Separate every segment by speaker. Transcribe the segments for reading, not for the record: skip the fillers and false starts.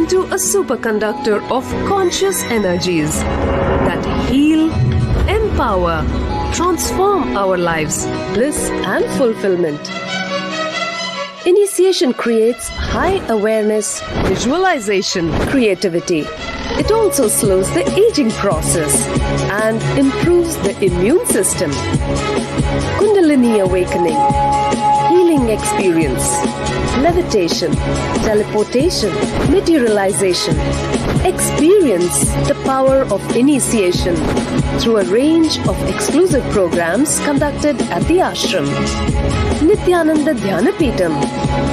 Speaker 1: into a superconductor of conscious energies that heal, empower, transform our lives, bliss and fulfillment. Initiation creates high awareness, visualization, creativity. It also slows the aging process and improves the immune system. Kundalini awakening, healing experience, levitation, teleportation, materialization. Experience the power of initiation through a range of exclusive programs conducted at the ashram. Nithyananda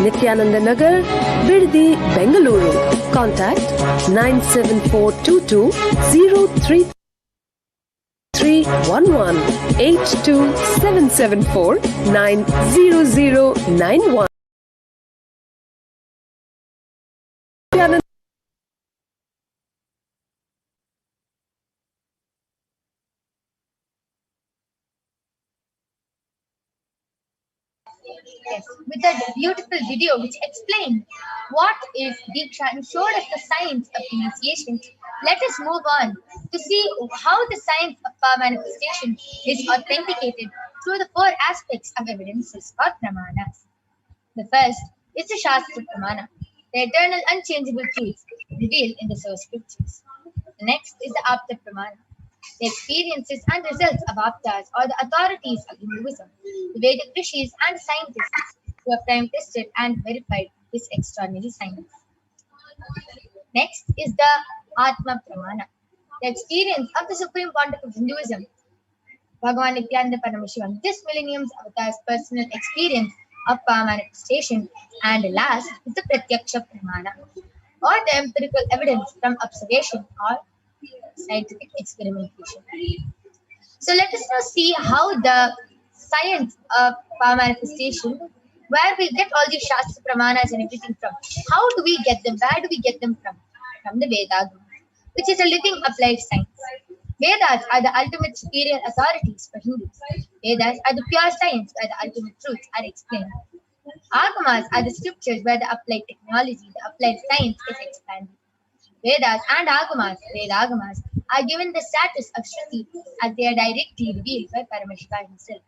Speaker 1: Nithyananda Nagar, Birdi, Bengaluru. Contact 97422 03311 82774 90091.
Speaker 2: Yes, with that beautiful video which explained what is Diksha and showed us the science of initiation, let us move on to see how the science of power manifestation is authenticated through the four aspects of evidences or pramanas. The first is the Shastra Pramana, the eternal unchangeable truths revealed in the source scriptures. The next is the Apta Pramana, the experiences and results of Aptas or the authorities of Hinduism, the Vedic rishis and scientists who have time tested and verified this extraordinary science. Next is the Atma Pramana, the experience of the Supreme Pontiff of Hinduism, Bhagavan Nithyananda Paramashivam, this millennium's avatar's personal experience of power manifestation. And last is the Pratyaksha Pramana, or the empirical evidence from observation or scientific experimentation. So let us now see how the science of power manifestation, where we get all these Shastra Pramanas and everything from. How do we get them? Where do we get them from? From the Vedas, which is a living applied science. Vedas are the ultimate superior authorities for Hindus. Vedas are the pure science where the ultimate truths are explained. Agamas are the scriptures where the applied technology, the applied science is expanded. Vedas and Agamas are given the status of Shruti as they are directly revealed by Paramashiva himself.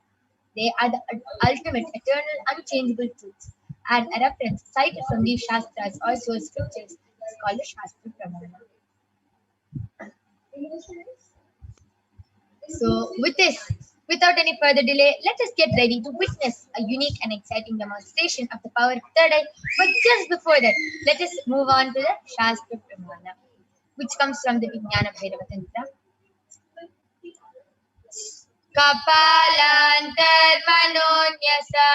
Speaker 2: They are the ultimate, eternal, unchangeable truths, and a reference cited from these Shastras or source scriptures is called the Shastra Pramana. So, with this, without any further delay, let us get ready to witness a unique and exciting demonstration of the power of third eye. But just before that, let us move on to the Shastra Pramana, which comes from the Vijnana Bhairava Tantra. Kapalantarmanonyasa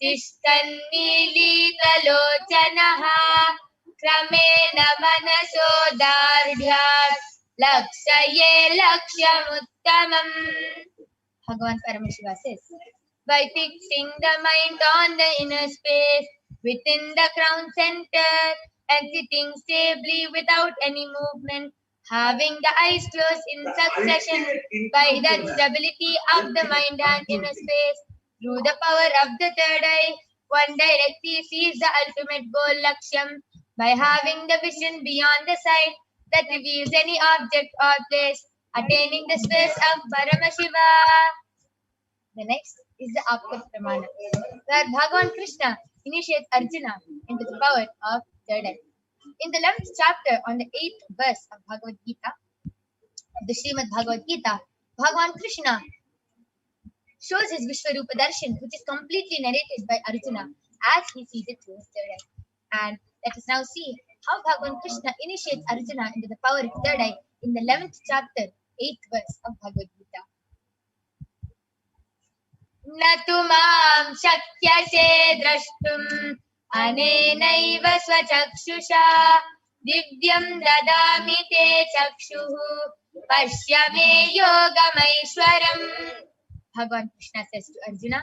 Speaker 2: tishtanmilitalochanaha kramena manaso dardhyat lakshaye lakshamuttamam. Bhagavan Paramashiva says, by fixing the mind on the inner space within the crown center and sitting stably without any movement, having the eyes closed in succession, by that stability of the mind and inner space, through the power of the third eye, one directly sees the ultimate goal, Lakshyam, by having the vision beyond the sight that reveals any object or place, attaining the space of Paramashiva. The next is the Apta Pramana, where Bhagavan Krishna initiates Arjuna into the power of third eye. In the 11th chapter, on the 8th verse of Bhagavad Gita, the Srimad Bhagavad Gita, Bhagavan Krishna shows his Vishwarupa Darshan, which is completely narrated by Arjuna as he sees it through his third eye. And let us now see how Bhagavan Krishna initiates Arjuna into the power of third eye in the 11th chapter, 8th verse of Bhagavad Gita. Natumam shakyase drashtum anenaiva swachakshusha divyam dadami te chakshuhu pashyame yogamaishwaram. Bhagavan Krishna says to Arjuna,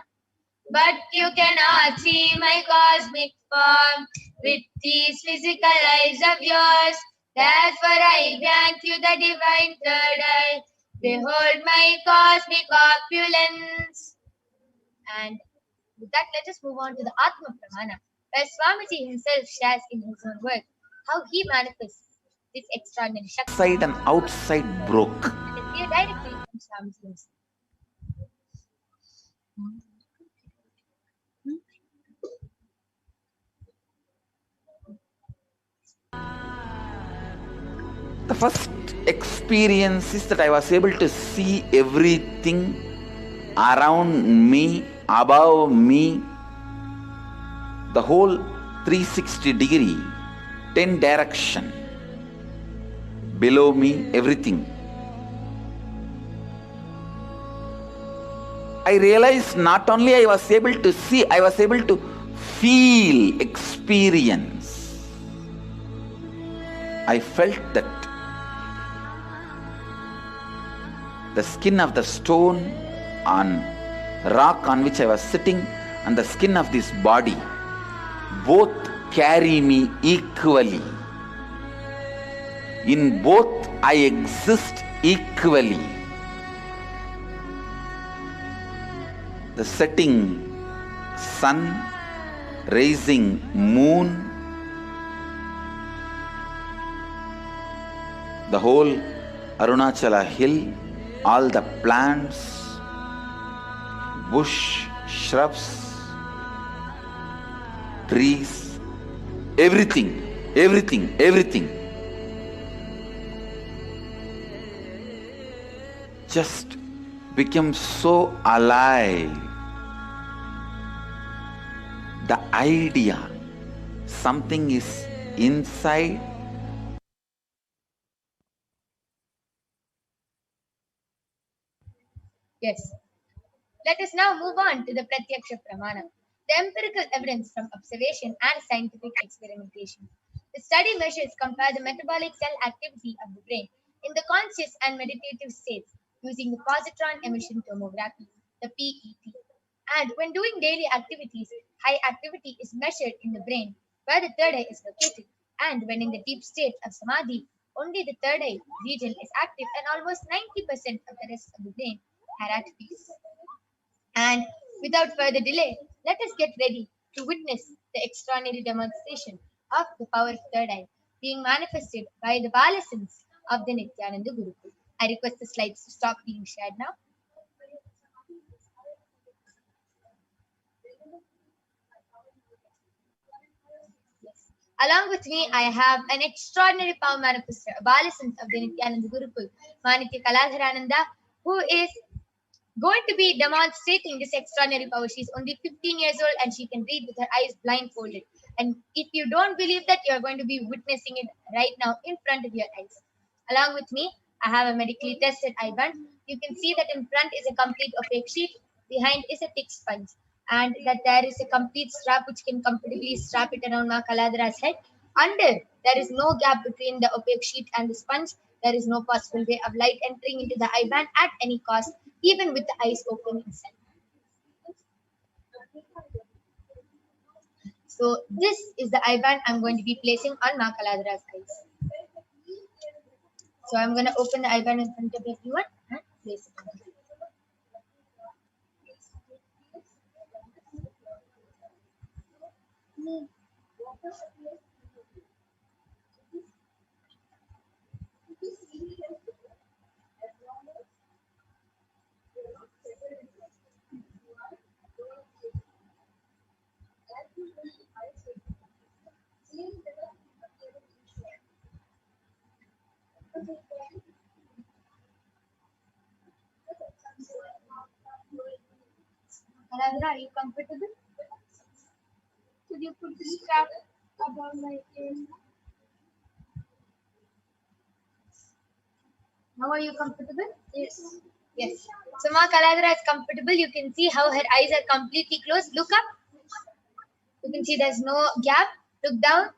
Speaker 2: but you cannot see my cosmic form with these physical eyes of yours. Therefore I grant you the divine third eye. Behold my cosmic opulence. And with that, let us move on to the Atma Pramana, where Swamiji himself shares in his own words how he manifests this extraordinary Shakti.
Speaker 3: Inside and outside broke.
Speaker 2: Let's hear directly from Swami's lips.
Speaker 3: The first experience is that I was able to see everything around me, above me, the whole 360 degree, 10 direction, below me, everything. I realized not only I was able to see, I was able to feel, experience. I felt that the skin of the stone on rock on which I was sitting and the skin of this body both carry me equally. In both I exist equally. The setting sun, rising moon, the whole Arunachala hill, all the plants, bush, shrubs, trees, everything just became so alive. The idea, something is inside.
Speaker 2: Yes. Let us now move on to the Pratyaksha Pramana, the empirical evidence from observation and scientific experimentation. The study measures compare the metabolic cell activity of the brain in the conscious and meditative states using the positron emission tomography, the PET. And when doing daily activities, high activity is measured in the brain where the third eye is located. And when in the deep state of samadhi, only the third eye region is active and almost 90% of the rest of the brain are at peace. And without further delay, let us get ready to witness the extraordinary demonstration of the power of third eye being manifested by the Balasins of the Nithyananda Gurukul. I request the slides to stop being shared now. Yes. Along with me, I have an extraordinary power manifester, a Balasins of the Nithyananda Gurukul, Manitya Kaladharananda, who is going to be demonstrating this extraordinary power. She's only 15 years old and she can read with her eyes blindfolded. And if you don't believe that, you're going to be witnessing it right now in front of your eyes. Along with me, I have a medically tested eye band. You can see that in front is a complete opaque sheet, behind is a thick sponge, and that there is a complete strap which can comfortably strap it around Ma Kaladhara's head. Under, there is no gap between the opaque sheet and the sponge. There is no possible way of light entering into the eye band at any cost, even with the eyes open inside. So this is the eye band I'm going to be placing on Ma Kaladhara's eyes. So I'm going to open the eye band in front of everyone and place it on. Kaladhara, are you comfortable? Could you put the strap above my ear? Now are you comfortable? Yes. Yes. So Ma Kaladhara is comfortable. You can see how her eyes are completely closed. Look up. You can see there's no gap. Look down.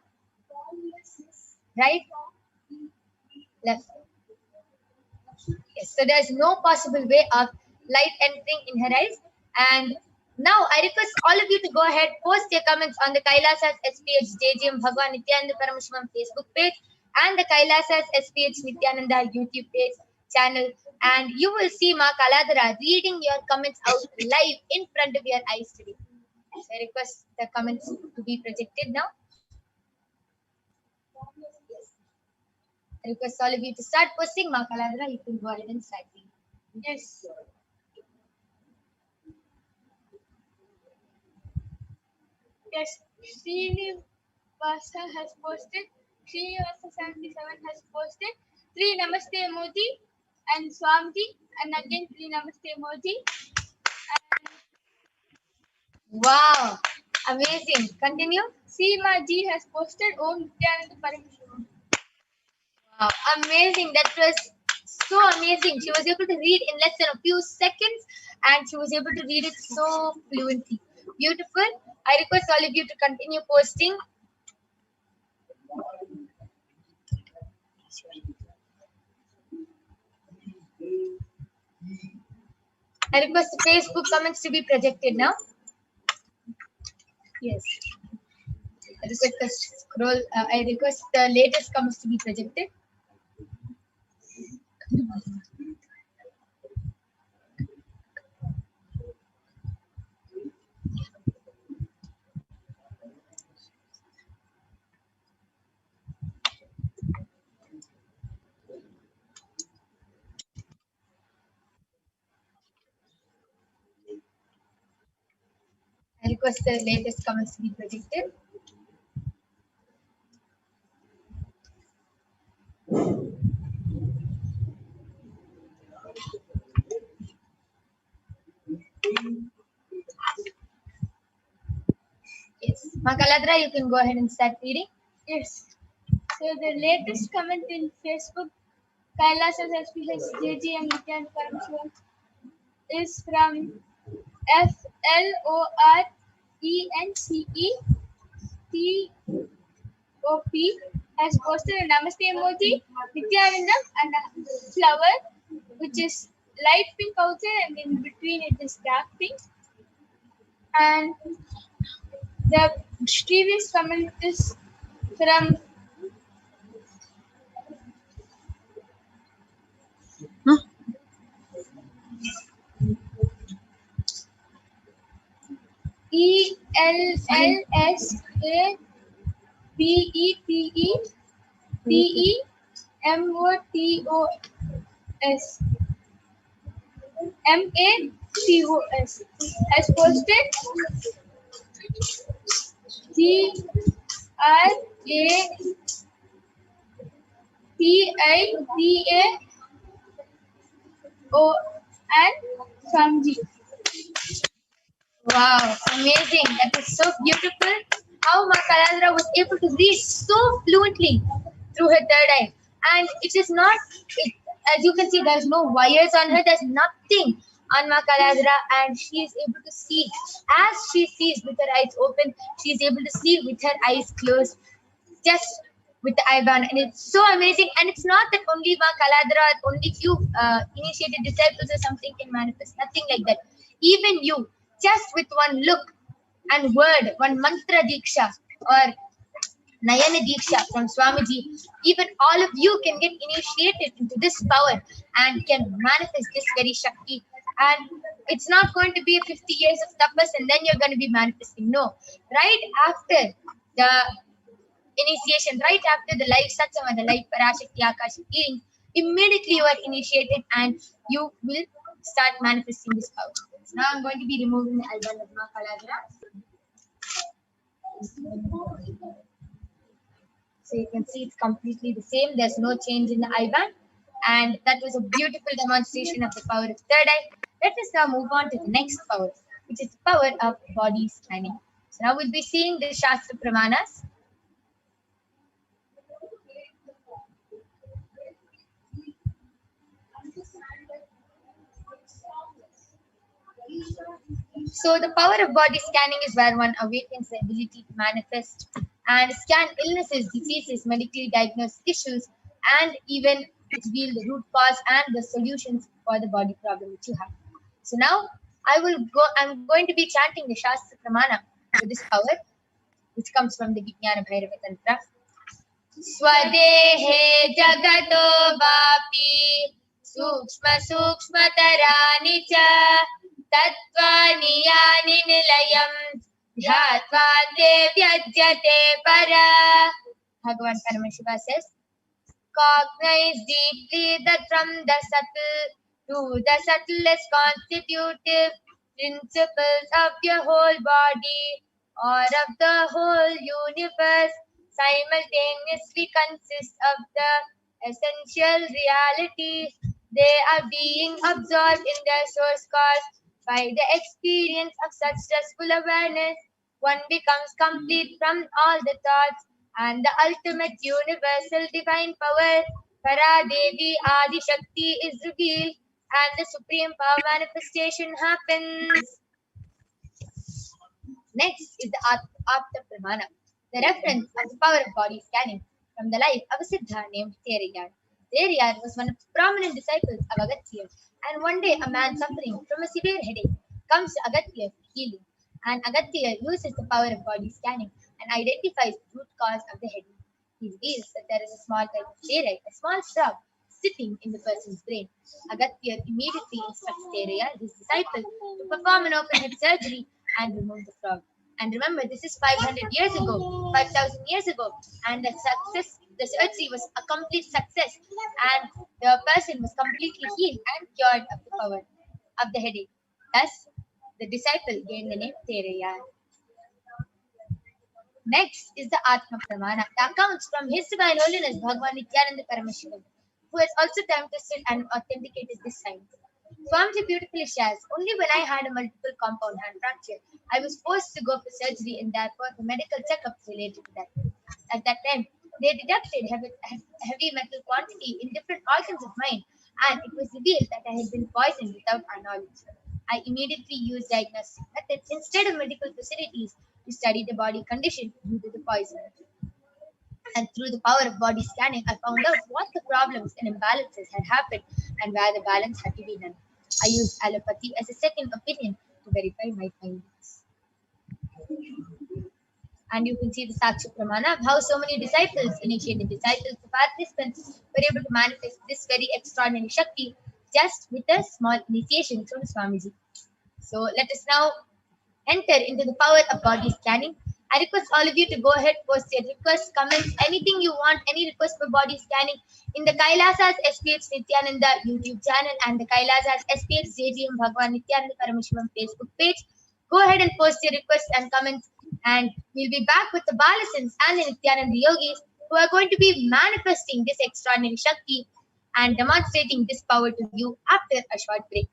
Speaker 2: Right. Left. Yes. So there's no possible way of light entering in her eyes. And now I request all of you to go ahead, post your comments on the Kailasa's SPH JGM Bhagwan Nithyananda Paramashivam Facebook page and the Kailasa's SPH Nithyananda YouTube page channel, and you will see Ma Kaladhara reading your comments out live in front of your eyes today. So I request the comments to be projected now. I request all of you to start posting. Ma Kaladra, you can go ahead and start.
Speaker 4: Yes. Yes. Srinivasa has posted. Srinivasa 77 has posted 3 Namaste emoji and Swamji and again 3 Namaste emoji.
Speaker 2: Wow, amazing. Continue.
Speaker 4: Seema Ji has posted Om Nithyananda Paramashivam.
Speaker 2: Wow, amazing. That was so amazing. She was able to read in less than a few seconds and she was able to read it so fluently. Beautiful. I request all of you to continue posting. I request the Facebook comments to be projected now. Yes. I request the latest comments to be projected. I request the latest comments to be projected. Yes. Makaladra, you can go ahead and start reading.
Speaker 4: Yes. So the latest comment in Facebook, Kailasa HDH Nithyananda Paramashivam, is from FLORENCETOP has posted a Namaste emoji, Nithyananda and a flower, which is light pink outside and in between it is dark pink. And the previous comment is from ELLSAPEPEMOTOS has posted GRAPIDAO and Samji.
Speaker 2: Wow, amazing. That is so beautiful. How Makalandra was able to read so fluently through her third eye. And it is not, as you can see, there's no wires on her, there's nothing on Makalandra, and she is able to see. As she sees with her eyes open, she is able to see with her eyes closed, just with the Iban. And it's so amazing. And it's not that only Makaladra, only few initiated disciples or something can manifest. Nothing like that. Even you, just with one look and word, one mantra diksha or Nayana Diksha from Swamiji, even all of you can get initiated into this power and can manifest this very Shakti. And it's not going to be 50 years of tapas and then you're going to be manifesting. No. Right after the initiation, right after the live Satsama, the live Parashakti Akasha healing, immediately you are initiated and you will start manifesting this power. So now I'm going to be removing the Alban of Makaladra. So you can see it's completely the same. There's no change in the IBAN. And that was a beautiful demonstration of the power of third eye. Let us now move on to the next power, which is the power of body scanning. So now we'll be seeing the Shastra Pramanas. So the power of body scanning is where one awakens the ability to manifest and scan illnesses, diseases, medically diagnosed issues, and even reveal the root cause and the solutions for the body problem that you have. So now I'm going to be chanting the Shastra Pramana for this power, which comes from the Vijnana Bhairava Tantra. Swadehe jagato vapi sukshma sukshma tarani cha tattvani yani nilayam dhyatvante vyajyate para. Bhagavan Paramashiva says, Cognize deeply that from the subtle to the subtlest constitutive principles of your whole body or of the whole universe simultaneously consist of the essential realities. They are being absorbed in their source cause. By the experience of such stressful awareness, one becomes complete from all the thoughts, and the ultimate universal divine power, Paradevi Adi Shakti, is revealed, and the supreme power manifestation happens. Next is the Apta Pramana, the reference of the power of body scanning from the life of a Siddha named Theriyar. Theriyar was one of the prominent disciples of Agastya, and one day a man suffering from a severe headache comes to Agastya for healing, and Agastya uses the power of body scanning and identifies the root cause of the headache. He reveals that there is a small type of fairy, a small frog, sitting in the person's brain. Agastya immediately instructs Theriyar, his disciple, to perform an open head surgery and remove the frog. And remember, this is 500 years ago, 5,000 years ago, and the surgery was a complete success, and the person was completely healed and cured of the power of the headache. Thus, the disciple gained the name Thereyar. Next is the Atma Pramana, the accounts from His Divine Holiness Bhagavan Nithyananda Paramashivam, who has also time tested and authenticated this science. Swamiji beautifully shares, only when I had a multiple compound hand fracture, I was forced to go for surgery and therefore the medical checkups related to that. At that time, they detected heavy metal quantity in different organs of mine, and it was revealed that I had been poisoned without our knowledge. I immediately used diagnostic methods instead of medical facilities to study the body condition due to the poison. And through the power of body scanning, I found out what the problems and imbalances had happened and where the balance had to be done. I used allopathy as a second opinion to verify my findings. And you can see the Saksha Pramana of how so many disciples, initiated disciples, the participants were able to manifest this very extraordinary Shakti just with a small initiation from Swamiji. So let us now enter into the power of body scanning. I request all of you to go ahead, post your requests, comments, anything you want, any request for body scanning in the Kailasa's HDH Nithyananda YouTube channel and the Kailasa's SPH JGM Bhagavan Nithyananda Paramashivam Facebook page. Go ahead and post your requests and comments, and we'll be back with the Balasins and the Nithyananda Yogis who are going to be manifesting this extraordinary Shakti and demonstrating this power to you after a short break.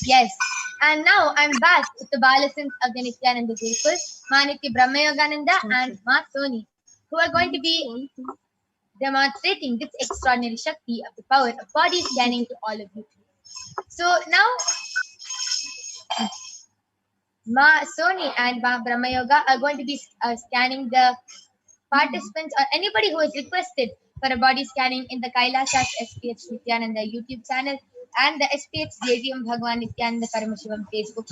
Speaker 2: Yes. And now I'm back with the Balasins of the Nithyananda Gurukul, Manitya Brahmayogananda and Ma Soni, who are going to be demonstrating this extraordinary Shakti of the power of body scanning to all of you. So now Ma Soni and Ma Brahmayoga are going to be scanning the participants or anybody who has requested for a body scanning in the Kailasa's HDH Nithyananda YouTube channel and the HDH JDM Bhagwan Nithyananda Paramashivam Facebook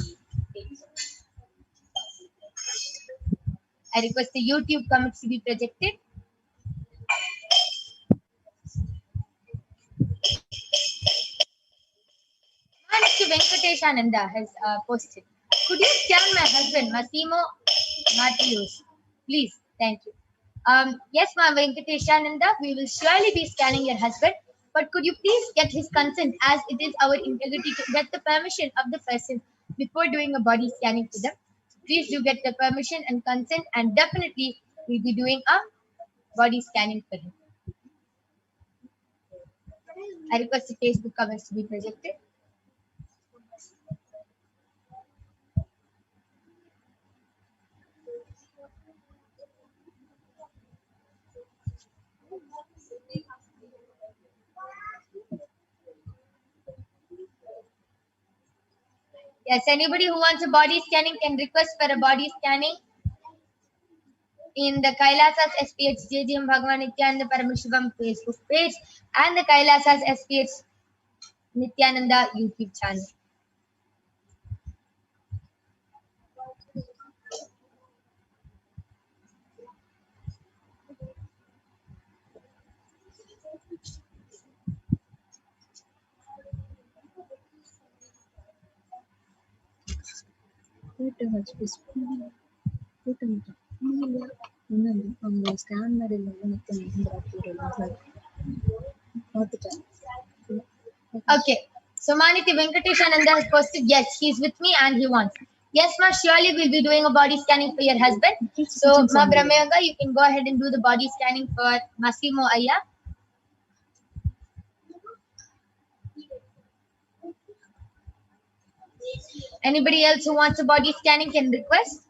Speaker 2: page. I request the YouTube comments to be projected. Manitya Venkateshananda has posted. Could you scan my husband, Massimo Matthews? Please, thank you. Yes, Ma Venkateshananda, we will surely be scanning your husband, but could you please get his consent, as it is our integrity to get the permission of the person before doing a body scanning to them. Please do get the permission and consent, and definitely we'll be doing a body scanning for him. I request the Facebook comments to be projected. Yes, anybody who wants a body scanning can request for a body scanning in the Kailasa's SPH JGM Bhagwan Nithyananda Paramashivam Facebook page and the Kailasa's SPH Nithyananda YouTube channel. Okay, so Maniti Venkateshananda has posted, yes, he's with me and he wants. Yes, Ma, surely we'll be doing a body scanning for your husband. So, Ma Brahmayoga, you can go ahead and do the body scanning for Massimo Ayya. Anybody else who wants a body scanning can request.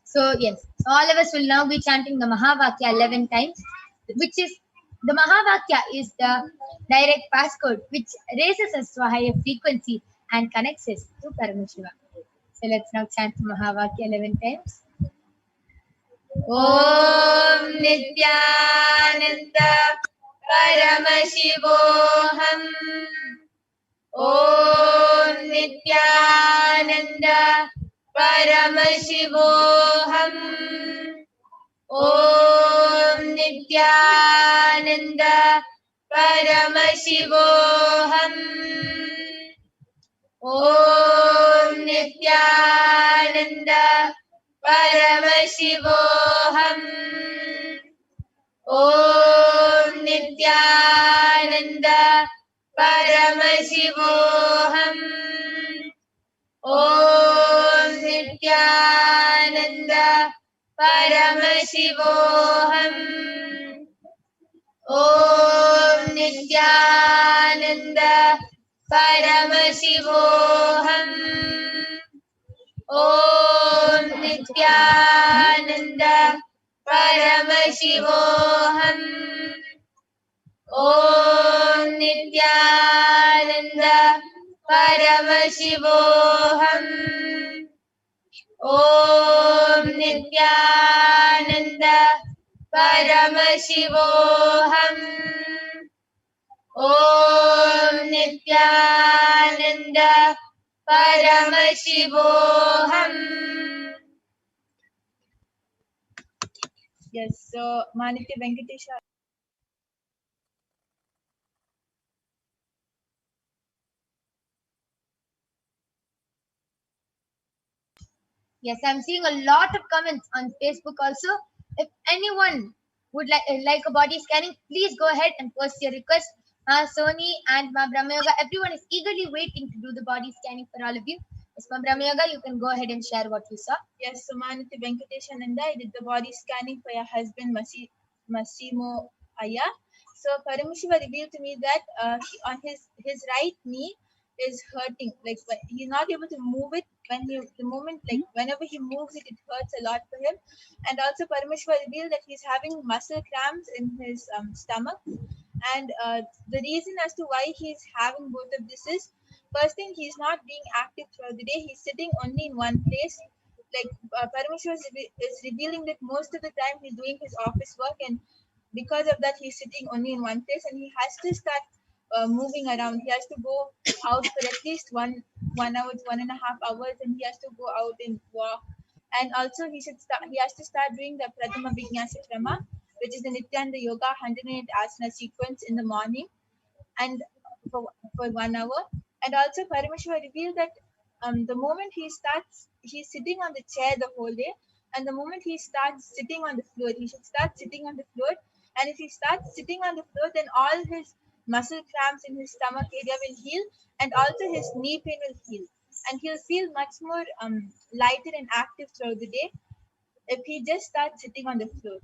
Speaker 2: So yes, all of us will now be chanting the Mahavakya 11 times, which is, the Mahavakya is the direct passcode which raises us to a higher frequency and connects us to Paramashiva. So let's now chant the Mahavakya 11 times. Om Nithyananda Paramashivoham. Om Nithyananda Paramashivoham. Om Nithyananda Paramashivoham. Om Nithyananda Paramashivoham. Om Nithyananda Paramashivoham. Om Nithyananda Paramashivoham. Om Nithyananda Paramashivoham. Om Nithyananda Paramashivoham. Om Nithyananda Paramashivoham. Om Nithyananda Paramashivoham. Om Nithyananda Paramashivoham.
Speaker 5: Yes, so Manitya Venkatesha.
Speaker 2: Yes, I'm seeing a lot of comments on Facebook also. If anyone would like a body scanning, please go ahead and post your request. Sony and Ma Brahmayoga, everyone is eagerly waiting to do the body scanning for all of you. Yes, Ma Brahmayoga, you can go ahead and share what you saw.
Speaker 5: Yes, so Manati Venkateshananda, I did the body scanning for your husband Massimo Aya. So Paramashiva revealed to me that on his right knee is hurting. Like he's not able to move it whenever he moves it, it hurts a lot for him. And also Paramashiva revealed that he's having muscle cramps in his stomach. And the reason as to why he's having both of this is, first thing, he's not being active throughout the day. He's sitting only in one place. Like Paramashiva is revealing that most of the time he's doing his office work, and because of that he's sitting only in one place, and he has to start moving around. He has to go out for at least 1 hour to 1.5 hours, and he has to go out and walk. And also he has to start doing the Pratama Vinyasa Krama, which is the Nithyananda Yoga 108 asana sequence in the morning, and for 1 hour. And also Paramashiva revealed that the moment he's sitting on the chair the whole day, and the moment he starts sitting on the floor, he should start sitting on the floor. And if he starts sitting on the floor, then all his muscle cramps in his stomach area will heal, and also his knee pain will heal, and he'll feel much more lighter and active throughout the day if he just starts sitting on the floor.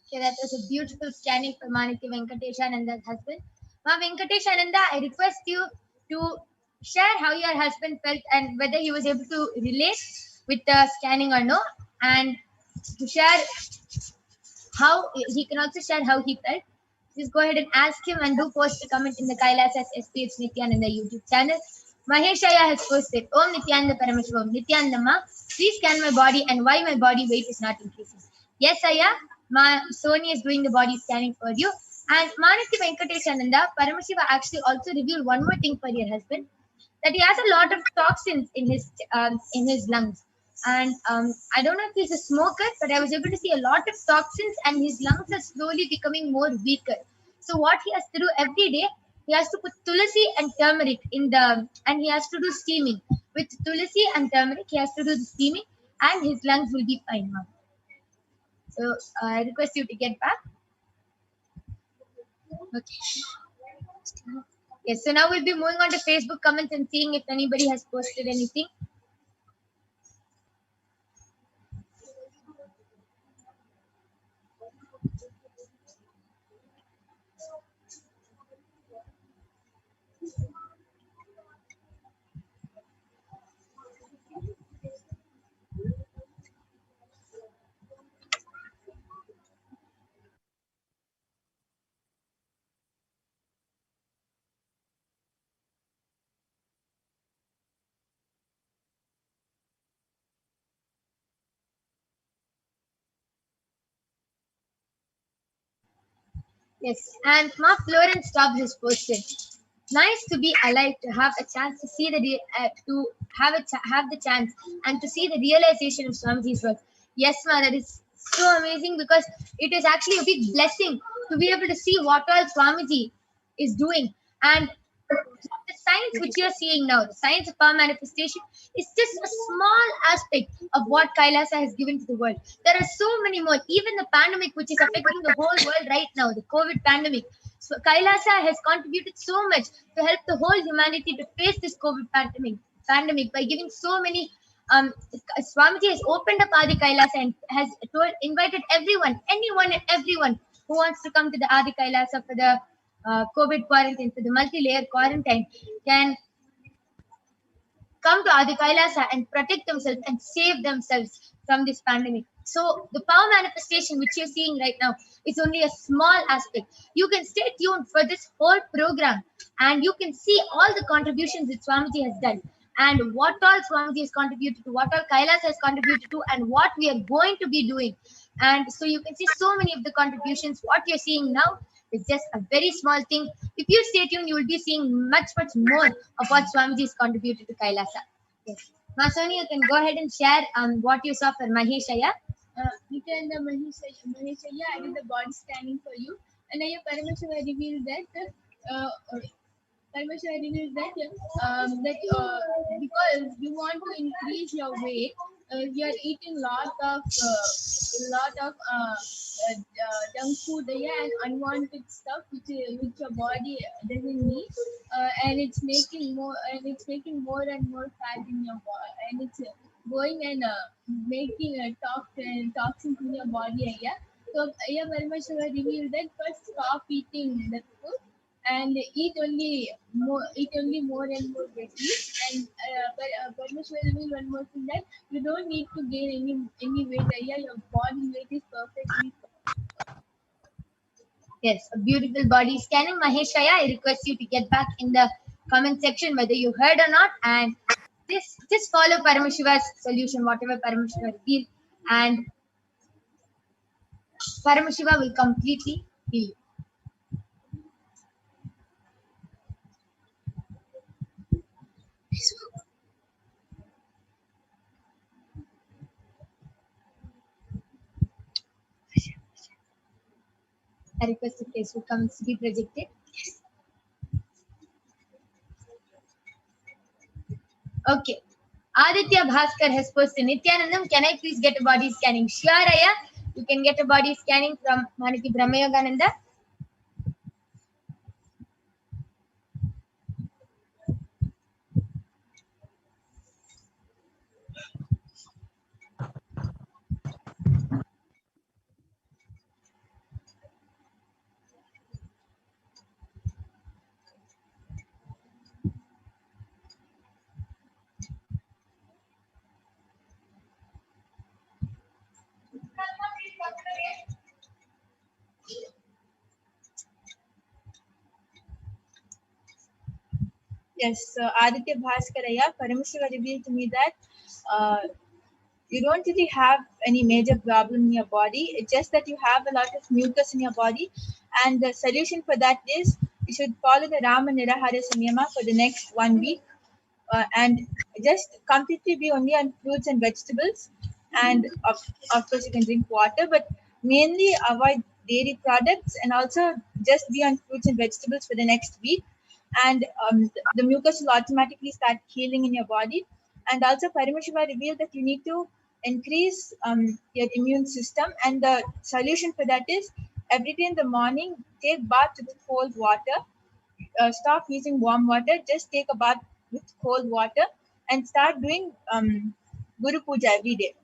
Speaker 2: Okay, that was a beautiful scanning for Manati Venkateshananda's husband. Ma Venkateshananda, I request you to share how your husband felt and whether he was able to relate with the scanning or no, and to share how he can also share how he felt. Just go ahead and ask him, and do post a comment in the Kailasa HDH Nithyananda YouTube channel. Maheshaya has posted, Om Nithyananda Paramashivoham. Nithyanandamma, please scan my body and why my body weight is not increasing. Yes, Aya, Sony is doing the body scanning for you. And Manati Venkateshananda, Paramashiva actually also revealed one more thing for your husband, that he has a lot of toxins in his lungs. And I don't know if he's a smoker, but I was able to see a lot of toxins, and his lungs are slowly becoming more weaker. So what he has to do every day, he has to put tulsi and turmeric and he has to do steaming. With tulsi and turmeric, he has to do the steaming, and his lungs will be fine, ma'am. So I request you to get back. Okay. Yes, so now we'll be moving on to Facebook comments and seeing if anybody has posted anything. Yes, and Mark Florence Stubbs has posted. Nice to be alive, to have a chance to see have the chance and to see the realization of Swamiji's work. Yes, ma, that is so amazing, because it is actually a big blessing to be able to see what all Swamiji is doing. And the science which you are seeing now, the science of power manifestation, is just a small aspect of what Kailasa has given to the world. There are so many more. Even the pandemic, which is affecting the whole world right now, the COVID pandemic. So Kailasa has contributed so much to help the whole humanity to face this COVID pandemic by giving so many. Swamiji has opened up Adi Kailasa and has invited anyone and everyone who wants to come to the Adi Kailasa for the COVID quarantine, for the multi-layer quarantine, can come to Adi Kailasa and protect themselves and save themselves from this pandemic. So the power manifestation which you're seeing right now is only a small aspect. You can stay tuned for this whole program, and you can see all the contributions that Swamiji has done, and what all Swamiji has contributed to, what all Kailasa has contributed to, and what we are going to be doing. And so you can see so many of the contributions. What you're seeing now is just a very small thing. If you stay tuned, you will be seeing much more of what Swamiji has contributed to Kailasa. Yes. Masoni, you can go ahead and share what you saw for Maheshaya.
Speaker 4: Nithyananda Maheshaya, I did the body scanning for you, and Paramashiva revealed that Paramashiva reveals that because you want to increase your weight, you are eating lot of junk food, and unwanted stuff which your body doesn't need, and it's making more and more fat in your body, and it's going and making toxins in your body. Yeah. So Paramashiva revealed that first stop eating that food and eat only more and more veggies. And Paramashiva revealed one more thing, that you don't need to gain any weight. Yeah, your body weight is perfectly.
Speaker 2: Yes, a beautiful body scanning. Maheshaya, I request you to get back in the comment section whether you heard or not, and just follow Paramashiva's solution, whatever Paramashiva revealed, and Paramashiva will completely heal you. I request the Facebook comments to be projected. Yes. Okay. Aditya Bhaskar has posted, Nithyanandam, can I please get a body scanning? Sure, Aya. You can get a body scanning from Manaki Brahmayogananda.
Speaker 5: Yes, so Aditya Bhaskaraya, Paramashiva revealed to me that you don't really have any major problem in your body. It's just that you have a lot of mucus in your body, and the solution for that is you should follow the Rama Nirahara Samyama for the next 1 week, and just completely be only on fruits and vegetables, and of course you can drink water, but mainly avoid dairy products, and also just be on fruits and vegetables for the next week, and the mucus will automatically start healing in your body. And also Paramashiva revealed that you need to increase your immune system, and the solution for that is every day in the morning take bath with cold water. Stop using warm water, just take a bath with cold water, and start doing Guru Puja every day.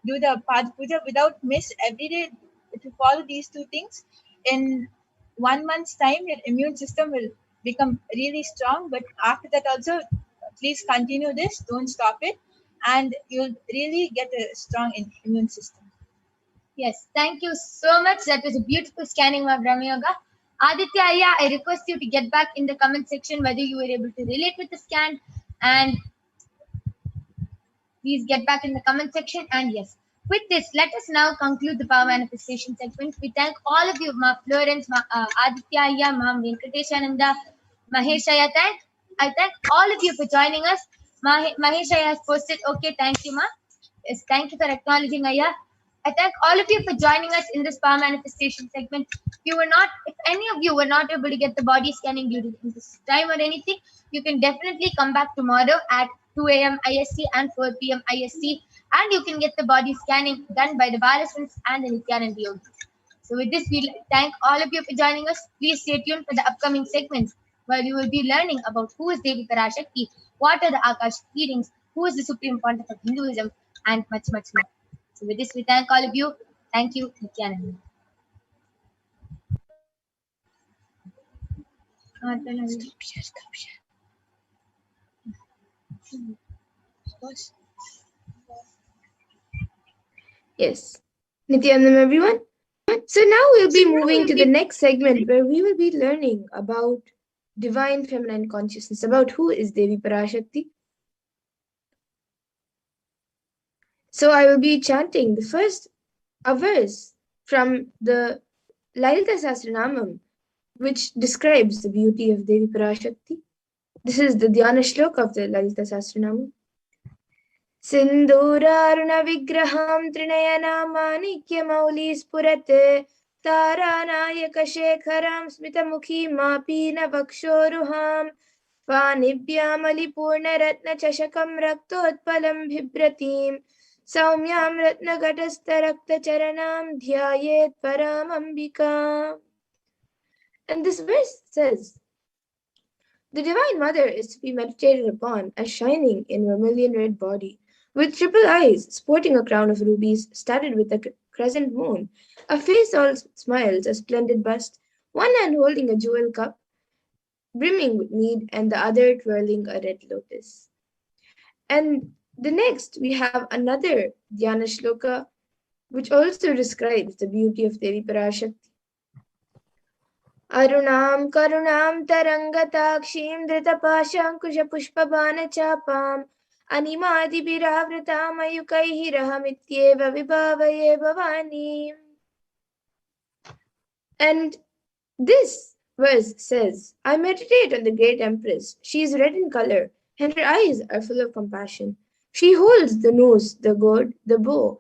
Speaker 5: Do the Pad Puja without miss every day. If you follow these two things, in 1 month's time your immune system will become really strong. But after that also, please continue this, don't stop it, and you'll really get a strong immune system.
Speaker 2: Yes, thank you so much. That was a beautiful scanning of Brahma Yoga. Aditya Aya, I request you to get back in the comment section whether you were able to relate with the scan, and please get back in the comment section. And yes, with this, let us now conclude the power manifestation segment. We thank all of you, Ma Florence, Aditya Aya, Ma'am Venkateshananda, Maheshaya. I thank all of you for joining us. Maheshaya has posted, okay, thank you, Ma. Yes, thank you for acknowledging Aya. I thank all of you for joining us in this power manifestation segment. If any of you were not able to get the body scanning due to this time or anything, you can definitely come back tomorrow at 2 a.m. IST and 4 p.m. IST, and you can get the body scanning done by the Balasans and the Nithyananda Yogis. So with this, we thank all of you for joining us. Please stay tuned for the upcoming segments where we will be learning about who is Devi Parashakti, what are the Akash readings, who is the Supreme Pontiff of Hinduism, and much, much more. So with this, we thank all of you. Thank you, Nithyananda.
Speaker 6: Yes. Nithyanandam, everyone. So now we'll be moving to the next segment where we will be learning about divine feminine consciousness, about who is Devi Parashakti. So I will be chanting the first verse from the Lalita Sahasranamam, which describes the beauty of Devi Parashakti. This is the Dhyana Shloka of the Lalita Sahasranamam. Sindhuraruna vigraham trinayana manikya mauli spurate तारानायकशेखरां स्मितमुखीमापीनवक्षोरुहां पाणिभ्यामलिपूर्णरत्नचषकं रक्तोत्पलं बिभ्रतीं सौम्यां रत्नघटस्थरक्तचरणां ध्यायेत् परामम्बिकाम्. And this verse says, the Divine Mother is to be meditated upon as shining in vermilion red body, with triple eyes, sporting a crown of rubies, studded with a crescent moon, a face all smiles, a splendid bust, one hand holding a jewel cup, brimming with mead, and the other twirling a red lotus. And the next, we have another Dhyana Shloka, which also describes the beauty of Devi Parashakti. Arunam karunam tarangatakshim dhritapaşankuşapuşpabanachapam animadibhiravritam ayukaihi rahamityeva vibhavaye bhavani. And this verse says, I meditate on the great Empress. She is red in color, and her eyes are full of compassion. She holds the noose, the gourd, the bow,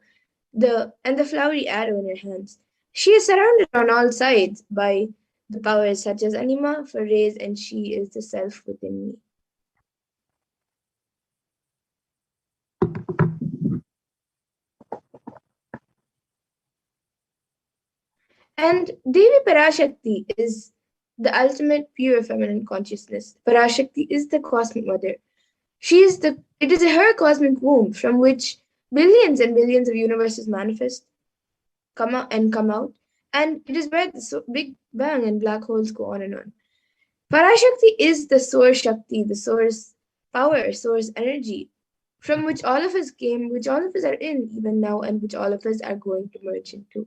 Speaker 6: and the flowery arrow in her hands. She is surrounded on all sides by the powers such as Anima for rays, and she is the self within me. And Devi Parashakti is the ultimate pure feminine consciousness. Parashakti is the cosmic mother. It is her cosmic womb from which billions and billions of universes manifest, come out, and it is where the Big Bang and black holes go on and on. Parashakti is the source Shakti, the source power, source energy, from which all of us came, which all of us are in even now, and which all of us are going to merge into.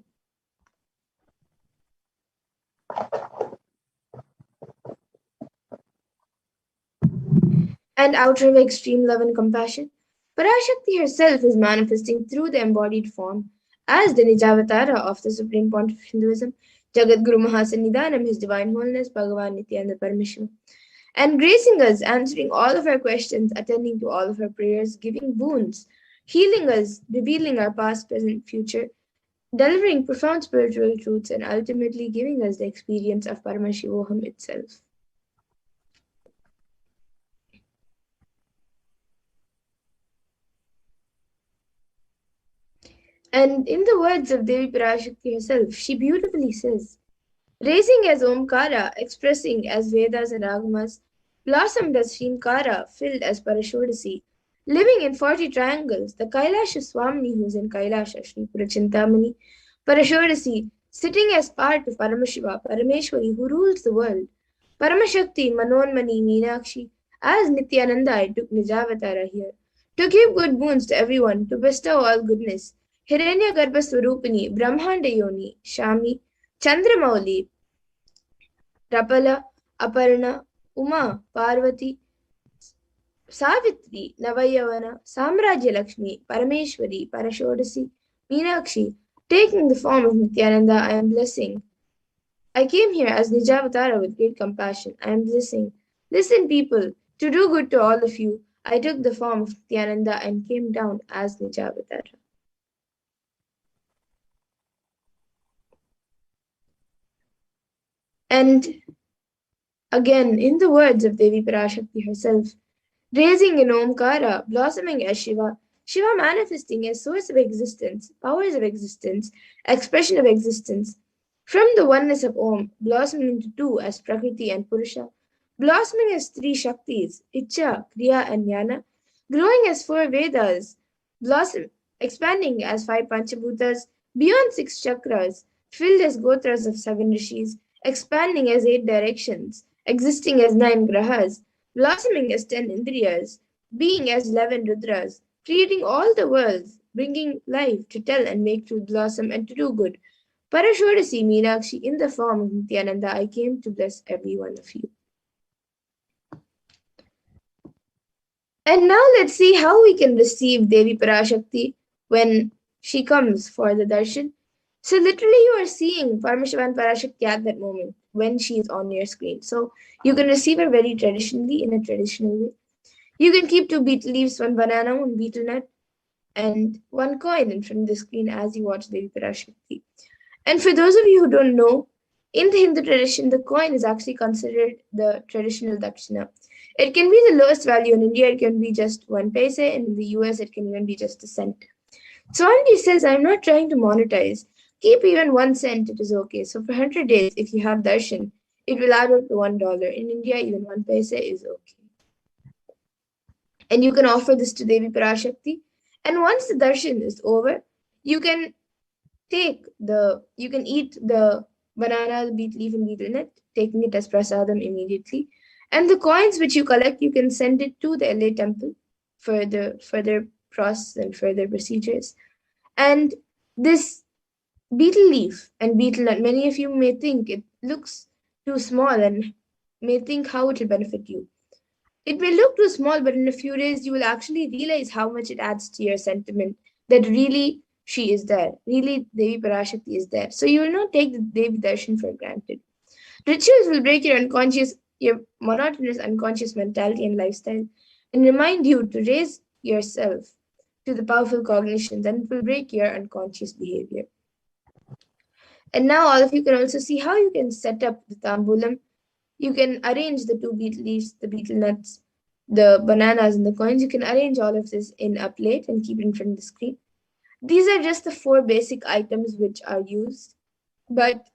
Speaker 6: And out of extreme love and compassion, Parashakti herself is manifesting through the embodied form as the Nijavatara of the Supreme Pontiff of Hinduism, Jagat Guru Mahasannidhanam, His Divine Holiness, Bhagavan Nithyananda Paramashivam, and gracing us, answering all of our questions, attending to all of our prayers, giving boons, healing us, revealing our past, present, future, delivering profound spiritual truths, and ultimately giving us the experience of Paramashivoham itself. And in the words of Devi Parashakti herself, she beautifully says, raising as Omkara, expressing as Vedas and Agamas, blossomed as Shrimkara, filled as Parashodasi, living in 40 triangles, the Kailasa Swamini who is in Kailasa, Shri Purachintamani, Parashodasi, sitting as part of Paramashiva, Parameshwari, who rules the world, Paramashakti, Manonmani, Meenakshi, as Nithyananda, I took Nijavatara here, to give good boons to everyone, to bestow all goodness, Hiranya Garbha Swarupini, Brahmanda Yoni, Shami, Chandramauli, Rapala, Aparna, Uma, Parvati, Savitri, Navayavana, Samrajya Lakshmi, Parameshwari, Parashodasi, Meenakshi, taking the form of Nithyananda, I am blessing. I came here as Nijavatara with great compassion. I am blessing. Listen, people, to do good to all of you, I took the form of Nithyananda and came down as Nijavatara. And again, in the words of Devi Parashakti herself, raising in Omkara, blossoming as Shiva, Shiva manifesting as source of existence, powers of existence, expression of existence, from the oneness of Om, blossoming into two as Prakriti and Purusha, blossoming as three Shaktis, Icha, Kriya, and Jnana, growing as 4 Vedas, expanding as 5 Panchabhutas, beyond 6 chakras, filled as Gotras of 7 Rishis, expanding as 8 directions, existing as 9 grahas, blossoming as 10 indriyas, being as 11 rudras, creating all the worlds, bringing life to tell and make truth blossom and to do good. Parashodasi Meenakshi, in the form of Nithyananda, I came to bless every one of you. And now let's see how we can receive Devi Parashakti when she comes for the darshan. So literally you are seeing Paramashiva and Parashakti at that moment when she is on your screen. So you can receive her very traditionally in a traditional way. You can keep 2 betel leaves, 1 banana, 1 betel nut, and 1 coin in front of the screen as you watch Devi Parashakti. And for those of you who don't know, in the Hindu tradition, the coin is actually considered the traditional dakshina. It can be the lowest value. In India, it can be just 1 paise, and in the US, it can even be just a cent. Swamiji says, I'm not trying to monetize. Keep even 1 cent, it is okay. So for 100 days, if you have darshan, it will add up to $1. In India, even 1 paise is okay. And you can offer this to Devi Parashakti. And once the darshan is over, you can eat the banana, the beet leaf, and betel nut, taking it as prasadam immediately. And the coins which you collect, you can send it to the LA temple for the further process and further procedures. And this betel leaf and betel nut, many of you may think it looks too small and may think how it will benefit you. It may look too small, but in a few days, you will actually realize how much it adds to your sentiment that really she is there. Really, Devi Parashakti is there. So you will not take the Devi Darshan for granted. Rituals will break your monotonous unconscious mentality and lifestyle and remind you to raise yourself to the powerful cognitions, and it will break your unconscious behavior. And now all of you can also see how you can set up the tambulam. You can arrange the 2 betel leaves, the betel nuts, the bananas, and the coins. You can arrange all of this in a plate and keep it in front of the screen. These are just the 4 basic items which are used, but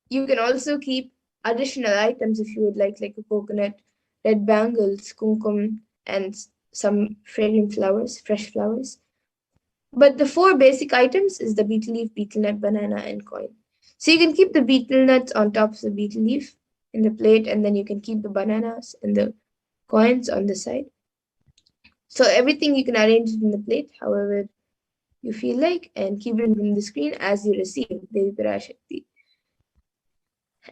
Speaker 6: you can also keep additional items if you would like a coconut, red bangles, kumkum, and some fragrant flowers, fresh flowers. But the 4 basic items is the betel leaf, betel nut, banana, and coin. So you can keep the betel nuts on top of the betel leaf in the plate, and then you can keep the bananas and the coins on the side. So everything you can arrange it in the plate, however you feel like, and keep it on the screen as you receive Devi Parashakti.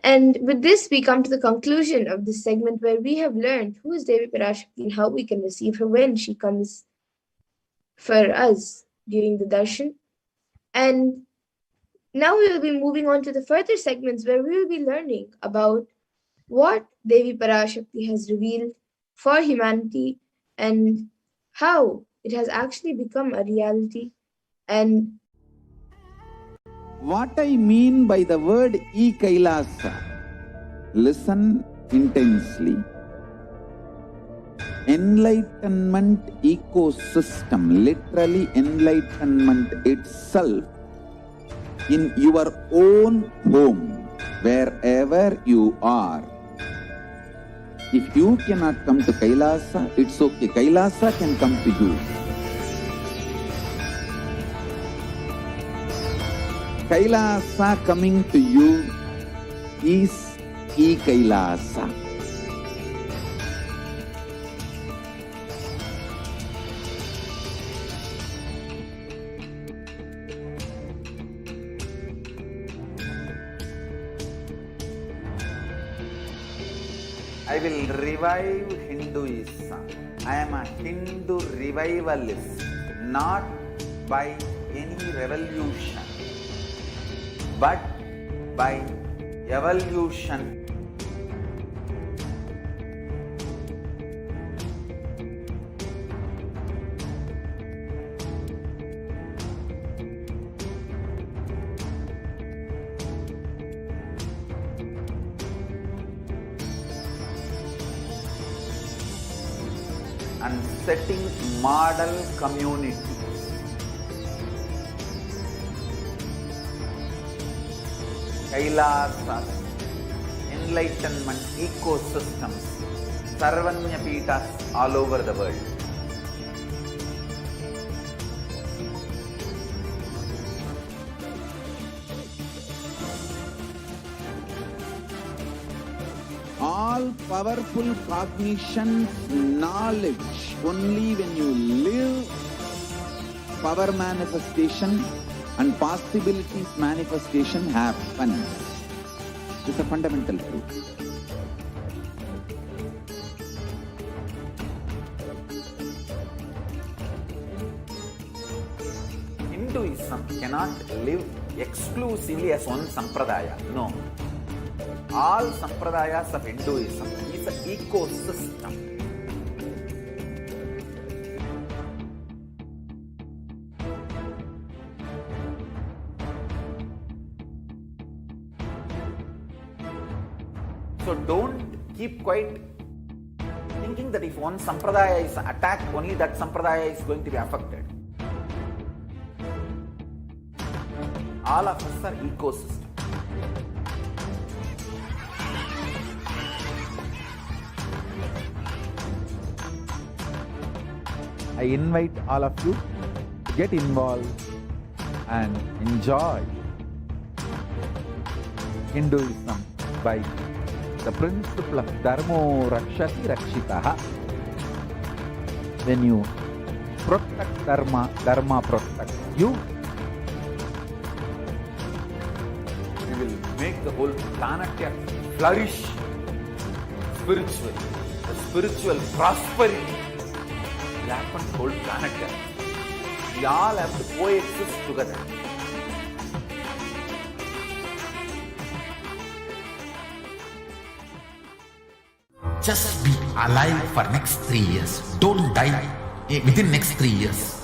Speaker 6: And with this, we come to the conclusion of this segment where we have learned who is Devi Parashakti and how we can receive her when she comes for us during the darshan. And now we will be moving on to the further segments where we will be learning about what Devi Parashakti has revealed for humanity and how it has actually become a reality. And
Speaker 3: what I mean by the word Kailasa, listen intensely. Enlightenment ecosystem, literally enlightenment itself, in your own home, wherever you are. If you cannot come to Kailasa, it's okay. Kailasa can come to you. Kailasa coming to you is Kailasa. I will revive Hinduism. I am a Hindu revivalist, not by any revolution, but by evolution. And setting model communities. Kailasa, enlightenment ecosystems, Sarvanya Pitas all over the world. All powerful cognition, knowledge, only when you live, power manifestation and possibilities manifestation happens. It's a fundamental truth. Hinduism cannot live exclusively as one sampradaya. No. All sampradayas of Hinduism is an ecosystem. So don't keep quiet thinking that if one sampradaya is attacked, only that sampradaya is going to be affected. All of us are ecosystem.
Speaker 7: I invite all of you to get involved and enjoy Hinduism by the principle of Dharmo Rakshati Rakshitaha. When you protect Dharma, Dharma protects you.
Speaker 3: We will make the whole planet flourish spiritually. The spiritual prosperity will happen to the whole planet. We all have to coexist together.
Speaker 8: Just be alive for next 3 years. Don't die within next 3 years.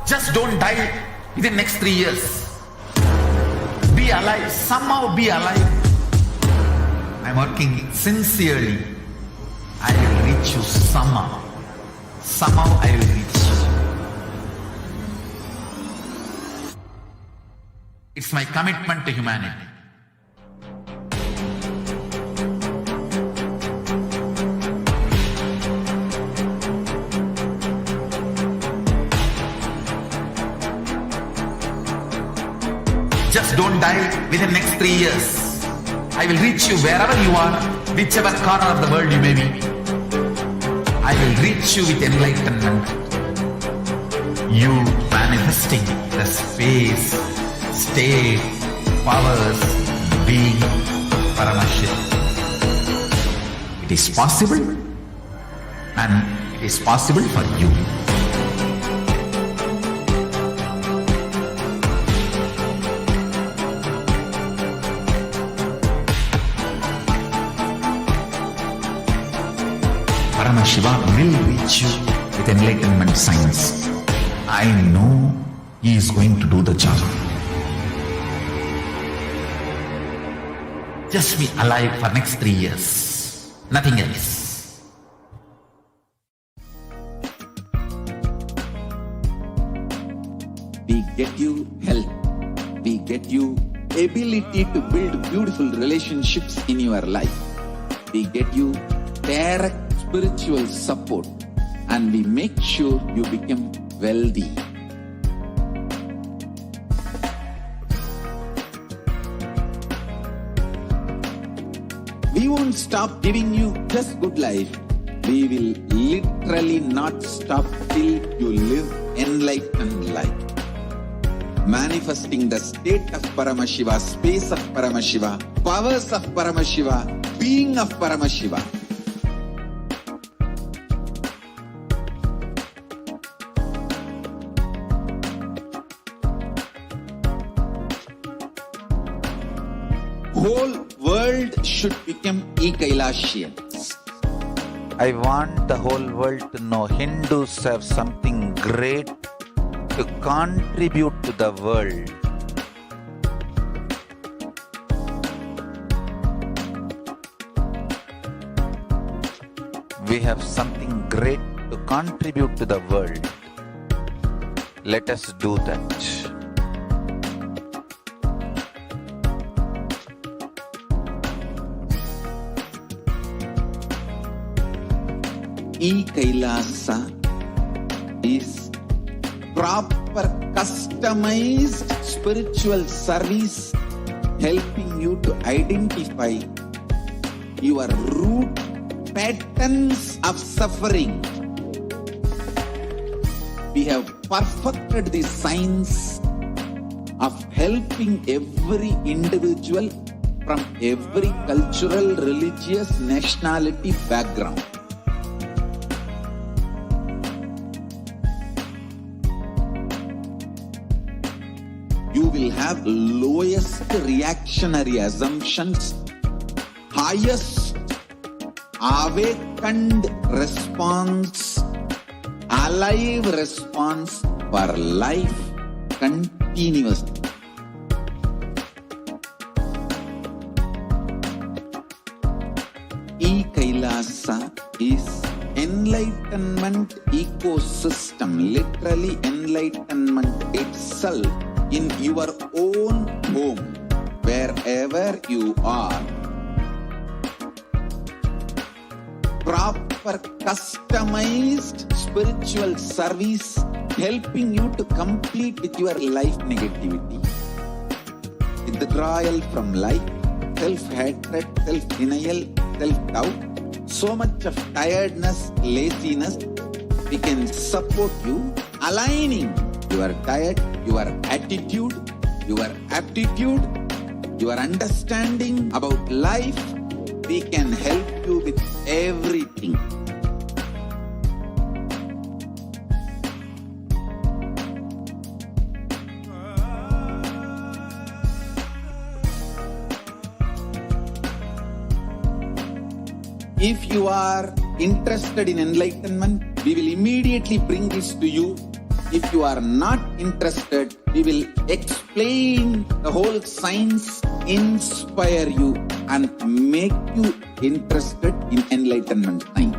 Speaker 8: Just don't die within next 3 years. Be alive. Somehow be alive. I'm working sincerely. I will reach you somehow. Somehow I will reach you. It's my commitment to humanity. Just don't die within the next 3 years. I will reach you wherever you are, whichever corner of the world you may be. I will reach you with enlightenment. You manifesting the space, state, powers, being Paramashivoham. It is possible, and it is possible for you. Paramashivoham will reach you with enlightenment science. I know he is going to do the job. Just be alive for next 3 years. Nothing else.
Speaker 3: We get you health. We get you ability to build beautiful relationships in your life. We get you direct spiritual support, and we make sure you become wealthy. We won't stop giving you just good life. We will literally not stop till you live enlightened life. Manifesting the state of Paramashiva, space of Paramashiva, powers of Paramashiva, being of Paramashiva. Whole world should become Kailasians.
Speaker 7: I want the whole world to know Hindus have something great to contribute to the world. We have something great to contribute to the world. Let us do that.
Speaker 3: Kailasa is proper customized spiritual service helping you to identify your root patterns of suffering. We have perfected the science of helping every individual from every cultural, religious, nationality background. You will have lowest reactionary assumptions, highest awakened response, alive response for life continuously.
Speaker 7: is enlightenment ecosystem, literally enlightenment itself in your own home, wherever you are. Proper customized spiritual service helping you to complete with your life negativity. Withdrawal from life, self-hatred, self-denial, self-doubt, so much of tiredness, laziness, we can support you, aligning your diet, your attitude, your aptitude, your understanding about life. We can help you with everything. If you are interested in enlightenment, we will immediately bring this to you. If you are not interested, we will explain the whole science, inspire you and make you interested in enlightenment time.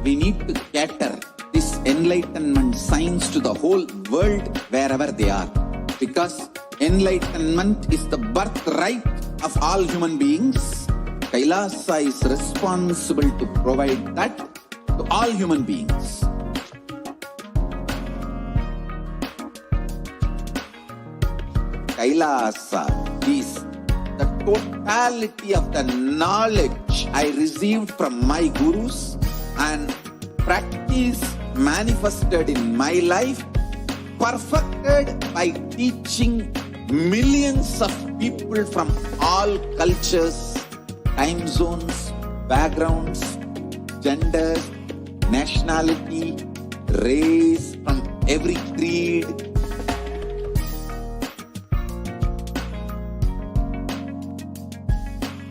Speaker 7: We need to cater this enlightenment science to the whole world wherever they are, because enlightenment is the birthright of all human beings. Kailasa is responsible to provide that to all human beings. Kailasa is the totality of the knowledge I received from my gurus and practice manifested in my life, perfected by teaching millions of people from all cultures, time zones, backgrounds, genders, nationality, race, from every creed.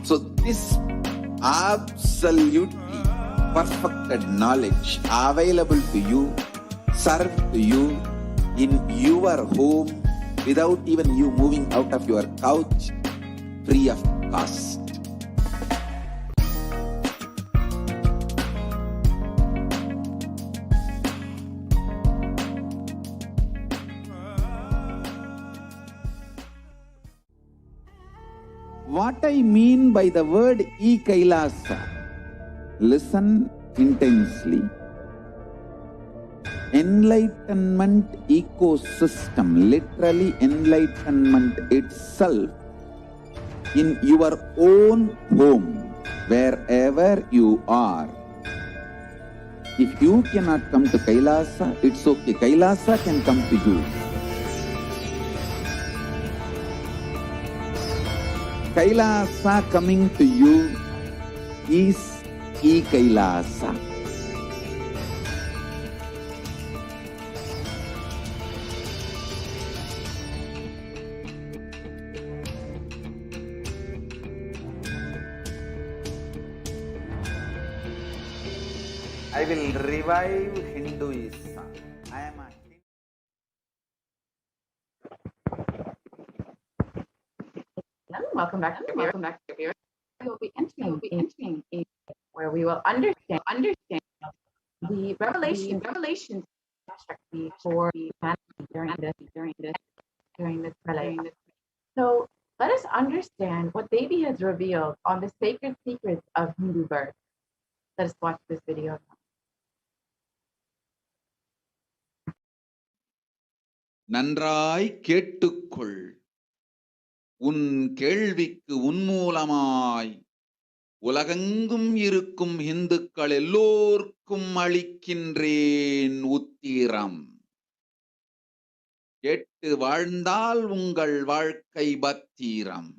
Speaker 7: So this absolutely perfected knowledge available to you, served to you in your home without even you moving out of your couch, free of cost. What I mean by the word Kailasa, listen intensely. Enlightenment ecosystem, literally enlightenment itself in your own home, wherever you are. If you cannot come to Kailasa, it's okay. Kailasa can come to you. Kailasa coming to you is Kailasa. I will revive Hinduism. I am a
Speaker 9: Welcome back to here. We will be entering where we will understand the revelations for humanity during this pralaya. So let us understand what Devi has revealed on the sacred secrets of Hindu birth. Let us watch this video.
Speaker 7: நன்றாய் கேட்டுக்கொள். உன் கேள்விக்கு உன்மூலமாய் உலகெங்கும் இருக்கும் இந்துக்கள் எல்லோர்க்கும் அளிக்கின்றேன் உத்திரம். கேட்டு வாழ்ந்தால் உங்கள் வாழ்க்கை பத்திரம்.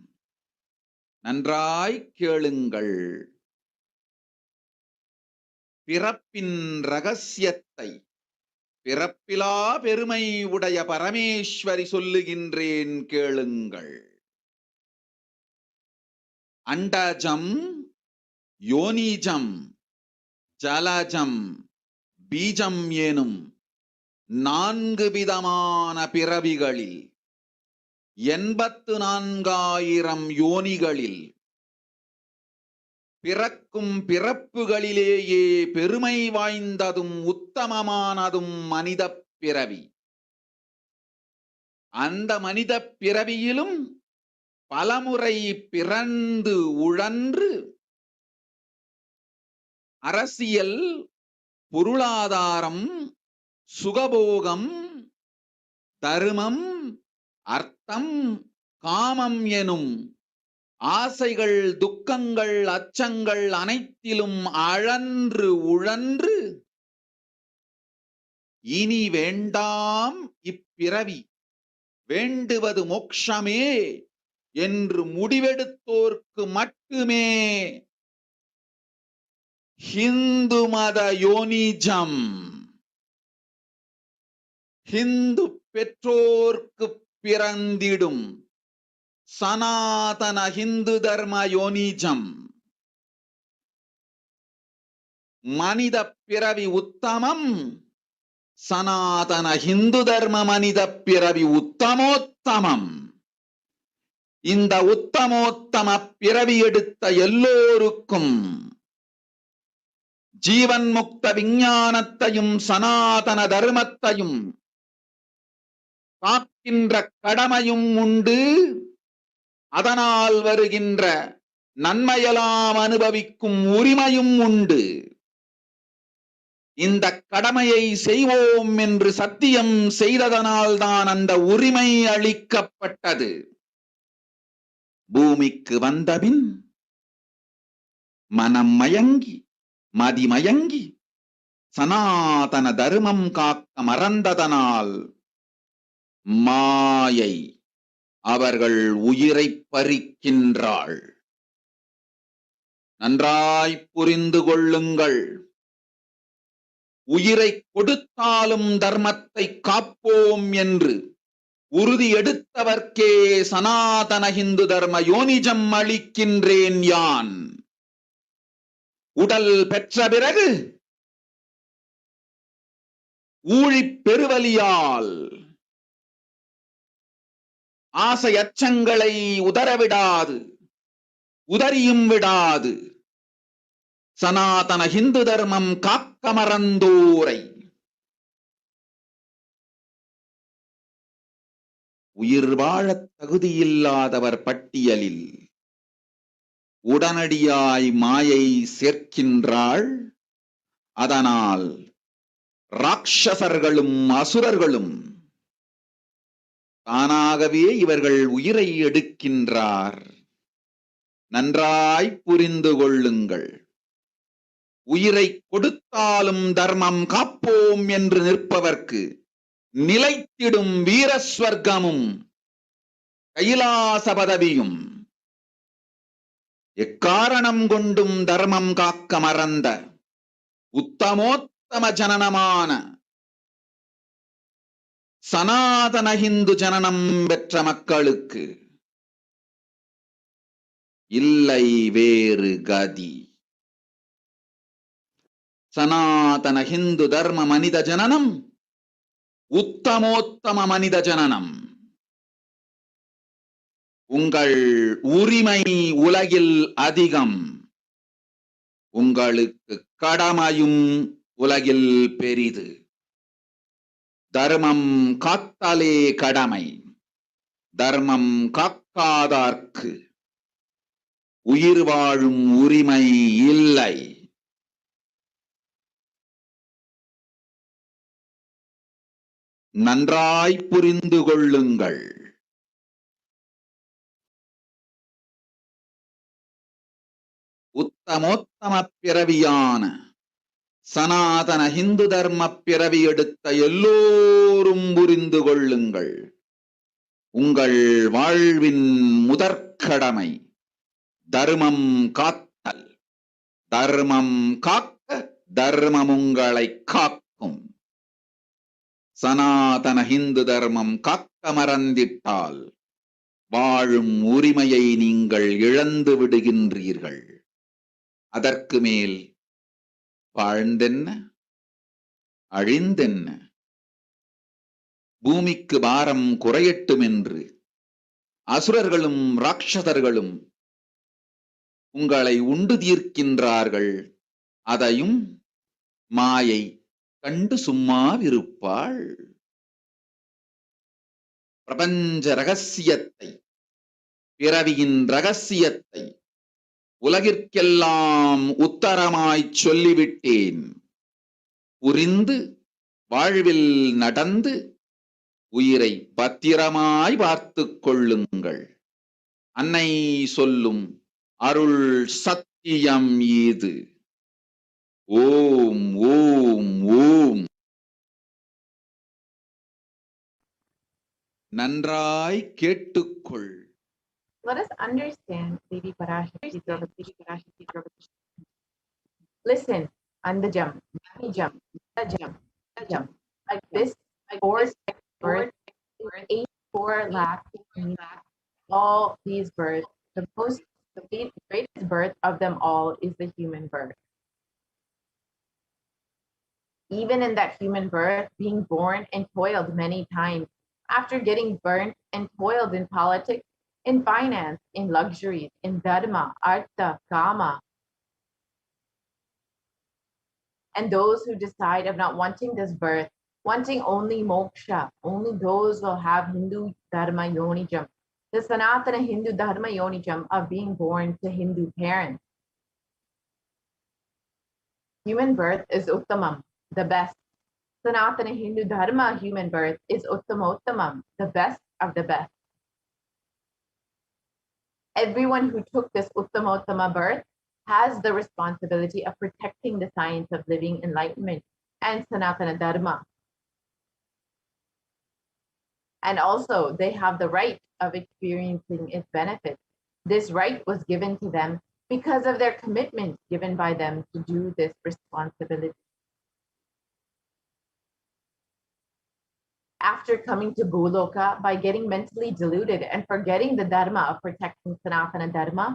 Speaker 7: நன்றாய் கேளுங்கள். பிறப்பின் ரகசியத்தை பிறப்பிலா பெருமை உடைய பரமேஸ்வரி சொல்லுகின்றேன் கேளுங்கள். அண்டஜம், யோனிஜம், ஜலஜம், பீஜம் எனும் 4 விதமான பிறவிகளில் 84,000 யோனிகளில் பிறக்கும் பிறப்புகளிலேயே பெருமை வாய்ந்ததும் உத்தமமானதும் மனித பிறவி. அந்த மனித பிறவியிலும் பலமுறை பிறந்து உழன்று அரசியல், பொருளாதாரம், சுகபோகம், தர்மம், அர்த்தம், காமம் எனும் ஆசைகள், துக்கங்கள், அச்சங்கள் அனைத்திலும் அழன்று உழன்று இனி வேண்டாம் இப்பிறவி, வேண்டுவது மோட்சமே என்று முடிவெடுத்தோர்க்கு மட்டுமே ஹிந்து மத யோனிஜம், ஹிந்து பெற்றோர்க்கு பிறந்திடும் சனாதன ஹிந்து தர்ம யோனிஜம், மனித பிறவி உத்தமம், சனாதன ஹிந்து தர்ம மனித பிறவி உத்தமோத்தமம். இந்த உத்தமோத்தம பிறவி எடுத்த எல்லோருக்கும் ஜீவன் முக்த விஞ்ஞானத்தையும் சனாதன தர்மத்தையும் காக்கின்ற கடமையும் உண்டு. அதனால் வருகின்ற நன்மையெல்லாம் அனுபவிக்கும் உரிமையும் உண்டு. இந்த கடமையை செய்வோம் என்று சத்தியம் செய்ததனால்தான் அந்த உரிமை அளிக்கப்பட்டது. பூமிக்கு வந்தபின் மனம் மயங்கி மதிமயங்கி சனாதன தர்மம் காக்க மறந்ததனால் மாயை அவர்கள் உயிரை பறிக்கின்றாள். நன்றாய் புரிந்து கொள்ளுங்கள். உயிரை கொடுத்தாலும் தர்மத்தை காப்போம் என்று உறுதி எடுத்தவர்க்கே சனாதன ஹிந்து தர்ம யோனிஜம் அளிக்கின்றேன் யான். உடல் பெற்ற பிறகு ஊழிப் பெருவலியால் ஆசை அச்சங்களை உதறவிடாது, உதறியும் விடாது சனாதன ஹிந்து தர்மம் காக்க மறந்தோரை உயிர் வாழத் தகுதியில்லாதவர் பட்டியலில் உடனடியாய் மாயை சேர்க்கின்றாள். அதனால் ராட்சசர்களும் அசுரர்களும் தானாகவே இவர்கள் உயிரை எடுக்கின்றார். நன்றாய் புரிந்து கொள்ளுங்கள். உயிரை கொடுத்தாலும் தர்மம் காப்போம் என்று நிற்பவர்க்கு நிலைத்திடும் வீரஸ்வர்க்கமும் கைலாச பதவியும், எக்காரணம் கொண்டும் தர்மம் காக்க மறந்த உத்தமோத்தம ஜனனமான சனாதன ஹிந்து ஜனனம் பெற்ற மக்களுக்கு இல்லை வேறு கதி. சனாதன ஹிந்து தர்ம மனித ஜனனம் உத்தமோத்தம மனித ஜனனம். உங்கள் உரிமை உலகில் அதிகம், உங்களுக்கு கடமையும் உலகில் பெரிது. தர்மம் காத்தாலே கடமை, தர்மம் காக்காதார்க்கு உயிர் வாழும் உரிமை இல்லை. நன்றாய் புரிந்து கொள்ளுங்கள். உத்தமோத்தம பிறவியான சனாதன ஹிந்து தர்ம பிறவி எடுத்த எல்லோரும் புரிந்து கொள்ளுங்கள். உங்கள் வாழ்வின் முதற்கடமை தர்மம் காத்தல். தர்மம் காக்க தர்மம் உங்களை காக்கும். சனாதன ஹிந்து தர்மம் காக்க மறந்திட்டால் வாழும் உரிமையை நீங்கள் இழந்து விடுகின்றீர்கள். அதற்கு மேல் வாழ்ந்தென்ன அழிந்தென்ன? பூமிக்கு பாரம் குறையட்டும் என்று அசுரர்களும் ராட்சதர்களும் உங்களை உண்டு தீர்க்கின்றார்கள். அதையும் மாயை கண்டு சும்மாவிருப்பாள். பிரபஞ்ச ரகசியத்தை, பிறவியின் ரகசியத்தை உலகிற்கெல்லாம் உத்தரமாய்ச் சொல்லிவிட்டேன். புரிந்து வாழ்வில் நடந்து உயிரை பத்திரமாய் பார்த்துக் கொள்ளுங்கள். அன்னை சொல்லும் அருள் சத்தியம் இது. ஓம் ஓம் ஓம். நன்றாய் கேட்டுக்கொள்.
Speaker 9: Let us understand Devi Parashakti. Listen, Andajam, Nijam, Tajam. Like this, birth, 84 lakh, all these births, the greatest birth of them all is the human birth. Even in that human birth, being born and toiled many times, after getting burnt and toiled in politics, in finance, in luxuries, in dharma, artha, kama. And those who decide of not wanting this birth, wanting only moksha, only those will have Hindu dharma yonijam, the Sanatana Hindu dharma yonijam of being born to Hindu parents. Human birth is uttamam, the best. Sanatana Hindu dharma human birth is uttamottamam, the best of the best. Everyone who took this uttamottama birth has the responsibility of protecting the science of living enlightenment and Sanatana Dharma. And also, they have the right of experiencing its benefits. This right was given to them because of their commitment given by them to do this responsibility. After coming to Goloka, by getting mentally deluded and forgetting the dharma of protecting Sanatana Dharma,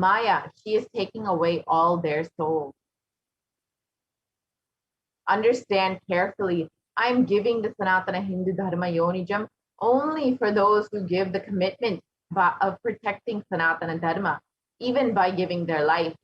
Speaker 9: Maya, she is taking away all their souls. Understand carefully, I'm giving the Sanatana Hindu Dharma Yonijam only for those who give the commitment of protecting Sanatana Dharma, even by giving their life.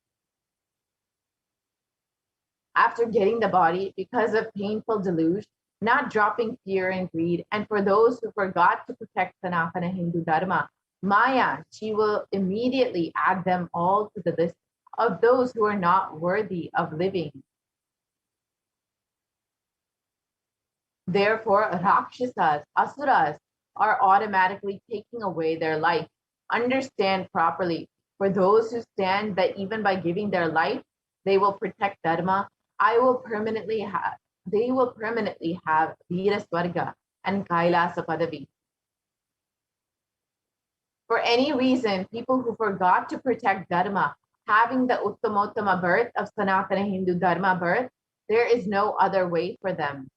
Speaker 9: After getting the body, because of painful delusion, not dropping fear and greed, and for those who forgot to protect Sanatana Hindu Dharma, Maya, she will immediately add them all to the list of those who are not worthy of living. Therefore, Rakshasas, Asuras, are automatically taking away their life. Understand properly, for those who stand that even by giving their life, they will protect Dharma, they will permanently have Veera Swarga and Kailasa Padavi. For any reason, people who forgot to protect Dharma, having the Uttamottama birth of Sanatana Hindu Dharma birth, there is no other way for them.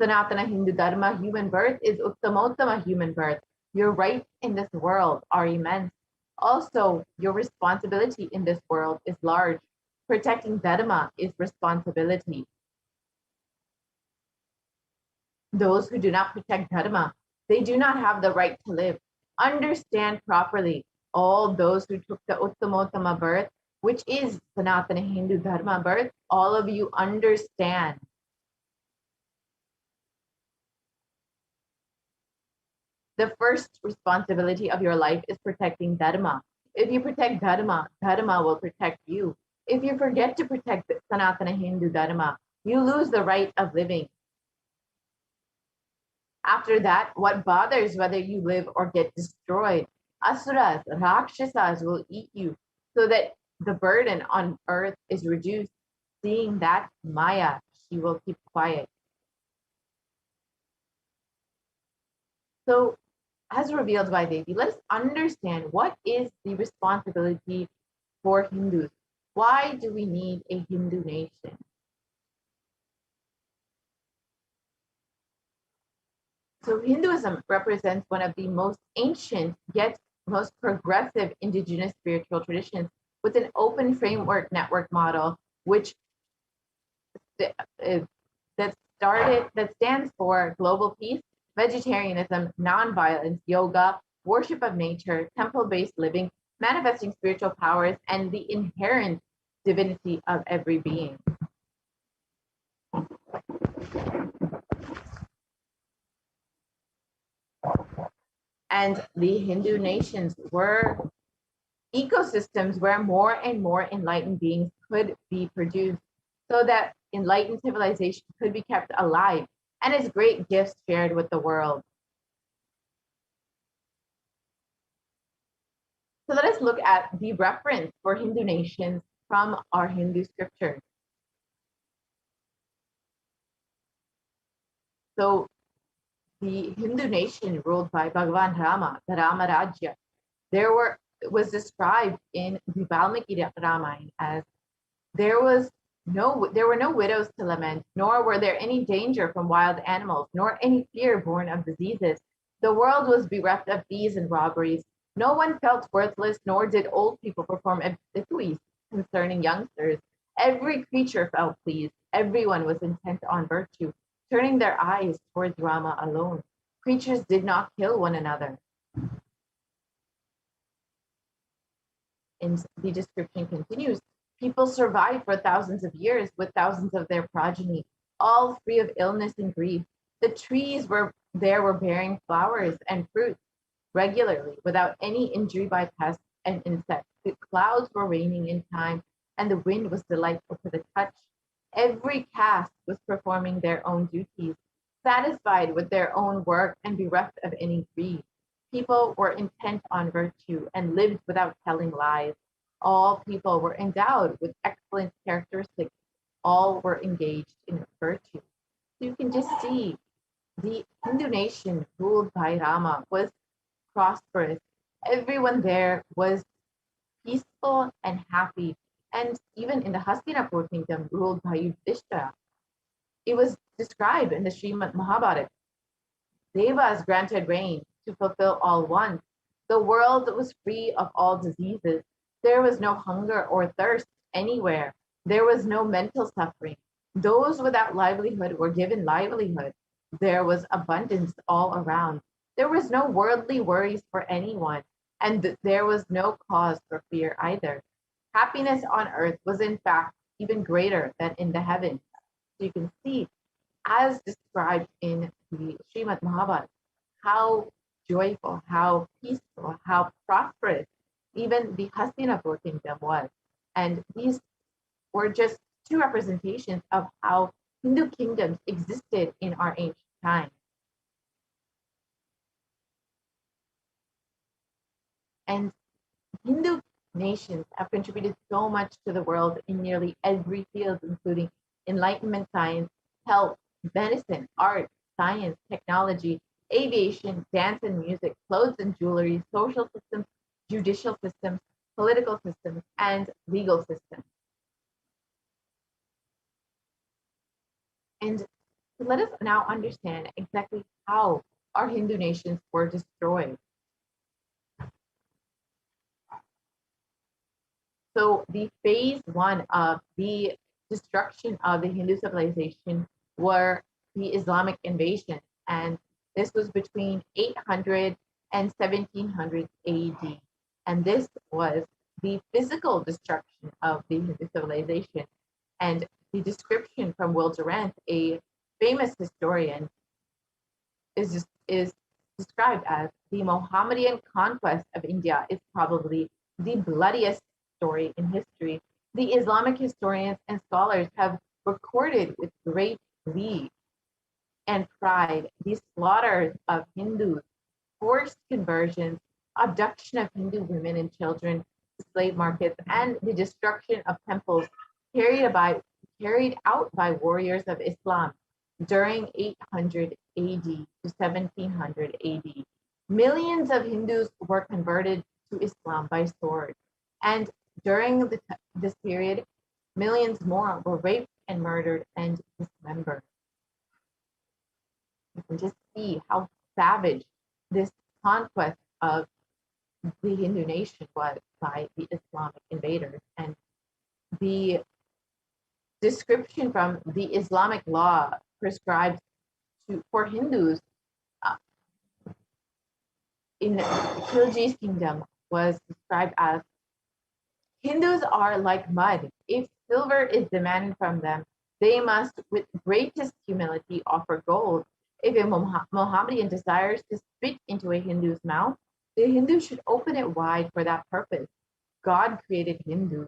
Speaker 9: Sanatana Hindu Dharma human birth is Uttamottama human birth. Your rights in this world are immense. Also, your responsibility in this world is large. Protecting Dharma is responsibility. Those who do not protect Dharma, they do not have the right to live. Understand properly, all those who took the Uttamottama birth, which is Sanatana Hindu Dharma birth, all of you understand. The first responsibility of your life is protecting Dharma. If you protect Dharma, Dharma will protect you. If you forget to protect the Sanatana Hindu Dharma, you lose the right of living. After that, what bothers whether you live or get destroyed? Asuras, Rakshasas will eat you so that the burden on earth is reduced. Seeing that, Maya, she will keep quiet. So, as revealed by Devi, let us understand what is the responsibility for Hindus. Why do we need a Hindu nation? So Hinduism represents one of the most ancient yet most progressive indigenous spiritual traditions with an open framework network model, which that stands for global peace, vegetarianism, non-violence, yoga, worship of nature, temple-based living, manifesting spiritual powers and the inherent divinity of every being. And the Hindu nations were ecosystems where more and more enlightened beings could be produced so that enlightened civilization could be kept alive and its great gifts shared with the world. So let us look at the reference for Hindu nations from our Hindu scriptures. So the Hindu nation ruled by Bhagavan Rama, the Rama Rajya, was described in the Valmiki Ramayana as there were no widows to lament, nor were there any danger from wild animals, nor any fear born of diseases. The world was bereft of thieves and robberies. No one felt worthless, nor did old people perform obsequies concerning youngsters. Every creature felt pleased. Everyone was intent on virtue, turning their eyes towards Rama alone. Creatures did not kill one another. And the description continues. People survived for thousands of years with thousands of their progeny, all free of illness and grief. The trees were bearing flowers and fruits regularly without any injury by pests and insects. The clouds were raining in time, and the wind was delightful to the touch. Every caste was performing their own duties, satisfied with their own work and bereft of any greed. People were intent on virtue and lived without telling lies. All people were endowed with excellent characteristics. All were engaged in virtue. So you can just see the Hindu nation ruled by Rama was prosperous. Everyone there was peaceful and happy. And even in the Hastinapur kingdom ruled by Yudhishthira, it was described in the Srimad Mahabharata. Devas granted rain to fulfill all wants. The world was free of all diseases. There was no hunger or thirst anywhere. There was no mental suffering. Those without livelihood were given livelihood. There was abundance all around. There was no worldly worries for anyone, and there was no cause for fear either. Happiness on earth was in fact even greater than in the heavens. So you can see, as described in the Srimad Mahabharata, how joyful, how peaceful, how prosperous even the Hastinapur kingdom was. And these were just two representations of how Hindu kingdoms existed in our ancient times. And Hindu nations have contributed so much to the world in nearly every field, including enlightenment science, health, medicine, art, science, technology, aviation, dance and music, clothes and jewelry, social systems, judicial systems, political systems, and legal systems. And let us now understand exactly how our Hindu nations were destroyed. So the phase one of the destruction of the Hindu civilization were the Islamic invasion, and this was between 800 and 1700 AD. And this was the physical destruction of the Hindu civilization. And the description from Will Durant, a famous historian, is described as the Mohammedan conquest of India is probably the bloodiest story in history. The Islamic historians and scholars have recorded with great glee and pride the slaughters of Hindus, forced conversions, abduction of Hindu women and children to slave markets, and the destruction of temples carried out by warriors of Islam during 800 AD to 1700 AD. Millions of Hindus were converted to Islam by sword, and during this period, millions more were raped and murdered and dismembered. You can just see how savage this conquest of the Hindu nation was by the Islamic invaders. And the description from the Islamic law prescribes for Hindus in Khilji's kingdom was described as Hindus are like mud. If silver is demanded from them, they must, with greatest humility, offer gold. If a Mohammedan desires to spit into a Hindu's mouth, the Hindu should open it wide for that purpose. God created Hindus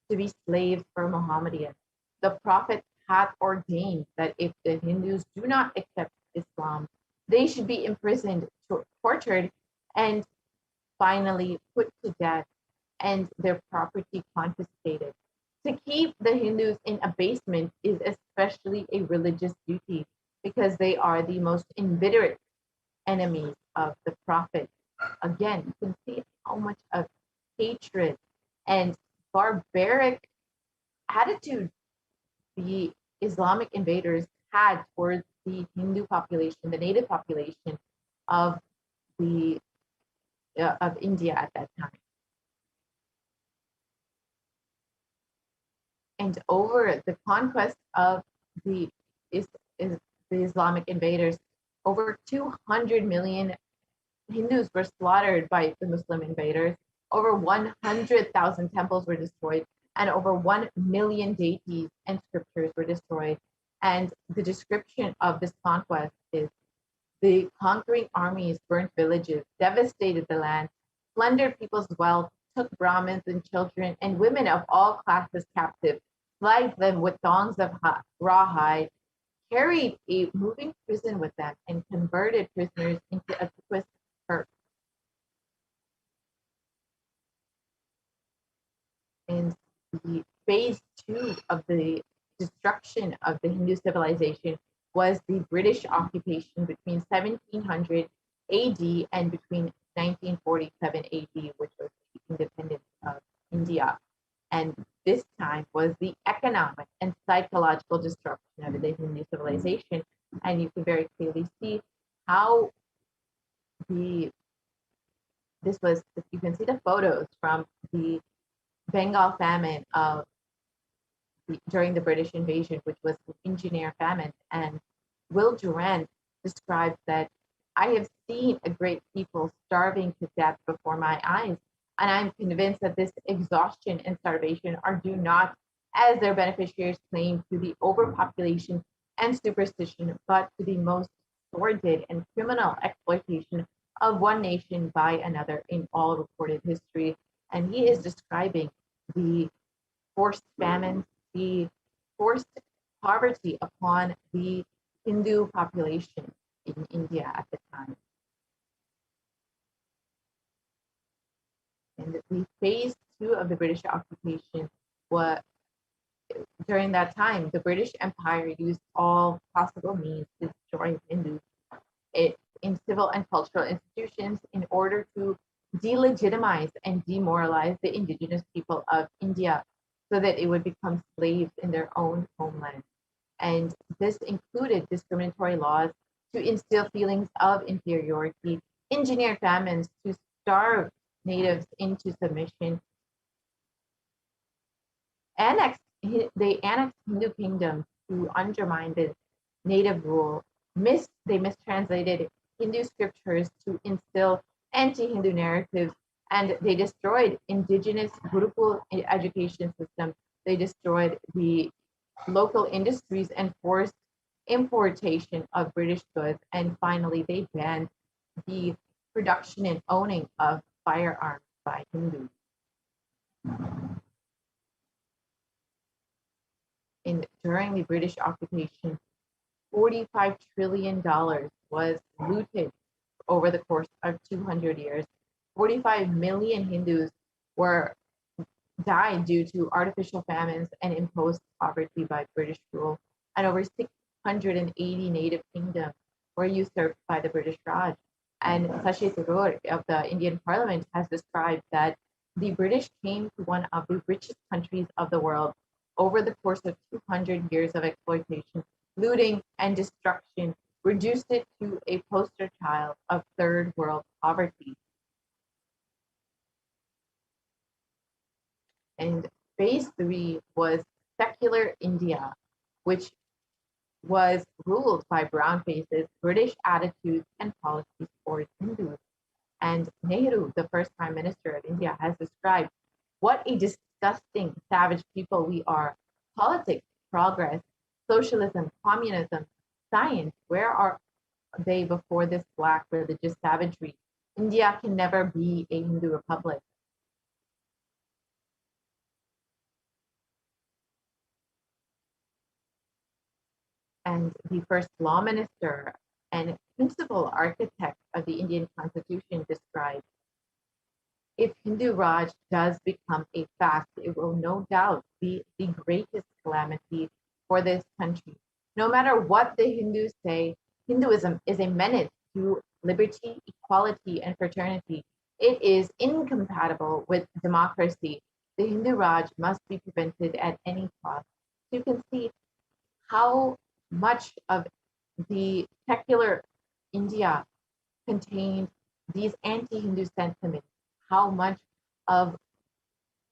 Speaker 9: to be slaves for Mohammedans. The Prophet hath ordained that if the Hindus do not accept Islam, they should be imprisoned, tortured, and finally put to death, and their property confiscated. To keep the Hindus in abasement is especially a religious duty because they are the most inveterate enemies of the Prophet. Again, you can see how much of hatred and barbaric attitude the Islamic invaders had towards the Hindu population, the native population of the of India at that time. And over the conquest of the Islamic invaders, over 200 million Hindus were slaughtered by the Muslim invaders. Over 100,000 temples were destroyed, and over 1 million deities and scriptures were destroyed. And the description of this conquest is the conquering armies burnt villages, devastated the land, plundered people's wealth, took Brahmins and children and women of all classes captive, flagged them with thongs of rawhide, carried a moving prison with them, and converted prisoners into a twist hurt. And the phase 2 of the destruction of the Hindu civilization was the British occupation between 1700 AD and between 1947 AD, which was the independence of India. And this time was the economic and psychological destruction of the Hindu civilization. And you can very clearly see how you can see the photos from the Bengal famine during the British invasion, which was an engineer famine. And Will Durant describes that I have seen a great people starving to death before my eyes, and I'm convinced that this exhaustion and starvation are due not, as their beneficiaries claim, to the overpopulation and superstition, but to the most sordid and criminal exploitation of one nation by another in all recorded history. And he is describing the forced famines, the forced poverty upon the Hindu population in India at the time. And the phase 2 of the British occupation was, during that time, the British Empire used all possible means to destroy Hindus in civil and cultural institutions in order to delegitimize and demoralize the indigenous people of India so that it would become slaves in their own homeland. And this included discriminatory laws to instill feelings of inferiority, engineered famines to starve natives into submission, they annexed Hindu kingdoms to undermine the native rule. They mistranslated Hindu scriptures to instill anti-Hindu narratives, and they destroyed indigenous Gurukul education system. They destroyed the local industries and forced importation of British goods. And finally, they banned the production and owning of firearms by Hindus. And during the British occupation, $45 trillion was looted over the course of 200 years. 45 million Hindus died due to artificial famines and imposed poverty by British rule, and over 680 native kingdoms were usurped by the British Raj. And Shashi Tharoor of the Indian Parliament has described that the British came to one of the richest countries of the world over the course of 200 years of exploitation, looting, and destruction, reduced it to a poster child of third world poverty. And phase 3 was secular India, which was ruled by brown faces, British attitudes and policies towards Hindus. And Nehru, the first Prime Minister of India, has described what a disgusting, savage people we are. Politics, progress, socialism, communism, science, where are they before this black religious savagery? India can never be a Hindu republic. And the first law minister and principal architect of the Indian Constitution described, if Hindu Raj does become a fact, it will no doubt be the greatest calamity for this country. No matter what the Hindus say, Hinduism is a menace to liberty, equality, and fraternity. It is incompatible with democracy. The Hindu Raj must be prevented at any cost. You can see how much of the secular India contained these anti-Hindu sentiments, how much of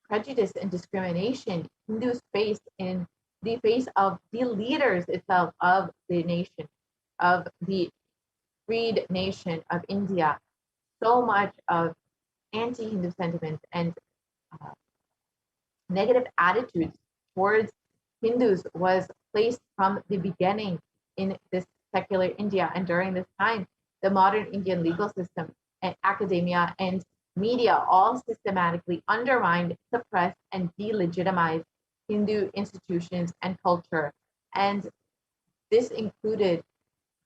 Speaker 9: prejudice and discrimination Hindus face in the face of the leaders itself of the nation, of the freed nation of India. So much of anti-Hindu sentiments and negative attitudes towards Hindus was placed from the beginning in this secular India. And during this time, the modern Indian legal system and academia and media all systematically undermined, suppressed, and delegitimized Hindu institutions and culture. And this included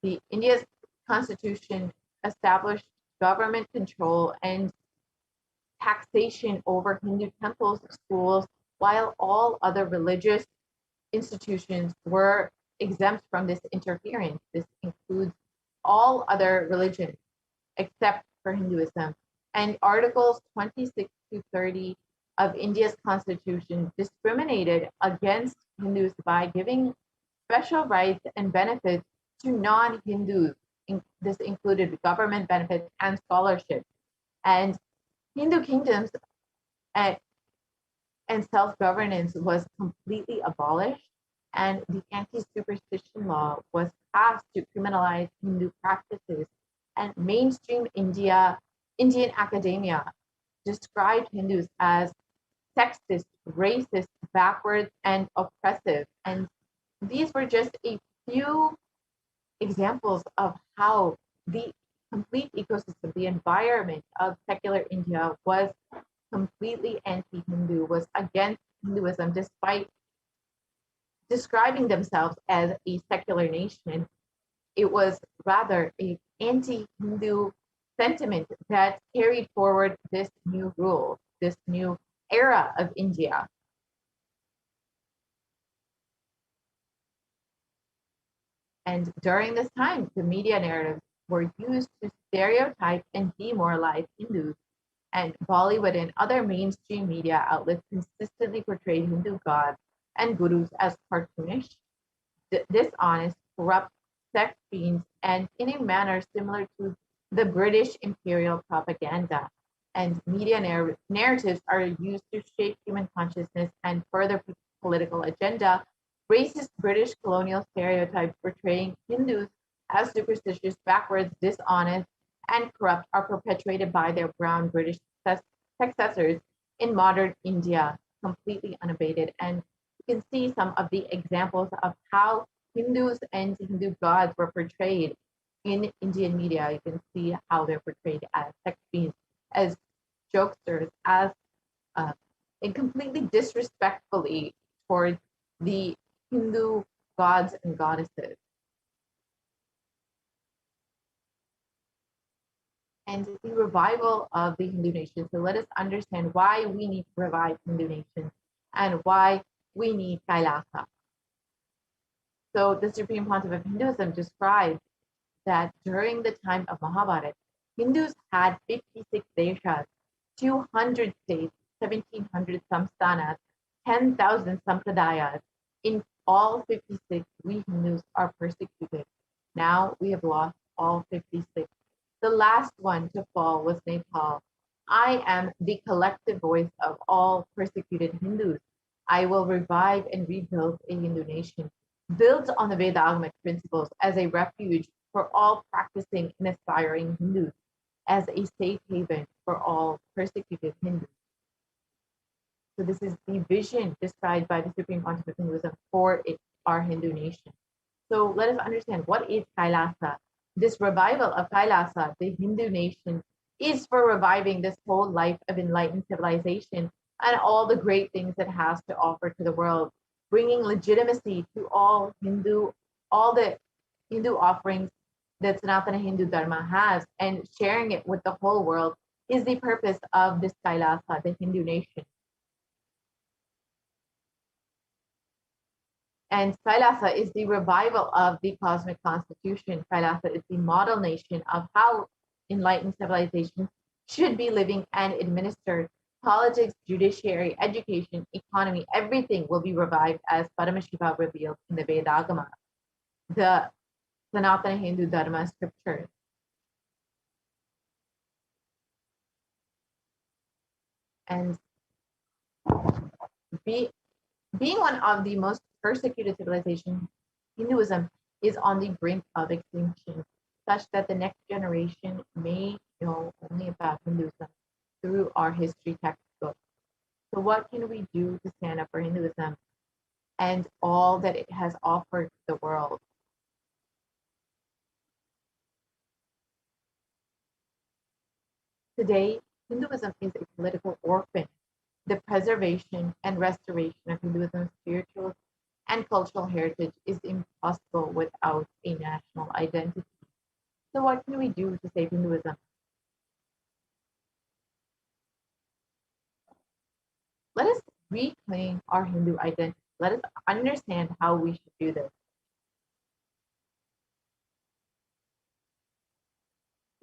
Speaker 9: the India's constitution established government control and taxation over Hindu temples, schools, while all other religious institutions were exempt from this interference. This includes all other religions except for Hinduism. And Articles 26 to 30 of India's constitution discriminated against Hindus by giving special rights and benefits to non-Hindus. This included government benefits and scholarships. And Hindu kingdoms and self-governance was completely abolished, and the anti-superstition law was passed to criminalize Hindu practices. And mainstream Indian academia described Hindus as sexist, racist, backwards, and oppressive. And these were just a few examples of how the complete ecosystem, the environment of secular India was completely anti-Hindu, was against Hinduism, despite describing themselves as a secular nation. It was rather an anti-Hindu sentiment that carried forward this new rule, this new era of India. And during this time, the media narratives were used to stereotype and demoralize Hindus. And Bollywood and other mainstream media outlets consistently portrayed Hindu gods and gurus as cartoonish, dishonest, corrupt, sex fiends, and in a manner similar to the British imperial propaganda. And media narratives are used to shape human consciousness and further political agenda. Racist British colonial stereotypes portraying Hindus as superstitious, backwards, dishonest, and corrupt are perpetuated by their brown British successors in modern India, completely unabated. And you can see some of the examples of how Hindus and Hindu gods were portrayed in Indian media. You can see how they're portrayed as sex fiends, as jokesters, as and completely disrespectfully towards the Hindu gods and goddesses. And the revival of the Hindu nation. So let us understand why we need to revive Hindu nation and why we need Kailasa. So the Supreme Pontiff of Hinduism described that during the time of Mahabharata, Hindus had 56 deshas, 200 states, 1,700 samsthanas, 10,000 sampradayas. In all 56, we Hindus are persecuted. Now we have lost all 56. The last one to fall was Nepal. I am the collective voice of all persecuted Hindus. I will revive and rebuild a Hindu nation, built on the Vedagamic principles as a refuge for all practicing and aspiring Hindus. as a safe haven for all persecuted Hindus. So this is the vision described by the Supreme Concept of Hinduism for our Hindu nation. So let us understand, what is Kailasa? This revival of Kailasa, the Hindu nation, is for reviving this whole life of enlightened civilization and all the great things it has to offer to the world, bringing legitimacy to all the Hindu offerings that Sanatana Hindu Dharma has, and sharing it with the whole world is the purpose of this Kailasa, the Hindu nation. And Kailasa is the revival of the cosmic constitution. Kailasa is the model nation of how enlightened civilization should be living and administered. Politics, judiciary, education, economy, everything will be revived as Paramashiva revealed in the Vedagama, the Sanatana Hindu Dharma scriptures. And being one of the most persecuted civilizations, Hinduism is on the brink of extinction, such that the next generation may know only about Hinduism through our history textbooks. So what can we do to stand up for Hinduism and all that it has offered to the world? Today, Hinduism is a political orphan. The preservation and restoration of Hinduism's spiritual and cultural heritage is impossible without a national identity. So what can we do to save Hinduism? Let us reclaim our Hindu identity. Let us understand how we should do this.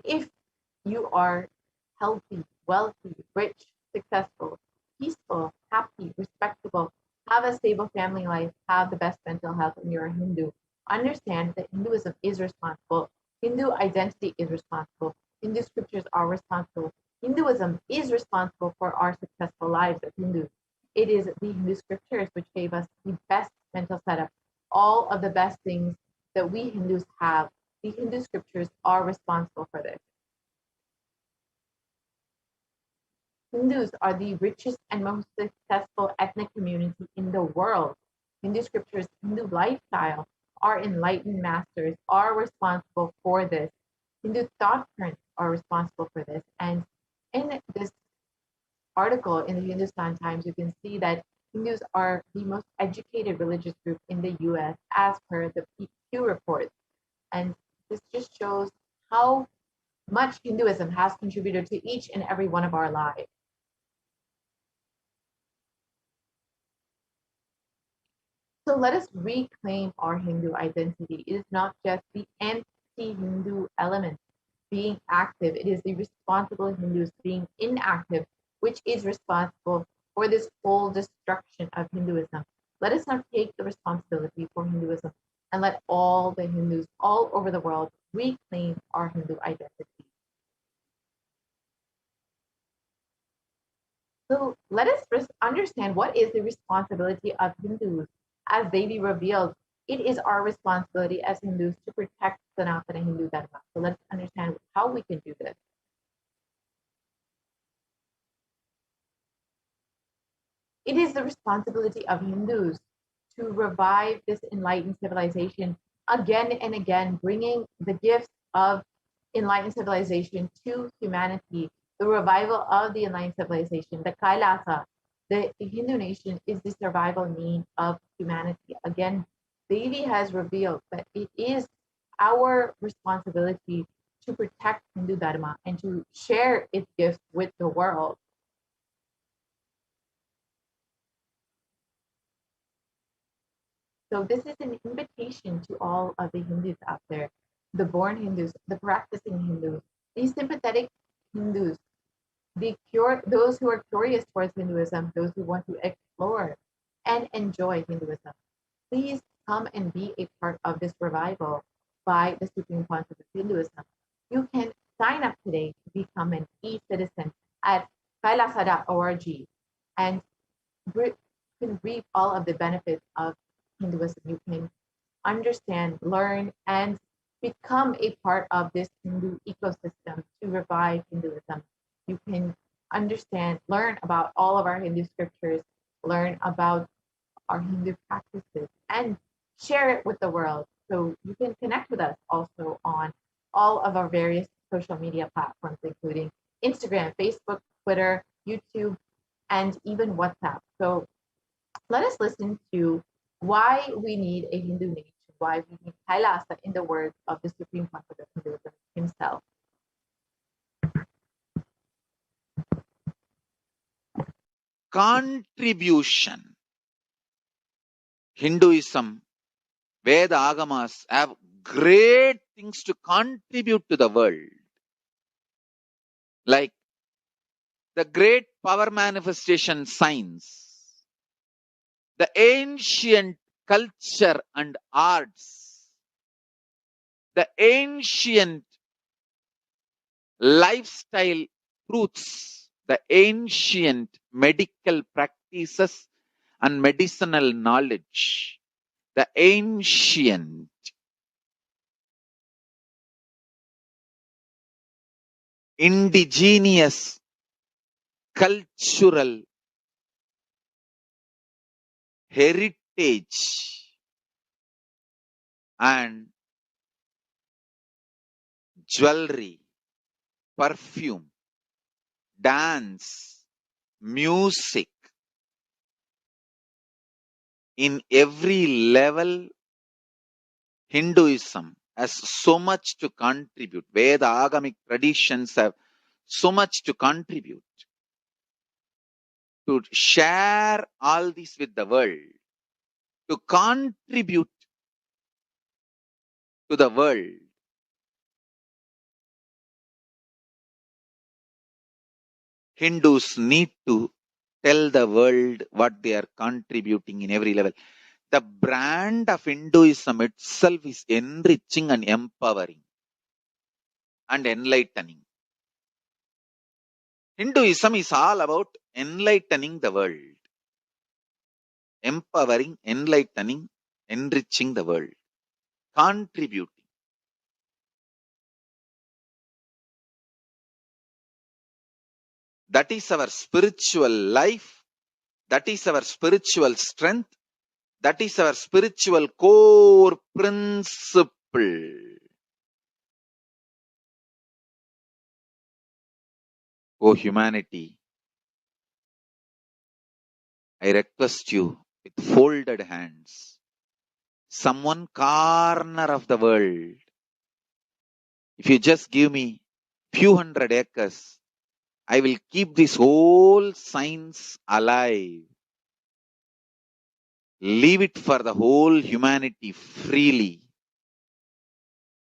Speaker 9: If you are healthy, wealthy, rich, successful, peaceful, happy, respectable, have a stable family life, have the best mental health, and you're a Hindu, understand that Hinduism is responsible. Hindu identity is responsible. Hindu scriptures are responsible. Hinduism is responsible for our successful lives as Hindus. It is the Hindu scriptures which gave us the best mental setup. All of the best things that we Hindus have, the Hindu scriptures are responsible for this. Hindus are the richest and most successful ethnic community in the world. Hindu scriptures, Hindu lifestyle, our enlightened masters are responsible for this. Hindu thought currents are responsible for this. And in this article in the Hindustan Times, you can see that Hindus are the most educated religious group in the US as per the Pew report. And this just shows how much Hinduism has contributed to each and every one of our lives. So let us reclaim our Hindu identity. It is not just the anti-Hindu element being active. It is the responsible Hindus being inactive, which is responsible for this whole destruction of Hinduism. Let us not take the responsibility for Hinduism and let all the Hindus all over the world reclaim our Hindu identity. So let us understand what is the responsibility of Hindus as they be revealed. It is our responsibility as Hindus to protect Sanatana Hindu Dharma. So let's understand how we can do this. It is the responsibility of Hindus to revive this enlightened civilization again and again, bringing the gifts of enlightened civilization to humanity. The revival of the enlightened civilization, the Kailasa, the Hindu nation is the survival need of humanity. Again, Devi has revealed that it is our responsibility to protect Hindu Dharma and to share its gifts with the world. So this is an invitation to all of the Hindus out there, the born Hindus, the practicing Hindus, these sympathetic Hindus, those who are curious towards Hinduism, those who want to explore and enjoy Hinduism. Please come and be a part of this revival by the Supreme Concept of Hinduism. You can sign up today to become an e-citizen at kailasa.org and you can reap all of the benefits of Hinduism. You can understand, learn, and become a part of this Hindu ecosystem to revive Hinduism. You can understand, learn about all of our Hindu scriptures, learn about our Hindu practices, and share it with the world. So you can connect with us also on all of our various social media platforms, including Instagram, Facebook, Twitter, YouTube, and even WhatsApp. So let us listen to why we need a Hindu nation, why we need Kailasa, in the words of the Supreme Concord of Hinduism himself.
Speaker 7: Contribution. Hinduism, Veda Agamas have great things to contribute to the world. Like the great power manifestation science, the ancient culture and arts, the ancient lifestyle truths, the ancient medical practices and medicinal knowledge, the ancient indigenous cultural heritage and jewelry, perfume, dance, music, in every level, Hinduism has so much to contribute. Veda Agamic traditions have so much to contribute. To share all this with the world, to contribute to the world. Hindus need to tell the world what they are contributing in every level. The brand of Hinduism itself is enriching and empowering and enlightening. Hinduism is all about enlightening the world, empowering, enlightening, enriching the world, contributing. That is our spiritual life. That is our spiritual strength. That is our spiritual core principle. O humanity, I request you with folded hands, some one corner of the world, if you just give me few hundred acres, I will keep this whole science alive. Leave it for the whole humanity freely.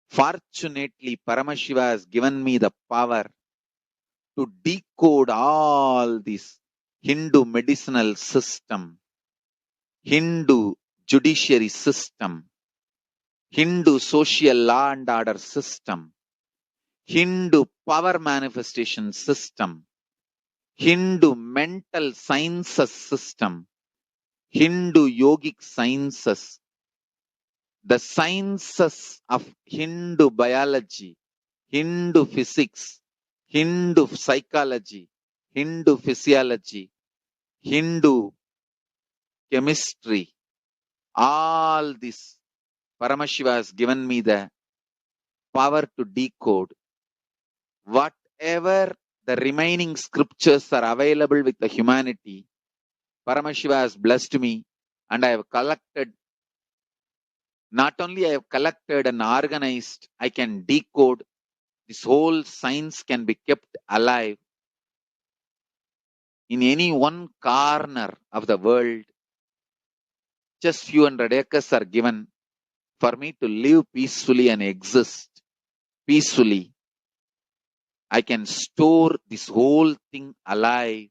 Speaker 7: Fortunately, Paramashiva has given me the power to decode all this Hindu medicinal system, Hindu judiciary system, Hindu social law and order system, Hindu power manifestation system, Hindu mental sciences system, Hindu yogic sciences, the sciences of Hindu biology, Hindu physics, Hindu psychology, Hindu physiology, Hindu chemistry, all this Paramashiva has given me the power to decode. Whatever the remaining scriptures are available with the humanity, Paramashiva has blessed me, and I have collected. Not only I have collected and organized, I can decode. This whole science can be kept alive in any one corner of the world. Just few hundred acres are given for me to live peacefully and exist peacefully. I can store this whole thing alive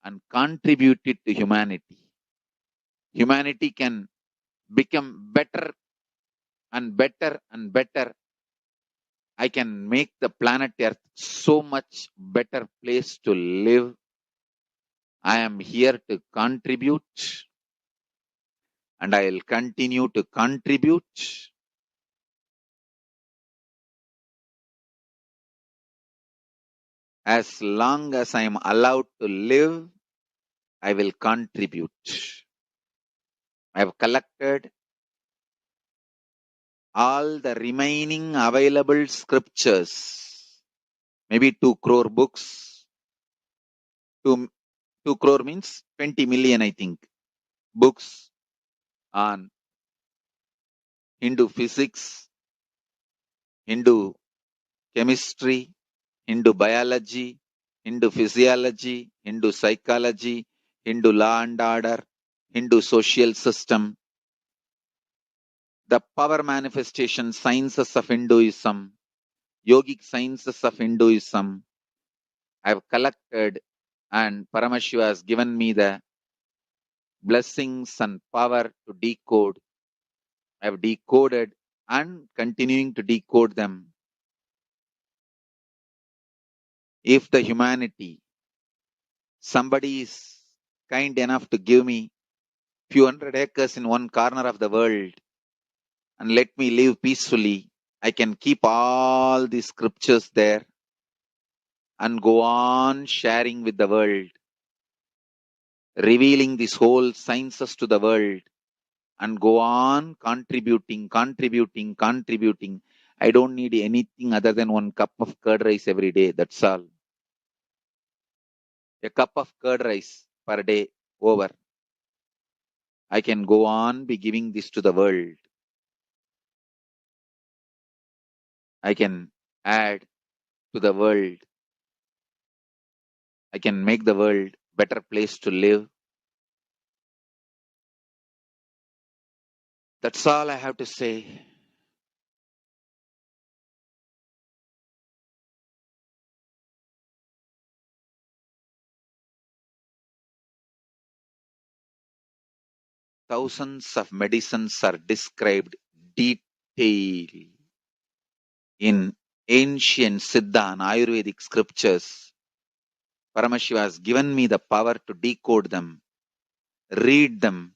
Speaker 7: and contribute it to humanity. Humanity can become better and better and better. I can make the planet Earth so much better place to live. I am here to contribute, and I will continue to contribute. As long as I am allowed to live, I will contribute. I have collected all the remaining available scriptures, maybe 2 crore books. 2 crore means 20 million, I think, books on Hindu physics, Hindu chemistry, Hindu biology, Hindu physiology, Hindu psychology, Hindu law and order, Hindu social system, the power manifestation sciences of Hinduism, yogic sciences of Hinduism. I have collected, and Paramashiva has given me the blessings and power to decode. I have decoded and continuing to decode them. If the humanity, somebody is kind enough to give me few hundred acres in one corner of the world and let me live peacefully, I can keep all these scriptures there and go on sharing with the world, revealing these whole sciences to the world, and go on contributing. I don't need anything other than 1 cup of curd rice every day. That's all. A cup of curd rice per day over. I can go on be giving this to the world. I can add to the world. I can make the world better place to live. That's all I have to say. Thousands of medicines are described detail in ancient Siddha and Ayurvedic scriptures. Paramashiva has given me the power to decode them, read them,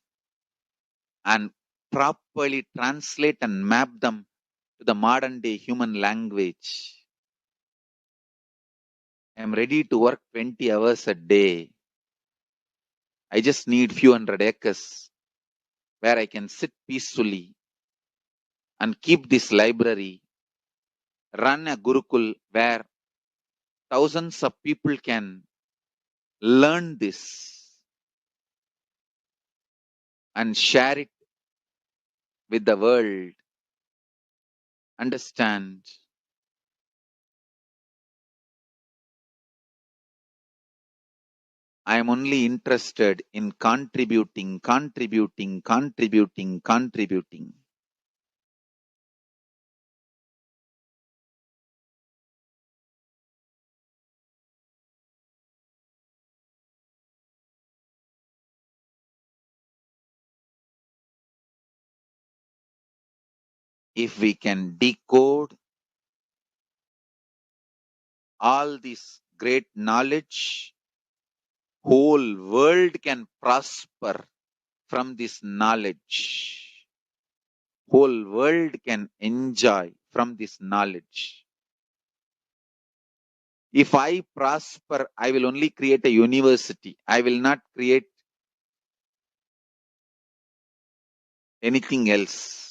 Speaker 7: and properly translate and map them to the modern day human language. I am ready to work 20 hours a day. I just need few hundred acres where I can sit peacefully and keep this library, run a Gurukul where thousands of people can learn this and share it with the world. Understand? I am only interested in contributing. If we can decode all this great knowledge, whole world can prosper from this knowledge. Whole world can enjoy from this knowledge. If I prosper, I will only create a university. I will not create anything else.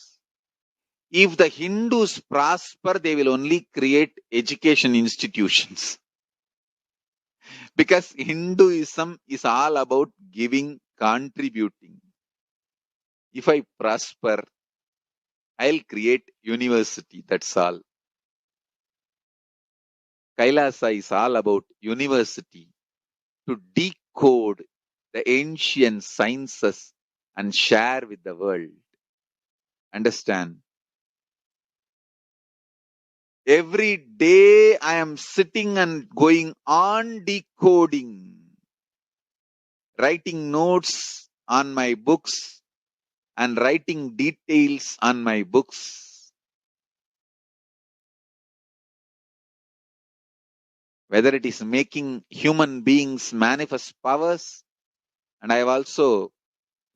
Speaker 7: If the Hindus prosper, they will only create education institutions. Because Hinduism is all about giving, contributing. If I prosper, I'll create university. That's all. Kailasa is all about university to decode the ancient sciences and share with the world. Understand? Every day I am sitting and going on decoding, writing notes on my books and writing details on my books. Whether it is making human beings manifest powers, and I have also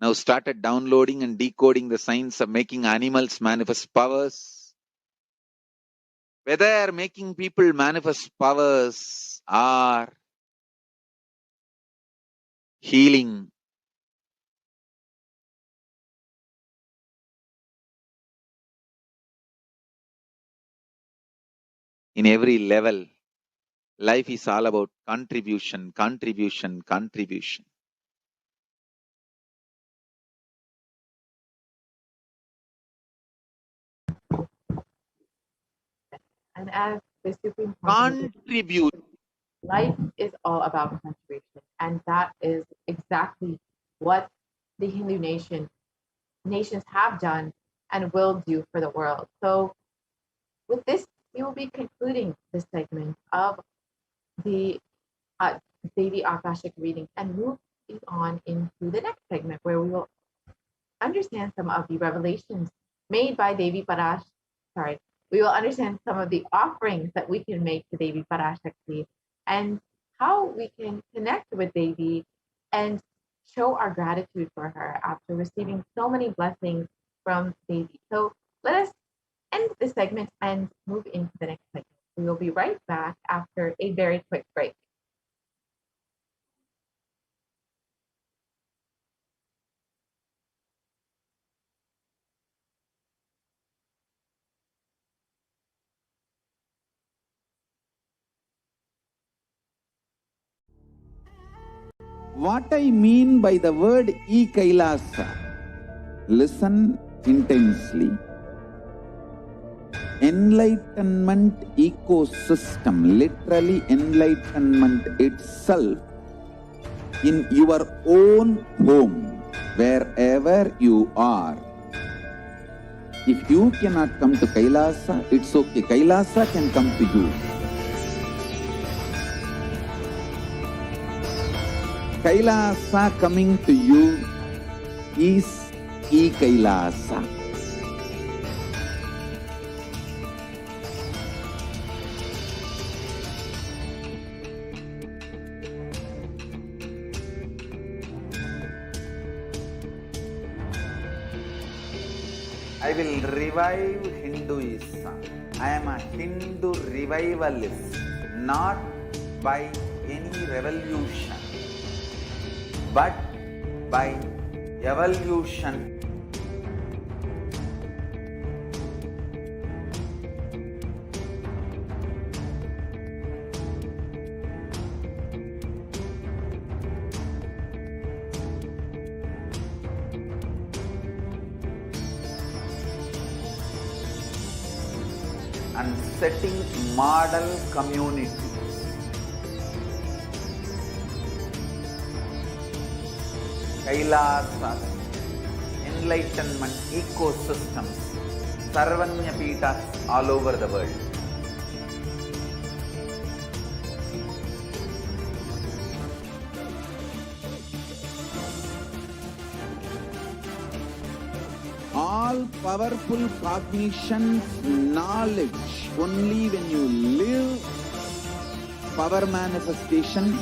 Speaker 7: now started downloading and decoding the science of making animals manifest powers. Whether making people manifest powers are healing. In every level, life is all about contribution, contribution, contribution.
Speaker 9: And as the Supreme Consciousness,
Speaker 7: Contribute.
Speaker 9: life is all about contribution, and that is exactly what the Hindu nations have done and will do for the world. So, with this, we will be concluding this segment of the Devi Akashic reading and move on into the next segment where we will understand some of the revelations made by Devi Parash. Sorry, we will understand some of the offerings that we can make to Devi Parashakti and how we can connect with Devi and show our gratitude for her after receiving so many blessings from Devi. So let us end this segment and move into the next segment. We will be right back after a very quick break.
Speaker 7: What I mean by the word Kailasa, listen intensely. Enlightenment ecosystem, literally enlightenment itself, in your own home, wherever you are. If you cannot come to Kailasa, it's okay. Kailasa can come to you. Kailasa coming to you is Kailasa. I will revive Hinduism. I am a Hindu revivalist, not by any revolution, but by evolution. And setting model community. Kailasa, enlightenment ecosystems, Sarvanya Pitas all over the world. All powerful cognitions, knowledge, only when you live, power manifestation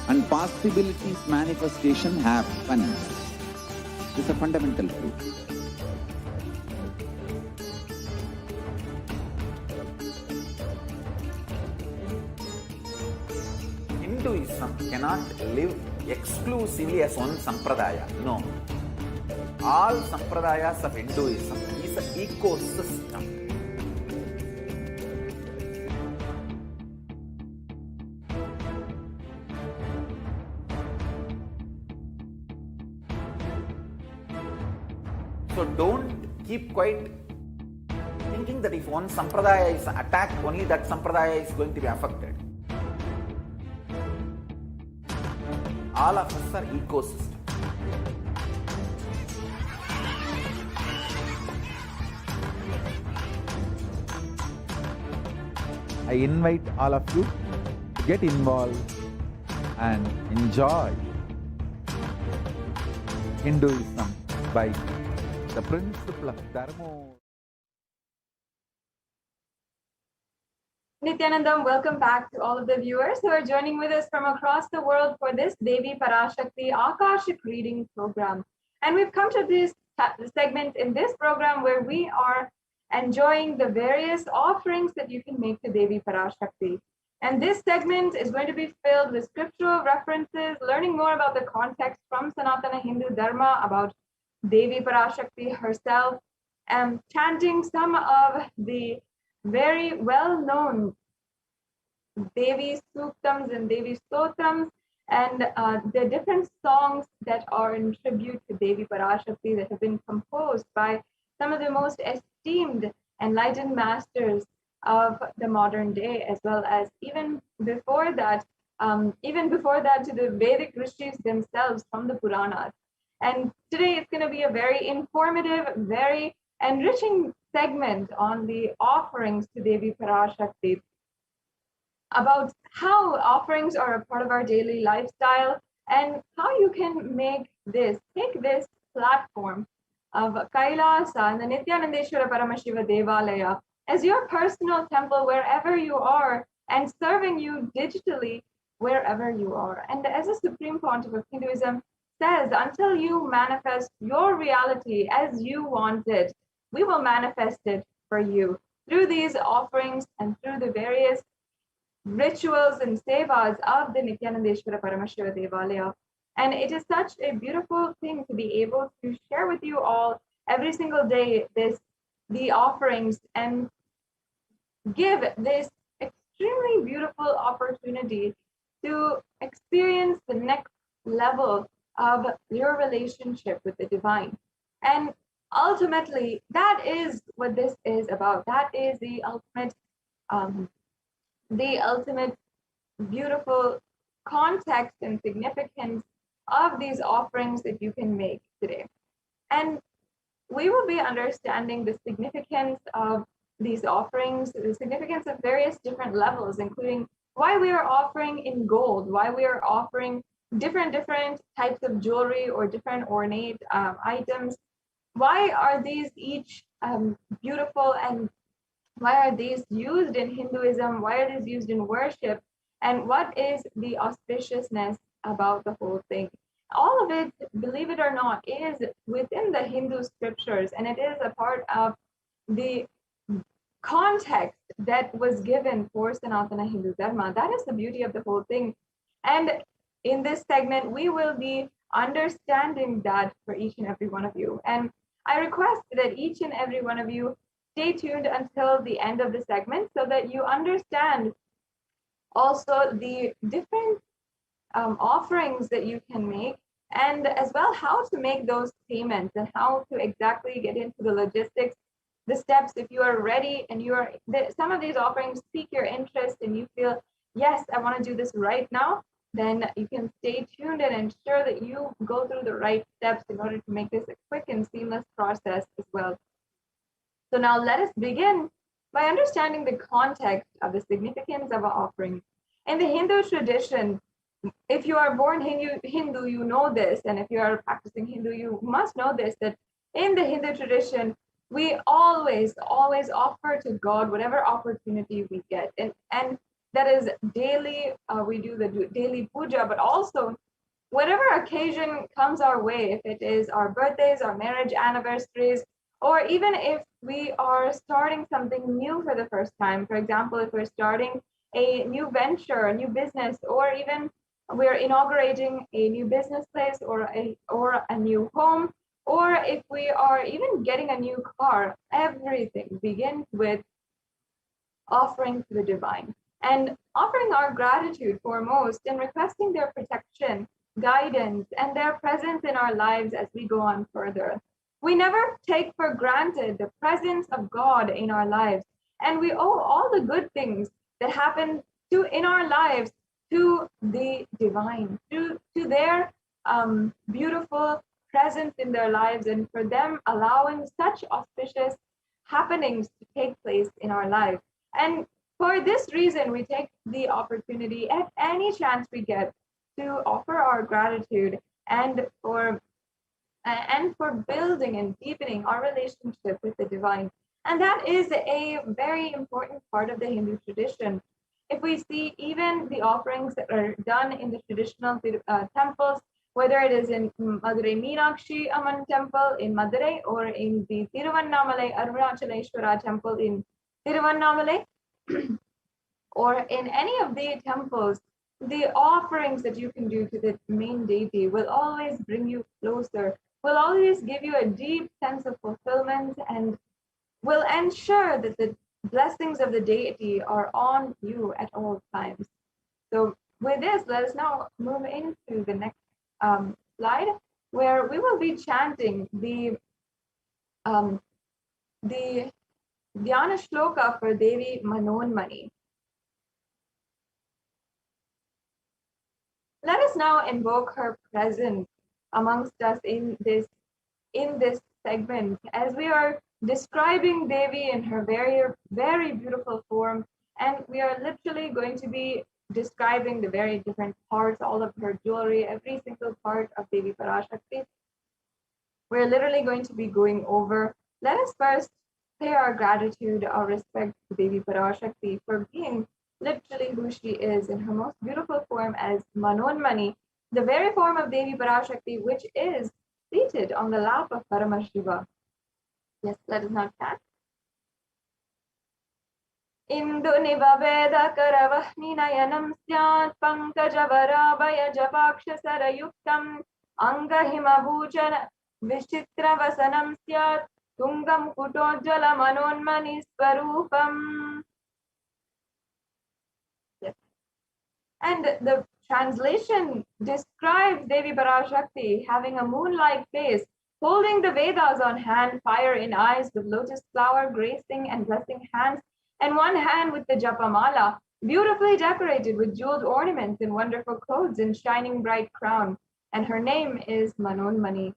Speaker 7: and possibilities manifestation happens. This is a fundamental truth. Hinduism cannot live exclusively as one sampradaya. No. All sampradayas of Hinduism is an ecosystem. So don't keep quiet thinking that if one sampradaya is attacked, only that sampradaya is going to be affected. All of us are ecosystem. I invite all of you to get involved and enjoy Hinduism by the principle of Dharma.
Speaker 9: Nithyanandam, welcome back to all of the viewers who are joining with us from across the world for this Devi Parashakti Akashic reading program. And we've come to this segment in this program where we are enjoying the various offerings that you can make to Devi Parashakti.
Speaker 10: And this segment is going to be filled with scriptural references, learning more about the context from Sanatana Hindu Dharma about Devi Parashakti herself, and chanting some of the very well-known Devi Suktams and Devi Stotrams, and the different songs that are in tribute to Devi Parashakti that have been composed by some of the most esteemed enlightened masters of the modern day, as well as even before that to the Vedic rishis themselves from the Puranas. And today it's going to be a very informative, very enriching segment on the offerings to Devi Parashakti, about how offerings are a part of our daily lifestyle and how you can take this platform of Kailasa and the Nithyananda Paramashiva Devalaya as your personal temple wherever you are, and serving you digitally wherever you are. And as the Supreme Pontiff of Hinduism says, until you manifest your reality as you want it, we will manifest it for you through these offerings and through the various rituals and sevas of the Nithyanandeshwara Paramashiva Devalaya. And it is such a beautiful thing to be able to share with you all every single day the offerings, and give this extremely beautiful opportunity to experience the next level of your relationship with the divine. And ultimately, that is what this is about. That is the ultimate beautiful context and significance of these offerings that you can make today. And we will be understanding the significance of these offerings, the significance of various different levels, including why we are offering in gold, why we are offering different types of jewelry or different ornate items. Why are these each beautiful, and why are these used in Hinduism? Why are these used in worship? And what is the auspiciousness about the whole thing? All of it, believe it or not, is within the Hindu scriptures, and it is a part of the context that was given for Sanatana Hindu Dharma. That is the beauty of the whole thing. And in this segment, we will be understanding that for each and every one of you. And I request that each and every one of you stay tuned until the end of the segment so that you understand also the different offerings that you can make, and as well how to make those payments and how to exactly get into the logistics, the steps. If you are ready and some of these offerings pique your interest and you feel, yes, I want to do this right now, then you can stay tuned and ensure that you go through the right steps in order to make this a quick and seamless process as well. So now let us begin by understanding the context of the significance of an offering. In the Hindu tradition, if you are born Hindu, you know this, and if you are practicing Hindu, you must know this, that in the Hindu tradition, we always offer to God whatever opportunity we get. And that is daily, we do the daily puja, but also whatever occasion comes our way, if it is our birthdays, our marriage anniversaries, or even if we are starting something new for the first time. For example, if we're starting a new venture, a new business, or even we're inaugurating a new business place or a new home, or if we are even getting a new car, everything begins with offering to the divine and offering our gratitude foremost and requesting their protection, guidance, and their presence in our lives as we go on further. We never take for granted the presence of God in our lives, and we owe all the good things that happen in our lives to the divine, to their beautiful presence in their lives, and for them allowing such auspicious happenings to take place in our life. And for this reason, we take the opportunity at any chance we get to offer our gratitude and for building and deepening our relationship with the divine. And that is a very important part of the Hindu tradition. If we see even the offerings that are done in the traditional temples, whether it is in Madurai Meenakshi Amman temple in Madurai, or in the Tiruvannamalai Arunachaleshwara temple in Tiruvannamalai, or in any of the temples, the offerings that you can do to the main deity will always bring you closer, will always give you a deep sense of fulfillment, and will ensure that the blessings of the deity are on you at all times. So with this, let us now move into the next slide, where we will be chanting the Dhyana Shloka for Devi Manonmani. Let us now invoke her presence amongst us in this segment, as we are describing Devi in her very, very beautiful form, and we are literally going to be describing the very different parts, all of her jewelry, every single part of Devi Parashakti. We're literally going to be going over. Let us first pay our gratitude, our respect to Devi Parashakti for being literally who she is in her most beautiful form as Manonmani, the very form of Devi Parashakti which is seated on the lap of Paramashiva. Yes, let us now chant. Indu nivaveda karavahni nayanam syat pankajavara japaksha sarayuktam angahimabhujana vishitra vasanam syat tungam kutojjala manonmani swarupam. Yes. And the translation describes Devi Parashakti having a moon-like face, holding the Vedas on hand, fire in eyes, with lotus flower gracing and blessing hands, and one hand with the Japamala, beautifully decorated with jeweled ornaments and wonderful clothes and shining bright crown. And her name is Manonmani.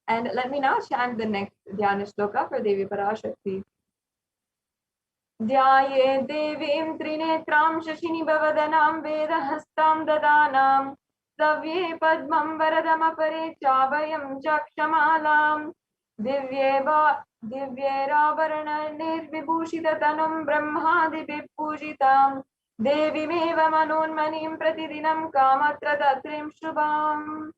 Speaker 10: And let me now chant the next Dhyana Shloka for Devi Parashakti. Dhyaye devim trinetram shashini bhavadanam vedahastam dadanam savye padmam varadamapare chabhayam chakshamalam divyeravarana nirvibhushitatanam brahmadibhi pujitam devimeva manonmanim pratidinam kamatradatrim shubham.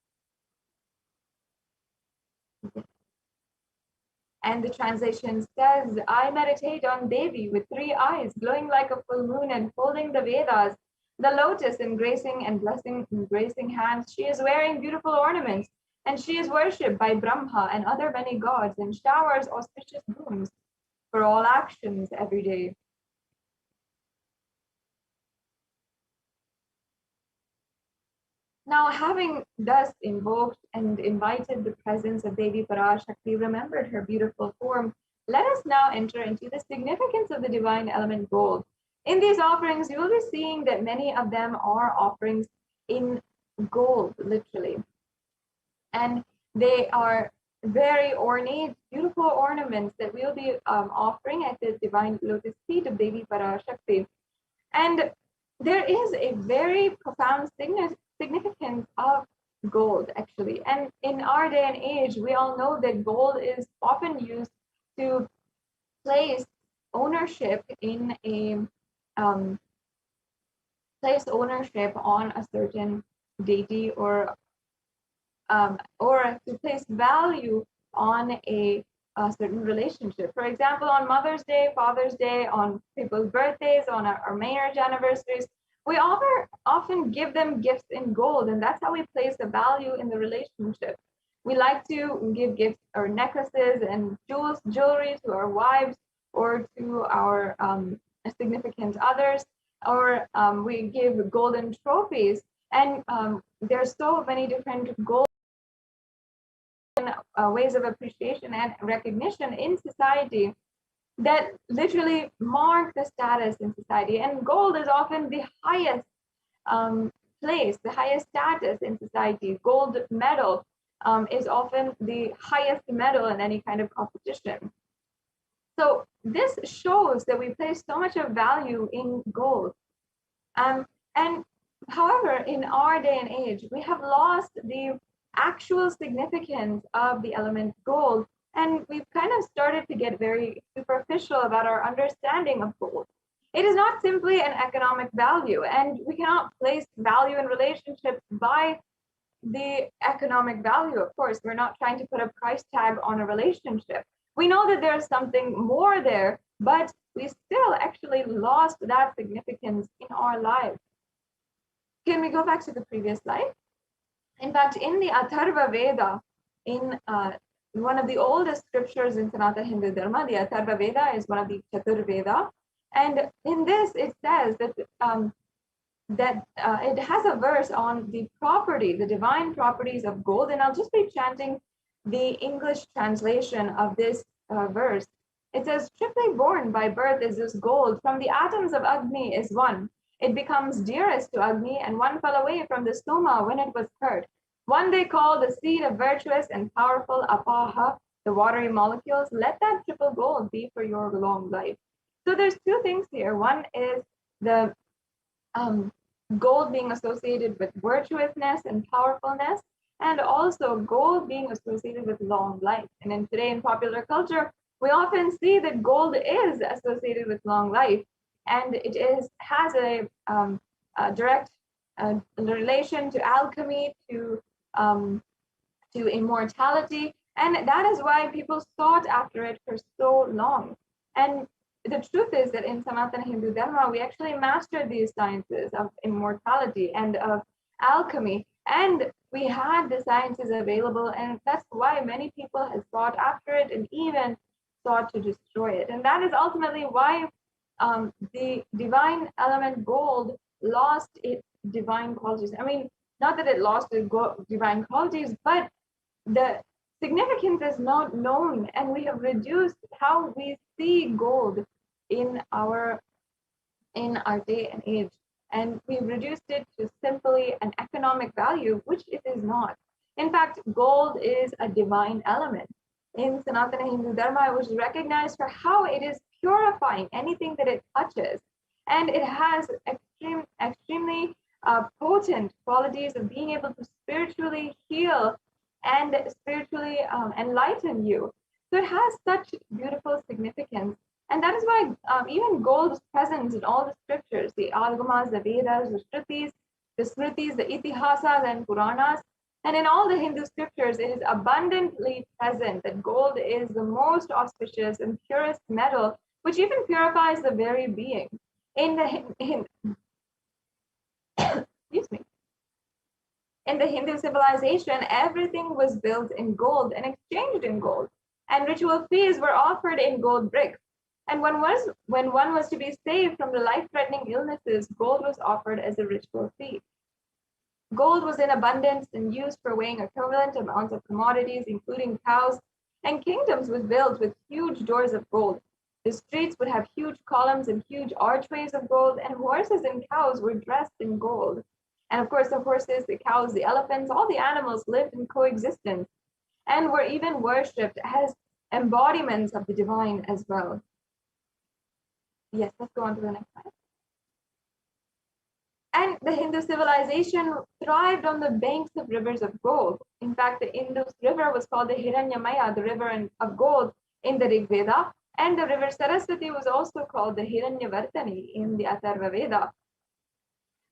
Speaker 10: And the translation says, I meditate on Devi with 3 eyes, glowing like a full moon and holding the Vedas, the lotus in gracing and blessing in gracing hands. She is wearing beautiful ornaments, and she is worshipped by Brahma and other many gods, and showers auspicious boons for all actions every day. Now, having thus invoked and invited the presence of Devi Parashakti, remembered her beautiful form, let us now enter into the significance of the divine element gold. In these offerings, you will be seeing that many of them are offerings in gold, literally. And they are very ornate, beautiful ornaments that we'll be offering at the divine lotus feet of Devi Parashakti. And there is a very profound significance of gold, actually. And in our day and age, we all know that gold is often used to place ownership in a place ownership on a certain deity, or to place value on a certain relationship. For example, on Mother's Day, Father's Day, on people's birthdays, on our marriage anniversaries, we often give them gifts in gold, and that's how we place a value in the relationship. We like to give gifts or necklaces and jewelry to our wives or to our significant others, or we give golden trophies. And there's so many different golden ways of appreciation and recognition in society that literally mark the status in society. And gold is often the highest place, the highest status in society. Gold medal is often the highest medal in any kind of competition. So this shows that we place so much of value in gold. And however, in our day and age, we have lost the actual significance of the element gold, and we've kind of started to get very superficial about our understanding of gold. It is not simply an economic value, and we cannot place value in relationships by the economic value. Of course, we're not trying to put a price tag on a relationship. We know that there's something more there, but we still actually lost that significance in our lives. Can we go back to the previous slide? In fact, in the Atharva Veda, in one of the oldest scriptures in Sanatana Hindu Dharma, the Atharva Veda is one of the Chatur Veda. And in this, it says that it has a verse on the property, the divine properties of gold. And I'll just be chanting the English translation of this verse. It says, triply born by birth is this gold. From the atoms of Agni is one. It becomes dearest to Agni, and one fell away from the Soma when it was hurt. One they call the seed of virtuous and powerful Apaha, the watery molecules. Let that triple gold be for your long life. So there's two things here. One is the gold being associated with virtuousness and powerfulness, and also gold being associated with long life. And in today in popular culture, we often see that gold is associated with long life, and it has a direct relation to alchemy, to immortality, and that is why people sought after it for so long. And the truth is that in Sanatana Hindu Dharma, we actually mastered these sciences of immortality and of alchemy, and we had the sciences available, and that's why many people have sought after it and even sought to destroy it. And that is ultimately why the divine element gold lost its divine qualities. I mean, not that it lost its divine qualities, but the significance is not known, and we have reduced how we see gold in our day and age, and we've reduced it to simply an economic value, which it is not. In fact, gold is a divine element. In Sanatana Hindu Dharma, it was recognized for how it is purifying anything that it touches, and it has extremely potent qualities of being able to spiritually heal and spiritually enlighten you. So it has such beautiful significance. And that is why even gold is present in all the scriptures, the Agamas, the Vedas, the Shrutis, the Smritis, the Itihasas and Puranas. And in all the Hindu scriptures, it is abundantly present that gold is the most auspicious and purest metal, which even purifies the very being. Excuse me. In the Hindu civilization, everything was built in gold and exchanged in gold, and ritual fees were offered in gold bricks. And when one was to be saved from the life-threatening illnesses, gold was offered as a ritual fee. Gold was in abundance and used for weighing equivalent amounts of commodities, including cows, and kingdoms was built with huge doors of gold. The streets would have huge columns and huge archways of gold, and horses and cows were dressed in gold. And of course, the horses, the cows, the elephants, all the animals lived in coexistence and were even worshipped as embodiments of the divine as well. Yes, let's go on to the next slide. And the Hindu civilization thrived on the banks of rivers of gold. In fact, the Indus River was called the Hiranyamaya, the river of gold in the Rig Veda, and the river Saraswati was also called the Hiranyavartani in the Atharva Veda.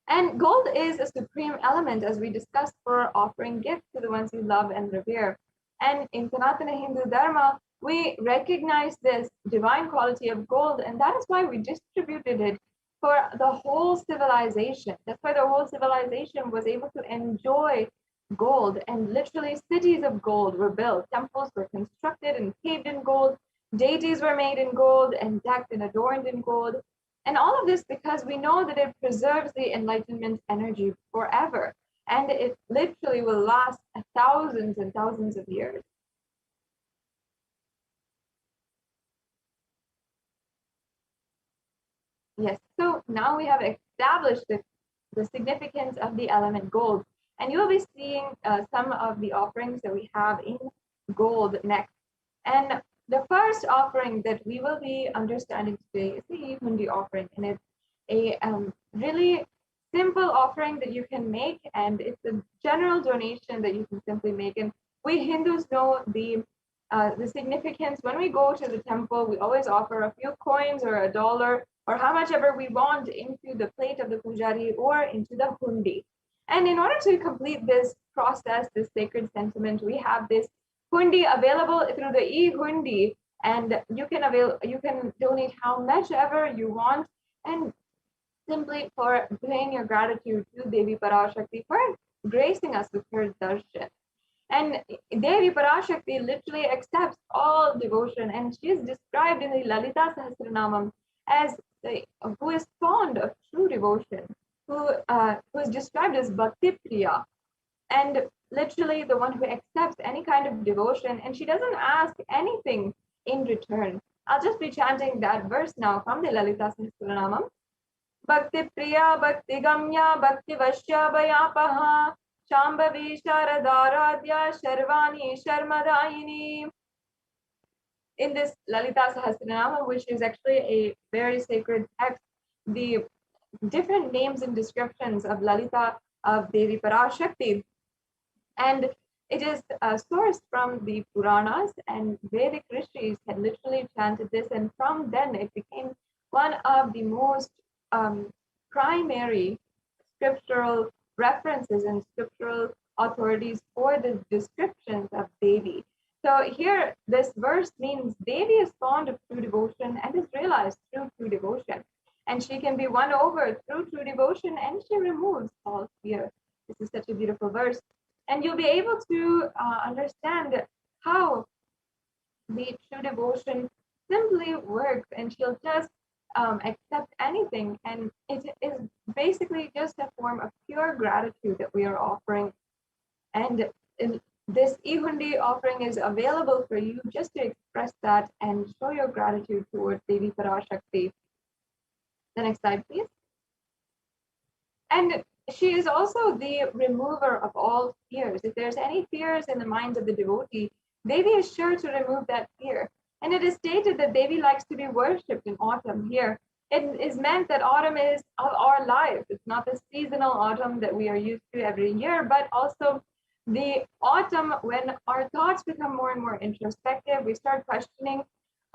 Speaker 10: And gold is a supreme element, as we discussed, for offering gifts to the ones you love and revere. And in Sanatana Hindu Dharma, we recognize this divine quality of gold, and that is why we distributed it for the whole civilization. That's why the whole civilization was able to enjoy gold, and literally cities of gold were built. Temples were constructed and paved in gold. Deities were made in gold and decked and adorned in gold. And all of this because we know that it preserves the enlightenment energy forever. And it literally will last thousands and thousands of years. Yes, so now we have established the significance of the element gold. And you'll be seeing some of the offerings that we have in gold next. And the first offering that we will be understanding today is the Hundi offering. And it's a really simple offering that you can make, and it's a general donation that you can simply make. And we Hindus know the significance. When we go to the temple, we always offer a few coins or $1 or how much ever we want into the plate of the pujari or into the hundi. And in order to complete this process, this sacred sentiment, we have this hundi available through the e-hundi and you can donate how much ever you want, and simply for paying your gratitude to Devi Parashakti for gracing us with her darshan. And Devi Parashakti literally accepts all devotion, and she is described in the Lalita Sahasranamam as who is fond of true devotion, who is described as Bhakti Priya, and literally the one who accepts any kind of devotion, and she doesn't ask anything in return. I'll just be chanting that verse now from the Lalita Sahasranamam. Bhakti Priya, Bhakti Gamya, Bhakti Vashya Bhayapaha, Shambhavi Sharadaradhya, Sharvani Sharmadayini. In this Lalita Sahasranama, which is actually a very sacred text, the different names and descriptions of Lalita of Devi Parashakti, and it is sourced from the Puranas, and Vedic rishis had literally chanted this, and from then it became one of the most primary scriptural references and scriptural authorities for the descriptions of Devi. So here, this verse means Devi is fond of true devotion and is realized through true devotion. And she can be won over through true devotion, and she removes all fear. This is such a beautiful verse. And you'll be able to understand how the true devotion simply works, and she'll just accept anything. And it is basically just a form of pure gratitude that we are offering. And this Ihundi offering is available for you just to express that and show your gratitude towards Devi Parashakti. The next slide, please. And she is also the remover of all fears. If there's any fears in the minds of the devotee, Devi is sure to remove that fear. And it is stated that Devi likes to be worshipped in autumn here. It is meant that autumn is of our life. It's not the seasonal autumn that we are used to every year, but also the autumn when our thoughts become more and more introspective. We start questioning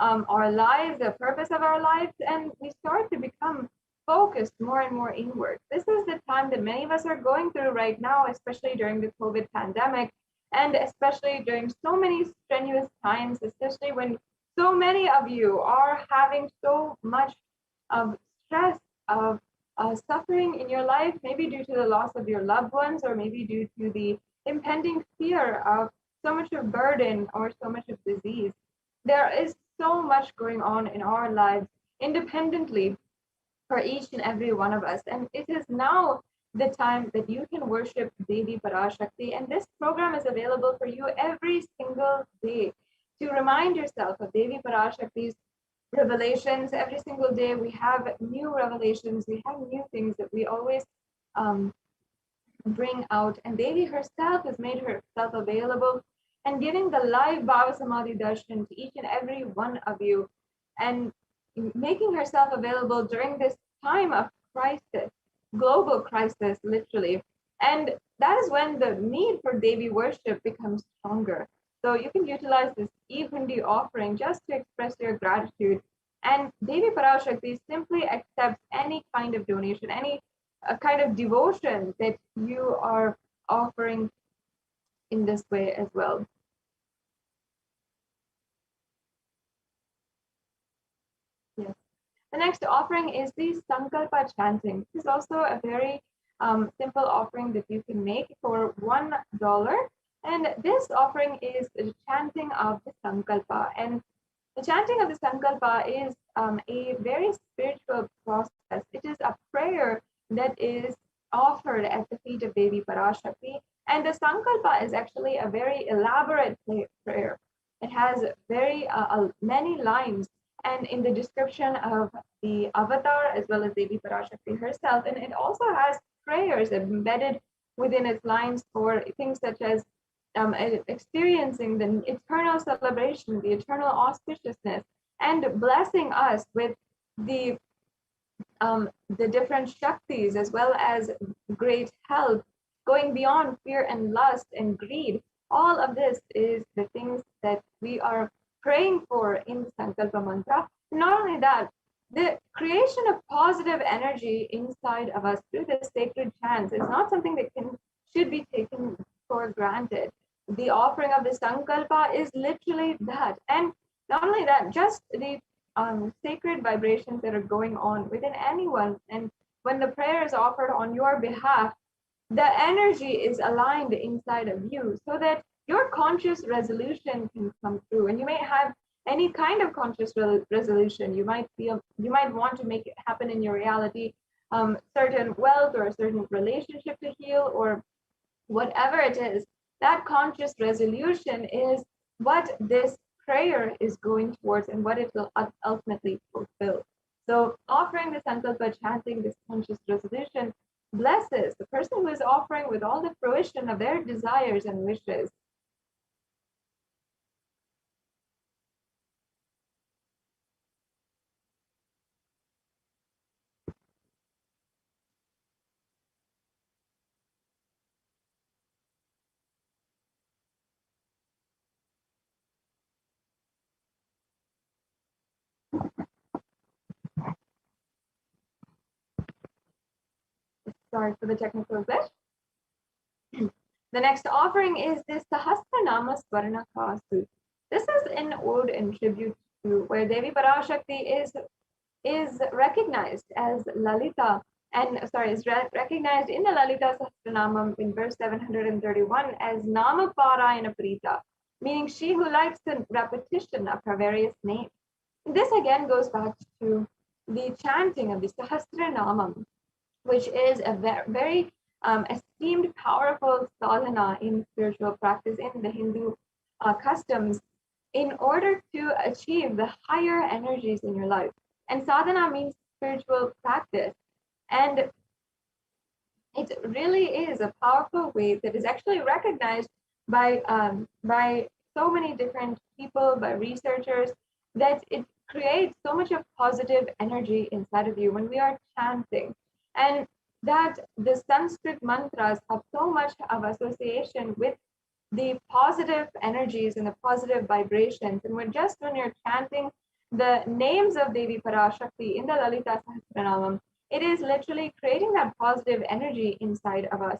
Speaker 10: our lives, the purpose of our lives, and we start to become focused more and more inward. This is the time that many of us are going through right now, especially during the COVID pandemic, and especially during so many strenuous times, especially when so many of you are having so much of stress, of suffering in your life, maybe due to the loss of your loved ones, or maybe due to the impending fear of so much of burden or so much of disease. There is so much going on in our lives independently for each and every one of us. And it is now the time that you can worship Devi Parashakti. And this program is available for you every single day to remind yourself of Devi Parashakti's revelations. Every single day we have new revelations, we have new things that we always bring out. And Devi herself has made herself available and giving the live BHAVASAMADHI darshan to each and every one of you, and making herself available during this time of crisis, global crisis, literally. And that is when the need for Devi worship becomes stronger. So you can utilize this Ihundi offering just to express your gratitude. And Devi Parashakti simply accepts any kind of donation, any kind of devotion that you are offering in this way as well. Yes. The next offering is the Sankalpa chanting. This is also a very simple offering that you can make for $1. And this offering is the chanting of the Sankalpa. And the chanting of the Sankalpa is a very spiritual process. It is a prayer that is offered at the feet of Devi Parashakti. And the Sankalpa is actually a very elaborate prayer. It has very many lines, and in the description of the avatar as well as Devi Parashakti herself. And it also has prayers embedded within its lines for things such as experiencing the eternal celebration, the eternal auspiciousness, and blessing us with the different Shaktis as well as great health, going beyond fear and lust and greed. All of this is the things that we are praying for in the Sankalpa mantra. Not only that, the creation of positive energy inside of us through the sacred chants is not something that should be taken for granted. The offering of the Sankalpa is literally that. And Not only that, just the sacred vibrations that are going on within anyone. And when the prayer is offered on your behalf, the energy is aligned inside of you so that your conscious resolution can come through. And you may have any kind of conscious resolution. You might want to make it happen in your reality, certain wealth or a certain relationship to heal or whatever it is. That conscious resolution is what this prayer is going towards and what it will ultimately fulfill. So offering the sankalpa, chanting this conscious resolution, blesses the person who is offering with all the fruition of their desires and wishes. Sorry for the technical glitch. The next offering is this Sahasranama Swarna Kasu. This is an ode and tribute to where Devi Parashakti is recognized as Lalita, and is recognized in the Lalita Sahasranamam in verse 731 as Namaparayana Prita, meaning she who likes the repetition of her various names. This again goes back to the chanting of the Sahasranamam, which is a very esteemed, powerful sadhana in spiritual practice in the Hindu customs in order to achieve the higher energies in your life. And sadhana means spiritual practice. And it really is a powerful way that is actually recognized by so many different people, by researchers, that it creates so much of positive energy inside of you when we are chanting. And that the Sanskrit mantras have so much of association with the positive energies and the positive vibrations. And when you're chanting the names of Devi Parashakti in the Lalita Sahasranamam, it is literally creating that positive energy inside of us.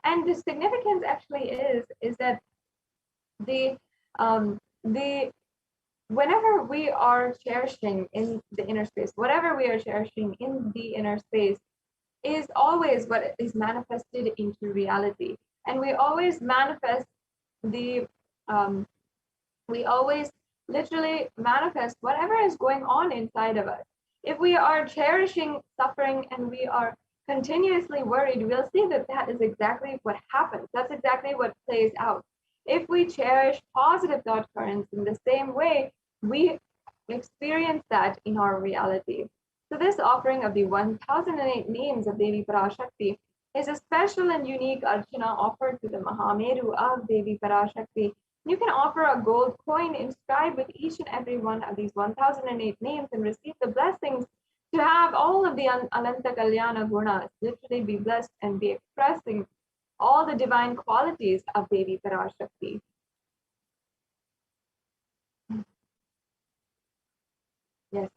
Speaker 10: And the significance actually is that the whenever we are cherishing in the inner space, whatever we are cherishing in the inner space is always what is manifested into reality. And we always manifest we always literally manifest whatever is going on inside of us. If we are cherishing suffering and we are continuously worried, we'll see that that is exactly what happens. That's exactly what plays out. If we cherish positive thought currents in the same way, we experience that in our reality. So this offering of the 1008 names of Devi Parashakti is a special and unique archana offered to the Mahameru of Devi Parashakti. You can offer a gold coin inscribed with each and every one of these 1008 names and receive the blessings to have all of the Ananta Kalyana Gunas, literally be blessed and be expressing all the divine qualities of Devi Parashakti. Yes.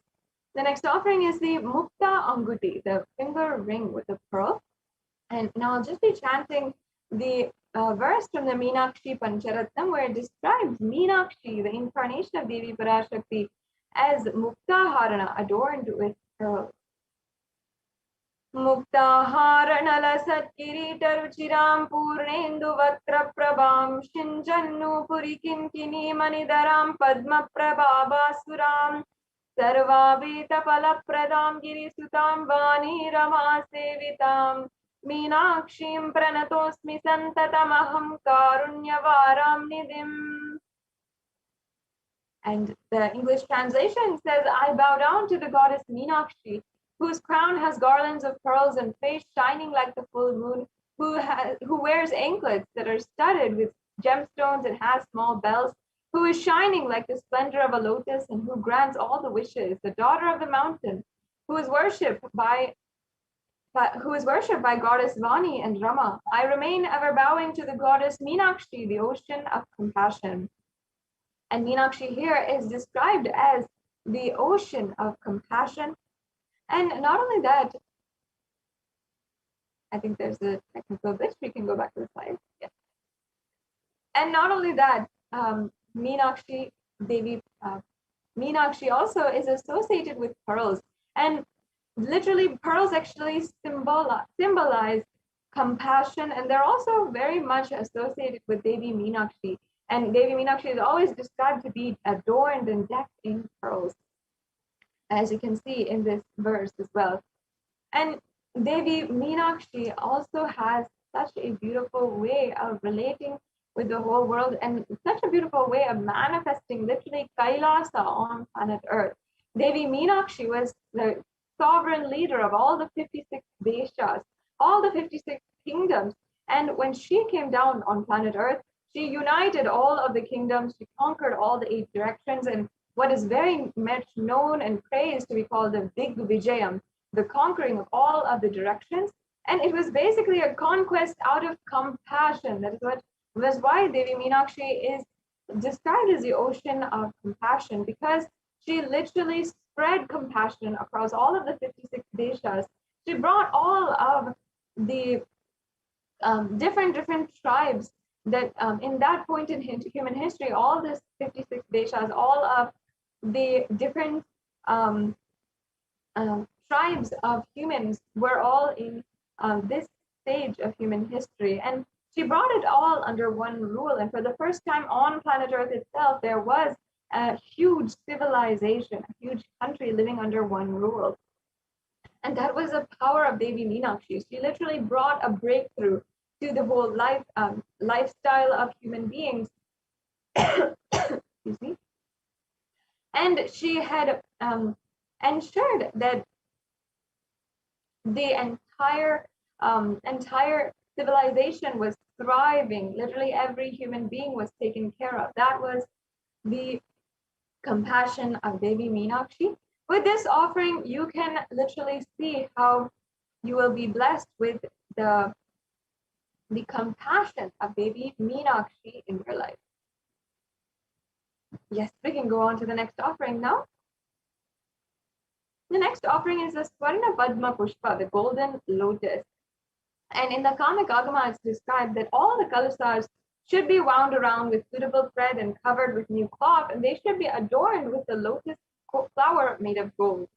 Speaker 10: The next offering is the Mukta Anguti, the finger ring with a pearl. And now I'll just be chanting the verse from the Meenakshi Pancharatnam, where it describes Meenakshi, the incarnation of Devi Parashakti, as Muktaharana, adorned with pearls. Muktaharana Satkirita Ruchiram Purnendu Vatra Prabham Shinjannu Purikinkini Manidaram Padma Prabhavasuram Sarvavita Palapradam Girisutam Vani Rama Sevitam Meenakshim Pranatosmi Santatamaham Karunyavaram Nidim. And the English translation says, I bow down to the goddess Meenakshi, whose crown has garlands of pearls and face shining like the full moon, who wears anklets that are studded with gemstones and has small bells, who is shining like the splendor of a lotus and who grants all the wishes, the daughter of the mountain, who is worshipped by goddess Vani and Rama. I remain ever bowing to the goddess Meenakshi, the ocean of compassion. And Meenakshi here is described as the ocean of compassion. And not only that, I think there's a technical glitch. We can go back to the slide. Yeah. And not only that, Meenakshi Devi Meenakshi also is associated with pearls. And literally, pearls actually symbolize compassion, and they're also very much associated with Devi Meenakshi. And Devi Meenakshi is always described to be adorned and decked in pearls, as you can see in this verse as well. And Devi Meenakshi also has such a beautiful way of relating with the whole world and such a beautiful way of manifesting literally Kailasa on planet Earth. Devi Meenakshi was the sovereign leader of all the 56 deshas, all the 56 kingdoms. And when she came down on planet Earth, she united all of the kingdoms, she conquered all the 8 directions, and what is very much known and praised to be called the Big Vijayam, the conquering of all of the directions. And it was basically a conquest out of compassion. That's why Devi Meenakshi is described as the ocean of compassion, because she literally spread compassion across all of the 56 deshas. She brought all of the different tribes that in that point in human history, all this 56 deshas, all of the different tribes of humans were all in this stage of human history. And she brought it all under one rule. And for the first time on planet Earth itself, there was a huge civilization, a huge country living under one rule. And that was the power of Devi Meenakshi. She literally brought a breakthrough to the whole lifestyle of human beings. Excuse me. And she had ensured that the entire civilization was thriving. Literally every human being was taken care of. That was the compassion of Devi Meenakshi. With this offering, you can literally see how you will be blessed with the compassion of Devi Meenakshi in your life. Yes, we can go on to the next offering now. The next offering is the Swarna Padma Pushpa, the golden lotus. And in the Kamic Agama, it's described that all the kalasas should be wound around with suitable thread and covered with new cloth, and they should be adorned with the lotus flower made of gold.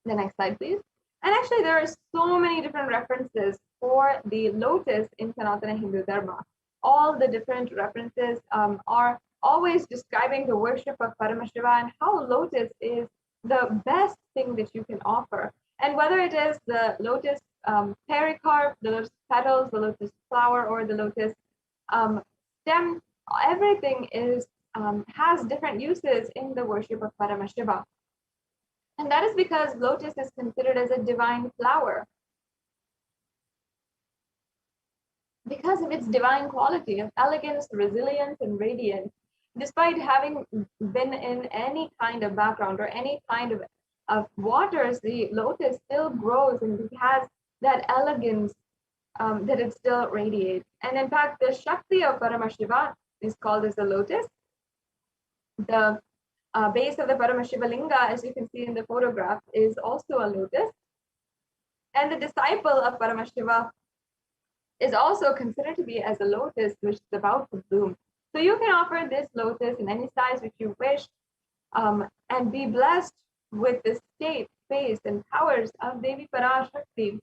Speaker 10: The next slide, please. And actually, there are so many different references for the lotus in Sanatana Hindu Dharma. All the different references are always describing the worship of Paramashiva and how lotus is the best thing that you can offer. And whether it is the lotus pericarp, the lotus petals, the lotus flower, or the lotus stem, everything is has different uses in the worship of Paramashiva. And that is because lotus is considered as a divine flower, because of its divine quality of elegance, resilience, and radiance. Despite having been in any kind of background or any kind of waters, the lotus still grows and it has that elegance that it still radiates. And in fact, the Shakti of Paramashiva is called as the lotus. The base of the Paramashiva Linga, as you can see in the photograph, is also a lotus. And the disciple of Paramashiva is also considered to be as a lotus which is about to bloom. So you can offer this lotus in any size which you wish and be blessed with the state, face, and powers of Devi Parashakti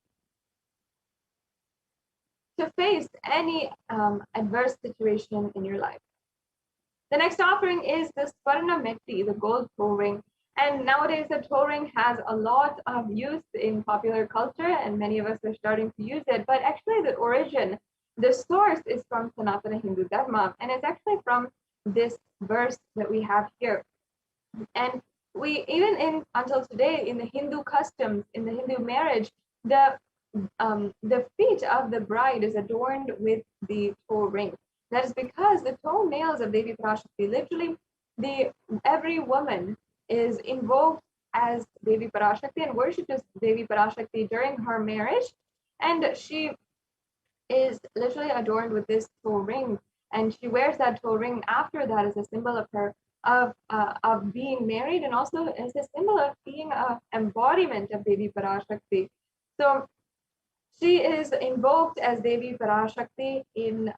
Speaker 10: to face any adverse situation in your life. The next offering is the Swarna Metti, the gold toe ring. And nowadays the toe ring has a lot of use in popular culture and many of us are starting to use it. But actually the origin, the source is from Sanatana Hindu Dharma, and it's actually from this verse that we have here. And we, even until today, in the Hindu customs, in the Hindu marriage, the feet of the bride is adorned with the toe ring. That is because the toenails of Devi Parashakti, literally every woman is invoked as Devi Parashakti and worshipped as Devi Parashakti during her marriage. And she is literally adorned with this toe ring. And she wears that toe ring after that as a symbol of her, of being married, and also as a symbol of being an embodiment of Devi Parashakti. So She is invoked as Devi Parashakti in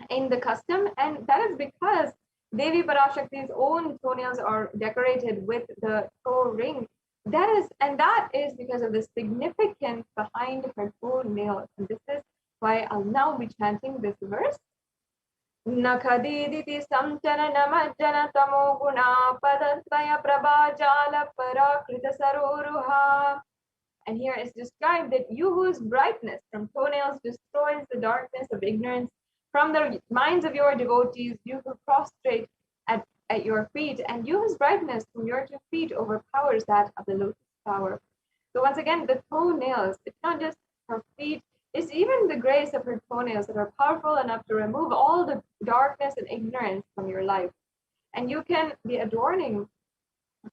Speaker 10: the custom, and that is because Devi Parashakti's own toenails are decorated with the toe ring. That is because of the significance behind her toenails. And this is why I'll now be chanting this verse. Nakadiditi samchana namajjana tamo guna padadvaya prabhajala parakrita saroruha. And here is described that you whose brightness from toenails destroys the darkness of ignorance from the minds of your devotees, you who prostrate at your feet, and you whose brightness from your 2 feet overpowers that of the lotus flower. So once again, the toenails, it's not just her feet, it's even the grace of her toenails that are powerful enough to remove all the darkness and ignorance from your life. And you can be adorning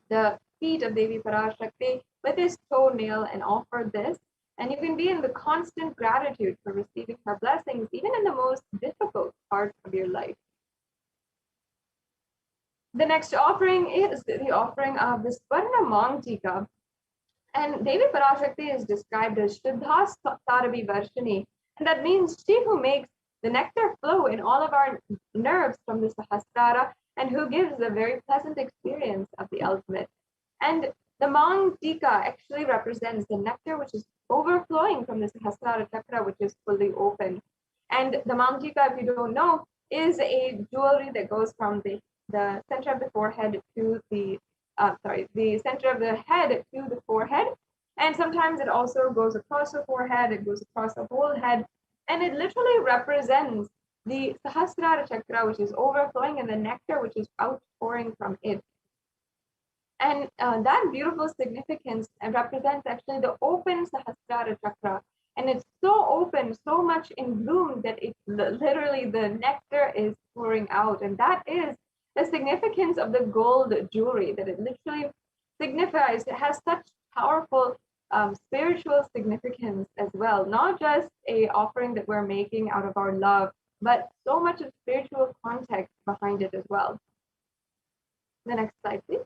Speaker 10: the feet of Devi Parashakti with his toenail and offer this. And you can be in the constant gratitude for receiving her blessings, even in the most difficult part of your life. The next offering is the offering of the Swarna Mangtika. And Devi Parashakti is described as Shuddha Tarabi Varshini. And that means she who makes the nectar flow in all of our nerves from the Sahasrara and who gives a very pleasant experience of the ultimate. And the Mangtika actually represents the nectar which is overflowing from the Sahasrara Chakra, which is fully open. And the Mangtika, if you don't know, is a jewelry that goes from the center of the forehead to the center of the head to the forehead. And sometimes it also goes across the forehead, it goes across the whole head, and it literally represents the Sahasrara Chakra, which is overflowing, and the nectar which is outpouring from it. And that beautiful significance represents actually the open Sahasrara Chakra. And it's so open, so much in bloom that it literally the nectar is pouring out. And that is the significance of the gold jewelry, that it literally signifies, it has such powerful spiritual significance as well. Not just a offering that we're making out of our love, but so much of spiritual context behind it as well. The next slide, please.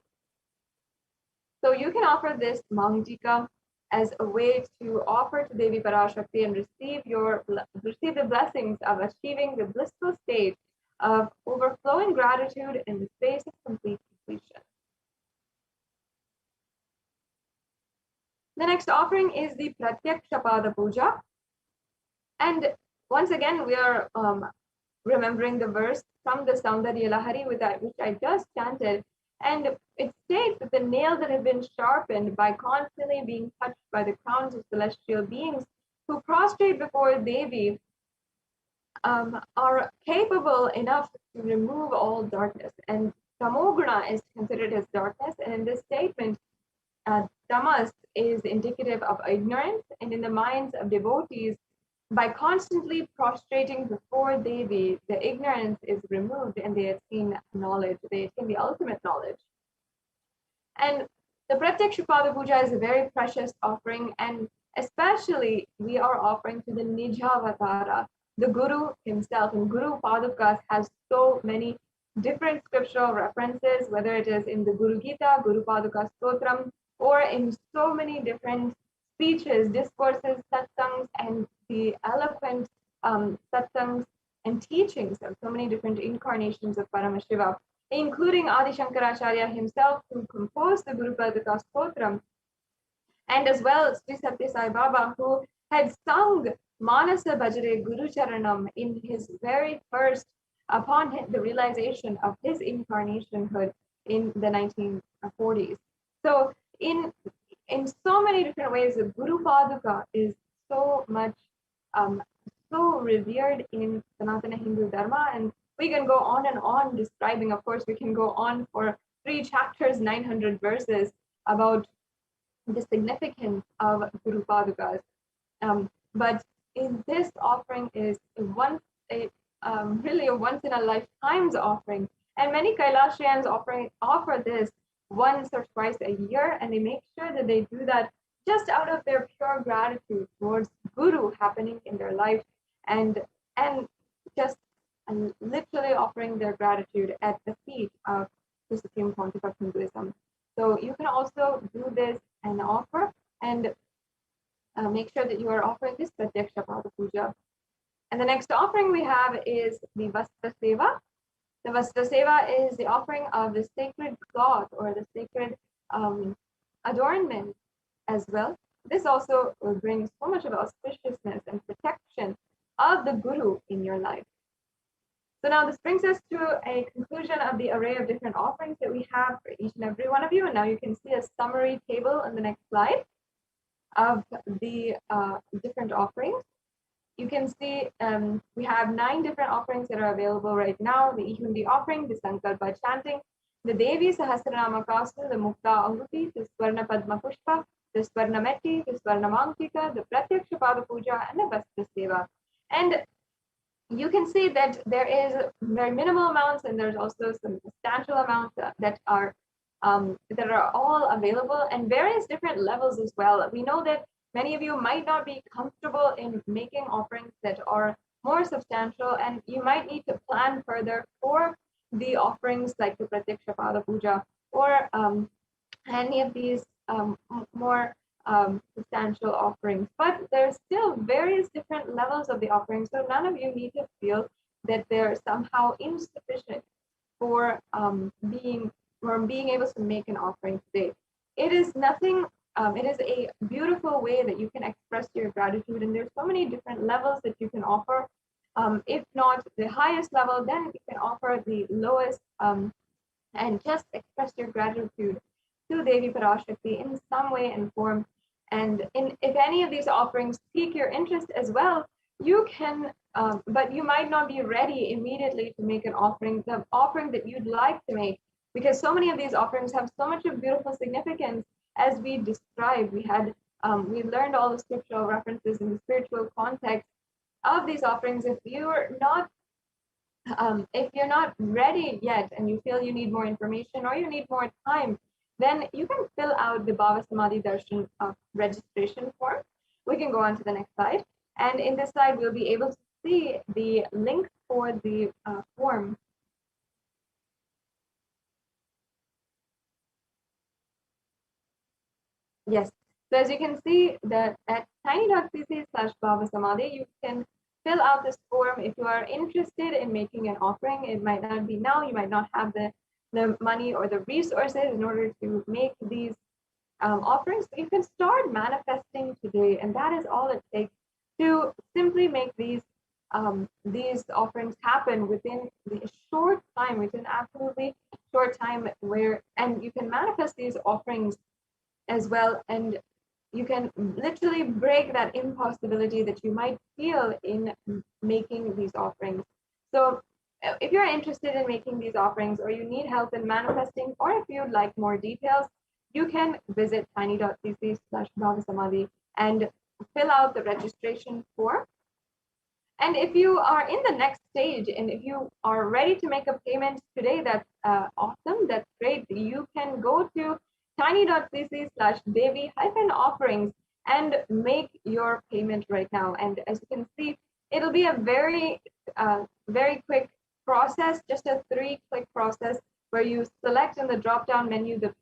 Speaker 10: So you can offer this Mangtika as a way to offer to Devi Parashakti and receive the blessings of achieving the blissful state of overflowing gratitude in the space of complete completion. The next offering is the Pratyakshapada Puja. And once again, we are remembering the verse from the Saundarya Lahari, which I just chanted. And it states that the nails that have been sharpened by constantly being touched by the crowns of celestial beings who prostrate before Devi are capable enough to remove all darkness. And Tamoguna is considered as darkness. And in this statement, Tamas is indicative of ignorance. And in the minds of devotees, by constantly prostrating before Devi, the ignorance is removed and they attain knowledge, they attain the ultimate knowledge. And the Pratyakshapada Puja is a very precious offering, and especially we are offering to the Nijavatara, the Guru himself. And Guru Padukas has so many different scriptural references, whether it is in the Guru Gita, Guru Paduka Stotram, or in so many different speeches, discourses, satsangs, and the eloquent satsangs and teachings of so many different incarnations of Paramashiva, including Adi Shankaracharya himself, who composed the Guru Paduka Stotram, and as well Sri Satya Sai Baba, who had sung Manasa Bhajare Guru Charanam in his very first, upon the realization of his incarnationhood in the 1940s. So in so many different ways, the Guru Paduka is so much, so revered in Sanatana Hindu Dharma, and we can go on and on describing. Of course, we can go on for 3 chapters, 900 verses about the significance of Guru Padukas. But in this offering is really a once in a lifetime's offering, and many Kailashians offer this once or twice a year, and they make sure that they do that just out of their pure gratitude towards Guru happening in their life, and just literally offering their gratitude at the feet of the Supreme Pontiff of Hinduism. So you can also do this and offer, and make sure that you are offering this Pratyaksha Pada Puja. And the next offering we have is the Vastra Seva. The Vastra Seva is the offering of the sacred cloth or the sacred adornment as well. This also will bring so much of auspiciousness and protection of the Guru in your life. So now this brings us to a conclusion of the array of different offerings that we have for each and every one of you. And now you can see a summary table on the next slide of the different offerings. You can see we have 9 different offerings that are available right now. The Ihundi offering, the Sankalpa chanting, the Devi Sahasranama Kastu, the Mukta Ahuti, the Swarna Padma Pushpa, the Swarna Metti, the Swarna Mantika, the Pratyaksha Pada Puja, and the Vastra Seva. And you can see that there is very minimal amounts, and there's also some substantial amounts that are all available, and various different levels as well. We know that many of you might not be comfortable in making offerings that are more substantial, and you might need to plan further for the offerings like the Pratyaksha Pada Puja or any of these more substantial offerings. But there's still various different levels of the offerings, so none of you need to feel that they're somehow insufficient for being able to make an offering today. It is nothing. It is a beautiful way that you can express your gratitude, and there's so many different levels that you can offer. If not the highest level, then you can offer the lowest and just express your gratitude to Devi Parashakti in some way and form. And if any of these offerings pique your interest as well, you can, but you might not be ready immediately to make an offering, the offering that you'd like to make, because so many of these offerings have so much of beautiful significance. As we described, we learned all the scriptural references in the spiritual context of these offerings. If you're not ready yet and you feel you need more information or you need more time, then you can fill out the BHAVASAMADHI DARSHAN registration form. We can go on to the next slide. And in this slide, we'll be able to see the link for the form. Yes, so as you can see that at tiny.cc/BHAVASAMADHI, you can fill out this form if you are interested in making an offering. It might not be now, you might not have the money or the resources in order to make these offerings, but you can start manifesting today, and that is all it takes to simply make these offerings happen within the short time, within absolutely short time, and you can manifest these offerings as well, and you can literally break that impossibility that you might feel in making these offerings. So if you're interested in making these offerings, or you need help in manifesting, or if you'd like more details, you can visit tiny.cc/BHAVASAMADHI and fill out the registration form. And if you are in the next stage, and if you are ready to make a payment today, that's awesome, that's great. You can go to tiny.cc/Devi-offerings and make your payment right now. And as you can see, it'll be a very quick process, just a 3-click process, where you select in the drop-down menu the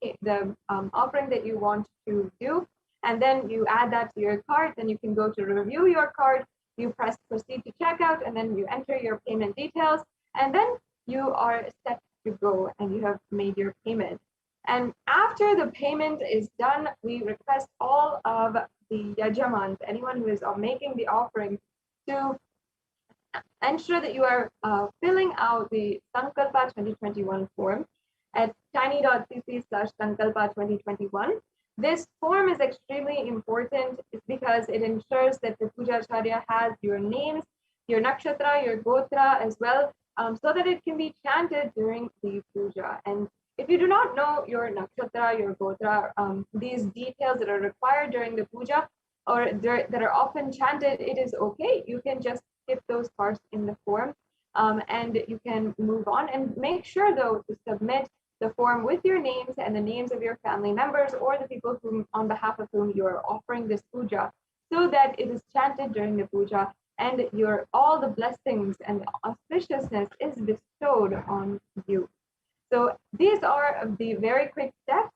Speaker 10: offering that you want to do, and then you add that to your cart. Then you can go to review your cart, you press proceed to checkout, and then you enter your payment details, and then you are set to go and you have made your payment. And after the payment is done, we request all of the Yajamans, anyone who is making the offering, to ensure that you are filling out the Sankalpa 2021 form at tiny.cc/Sankalpa 2021. This form is extremely important because it ensures that the Puja Acharya has your names, your nakshatra, your gotra as well, so that it can be chanted during the puja. And if you do not know your nakshatra, your gotra, these details that are required during the puja or that are often chanted, it is okay. You can just skip those parts in the form, and you can move on. And make sure, though, to submit the form with your names and the names of your family members or the people on behalf of whom you are offering this puja, so that it is chanted during the puja and all the blessings and auspiciousness is bestowed on you. So these are the very quick steps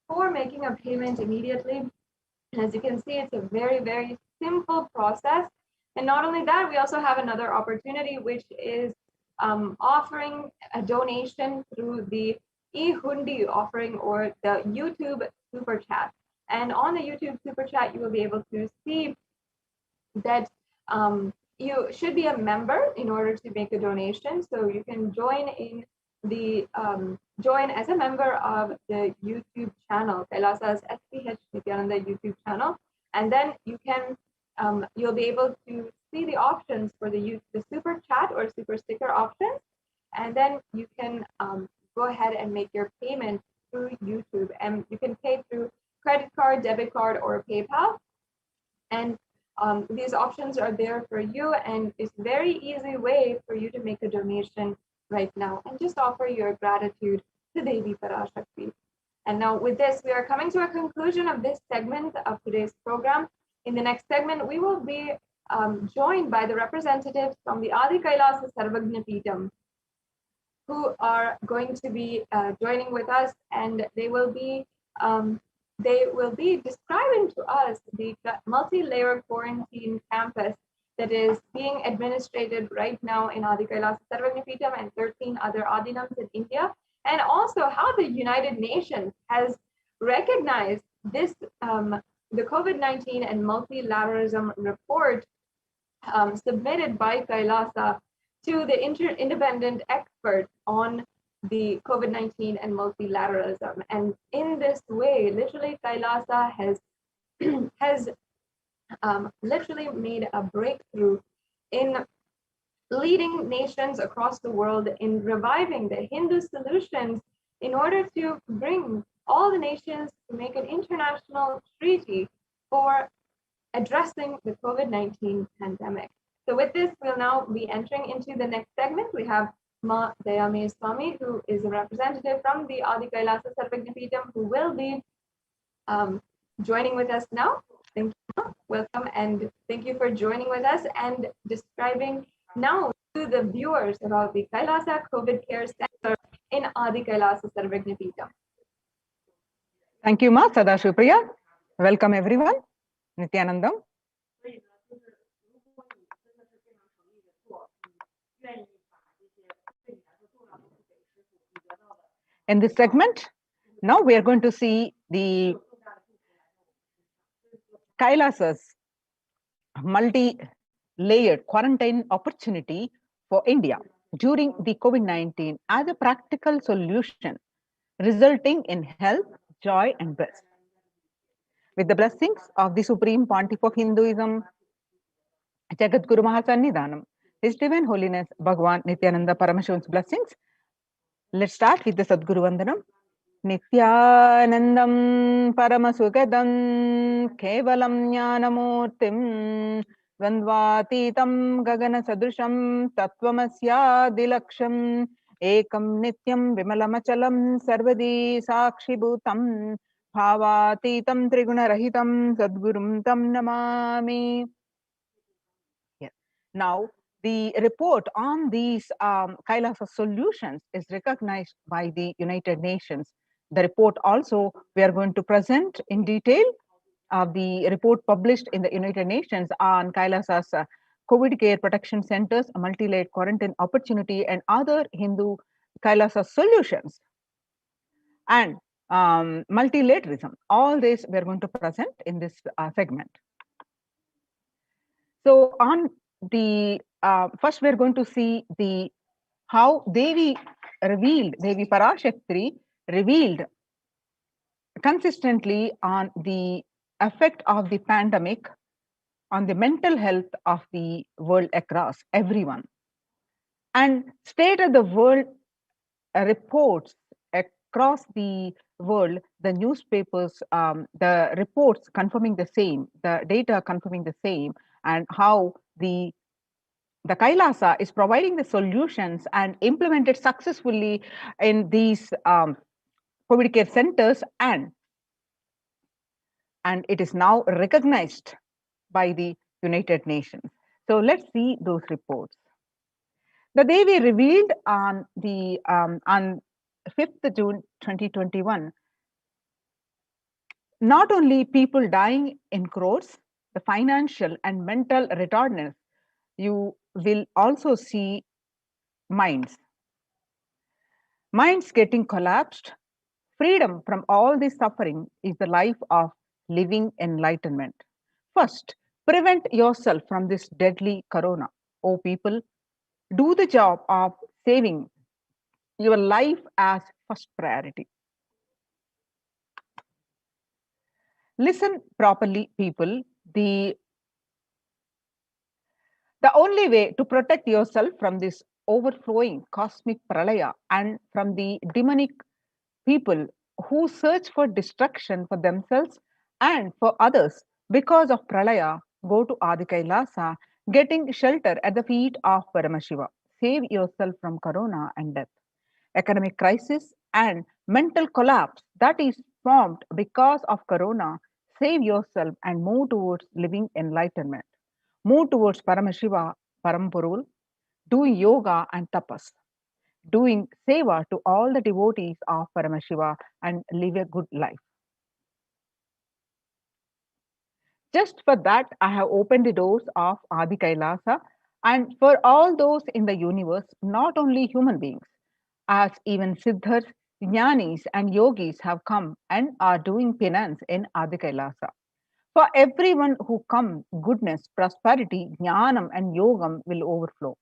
Speaker 10: for making a payment immediately. As you can see, it's a very, very simple process. And not only that, we also have another opportunity, which is offering a donation through the e-hundi offering or the YouTube super chat. And on the YouTube super chat, you will be able to see that you should be a member in order to make a donation. So you can join in the join as a member of the YouTube channel, Kailasa's HDH Nithyananda YouTube channel, and then you can you'll be able to see the options for the super chat or super sticker options, and then you can go ahead and make your payment through YouTube, and you can pay through credit card, debit card, or PayPal, and these options are there for you, and it's a very easy way for you to make a donation right now and just offer your gratitude to Devi Parashakti. And now with this, we are coming to a conclusion of this segment of today's program. In the next segment, we will be joined by the representatives from the Adi Kailasa Sarvagna Peetham, who are going to be joining with us, and they will be describing to us the multi-layer quarantine campus that is being administrated right now in Adi Kailasa Sarvagna Peetham and 13 other Adinams in India, and also how the United Nations has recognized this the COVID-19 and multilateralism report submitted by Kailasa to the independent expert on the COVID-19 and multilateralism. And in this way, literally Kailasa has literally made a breakthrough in leading nations across the world in reviving the Hindu solutions in order to bring all the nations to make an international treaty for addressing the COVID-19 pandemic. So with this, we'll now be entering into the next segment. We have Ma Dayame Swami, who is a representative from the Adi Kailasa Sarvagna Peetham, who will be joining with us now. Thank you, Ma. Welcome, and thank you for joining with us and describing now to the viewers about the Kailasa COVID Care Center in Adi Kailasa Sarvagna Peetham.
Speaker 11: Thank you, Ma Sadashivapriya. Welcome, everyone. Nithyanandam. In this segment, now we are going to see the Kailasa's multi-layered quarantine opportunity for India during the COVID-19 as a practical solution resulting in health, joy, and bliss. With the blessings of the Supreme Pontiff of Hinduism, Jagat Guru Mahasannidhanam, His Divine Holiness Bhagavan Nithyananda Paramashivan's blessings, let's start with the Sadguru Vandanam. Nithyanandam Paramasugadam Kevalam Jnanamurtim Dvandvatitam Gagana Sadrusham Tattvamasya Dilaksham Ekam Nityam Vimalamachalam Sarvadi Sakshibhutam Bhavatitam Triguna-rahitam Sadgurum Tam Namami. Yes. Now, the report on these Kailasa solutions is recognized by the United Nations. The report also, we are going to present in detail the report published in the United Nations on Kailasa's COVID care protection centers, a multi-layered quarantine opportunity, and other Hindu Kailasa solutions. And multilateralism. All this we are going to present in this segment. So on the first, we are going to see the how Devi Parashakti revealed consistently on the effect of the pandemic on the mental health of the world across everyone, and state of the world reports across the world, the newspapers, the reports confirming the same, the data confirming the same, and how the Kailasa is providing the solutions and implemented successfully in these COVID care centers, and it is now recognized by the United Nations. So let's see those reports. The Devi revealed on the on 5th June 2021 not only people dying in crores, the financial and mental retardedness, you will also see minds. Minds getting collapsed. Freedom from all this suffering is the life of living enlightenment. First, prevent yourself from this deadly corona. Oh, people, do the job of saving your life as first priority. Listen properly, people. The only way to protect yourself from this overflowing cosmic pralaya and from the demonic people who search for destruction for themselves and for others because of pralaya, go to Adi Kailasa, getting shelter at the feet of Paramashiva. Save yourself from corona and death, economic crisis, and mental collapse that is formed because of corona. Save yourself and move towards living enlightenment. Move towards Paramashiva, Parampurul, doing yoga and tapas, doing seva to all the devotees of Paramashiva and live a good life. Just for that, I have opened the doors of Adi Kailasa and for all those in the universe, not only human beings, as even Siddhas, Jnanis, and Yogis have come and are doing penance in Adi Kailasa. For everyone who comes, goodness, prosperity, jnanam, and yogam will overflow.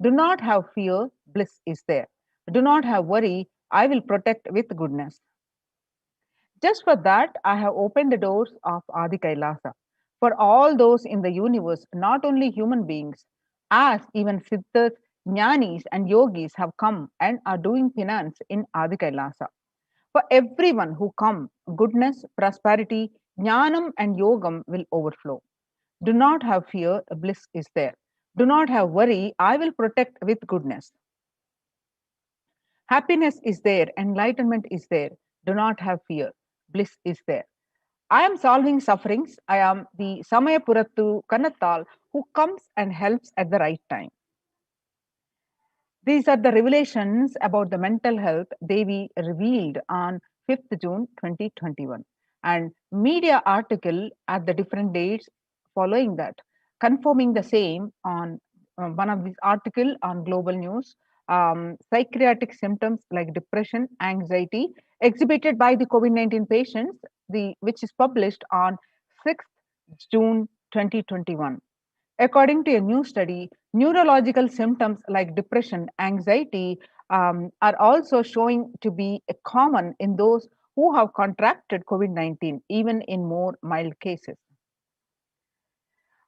Speaker 11: Do not have fear, bliss is there. Do not have worry, I will protect with goodness. Just for that, I have opened the doors of Adi Kailasa. For all those in the universe, not only human beings, as even Siddhas, Jnanis, and Yogis have come and are doing penance in Adi Kailasa. For everyone who come, goodness, prosperity, jnanam, and yogam will overflow. Do not have fear, bliss is there. Do not have worry, I will protect with goodness. Happiness is there, enlightenment is there. Do not have fear, bliss is there. I am solving sufferings. I am the Samayapurattu Kanattal who comes and helps at the right time. These are the revelations about the mental health Devi revealed on 5th June 2021. And media article at the different dates following that, confirming the same on one of these article on global news, psychiatric symptoms like depression, anxiety exhibited by the COVID-19 patients, which is published on 6th June 2021. According to a new study, neurological symptoms like depression, anxiety are also showing to be common in those who have contracted COVID-19, even in more mild cases.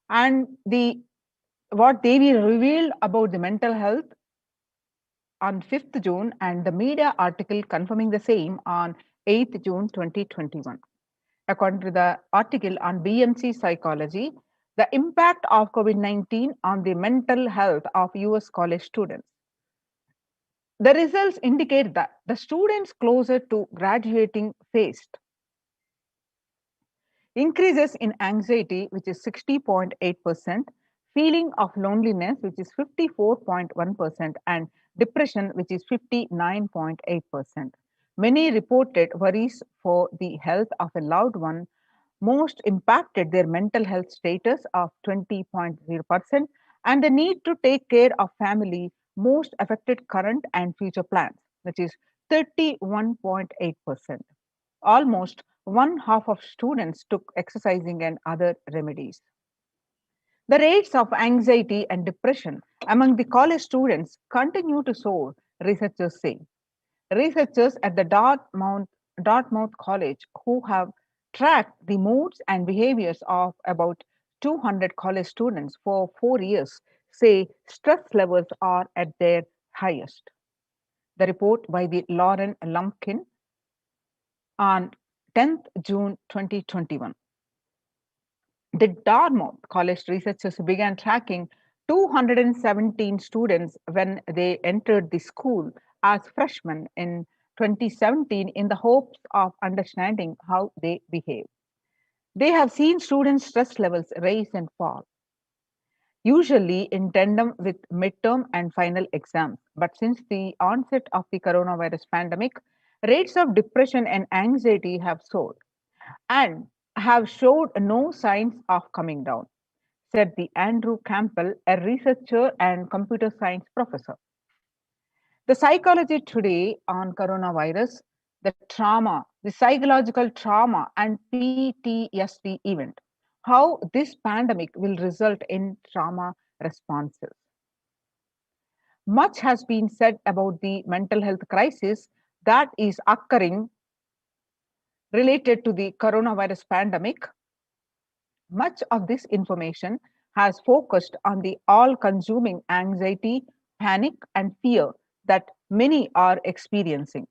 Speaker 11: And what Devi revealed about the mental health on 5th June and the media article confirming the same on 8th June 2021. According to the article on BMC Psychology, the impact of COVID-19 on the mental health of US college students. The results indicate that the students closer to graduating faced increases in anxiety, which is 60.8%, feeling of loneliness, which is 54.1%, and depression, which is 59.8%. Many reported worries for the health of a loved one, most impacted their mental health status of 20.0%, and the need to take care of family, most affected current and future plans, which is 31.8%. Almost one half of students took exercising and other remedies. The rates of anxiety and depression among the college students continue to soar, researchers say. Researchers at the Dartmouth College, who have tracked the moods and behaviors of about 200 college students for 4 years, say stress levels are at their highest. The report by the Lauren Lumpkin on 10th June 2021. The Dartmouth College researchers began tracking 217 students when they entered the school as freshmen in 2017 in the hopes of understanding how they behave. They have seen students' stress levels rise and fall, usually in tandem with midterm and final exams. But since the onset of the coronavirus pandemic, rates of depression and anxiety have soared. and have showed no signs of coming down, said the Andrew Campbell, a researcher and computer science professor. The psychology today on coronavirus, the trauma, the psychological trauma and PTSD event, how this pandemic will result in trauma responses. Much has been said about the mental health crisis that is occurring related to the coronavirus pandemic. Much of this information has focused on the all-consuming anxiety, panic, and fear that many are experiencing.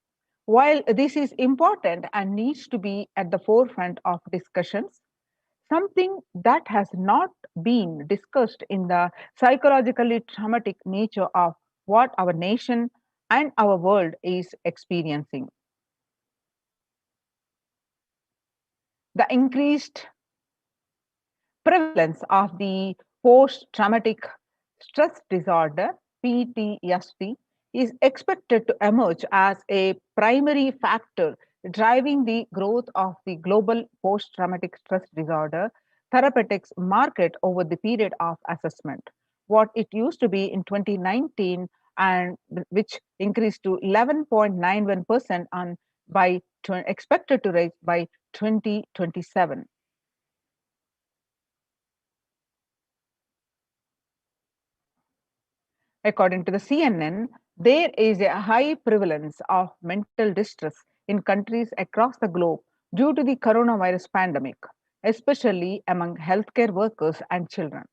Speaker 11: While this is important and needs to be at the forefront of discussions, something that has not been discussed in the psychologically traumatic nature of what our nation and our world is experiencing. The increased prevalence of the post-traumatic stress disorder, PTSD, is expected to emerge as a primary factor driving the growth of the global post-traumatic stress disorder therapeutics market over the period of assessment. What it used to be in 2019 and which increased to 11.91% on by expected to rise by 2027. According to the CNN, there is a high prevalence of mental distress in countries across the globe due to the coronavirus pandemic, especially among healthcare workers and children.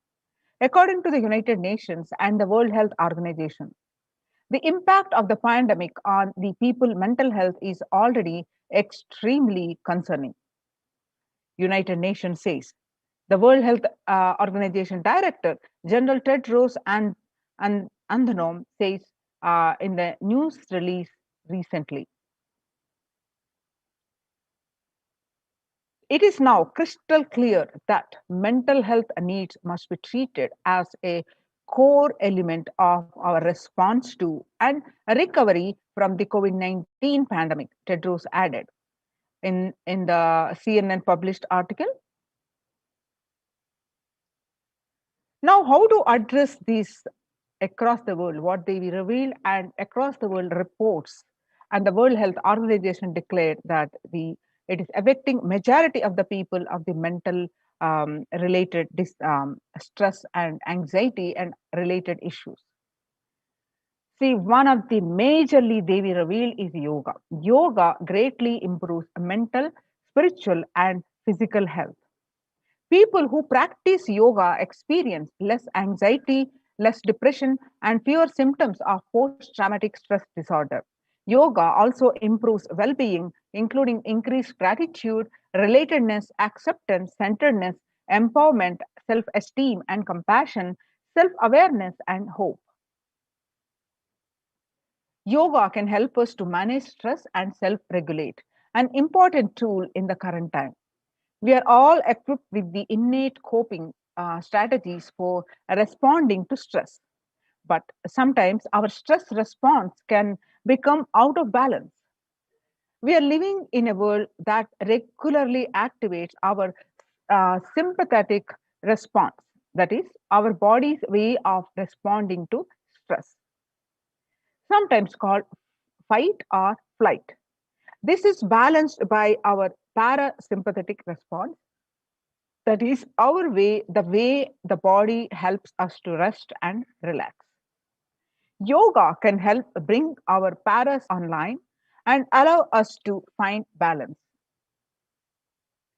Speaker 11: According to the United Nations and the World Health Organization, the impact of the pandemic on the people's mental health is already extremely concerning. United Nations says. The World Health Organization Director General Tedros Adhanom says in the news release recently. It is now crystal clear that mental health needs must be treated as a core element of our response to and recovery from the COVID-19 pandemic, Tedros added in the CNN published article. Now, how to address these across the world, what they revealed and across the world reports, and the World Health Organization declared that it is affecting majority of the people of the mental related stress and anxiety and related issues. See, one of the majorly they will reveal is yoga. Yoga greatly improves mental, spiritual, and physical health. People who practice yoga experience less anxiety, less depression, and fewer symptoms of post-traumatic stress disorder. Yoga also improves well-being, including increased gratitude, relatedness, acceptance, centeredness, empowerment, self-esteem and compassion, self-awareness, and hope. Yoga can help us to manage stress and self-regulate, an important tool in the current time. We are all equipped with the innate coping strategies for responding to stress. But sometimes our stress response can become out of balance. We are living in a world that regularly activates our sympathetic response, that is, our body's way of responding to stress, sometimes called fight or flight. This is balanced by our parasympathetic response, that is our way, the way the body helps us to rest and relax. Yoga can help bring our paras online and allow us to find balance.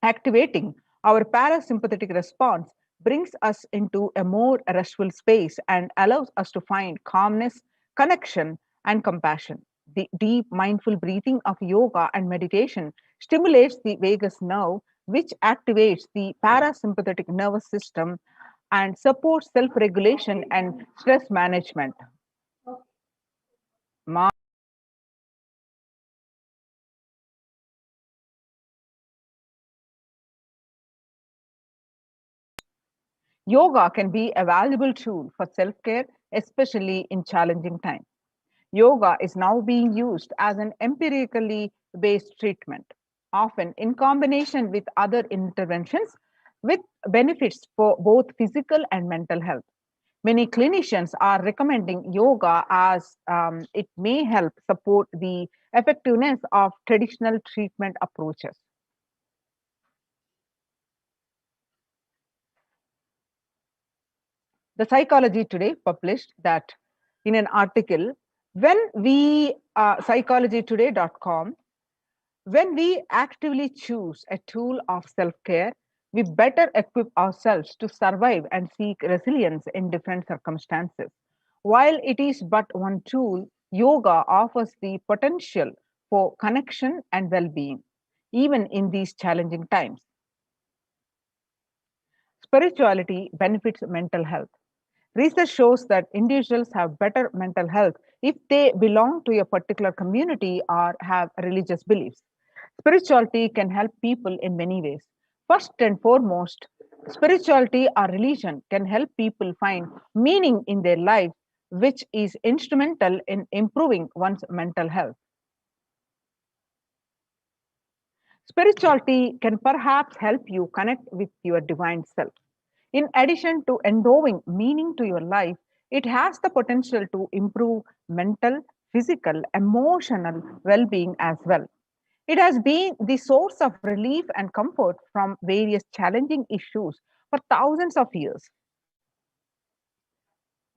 Speaker 11: Activating our parasympathetic response brings us into a more restful space and allows us to find calmness, connection, and compassion. The deep mindful breathing of yoga and meditation stimulates the vagus nerve, which activates the parasympathetic nervous system and supports self-regulation and stress management. Yoga can be a valuable tool for self-care, especially in challenging times. Yoga is now being used as an empirically based treatment. often in combination with other interventions with benefits for both physical and mental health. Many clinicians are recommending yoga as it may help support the effectiveness of traditional treatment approaches. The Psychology Today published that in an article, when we, psychologytoday.com, when we actively choose a tool of self-care, we better equip ourselves to survive and seek resilience in different circumstances. While it is but one tool, yoga offers the potential for connection and well-being, even in these challenging times. Spirituality benefits mental health. Research shows that individuals have better mental health if they belong to a particular community or have religious beliefs. Spirituality can help people in many ways. First and foremost, spirituality or religion can help people find meaning in their life, which is instrumental in improving one's mental health. Spirituality can perhaps help you connect with your divine self. In addition to endowing meaning to your life, it has the potential to improve mental, physical, emotional well being as well. It has been the source of relief and comfort from various challenging issues for thousands of years.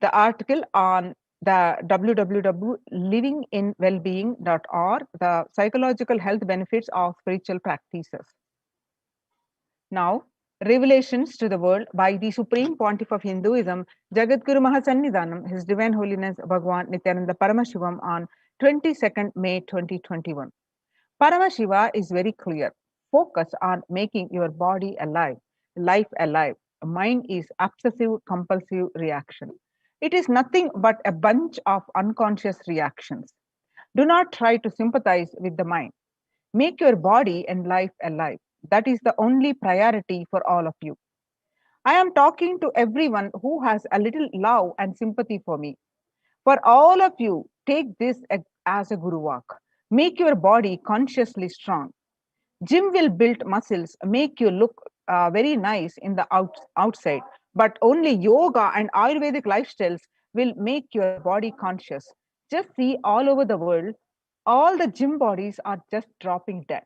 Speaker 11: The article on the www.livinginwellbeing.org, the psychological health benefits of spiritual practices. Now, revelations to the world by the Supreme Pontiff of Hinduism, Jagadguru Mahasannidhanam, His Divine Holiness Bhagwan Nithyananda Paramashivam on 22nd May 2021. Paramashiva is very clear. Focus on making your body alive, life alive. Mind is obsessive compulsive reaction. It is nothing but a bunch of unconscious reactions. Do not try to sympathize with the mind. Make your body and life alive. That is the only priority for all of you. I am talking to everyone who has a little love and sympathy for me. For all of you, take this as a guru walk. Make your body consciously strong. Gym will build muscles, make you look very nice in the outside, but only yoga and Ayurvedic lifestyles will make your body conscious. Just see all over the world, all the gym bodies are just dropping dead.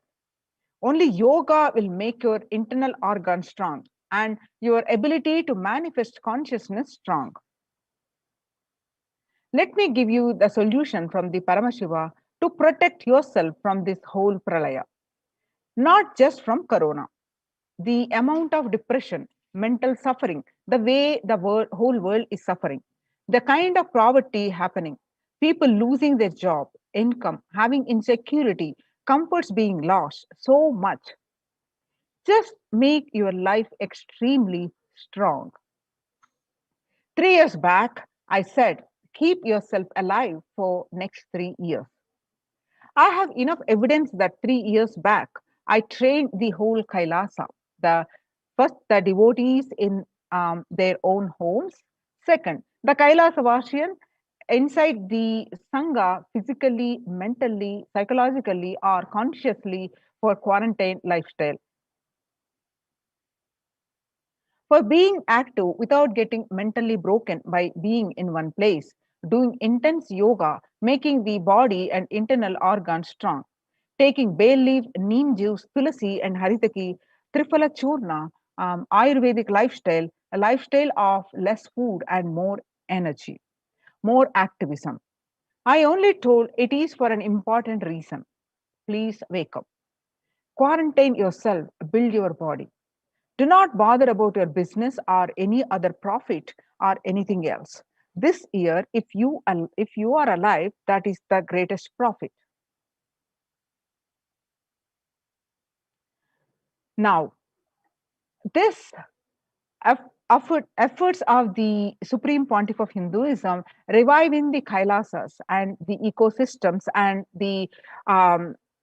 Speaker 11: Only yoga will make your internal organs strong and your ability to manifest consciousness strong. Let me give you the solution from the Paramashiva to protect yourself from this whole pralaya. Not just from corona. The amount of depression, mental suffering, the way the whole world is suffering, the kind of poverty happening, people losing their job, income, having insecurity, comforts being lost, so much. Just make your life extremely strong. 3 years back, I said, keep yourself alive for next 3 years. I have enough evidence that 3 years back, I trained the whole Kailasa. First, the devotees in their own homes. Second, the Kailasavasian inside the Sangha, physically, mentally, psychologically, or consciously for quarantine lifestyle. For being active without getting mentally broken by being in one place, doing intense yoga, making the body and internal organs strong, taking bay leaf, neem juice, tulasi, and haritaki, triphala churna, Ayurvedic lifestyle, a lifestyle of less food and more energy, more activism. I only told it is for an important reason. Please wake up. Quarantine yourself, build your body. Do not bother about your business or any other profit or anything else. This year, if you are alive, that is the greatest profit. Now, this efforts of the Supreme Pontiff of Hinduism reviving the Kailasas and the ecosystems and the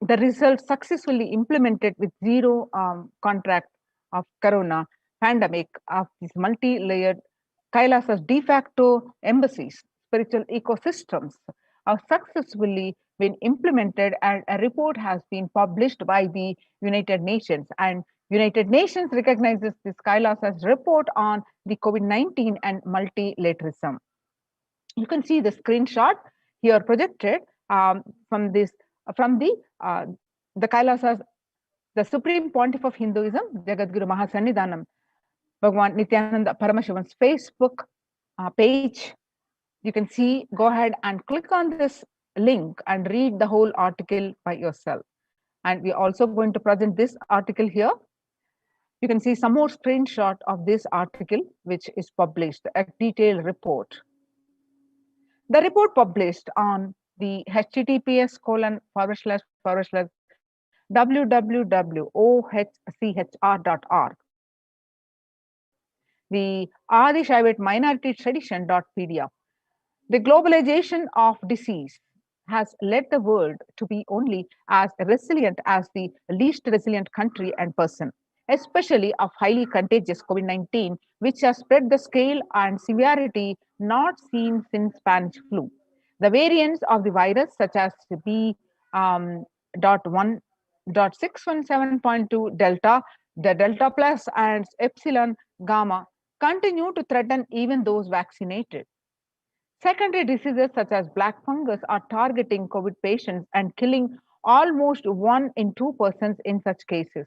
Speaker 11: results successfully implemented with zero contract of corona pandemic of these multi-layered Kailasas de facto embassies, spiritual ecosystems are successfully been implemented, and a report has been published by the United Nations. And United Nations recognizes this Kailasa's report on the COVID-19 and multilateralism. You can see the screenshot here projected from the Kailasa's, the Supreme Pontiff of Hinduism, Jagadguru Mahasannidhanam, Bhagwan Nithyananda Paramashivan's Facebook page. You can see, go ahead and click on this link and read the whole article by yourself. And we're also going to present this article here. You can see some more screenshot of this article, which is published, a detailed report. The report published on the https://www.ohchr.org, the Adi Shaivite Minority Tradition.pdf. The globalization of disease has led the world to be only as resilient as the least resilient country and person, especially of highly contagious COVID-19, which has spread the scale and severity not seen since Spanish flu. The variants of the virus, such as B.1.617.2 Delta, the Delta Plus, and Epsilon Gamma, continue to threaten even those vaccinated. Secondary diseases such as black fungus are targeting COVID patients and killing almost 1 in 2 persons in such cases.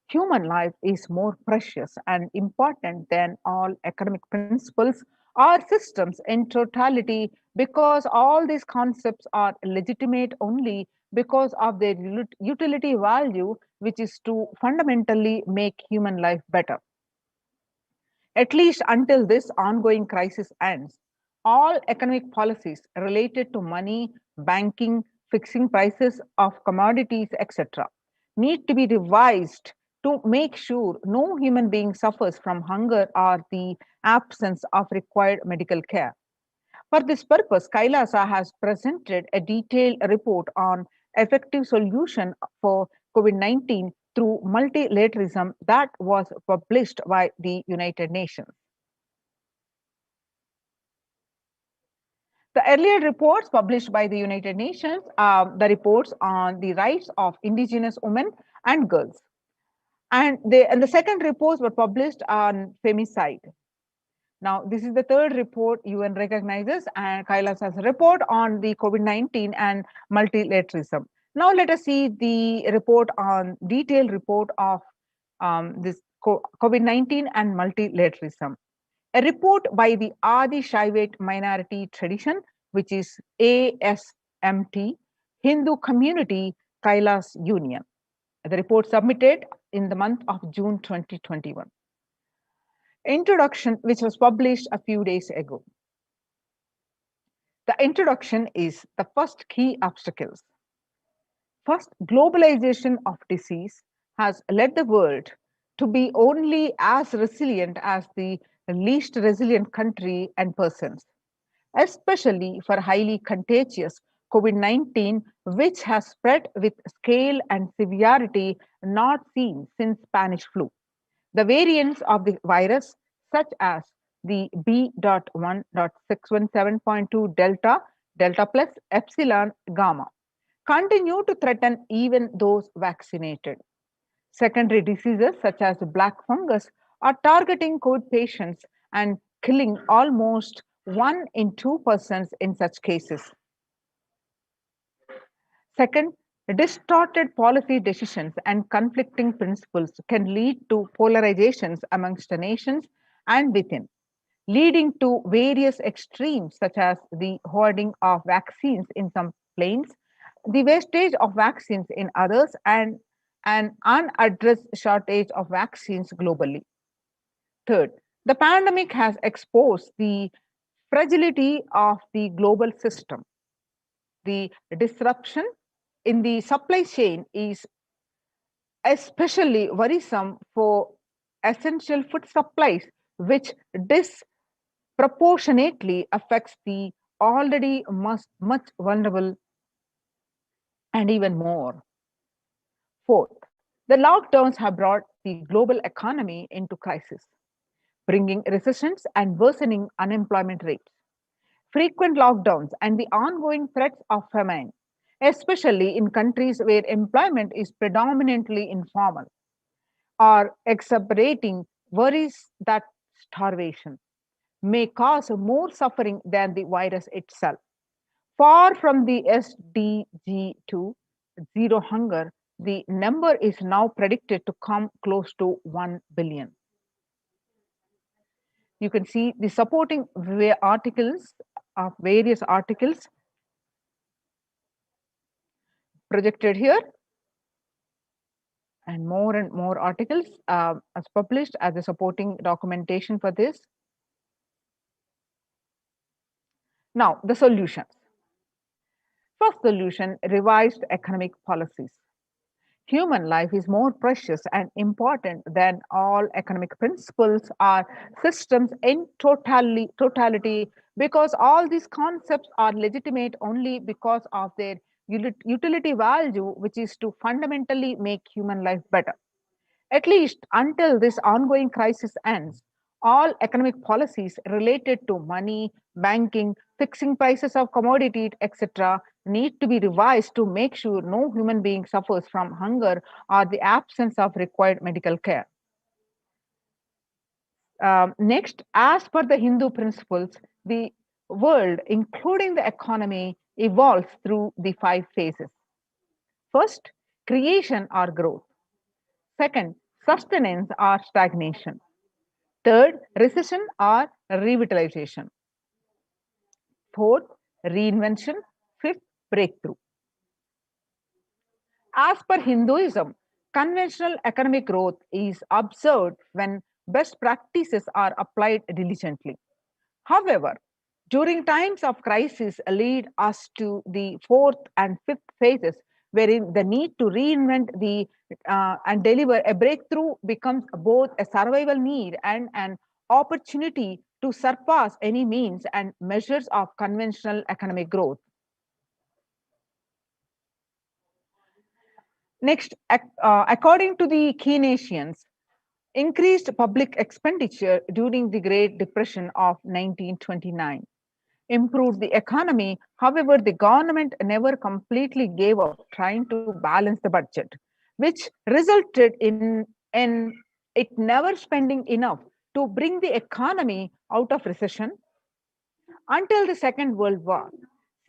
Speaker 11: Human life is more precious and important than all economic principles or systems in totality, because all these concepts are legitimate only because of their utility value, which is to fundamentally make human life better. At least until this ongoing crisis ends, all economic policies related to money, banking, fixing prices of commodities, etc., need to be revised to make sure no human being suffers from hunger or the absence of required medical care. For this purpose, Kailasa has presented a detailed report on effective solution for COVID-19 through multilateralism that was published by the United Nations. The earlier reports published by the United Nations are the reports on the rights of indigenous women and girls. And the second reports were published on femicide. Now, this is the third report UN recognizes, and Kailasa's report on the COVID-19 and multilateralism. Now, let us see the report on detailed report of this COVID-19 and multilateralism. A report by the Adi Shaivite Minority Tradition, which is ASMT, Hindu Community Kailas Union. The report submitted in the month of June 2021. Introduction, which was published a few days ago. The introduction is the first key obstacles. First, globalization of disease has led the world to be only as resilient as the least resilient country and persons, especially for highly contagious COVID-19, which has spread with scale and severity not seen since Spanish flu. The variants of the virus, such as the B.1.617.2 Delta, Delta Plus, Epsilon, Gamma, continue to threaten even those vaccinated. Secondary diseases such as black fungus are targeting COVID patients and killing almost 1 in 2 persons in such cases. Second, distorted policy decisions and conflicting principles can lead to polarizations amongst the nations and within, leading to various extremes such as the hoarding of vaccines in some places, the wastage of vaccines in others, and an unaddressed shortage of vaccines globally. Third, the pandemic has exposed the fragility of the global system. The disruption in the supply chain is especially worrisome for essential food supplies, which disproportionately affects the already much vulnerable and even more. Fourth, the lockdowns have brought the global economy into crisis, bringing recessions and worsening unemployment rates. frequent lockdowns, and the ongoing threats of famine, especially in countries where employment is predominantly informal, are exacerbating worries that starvation may cause more suffering than the virus itself. Far from the SDG 2, zero hunger, the number is now predicted to come close to 1 billion. You can see the supporting articles of various articles projected here, and more articles as published as a supporting documentation for this. Now, the solutions. First solution, revised economic policies. Human life is more precious and important than all economic principles or systems in totality, because all these concepts are legitimate only because of their utility value, which is to fundamentally make human life better. At least until this ongoing crisis ends, all economic policies related to money, banking, fixing prices of commodities, etc., need to be revised to make sure no human being suffers from hunger or the absence of required medical care. Next, as per the Hindu principles, the world, including the economy, evolves through the 5 phases. First, creation or growth. Second, sustenance or stagnation. Third, recession or revitalization. Fourth, reinvention. Fifth, breakthrough. As per Hinduism, conventional economic growth is observed when best practices are applied diligently. However, during times of crisis lead us to the 4th and 5th phases, wherein the need to reinvent and deliver a breakthrough becomes both a survival need and an opportunity to surpass any means and measures of conventional economic growth. Next, according to the Keynesians, increased public expenditure during the Great Depression of 1929 improved the economy. However, the government never completely gave up trying to balance the budget, which resulted in it never spending enough to bring the economy out of recession until the Second World War.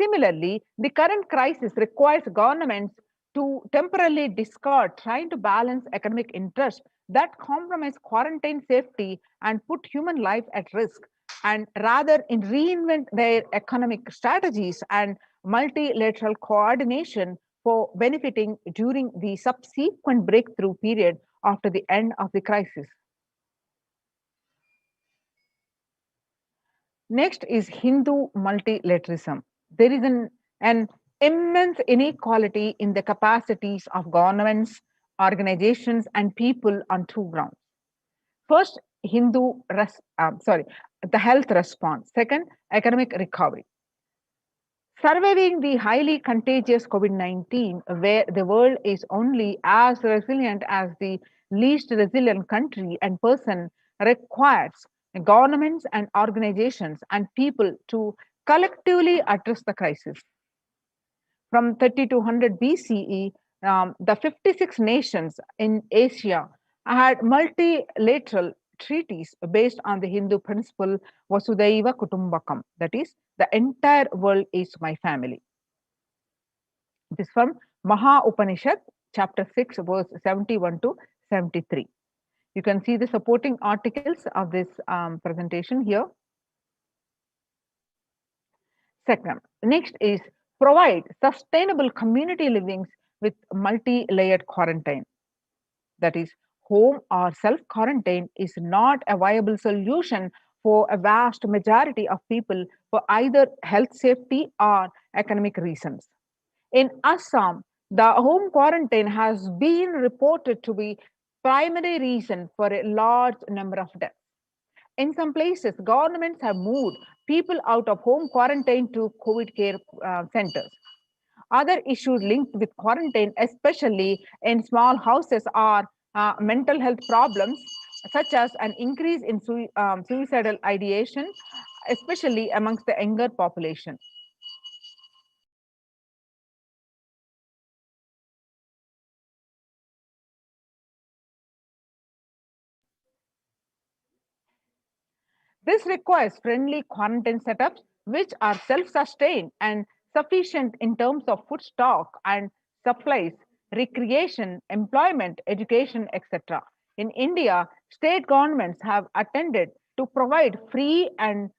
Speaker 11: Similarly, the current crisis requires governments to temporarily discard trying to balance economic interests that compromise quarantine safety and put human life at risk, and rather in reinvent their economic strategies and multilateral coordination for benefiting during the subsequent breakthrough period after the end of the crisis. Next is Hindu multilateralism. There is an immense inequality in the capacities of governments, organizations, and people on 2 grounds. First, the health response. Second, economic recovery. Surviving the highly contagious COVID-19, where the world is only as resilient as the least resilient country and person, requires governments and organizations and people to collectively address the crisis. From 3200 BCE, the 56 nations in Asia had multilateral treaties based on the Hindu principle Vasudhaiva Kutumbakam, that is, the entire world is my family. This from Maha Upanishad, chapter 6, verse 71 to 73. You can see the supporting articles of this presentation here. Second, next is provide sustainable community livings with multi-layered quarantine. That is, home or self-quarantine is not a viable solution for a vast majority of people for either health safety or economic reasons. In Assam, the home quarantine has been reported to be primary reason for a large number of deaths. In some places, governments have moved people out of home quarantine to COVID care centers. Other issues linked with quarantine, especially in small houses, are mental health problems, such as an increase in suicidal ideation, especially amongst the younger population. This requires friendly quarantine setups which are self-sustained and sufficient in terms of food stock and supplies, recreation, employment, education, etc. In India, state governments have attended to provide free and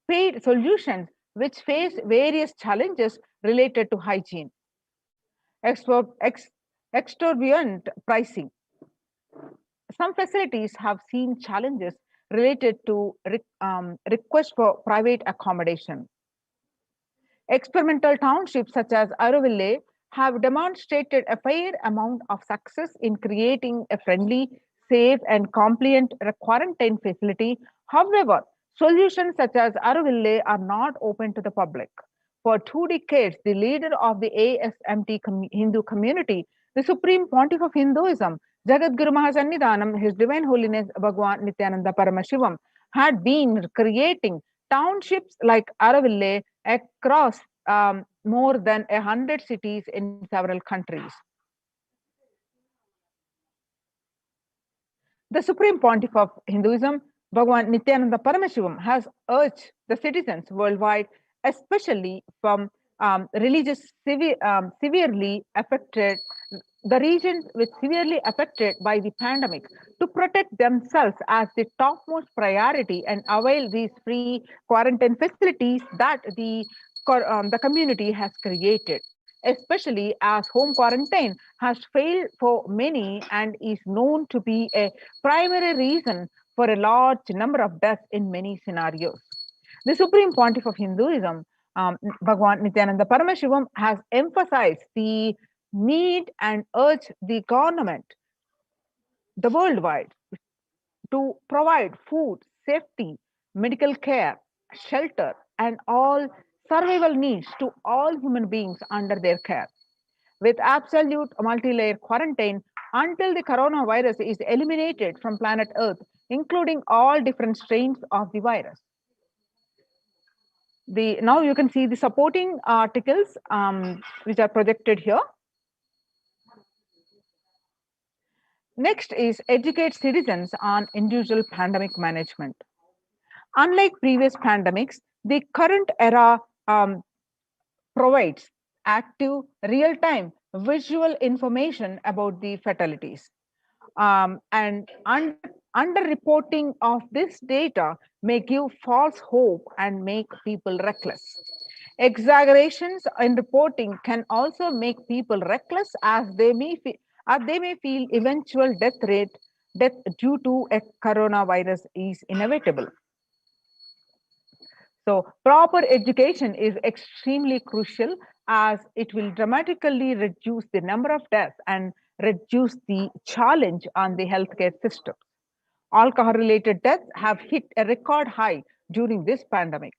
Speaker 11: paid solutions which face various challenges related to hygiene, exorbitant pricing. Some facilities have seen challenges related to requests for private accommodation. Experimental townships such as Auroville have demonstrated a fair amount of success in creating a friendly, safe, and compliant quarantine facility. However, solutions such as Auroville are not open to the public. For 2 decades, the leader of the ASMT Hindu community, the Supreme Pontiff of Hinduism, Jagadguru Mahasannidhanam, His Divine Holiness Bhagwan Nithyananda Paramashivam, had been creating townships like Auroville across more than 100 cities in several countries. The Supreme Pontiff of Hinduism, Bhagwan Nithyananda Paramashivam, has urged the citizens worldwide, especially from severely affected, the regions which severely affected by the pandemic, to protect themselves as the topmost priority and avail these free quarantine facilities that the community has created, especially as home quarantine has failed for many and is known to be a primary reason for a large number of deaths in many scenarios. The Supreme Pontiff of Hinduism, Bhagwan Nithyananda Paramashivam, has emphasized the need and urged the government, the worldwide, to provide food, safety, medical care, shelter, and all survival needs to all human beings under their care, with absolute multi-layer quarantine until the coronavirus is eliminated from planet Earth, including all different strains of the virus. Now you can see the supporting articles which are projected here. Next is educate citizens on individual pandemic management. Unlike previous pandemics, the current era provides active, real-time visual information about the fatalities. And underreporting of this data may give false hope and make people reckless. Exaggerations in reporting can also make people reckless as they may feel eventual death due to a coronavirus is inevitable. So proper education is extremely crucial as it will dramatically reduce the number of deaths and reduce the challenge on the healthcare system. Alcohol-related deaths have hit a record high during this pandemic,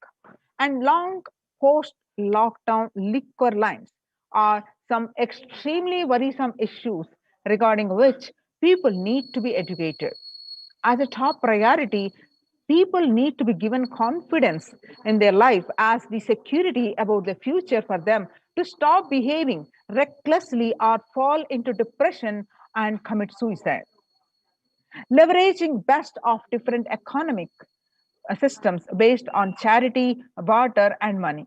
Speaker 11: and long post-lockdown liquor lines are some extremely worrisome issues regarding which people need to be educated. As a top priority, people need to be given confidence in their life as the security about the future for them to stop behaving recklessly or fall into depression and commit suicide. Leveraging best of different economic systems based on charity, barter, and money.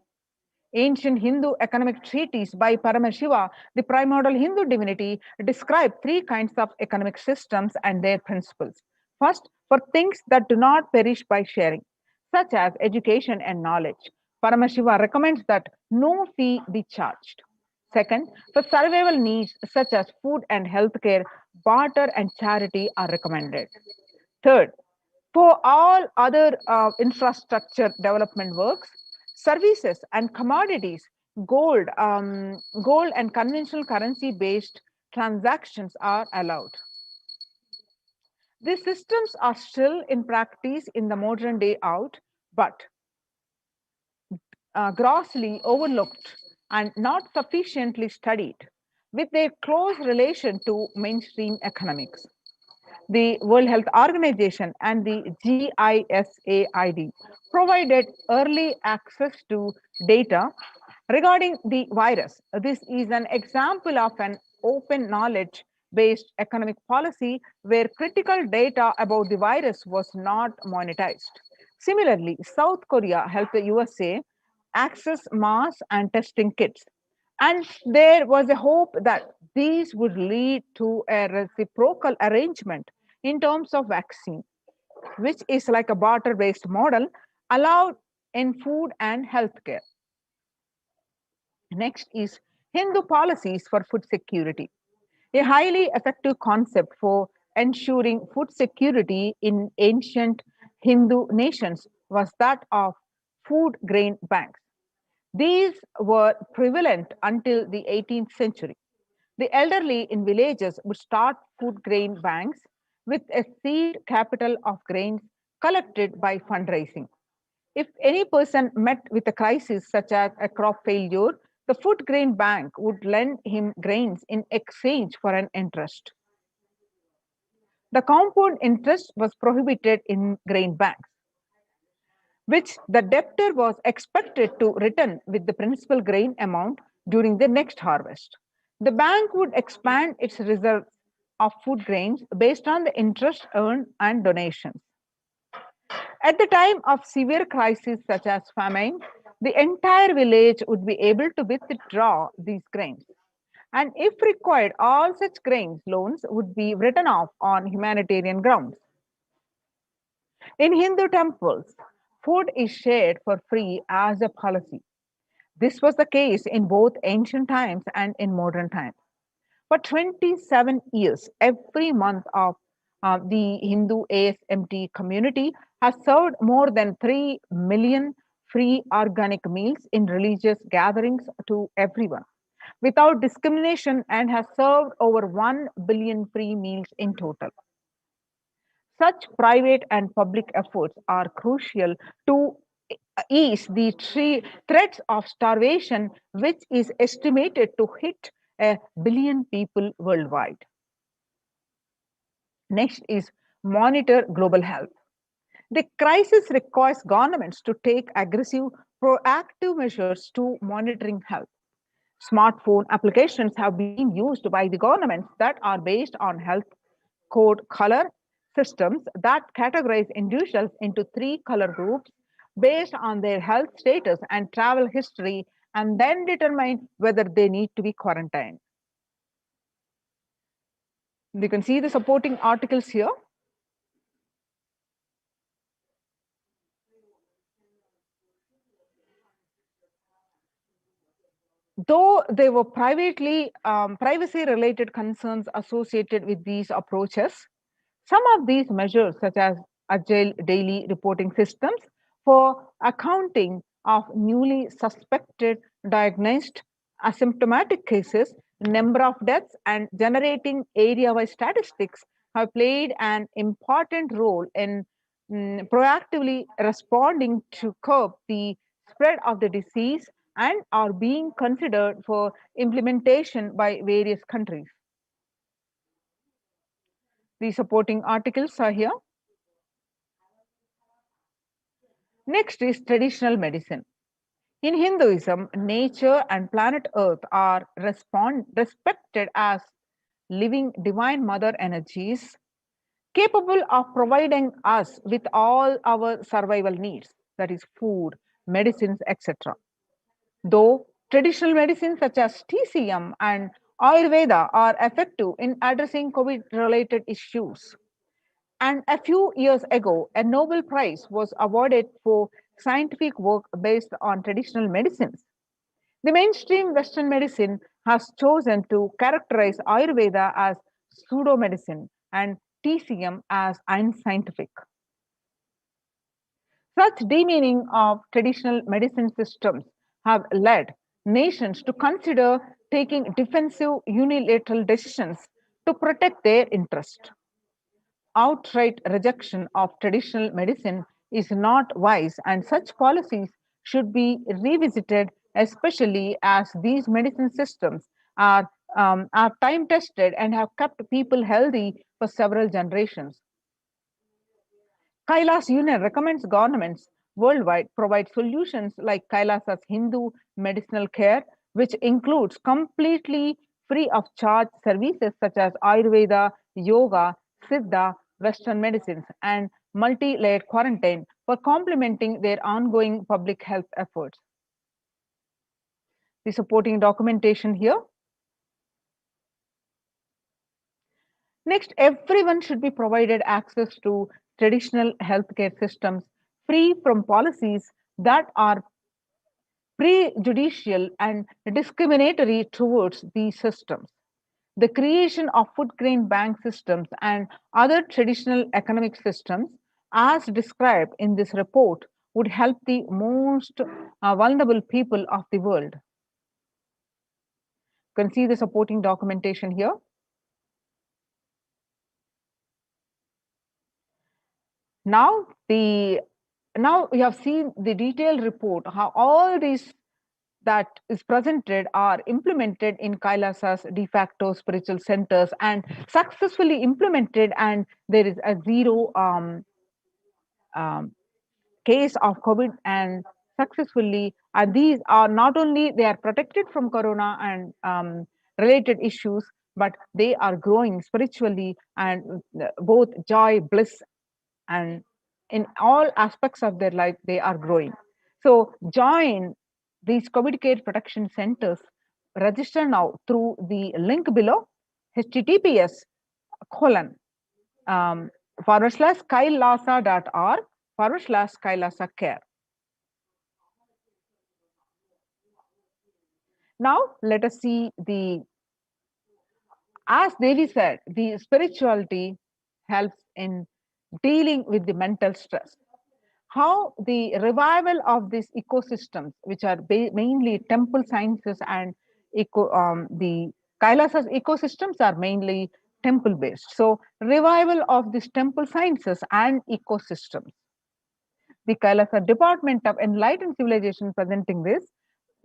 Speaker 11: Ancient Hindu economic treatise by Paramashiva, the primordial Hindu divinity, describe 3 kinds of economic systems and their principles. First, for things that do not perish by sharing, such as education and knowledge, Paramashiva recommends that no fee be charged. Second, for survival needs such as food and healthcare, barter and charity are recommended. Third, for all other infrastructure development works, services and commodities, gold and conventional currency-based transactions are allowed. These systems are still in practice in the modern day out, but grossly overlooked and not sufficiently studied with their close relation to mainstream economics. the World Health Organization, and the GISAID provided early access to data regarding the virus. This is an example of an open knowledge based economic policy where critical data about the virus was not monetized. Similarly, South Korea helped the USA access mass and testing kits. And there was a hope that these would lead to a reciprocal arrangement in terms of vaccine, which is like a barter based model allowed in food and healthcare. Next is Hindu policies for food security. A highly effective concept for ensuring food security in ancient Hindu nations was that of food grain banks. These were prevalent until the 18th century. The elderly in villages would start food grain banks with a seed capital of grains collected by fundraising. If any person met with a crisis such as a crop failure, the food grain bank would lend him grains in exchange for an interest. The compound interest was prohibited in grain banks, which the debtor was expected to return with the principal grain amount during the next harvest. The bank would expand its reserves of food grains based on the interest earned and donations. At the time of severe crises such as famine, the entire village would be able to withdraw these grains. And if required, all such grains loans would be written off on humanitarian grounds. In Hindu temples, food is shared for free as a policy. This was the case in both ancient times and in modern times. For 27 years, every month of the Hindu ASMT community has served more than 3 million free organic meals in religious gatherings to everyone without discrimination and has served over 1 billion free meals in total. Such private and public efforts are crucial to ease the threats of starvation, which is estimated to hit a billion people worldwide. Next is monitor global health. The crisis requires governments to take aggressive, proactive measures to monitoring health. Smartphone applications have been used by the governments that are based on health code color systems that categorize individuals into 3 color groups based on their health status and travel history and then determine whether they need to be quarantined. You can see the supporting articles here. Though there were privacy-related concerns associated with these approaches, some of these measures, such as agile daily reporting systems for accounting of newly suspected, diagnosed, asymptomatic cases, number of deaths, and generating area-wide statistics, have played an important role in proactively responding to curb the spread of the disease and are being considered for implementation by various countries. The supporting articles are here. Next is traditional medicine. In Hinduism, nature and planet Earth are respected as living divine mother energies capable of providing us with all our survival needs, that is food, medicines, etc. Though traditional medicines such as TCM and Ayurveda are effective in addressing COVID-related issues. And a few years ago, a Nobel Prize was awarded for scientific work based on traditional medicines. The mainstream Western medicine has chosen to characterize Ayurveda as pseudo medicine and TCM as unscientific. Such demeaning of traditional medicine systems have led nations to consider taking defensive unilateral decisions to protect their interest. Outright rejection of traditional medicine is not wise, and such policies should be revisited, especially as these medicine systems are time tested and have kept people healthy for several generations. Kailasa Union recommends governments worldwide provide solutions like Kailasa's Hindu medicinal care, which includes completely free of charge services such as Ayurveda, Yoga, Siddha, Western medicines, and multi-layered quarantine for complementing their ongoing public health efforts. The supporting documentation here. Next, everyone should be provided access to traditional healthcare systems free from policies that are prejudicial and discriminatory towards these systems. The creation of food grain bank systems and other traditional economic systems, as described in this report, would help the most vulnerable people of the world. You can see the supporting documentation here. Now we have seen the detailed report, how all these that is presented are implemented in Kailasa's de facto spiritual centers and successfully implemented, and there is a zero case of COVID, and successfully, and these are not only they are protected from corona and related issues, but they are growing spiritually and both joy, bliss, and in all aspects of their life they are growing. So join these COVID care protection centers. Register now through the link below, https://kailasa.org/Kailasa care. Now let us see the, as Devi said, the spirituality helps in dealing with the mental stress. How the revival of these ecosystems, which are mainly temple sciences and the Kailasa's ecosystems are mainly temple based. So revival of these temple sciences and ecosystems. The Kailasa Department of Enlightened Civilization presenting this.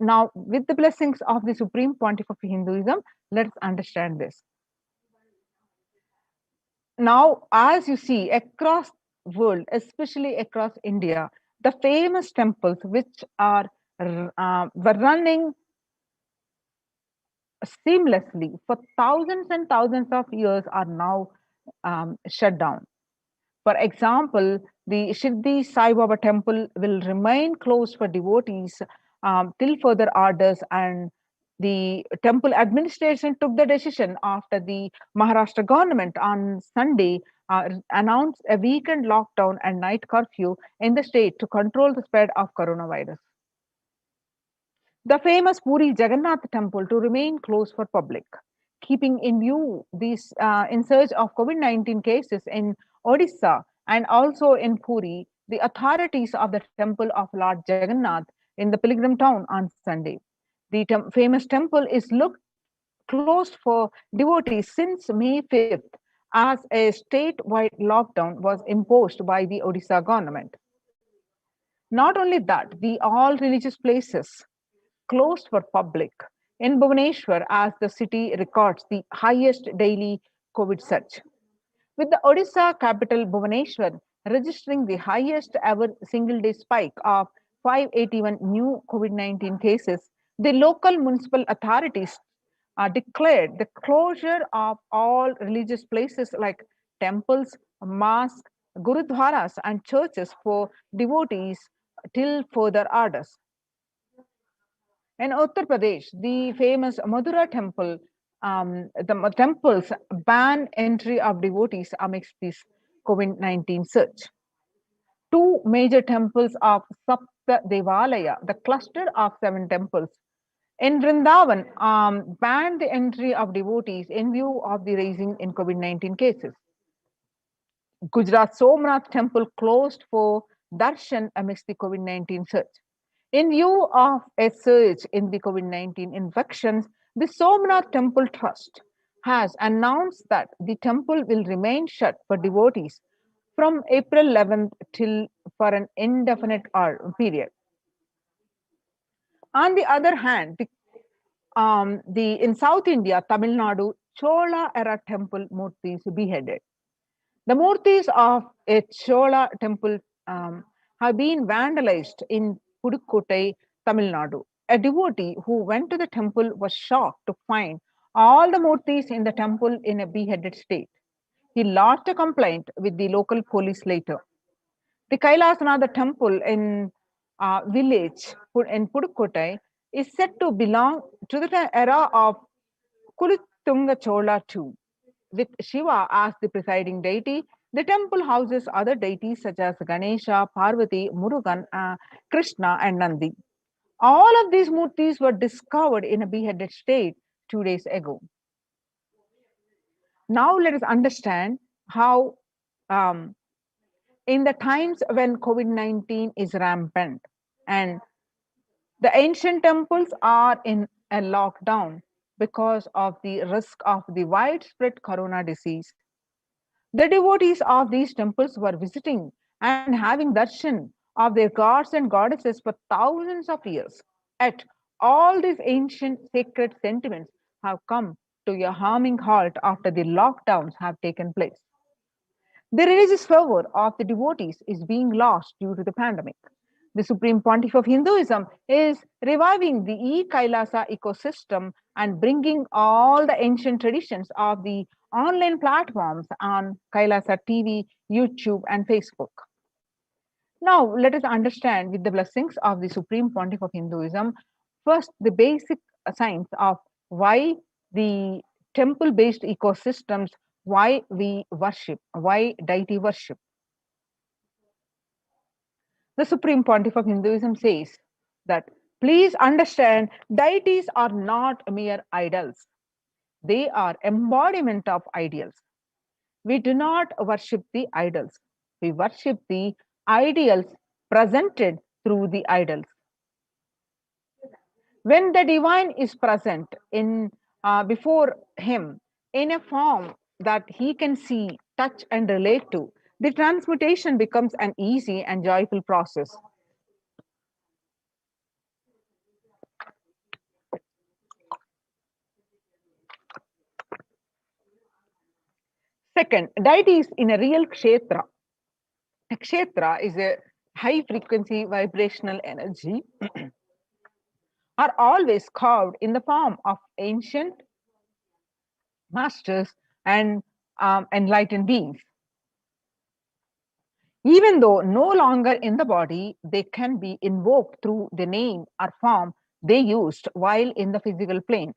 Speaker 11: Now, with the blessings of the Supreme Pontiff of Hinduism, let's understand this. Now, as you see, across world, especially across India, the famous temples which are were running seamlessly for thousands and thousands of years are now shut down. For example, the Shirdi Sai Baba temple will remain closed for devotees till further orders, and the temple administration took the decision after the Maharashtra government on Sunday announced a weekend lockdown and night curfew in the state to control the spread of coronavirus. The famous Puri Jagannath temple to remain closed for public, keeping in view these in surge of COVID-19 cases in Odisha and also in Puri, the authorities of the temple of Lord Jagannath in the pilgrim town on Sunday. The famous temple is closed for devotees since May 5th as a statewide lockdown was imposed by the Odisha government. Not only that, the all religious places closed for public in Bhubaneswar as the city records the highest daily COVID surge, with the Odisha capital Bhubaneswar registering the highest ever single day spike of 581 new COVID-19 cases. The local municipal authorities declared the closure of all religious places like temples, mosques, gurudwaras, and churches for devotees till further orders. In Uttar Pradesh, the famous Madura temple, the temples ban entry of devotees amidst this COVID-19 surge. Two major temples of Sapta Devalaya, the cluster of 7 temples in Vrindavan, banned the entry of devotees in view of the rising in COVID-19 cases. Gujarat Somnath temple closed for darshan amidst the COVID-19 surge. In view of a surge in the COVID-19 infections, the Somnath Temple Trust has announced that the temple will remain shut for devotees from April 11th till for an indefinite period. On the other hand, in South India, Tamil Nadu Chola era temple murtis beheaded. The murtis of a Chola temple have been vandalized in Pudukkottai, Tamil Nadu. A devotee who went to the temple was shocked to find all the murtis in the temple in a beheaded state. He lodged a complaint with the local police later. The Kailasa, the temple in village in Pudukkottai, is said to belong to the era of Kulothunga Chola II. With Shiva as the presiding deity, the temple houses other deities such as Ganesha, Parvati, Murugan, Krishna, and Nandi. All of these murtis were discovered in a beheaded state 2 days ago. Now let us understand how in the times when COVID-19 is rampant and the ancient temples are in a lockdown because of the risk of the widespread corona disease. The devotees of these temples were visiting and having darshan of their gods and goddesses for thousands of years. Yet, all these ancient sacred sentiments have come to a harming halt after the lockdowns have taken place. The religious fervor of the devotees is being lost due to the pandemic. The Supreme Pontiff of Hinduism is reviving the Kailasa ecosystem and bringing all the ancient traditions of the online platforms on Kailasa TV, YouTube, and Facebook. Now, let us understand with the blessings of the Supreme Pontiff of Hinduism, first the basic science of why the temple-based ecosystems, why we worship, why deity worship. The Supreme Pontiff of Hinduism says that please understand deities are not mere idols. They are embodiment of ideals. We do not worship the idols. We worship the ideals presented through the idols. When the divine is present in before him in a form that he can see, touch, and relate to, the transmutation becomes an easy and joyful process. Second, deities in a real kshetra. A kshetra is a high frequency vibrational energy are always carved in the form of ancient masters and enlightened beings. Even though no longer in the body, they can be invoked through the name or form they used while in the physical plane.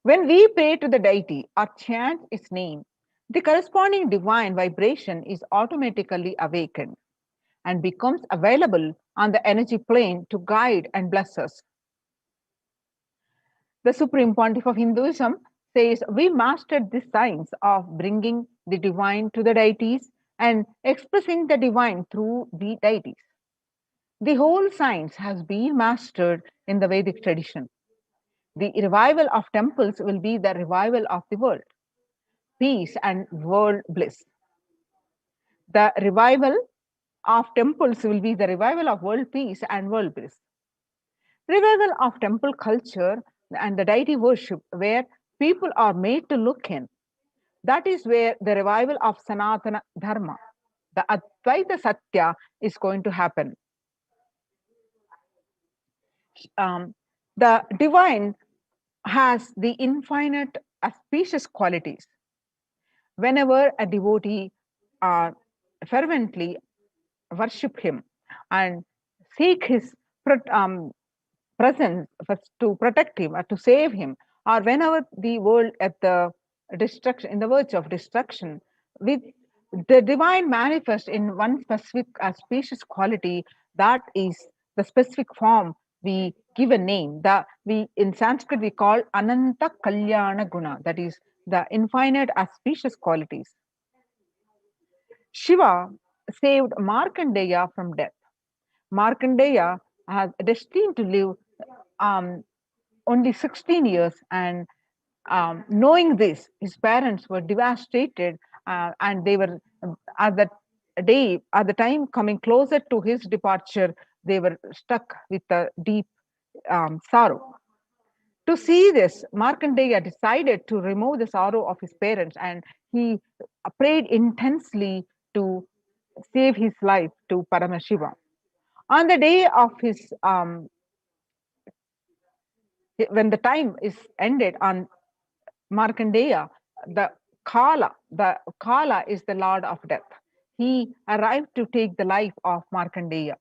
Speaker 11: When we pray to the deity or chant its name, the corresponding divine vibration is automatically awakened and becomes available on the energy plane to guide and bless us. The Supreme Pontiff of Hinduism says we mastered the science of bringing the divine to the deities and expressing the divine through the deities. The whole science has been mastered in the Vedic tradition. The revival of temples will be the revival of the world, peace and world bliss. The revival of temples will be the revival of world peace and world bliss. Revival of temple culture and the deity worship where people are made to look in. That is where the revival of Sanatana Dharma, the Advaita Satya, is going to happen. The divine has the infinite auspicious qualities. Whenever a devotee fervently worship him and seek his presence to protect him or to save him, or whenever the world at the destruction, in the verge of destruction, with the divine manifest in one specific auspicious quality, that is the specific form we give a name. That we in Sanskrit we call Ananta Kalyana Guna, that is the infinite auspicious qualities. Shiva saved Markandeya from death. Markandeya has destined to live only 16 years, and knowing this, his parents were devastated, and they were at the time coming closer to his departure, they were stuck with a deep sorrow. To see this, Markandeya decided to remove the sorrow of his parents, and he prayed intensely to save his life to Paramashiva. On the day of his, when the time is ended on Markandeya, the Kala is the lord of death. He arrived to take the life of Markandeya.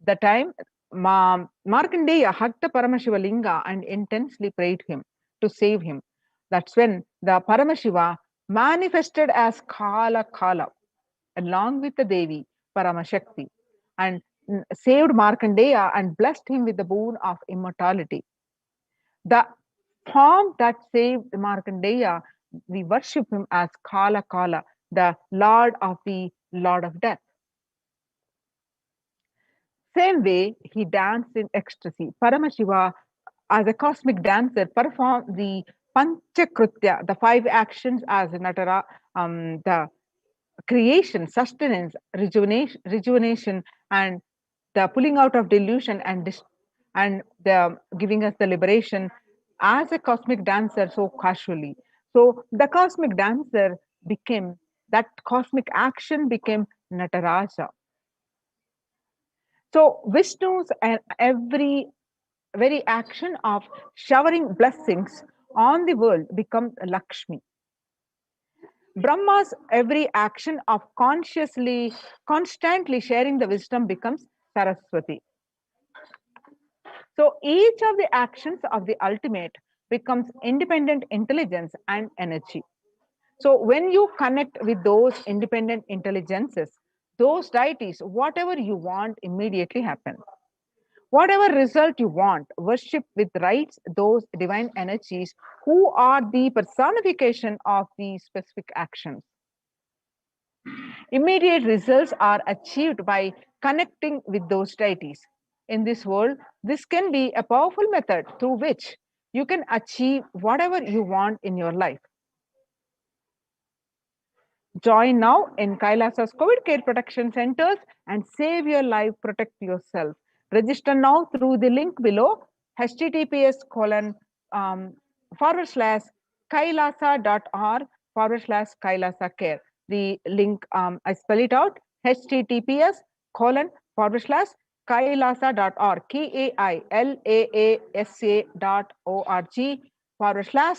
Speaker 11: The time Markandeya hugged the Paramashiva Linga and intensely prayed him to save him. That's when the Paramashiva manifested as Kala along with the Devi Paramashakti, and saved Markandeya and blessed him with the boon of immortality. The form that saved Markandeya, we worship him as Kala, the Lord of Death. Same way, he danced in ecstasy. Paramashiva, as a cosmic dancer, performed the Panchakrutya, the 5 actions as Natara, the creation, sustenance, rejuvenation, and the pulling out of delusion and the giving us the liberation as a cosmic dancer so casually. So the cosmic dancer became, that cosmic action became Nataraja. So Vishnu's and every very action of showering blessings on the world becomes Lakshmi. Brahma's every action of constantly sharing the wisdom becomes Saraswati. So each of the actions of the ultimate becomes independent intelligence and energy. So when you connect with those independent intelligences, those deities, whatever you want immediately happens. Whatever result you want, worship with rites those divine energies who are the personification of the specific actions. Immediate results are achieved by connecting with those deities. In this world, this can be a powerful method through which you can achieve whatever you want in your life. Join now in Kailasa's COVID care protection centers and save your life, protect yourself. Register now through the link below, https://kailasa.org/Kailasa care. The link, I spell it out, https://kailasa.org, KAILAASA.org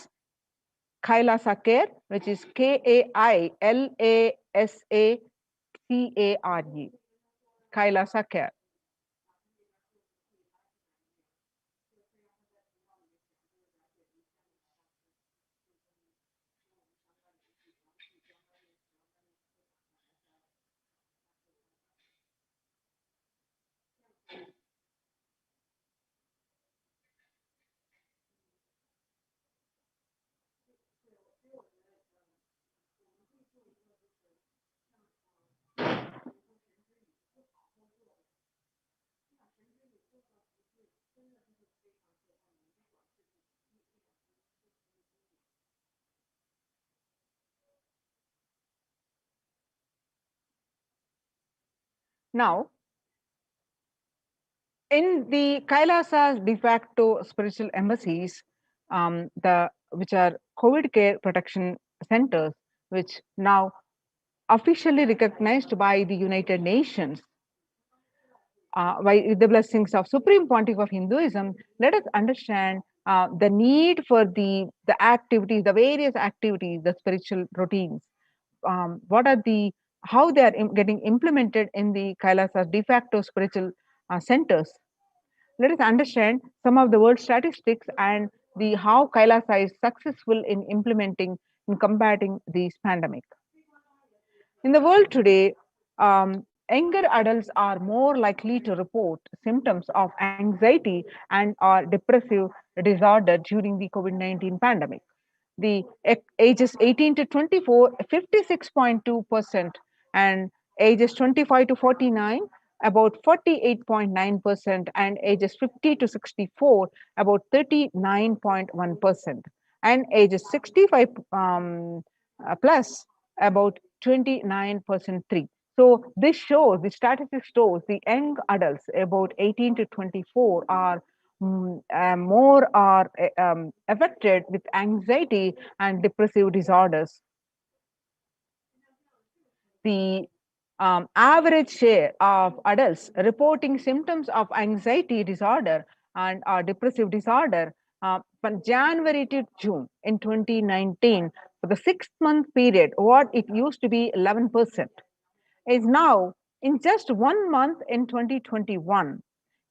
Speaker 11: Kailasa care, which is KAILASACARE, Kailasa care. Now, in the Kailasa's de facto spiritual embassies, which are COVID care protection centers, which now officially recognized by the United Nations, by the blessings of Supreme Pontiff of Hinduism, let us understand the need for the activities, the various activities, the spiritual routines. What are how they are getting implemented in the Kailasa's de facto spiritual centers. Let us understand some of the world statistics and how Kailasa is successful in implementing, in combating this pandemic. In the world today, younger adults are more likely to report symptoms of anxiety and or depressive disorder during the COVID-19 pandemic. The ages 18 to 24, 56.2%, and ages 25 to 49, about 48.9%, and ages 50 to 64, about 39.1%, and ages 65 plus, about 29.3%. So this shows, the statistics shows the young adults about 18 to 24 are more are affected with anxiety and depressive disorders. The average share of adults reporting symptoms of anxiety disorder and depressive disorder from January to June in 2019, for the 6-month period, what it used to be 11%, is now in just 1 month in 2021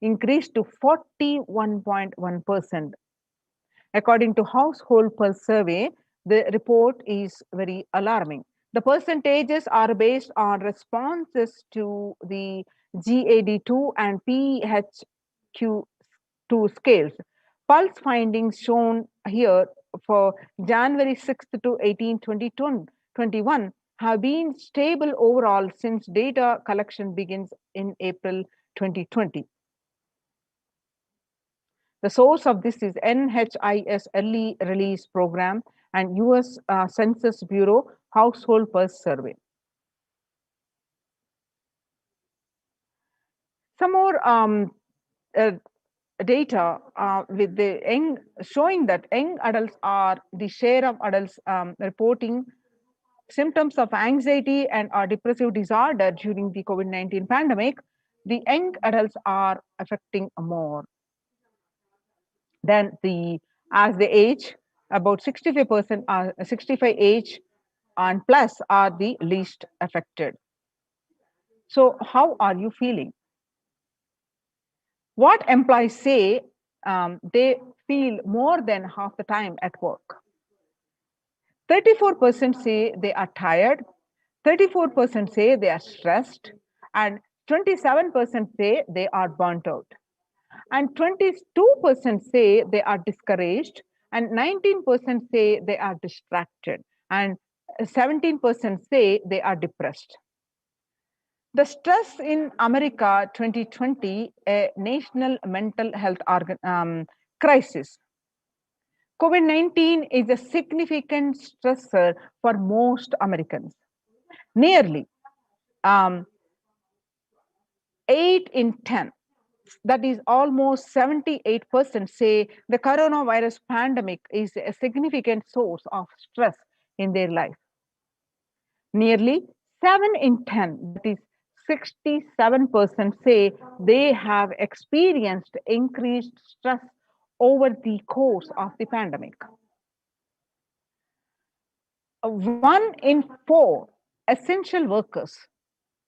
Speaker 11: increased to 41.1%. According to Household Pulse survey, the report is very alarming. The percentages are based on responses to the GAD2 and PHQ2 scales. Pulse findings shown here for January 6th to 18, 2021 have been stable overall since data collection begins in April 2020. The source of this is NHIS Early Release Program and US Census Bureau Household Pulse Survey. Some more data with the young, showing that young adults are the share of adults reporting symptoms of anxiety and or depressive disorder during the COVID-19 pandemic. The young adults are affecting more. Then as the age, about 65% are 65 age and plus are the least affected. So how are you feeling? What employees say they feel more than half the time at work? 34% say they are tired, 34% say they are stressed, and 27% say they are burnt out. And 22% say they are discouraged, and 19% say they are distracted, and 17% say they are depressed. The stress in America 2020, a national mental health crisis. COVID-19 is a significant stressor for most Americans. Nearly 8 in 10, that is almost 78%, say the coronavirus pandemic is a significant source of stress in their life. Nearly 7 in 10, that is 67%, say they have experienced increased stress over the course of the pandemic. 1 in 4 essential workers,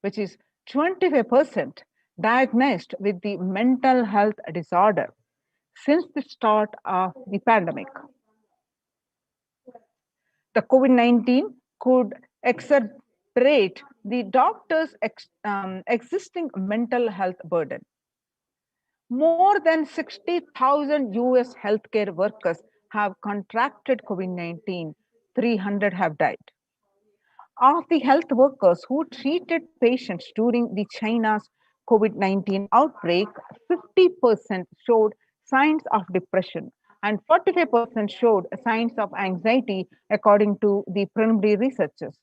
Speaker 11: which is 25%, diagnosed with the mental health disorder since the start of the pandemic. The COVID-19 could exacerbate the doctor's existing mental health burden. More than 60,000 US healthcare workers have contracted COVID-19, 300 have died. Of the health workers who treated patients during the China's COVID-19 outbreak, 50% showed signs of depression and 45% showed signs of anxiety, according to the preliminary researchers.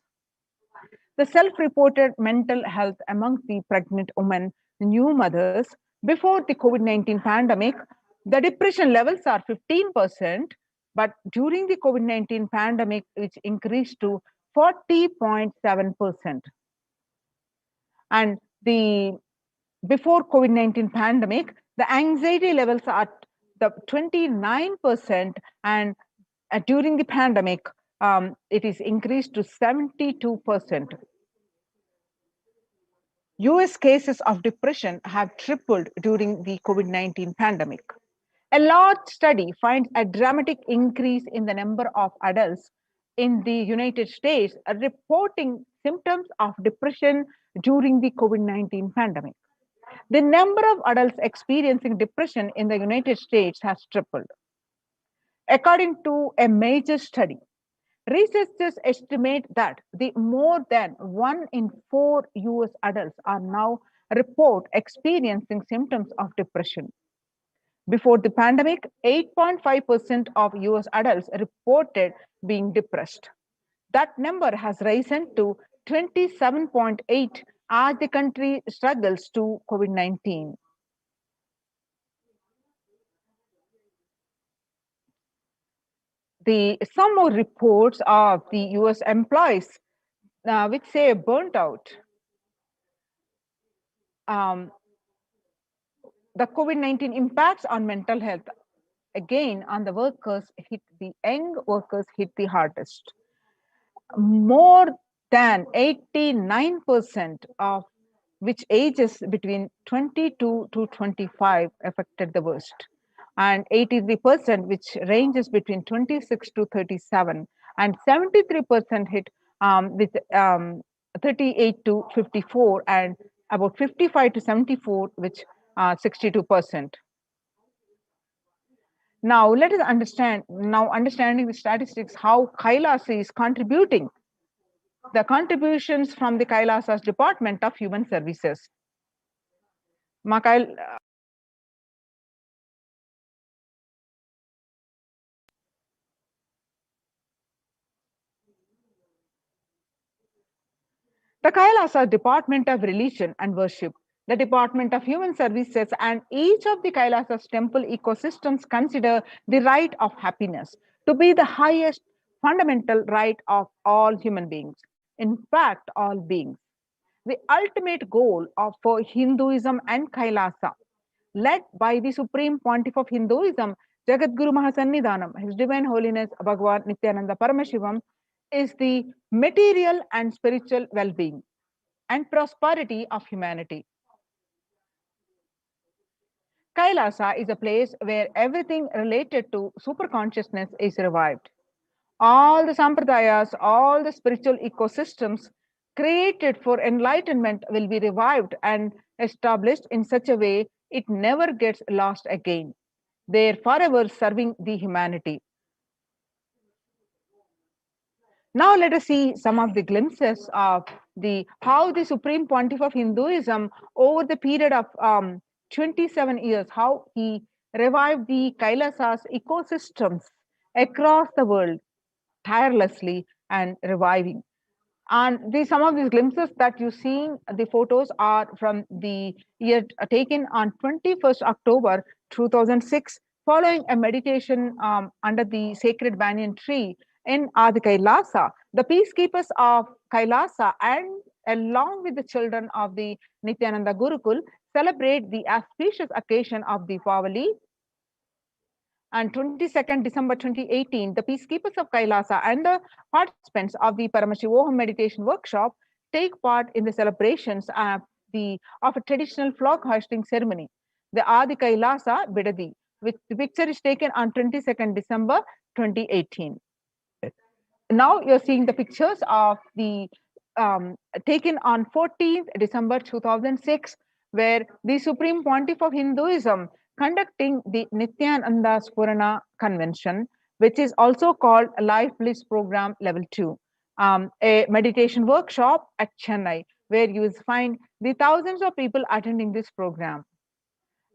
Speaker 11: The self-reported mental health among the pregnant women, new mothers, before the COVID-19 pandemic, the depression levels are 15%, but during the COVID-19 pandemic, which increased to 40.7%. And before COVID-19 pandemic, the anxiety levels are the 29%, and during the pandemic, it is increased to 72%. US cases of depression have tripled during the COVID-19 pandemic. A large study finds a dramatic increase in the number of adults in the United States reporting symptoms of depression during the COVID-19 pandemic. The number of adults experiencing depression in the United States has tripled. According to a major study, researchers estimate that the more than 1 in 4 US adults are now report experiencing symptoms of depression. Before the pandemic, 8.5% of US adults reported being depressed. That number has risen to 27.8 as the country struggles to COVID-19. some more reports of the US employees which say burnt out. The COVID-19 impacts on mental health again on the workers hit the young workers hit the hardest. More than 89% of which ages between 22 to 25 affected the worst, and 83% which ranges between 26 to 37, and 73% hit with 38 to 54, and about 55 to 74, which 62%. Now let us understand, understanding the statistics, how Kailasa is contributing. The contributions from the Kailasa's Department of Human Services. The Kailasa Department of Religion and Worship, the Department of Human Services, and each of the Kailasa's temple ecosystems consider the right of happiness to be the highest fundamental right of all human beings. In fact, all beings. The ultimate goal for Hinduism and Kailasa, led by the Supreme Pontiff of Hinduism, Jagadguru Mahasannidhanam, His Divine Holiness Bhagavan Nithyananda Paramashivam, is the material and spiritual well-being and prosperity of humanity. Kailasa is a place where everything related to superconsciousness is revived. All the sampradayas, all the spiritual ecosystems created for enlightenment will be revived and established in such a way it never gets lost again. They're forever serving the humanity. Now let us see some of the glimpses of how the Supreme Pontiff of Hinduism over the period of 27 years, how he revived the Kailasa's ecosystems across the world tirelessly and reviving. And some of these glimpses that you see, the photos are from the year taken on 21st October 2006, following a meditation under the sacred banyan tree in Adi Kailasa. The peacekeepers of Kailasa and along with the children of the Nithyananda Gurukul celebrate the auspicious occasion of Deepavali. On 22nd December 2018, the peacekeepers of Kailasa and the participants of the Paramashivoham meditation workshop take part in the celebrations of a traditional flag hoisting ceremony, the Adi Kailasa Bidadi, which the picture is taken on 22nd December 2018. Now you're seeing the pictures of the taken on 14th December 2006, where the Supreme Pontiff of Hinduism conducting the Nithyananda Spurana Convention, which is also called Life Bliss Program Level 2, a meditation workshop at Chennai, where you will find the thousands of people attending this program.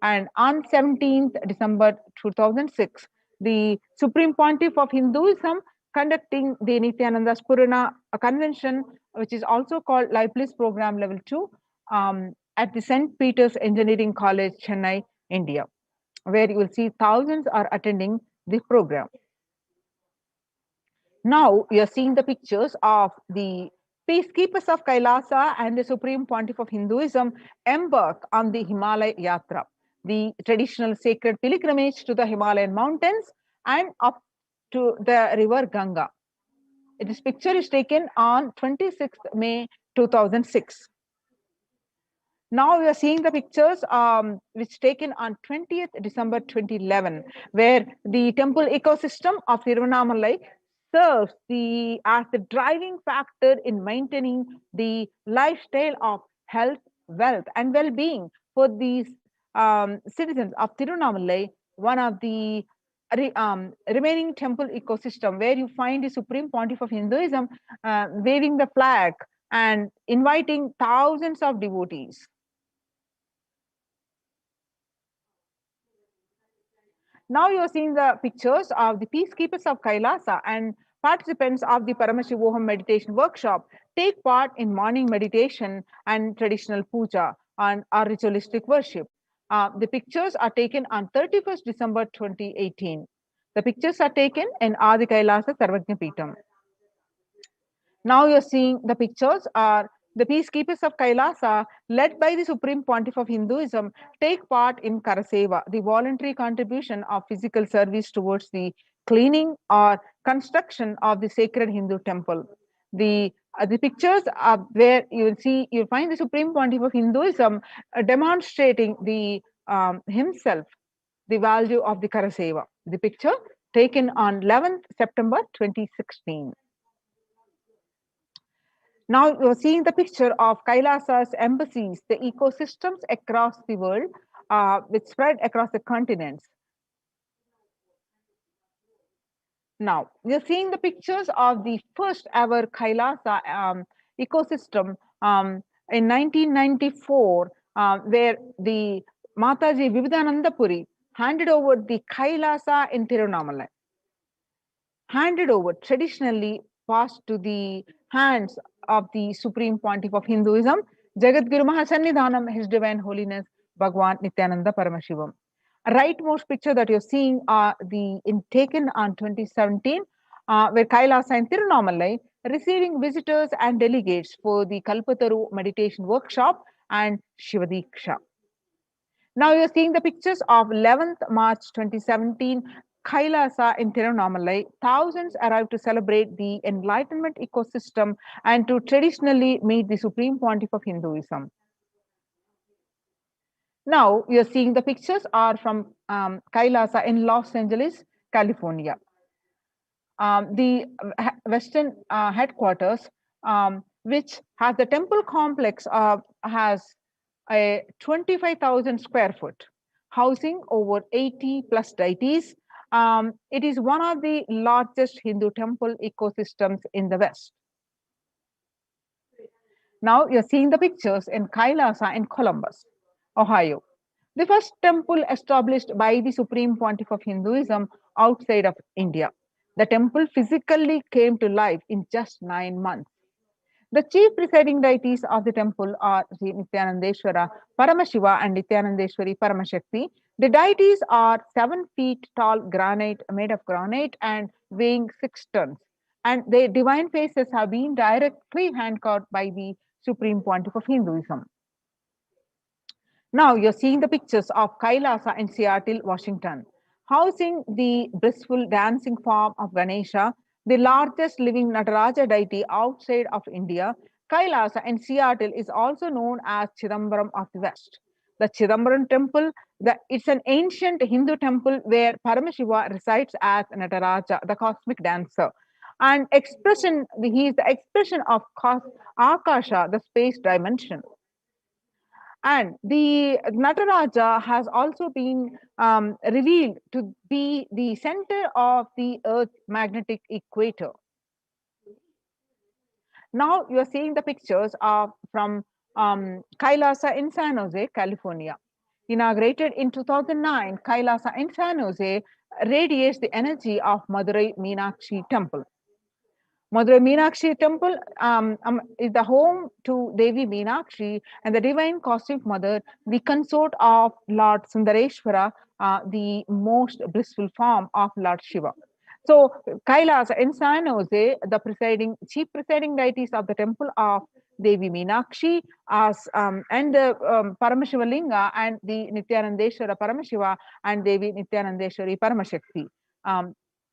Speaker 11: And on 17th December 2006, the Supreme Pontiff of Hinduism conducting the Nithyananda Spurana Convention, which is also called Life Bliss Program Level 2, at the St. Peter's Engineering College, Chennai, India, where you will see thousands are attending this program. Now you are seeing the pictures of the peacekeepers of Kailasa and the Supreme Pontiff of Hinduism embark on the Himalaya Yatra, the traditional sacred pilgrimage to the Himalayan mountains and up to the river Ganga. This picture is taken on 26th May 2006. Now we are seeing the pictures which taken on 20th December 2011, where the temple ecosystem of Tiruvannamalai serves as the driving factor in maintaining the lifestyle of health, wealth, and well-being for these citizens of Tiruvannamalai, one of the remaining temple ecosystem, where you find the Supreme Pontiff of Hinduism waving the flag and inviting thousands of devotees. Now you are seeing the pictures of the peacekeepers of Kailasa and participants of the Paramashivoham meditation workshop take part in morning meditation and traditional puja and our ritualistic worship. The pictures are taken on 31st December 2018. The pictures are taken in Adi Kailasa Sarvajna Peetham. Now you're seeing the pictures are the peacekeepers of Kailasa, led by the Supreme Pontiff of Hinduism, take part in Karaseva, the voluntary contribution of physical service towards the cleaning or construction of the sacred Hindu temple. The pictures are where you'll find the Supreme Pontiff of Hinduism demonstrating himself the value of the Karaseva. The picture taken on 11th September 2016. Now you're seeing the picture of Kailasa's embassies, the ecosystems across the world, which spread across the continents. Now you're seeing the pictures of the first ever Kailasa ecosystem in 1994, where the Mataji Vividananda Puri handed over the Kailasa in Tirunamalai. Handed over, traditionally passed to the hands of the Supreme Pontiff of Hinduism, Jagadguru Mahasannidhanam, His Divine Holiness, Bhagwan Nithyananda Paramashivam. Rightmost picture that you're seeing are taken on 2017, where Kailasa in Tirunamalai receiving visitors and delegates for the Kalpataru meditation workshop and Shivadiksha. Now you're seeing the pictures of 11th March 2017, Kailasa in Tirunamalai. Thousands arrived to celebrate the enlightenment ecosystem and to traditionally meet the Supreme Pontiff of Hinduism. Now you're seeing the pictures are from Kailasa in Los Angeles, California. The Western headquarters, which has the temple complex, has a 25,000 square foot, housing over 80 plus deities. It is one of the largest Hindu temple ecosystems in the West. Now you're seeing the pictures in Kailasa in Columbus, Ohio. The first temple established by the Supreme Pontiff of Hinduism outside of India. The temple physically came to life in just 9 months. The chief presiding deities of the temple are Sri Nithyanandeshwara Paramashiva and Nithyanandeshwari Paramashakti. The deities are 7 feet tall granite, made of granite and weighing 6 tons. And their divine faces have been directly hand-carved by the Supreme Pontiff of Hinduism. Now you're seeing the pictures of Kailasa in Seattle, Washington, housing the blissful dancing form of Ganesha, the largest living Nataraja deity outside of India. Kailasa in Seattle is also known as Chidambaram of the West. The Chidambaram temple, it's an ancient Hindu temple where Paramashiva resides as Nataraja, the cosmic dancer. And he is the expression of Akasha, the space dimension. And the Nataraja has also been revealed to be the center of the Earth's magnetic equator. Now you are seeing the pictures from Kailasa in San Jose, California. Inaugurated in 2009, Kailasa in San Jose radiates the energy of Madurai Meenakshi Temple. Madurai Meenakshi Temple is the home to Devi Meenakshi and the Divine Cosmic Mother, the consort of Lord Sundareshwara, the most blissful form of Lord Shiva. So Kailasa in San Jose, the chief presiding deities of the temple of Devi Meenakshi and the Paramashivalinga and the Nithyanandeshwara Paramashiva and Devi Nithyanandeshwari Paramashakti,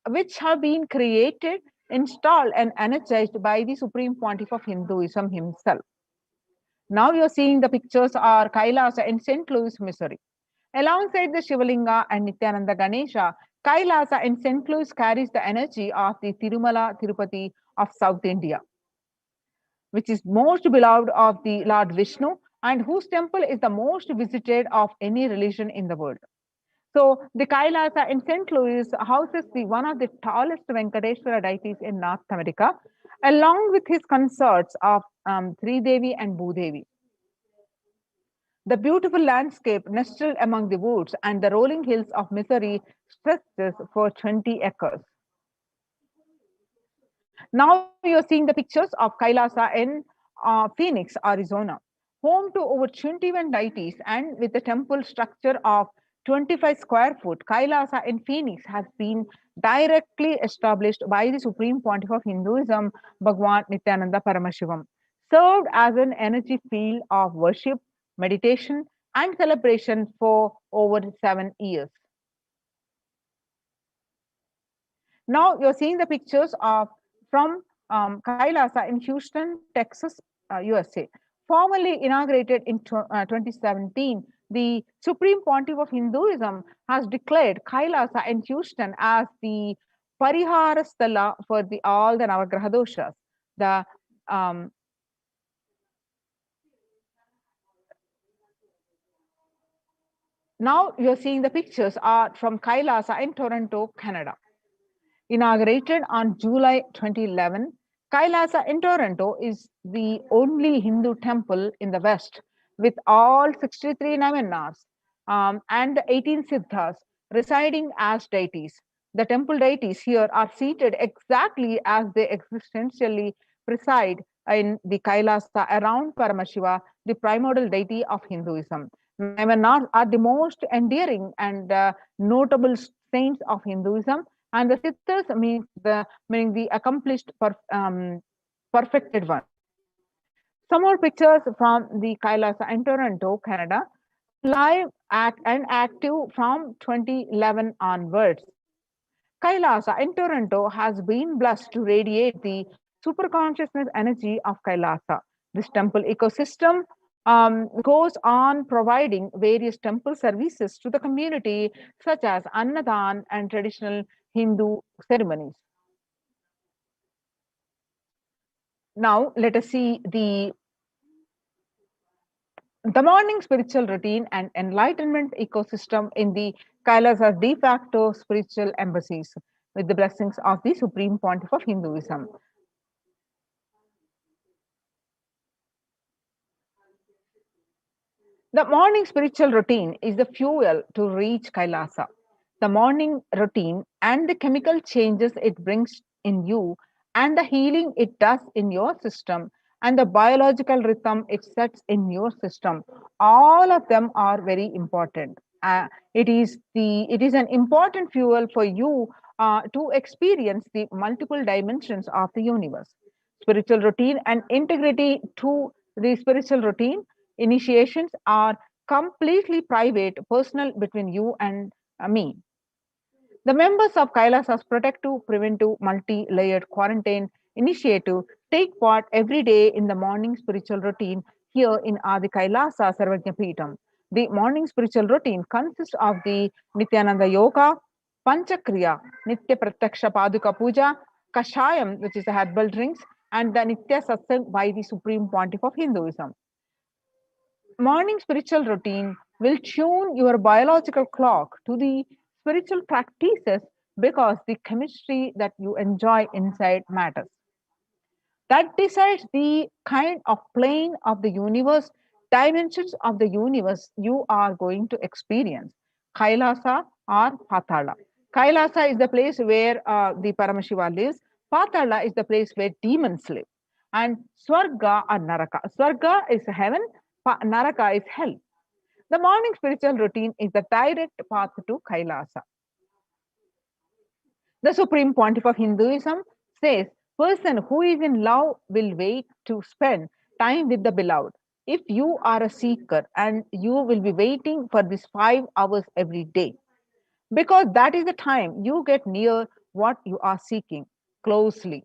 Speaker 11: which have been created, installed and energized by the Supreme Pontiff of Hinduism himself. Now you're seeing the pictures are Kailasa in St. Louis, Missouri. Alongside the Shivalinga and Nithyananda Ganesha, Kailasa in St. Louis carries the energy of the Tirumala Tirupati of South India, which is most beloved of the Lord Vishnu and whose temple is the most visited of any religion in the world. So the Kailasa in St. Louis houses one of the tallest Venkateshwara deities in North America, along with his consorts of Sri Devi and Bhudevi. The beautiful landscape nestled among the woods and the rolling hills of Missouri stretches for 20 acres. Now you're seeing the pictures of Kailasa in Phoenix, Arizona, home to over 21 deities and with a temple structure of 25 square foot Kailasa in Phoenix has been directly established by the Supreme Pontiff of Hinduism, Bhagwan Nithyananda Paramashivam, served as an energy field of worship, meditation, and celebration for over 7 years. Now you're seeing the pictures of from Kailasa in Houston, Texas, USA. Formally inaugurated in 2017, the Supreme Pontiff of Hinduism has declared Kailasa in Houston as the Parihara Sthala for all the Navagraha doshas. The now you're seeing the pictures are from Kailasa in Toronto, Canada. Inaugurated on July 2011, Kailasa in Toronto is the only Hindu temple in the West with all 63 Navanas and the 18 Siddhas residing as deities. The temple deities here are seated exactly as they existentially preside in the Kailasa around Paramashiva, the primordial deity of Hinduism. Navanas are the most endearing and notable saints of Hinduism, and the Siddhas meaning the accomplished, perfected one. Some more pictures from the Kailasa in Toronto, Canada, live and active from 2011 onwards. Kailasa in Toronto has been blessed to radiate the superconsciousness energy of Kailasa. This temple ecosystem goes on providing various temple services to the community, such as Annadan and traditional Hindu ceremonies. Now, let us see the morning spiritual routine and enlightenment ecosystem in the Kailasa's de facto spiritual embassies with the blessings of the Supreme Pontiff of Hinduism. The morning spiritual routine is the fuel to reach Kailasa. The morning routine and the chemical changes it brings in you, and the healing it does in your system, and the biological rhythm it sets in your system, all of them are very important. It is an important fuel for you to experience the multiple dimensions of the universe. Spiritual routine and integrity to the spiritual routine initiations are completely private, personal between you and me. The members of Kailasa's protective, preventive, multi-layered quarantine initiative take part every day in the morning spiritual routine here in Adi Kailasa Sarvajna Peetham. The morning spiritual routine consists of the Nithyananda Yoga, Panchakriya, Nitya Pratyaksha Paduka Puja, Kashayam, which is the herbal drinks, and the Nitya Satsang by the Supreme Pontiff of Hinduism. Morning spiritual routine will tune your biological clock to the spiritual practices because the chemistry that you enjoy inside matters. That decides the kind of plane of the universe, dimensions of the universe you are going to experience. Kailasa or Patala. Kailasa is the place where the Paramashiva lives. Patala is the place where demons live. And Swarga or Naraka. Swarga is heaven, Naraka is hell. The morning spiritual routine is the direct path to Kailasa. The Supreme Pontiff of Hinduism says, person who is in love will wait to spend time with the beloved. If you are a seeker, and you will be waiting for these 5 hours every day, because that is the time you get near what you are seeking closely.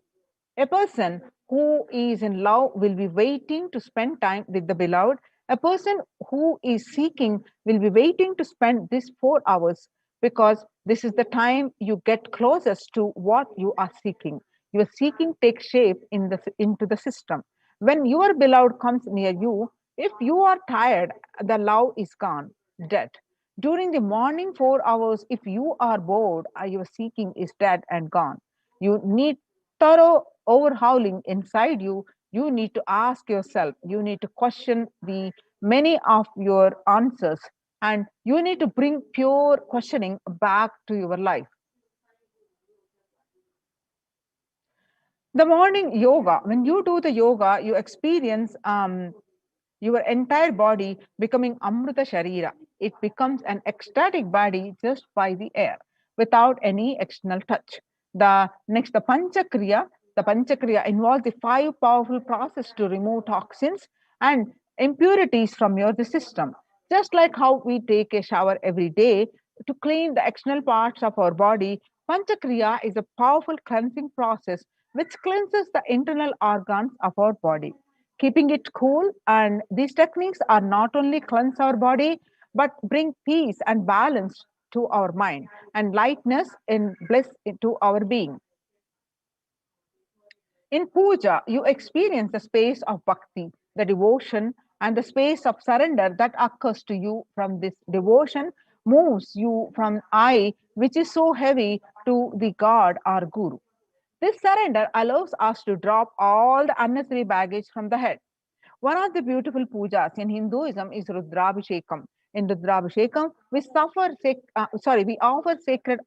Speaker 11: A person who is in love will be waiting to spend time with the beloved. A person who is seeking will be waiting to spend these 4 hours, because this is the time you get closest to what you are seeking. Your seeking takes shape into the system. When your beloved comes near you, if you are tired, the love is gone, dead. During the morning 4 hours, if you are bored, your seeking is dead and gone. You need thorough overhauling inside you. You need to ask yourself, you need to question the many of your answers, and you need to bring pure questioning back to your life. The morning yoga, when you do the yoga, you experience your entire body becoming Amrita Sharira. It becomes an ecstatic body just by the air, without any external touch. The Panchakriya. The Panchakriya involves the 5 powerful processes to remove toxins and impurities from your system. Just like how we take a shower every day to clean the external parts of our body, Panchakriya is a powerful cleansing process which cleanses the internal organs of our body, keeping it cool. And these techniques are not only cleanse our body, but bring peace and balance to our mind and lightness and bliss into our being. In puja, you experience the space of bhakti, the devotion, and the space of surrender that occurs to you from this devotion moves you from I, which is so heavy, to the God or Guru. This surrender allows us to drop all the unnecessary baggage from the head. One of the beautiful pujas in Hinduism is Rudrabhishekam. In Rudrabhishekam, we offer sacred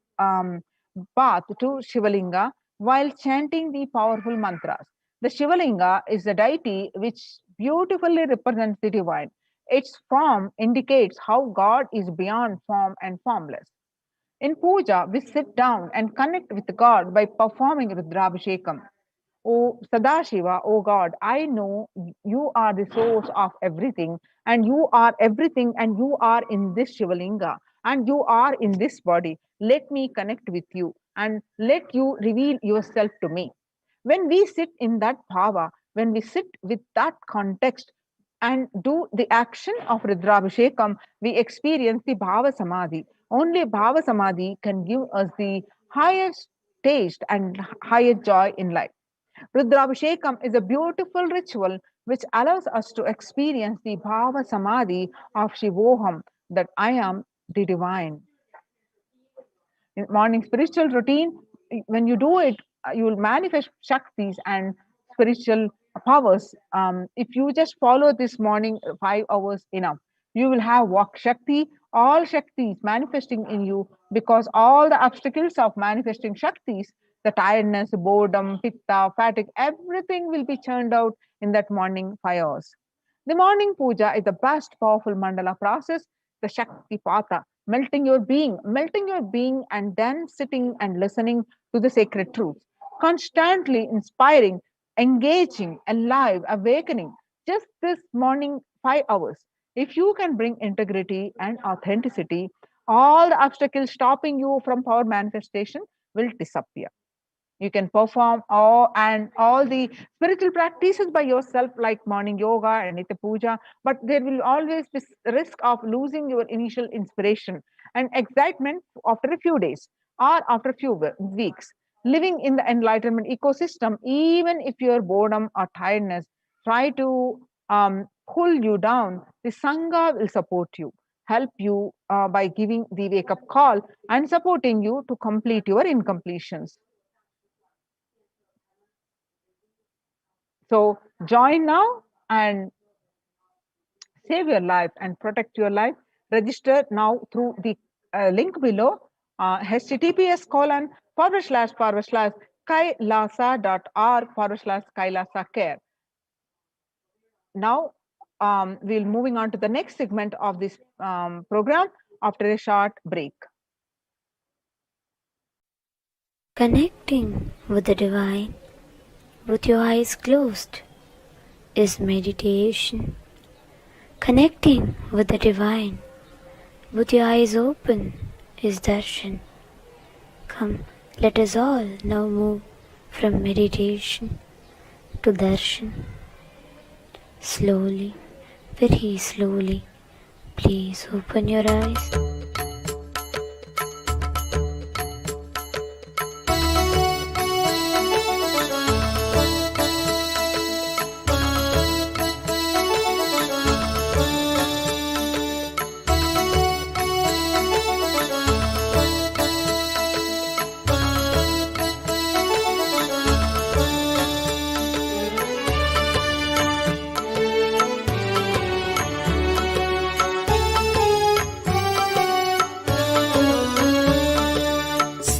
Speaker 11: bath to Shivalinga while chanting the powerful mantras. The Shivalinga is the deity which beautifully represents the divine. Its form indicates how God is beyond form and formless. In puja, we sit down and connect with God by performing Rudrabhishekam. O Sadashiva, O God, I know you are the source of everything, and you are everything, and you are in this Shivalinga, and you are in this body. Let me connect with you, and let you reveal yourself to me. When we sit in that bhava, when we sit with that context and do the action of Rudrabhishekam, we experience the BHAVASAMADHI. Only BHAVASAMADHI can give us the highest taste and highest joy in life. Rudrabhishekam is a beautiful ritual which allows us to experience the Bhava Samadhi of Shivoham, that I am the divine. In morning spiritual routine, when you do it, you will manifest Shaktis and spiritual powers. If you just follow this morning 5 hours enough, you will have Vak Shakti, all Shaktis manifesting in you, because all the obstacles of manifesting Shaktis, the tiredness, boredom, pitta, fatigue, everything will be churned out in that morning 5 hours. The morning puja is the best powerful mandala process, the Shakti Pata, melting your being, and then sitting and listening to the sacred truths, constantly inspiring, engaging, alive, awakening. Just this morning 5 hours. If you can bring integrity and authenticity, all the obstacles stopping you from power manifestation will disappear. You can perform all the spiritual practices by yourself, like morning yoga and nitya puja, but there will always be risk of losing your initial inspiration and excitement after a few days or after a few weeks. Living in the enlightenment ecosystem, even if your boredom or tiredness try to pull you down, the Sangha will support you, help you by giving the wake-up call and supporting you to complete your incompletions. So join now and save your life and protect your life. Register now through the link below, https://kailasa.org/Kailasa care. Now we'll moving on to the next segment of this program after a short break.
Speaker 12: Connecting with the divine with your eyes closed is meditation. Connecting with the divine with your eyes open is darshan. Come, let us all now move from meditation to darshan. Slowly, very slowly, please open your eyes.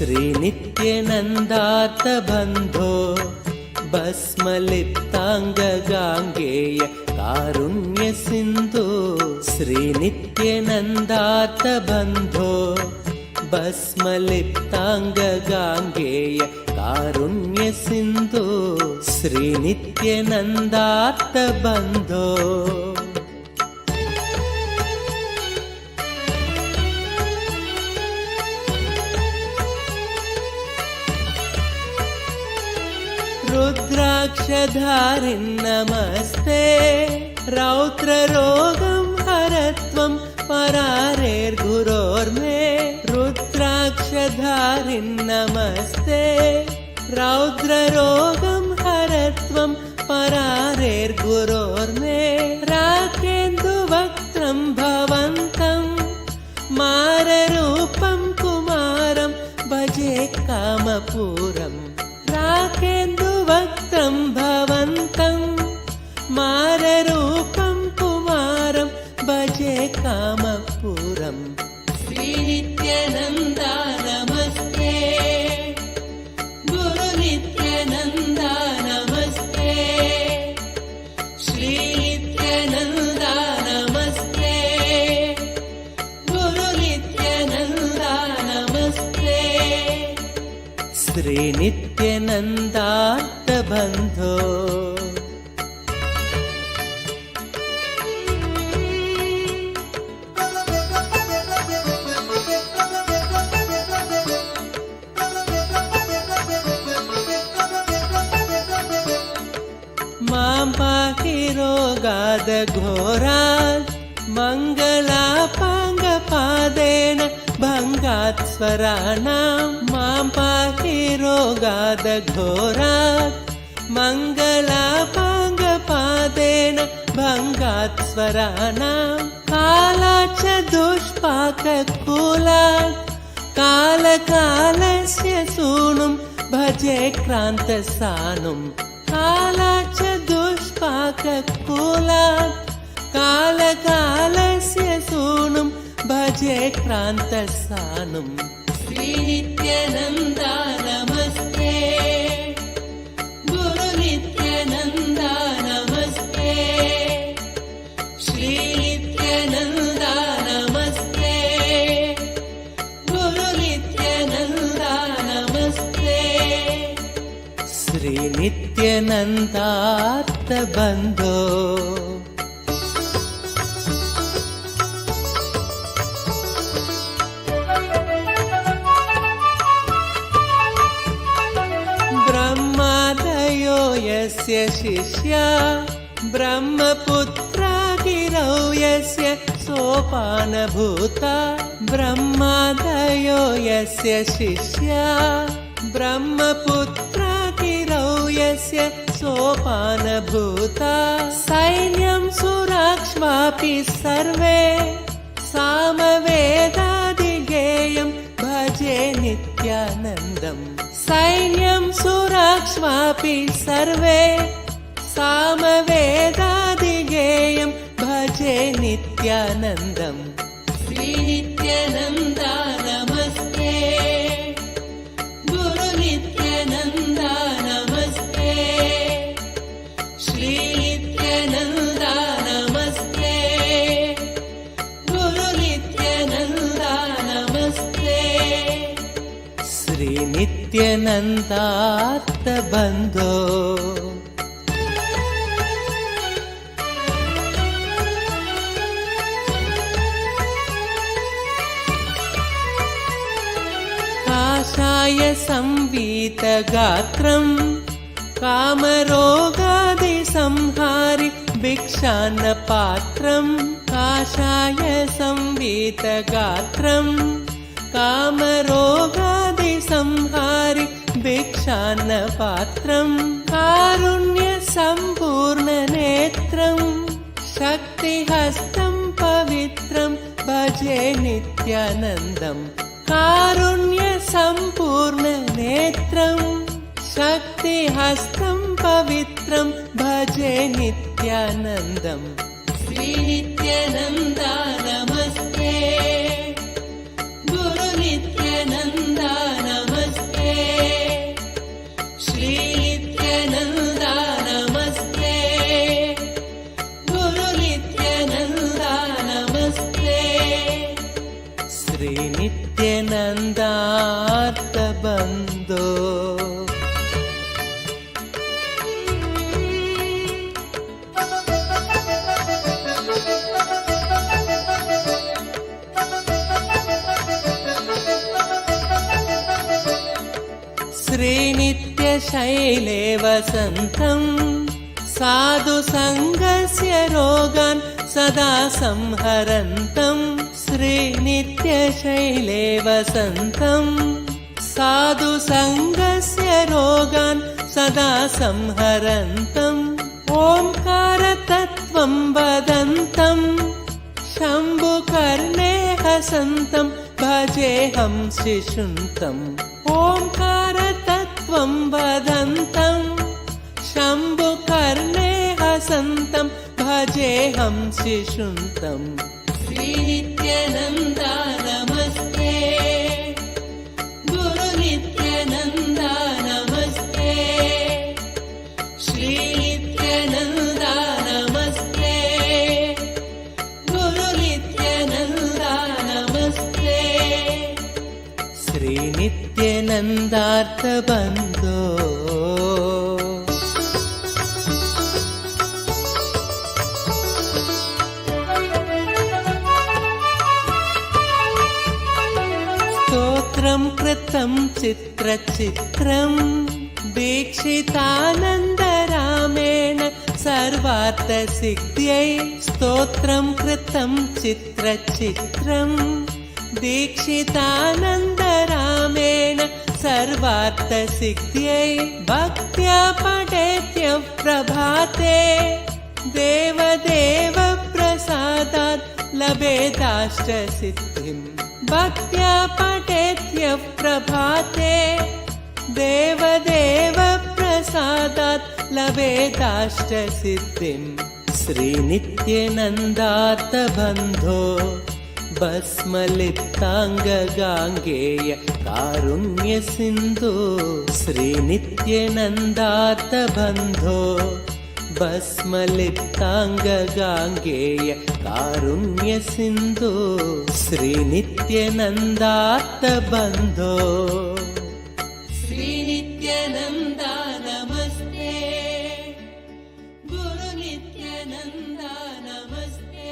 Speaker 13: श्रीनित्यनन्दार्थ बन्धो भस्मलिप्ताङ्गगाङ्गेय कारुण्य सिंधु श्री नित्यानंदार्थ बंधो भस्मलिप्तांग गांगेय कारुण्य सिंधु श्री नित्यानंदार्थ बंधो रुद्राक्षधारिन् नमस्ते रौद्ररोगं हरत्वं परारेर्गुरोर्मे रुद्राक्षधारिन् नमस्ते रौद्ररोगं हरत्वं परारेर्गुरोर्मे राकेन्दुवक्त्रं भवन्तं माररूपं कुमारं भजे कामपूरम् राकेन्दुवक्त्रं भवन्तं माररूपं कुमारं भजे कामपूरम् श्रीनित्यानन्दा नमस्ते गुरुनित्यानन्दा नमस्ते श्रीनित्यानन्दा नमस्ते गुरुनित्यानन्दा नमस्ते श्री नित्यानंदार्थ बंधो मां पाहि रोगाद घोरात् मङ्गलापाङ्गपादेन भङ्गात् स्वराणां मां पाहि रोगाद घोरात् मङ्गलापाङ्गपादेन भङ्गात् स्वराणां कालाच्च दुष्पाककूलात् कालकालस्य सूनुं भजे क्रान्तसानुं कालाच्च दुष्पाककूलात् कालकालस्य सूनुं भजे क्रान्तसानुं श्रीनित्यानन्दा नमस्ते गुरुनित्यानन्दा नमस्ते श्रीनित्यानन्दा नमस्ते गुरुनित्यानन्दा नमस्ते श्रीनित्यानन्दार्थ बन्धो यस्य शिष्या ब्रह्मपुत्रा गिरौ यस्य सोपानभूता ब्रह्मादयो यस्य शिष्या ब्रह्मपुत्रा गिरौ यस्य सोपानभूता सैन्यं सुराक्ष्वापि सर्वे सामवेदादिगेयं भजे नित्यानन्दम् सैन्यं सुराक्ष्वापि सर्वे सामवेदादिगेयं भजे नित्यानन्दम् श्रीनित्यानन्दा नमस्ते गुरुनित्यानन्दा नमस्ते श्रीनित्यानन्दा नमस्ते गुरुनित्यानन्दा नमस्ते श्रीनित्यानन्दार्थ बन्धो काषाय संवीतगात्रं कामरोगादिसंहारि भिक्षान्नपात्रं काषाय संवीतगात्रं कामरोगादिसंहारि भिक्षान्नपात्रं कारुण्यसम्पूर्णनेत्रं शक्तिहस्तं पवित्रं भजे नित्यानन्दम् कारुण्यसम्पूर्णनेत्रं शक्तिहस्तं पवित्रं भजे नित्यानन्दम् श्रीनित्यानन्दा नमस्ते गुरुनित्यानन्दा नमस्ते श्रीनित्यानन्दा नमस्ते श्री नित्यानन्दार्थ बन्धो श्रीनित्यशैले वसन्तं साधु सङ्गस्य रोगान् सदा संहरन्तं श्रीनित्यशैले वसन्तं साधु सङ्गस्य रोगान् सदा संहरन्तम् ओङ्कारतत्त्वं वदन्तं शम्भुकर्णे हसन्तं भजेऽहं शिशुन्तम् ओङ्कारतत्त्वं वदन्तं शम्भुकर्णे हसन्तं भजेऽहं शिशुन्तम् श्रीनित्यानन्दा नमस्ते गुरुनित्यानन्दा नमस्ते श्रीनित्यानन्दा नमस्ते गुरुनित्यानन्दा नमस्ते श्रीनित्यानन्दार्थ बन्धो स्तोत्रं कृतं चित्रचित्रं दीक्षितानन्दरामेण सर्वार्थसिद्ध्यै स्तोत्रं कृतं चित्रचित्रं दीक्षितानन्दरामेण सर्वार्थसिद्ध्यै भक्त्या पठेत्यः प्रभाते देवदेव प्रसादात् लभेदाष्टसिद्धिम् भक्त्या पठेत्यः प्रभाते देवदेव प्रसादात् लभेदाष्टसिद्धिम् श्रीनित्यानन्दार्थ बन्धो भस्मलिप्ताङ्गगाङ्गेय कारुण्य सिन्धु श्रीनित्यानन्दार्थ बन्धो भस्मलिप्ताङ्गगाङ्गेय कारुण्य सिन्धु श्रीनित्यानन्दार्थ बन्धो श्रीनित्यानन्दा नमस्ते गुरुनित्यानन्दा नमस्ते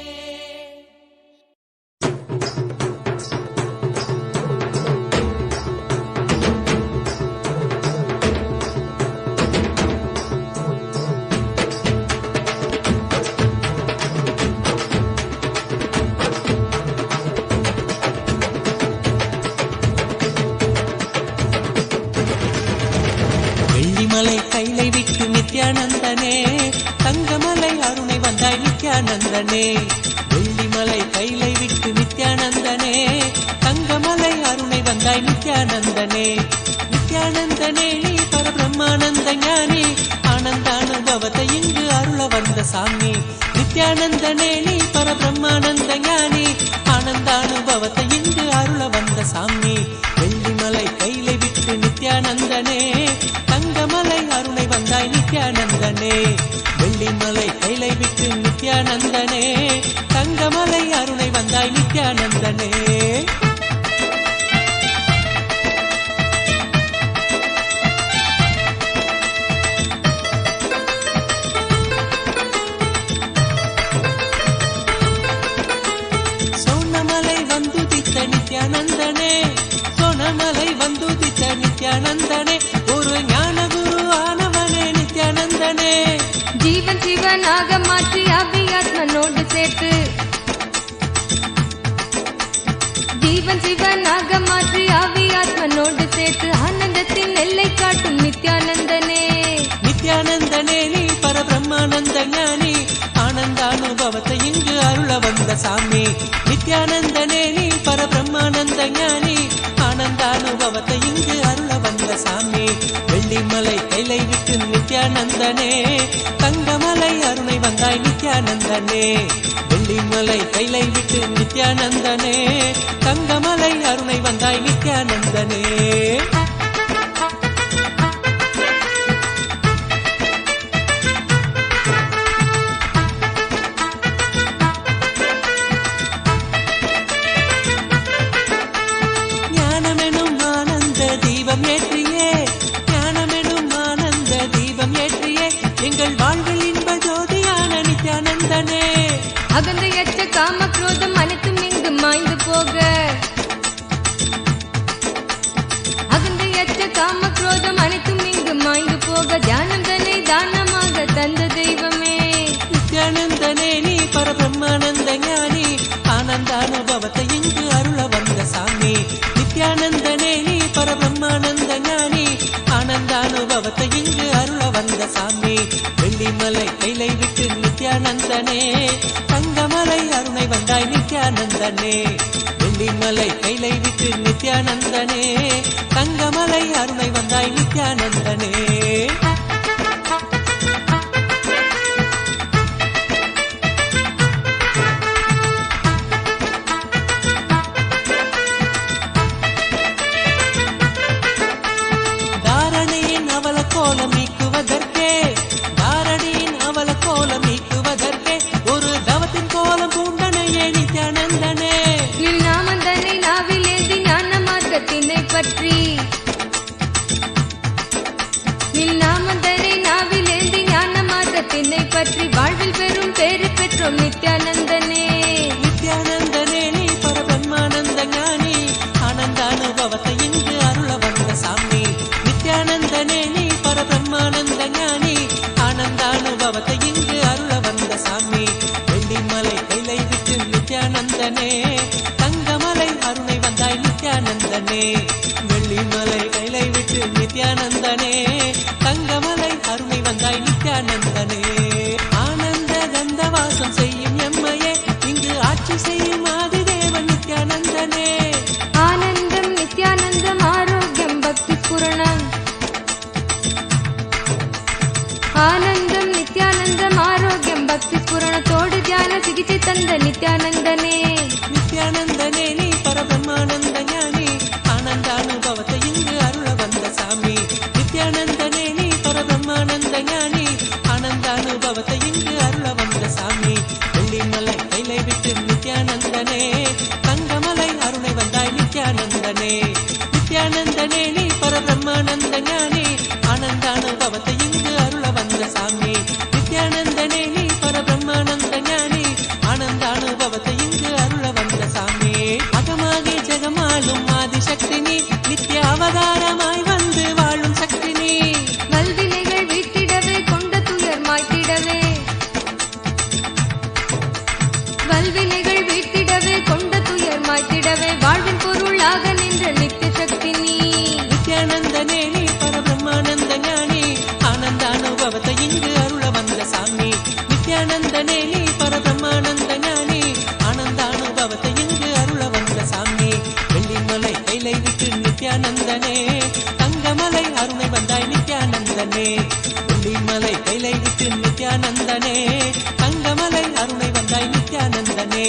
Speaker 13: கைலை விட்டு நித்யானந்தனே தங்கமலை அருணை வந்தாய் நித்யானந்தனே வெள்ளிமலை கைலை விட்டு நித்யானந்தனே தங்கமலை அருணை வந்தாய் நித்யானந்தனே நித்யானந்தனே நீ பரபிரம்மானந்த ஞானி ஆனந்த அனுபவத்தை இங்கு அருள வந்த சாமி நித்யானந்தனே நீ பரபிரம்மானந்த ஞானி ஆனந்த அனுபவத்தை இங்கு அருள வந்த சாமி வெள்ளிமலை கைலை விட்டு நித்யானந்தனே தங்கமலை அருணை வந்தாய் நித்யானந்தனே வெள்ளிமலை கைலை விட்டு நித்யானந்தனே தங்கமலை அருணை வந்தாய் நித்யானந்தனே சோனமலை வந்துதித்த நித்யானந்தனே சோனமலை வந்துதித்த நித்யானந்தனே ஒரு ஞான குரு ஆனவனே நித்யானந்தனே
Speaker 14: ஜீவன் சிவனாக மாற்றி அவ்வியாத்மனோடு சேர்த்து ஜீவன் சிவனாக மாற்றி அவ்வியாத்மனோடு சேர்த்து ஆனந்தத்தின் எல்லை காட்டும் நித்யானந்தனே
Speaker 13: நித்யானந்தனே நீ பரபிரம்மானந்த ஞானி ஆனந்த அனுபவத்தை இங்கு அருள வந்த சாமி நித்யானந்தனே நீ பரபிரம்மானந்த ஞானி ஆனந்த அனுபவத்தை இங்கு அருள வந்த சாமி வெள்ளிமலை கைலை விட்டு நித்யானந்தனே தங்கமலை அருணை வந்தாய் நித்யானந்தனே வெள்ளிமலை கைலை விட்டு நித்யானந்தனே தங்கமலை அருணை வந்தாய் நித்யானந்தனே தீபம் ஏற்றியே ஞானமெனும் ஆனந்த தீபம் ஏற்றியே எங்கள் வாழ்வில் இன்ப ஜோதியான நித்யானந்தனே.
Speaker 14: அகந்தையற்ற காம குரோதம் அனைத்தும் இங்கு மாய்ந்து போக, அகந்தையற்ற காம குரோதம் அனைத்தும் இங்கு மாய்ந்து போக தியானம் தன்னை தானமாக தந்த தெய்வமே.
Speaker 13: நித்யானந்தனே நீ பரபிரம்மானந்த ஞானி ஆனந்தானுபவத்தை இங்கு அருள வந்த சாமி. நித்யானந்தனே நீ பரபிரம்மானந்த ஞானி ஆனந்தானுபவத்தை இங்கு அருள வந்த சாமி. வெள்ளிமலை கைலை விட்டு நித்யானந்தனே தங்கமலை அருணை வந்தாய் நித்யானந்தனே. வெள்ளிமலை கைலை விட்டு நித்யானந்தனே தங்கமலை அருணை வந்தாய் நித்யானந்தனே. தாரணியின் அவல கோலம் நீக்குவதற்கே, தாரணியின் அவல கோலம் நீக்குவதற்கே ஒரு தவத்தின் கோலம் பூண்டனையே நித்யானந்தனே.
Speaker 14: நின் நாமந்தனை நாவில் ஏந்தி ஞான மார்க்கத்தினை பற்றி, நின் நாமந்தனை நாவில் ஏந்தி ஞான மார்க்கத்தினை பற்றி வாழ்வில் பெரும் பேறு பெற்றோம் நித்யானந்தனே.
Speaker 13: நித்யானந்தனே நீ பரபிரம்மானந்த ஞானி ஆனந்தானுபவத்தை இங்கு அருள வந்த சாமி. நித்யானந்தனே நீ பரபிரம்மானந்த ஞானி ஆனந்தானுபவத்தை இங்கு அருள வந்த சாமி. வெள்ளிமலை கைலை விட்டு நித்யானந்தனே தங்கமலை அருணை வந்தாய் நித்யானந்தனே. வெள்ளிமலை கைலை விட்டு நித்யானந்தனே தங்கமலை அருணை வந்தாய் நித்யானந்தனே. ஆனந்த கந்தவாசம் செய்யும் எம்மையே இங்கு ஆட்சி செய்யும் ஆதிதேவன் நித்யானந்தனே.
Speaker 14: ஆனந்தம் நித்யானந்தம் ஆரோக்கியம் பக்தி பூரணம், ஆனந்தம் நித்யானந்தம் ஆரோக்கியம் பக்தி பூரணத்தோடு தியான சிகிச்சை தந்த நித்யானந்தனே.
Speaker 13: நித்யானந்தனே நீ பரபிரம்மானந்த ஞானி ஆனந்தானுபவத்தை இங்கு அருள வந்த சாமி. நித்யானந்தனே நீ பரபிரம்மானந்த ஞானி ஆனந்தானுபவத்தை இங்கு அருள வந்த சாமி. வெள்ளிமலை கைலை விட்டு நித்யானந்தனே தங்கமலை அருணை வந்தாய் நித்யானந்தனே. நித்யானந்தனே நீ பரபிரம்மானந்த ஞானி ஆனந்தானுபவத்தை இங்கு அருள வந்த சாமி. நித்யானந்தனே நீ பரபிரம்மானந்த ஞானி ஆனந்தானுபவத்தை இங்கு அருள வந்த சாமி. அகமாகி ஜெகமாளும் ஆதிசக்தி நீ நித்ய அவதாரமாய் வந்து வாழும் சக்தி நீ.
Speaker 14: வல்வினைகள் வீட்டிடவே கொண்ட துயர் மாய்த்திடவே, வல்வினைகள் வீட்டிடவே கொண்ட துயர் மாய்த்திடவே வாழ்வின் பொருளாக நின்ற நித்திய சக்தி நீ.
Speaker 13: நித்யானந்தனே நீ பரபிரம்மானந்த ஞானி ஆனந்தானுபவத்தை இங்கு அருள வந்த சாமி. நித்யானந்தனே நீ பரபிரம்மானந்த ஞானி ஆனந்தானுபவத்தை இங்கு அருள வந்த சாமி. வெள்ளிமலை கைலை விட்டு நித்யானந்தனே தங்கமலை அருணை வந்தாய் நித்யானந்தனே. வெள்ளிமலை கைலை விட்டு நித்யானந்தனே தங்கமலை அருணை வந்தாய் நித்யானந்தனே.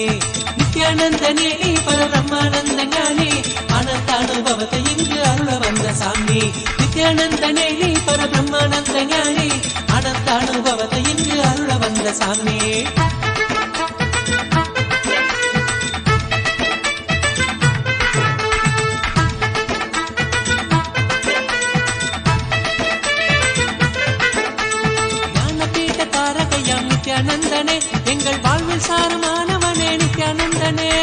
Speaker 13: நித்யானந்தனே நீ பரபிரம்மானந்த ஞானி ஆனந்தானுபவத்தை இங்கு அருள வந்த சாமி. நித்யானந்தனே நீ பரபிரம்மானந்த ஞானி ஆனந்தானுபவத்தை இங்கு அருள வந்த சாமி. ஞானபீட தாரகையாம் நித்யானந்தனே எங்கள் வாழ்வில் சாரமானவனே நித்யானந்தனே.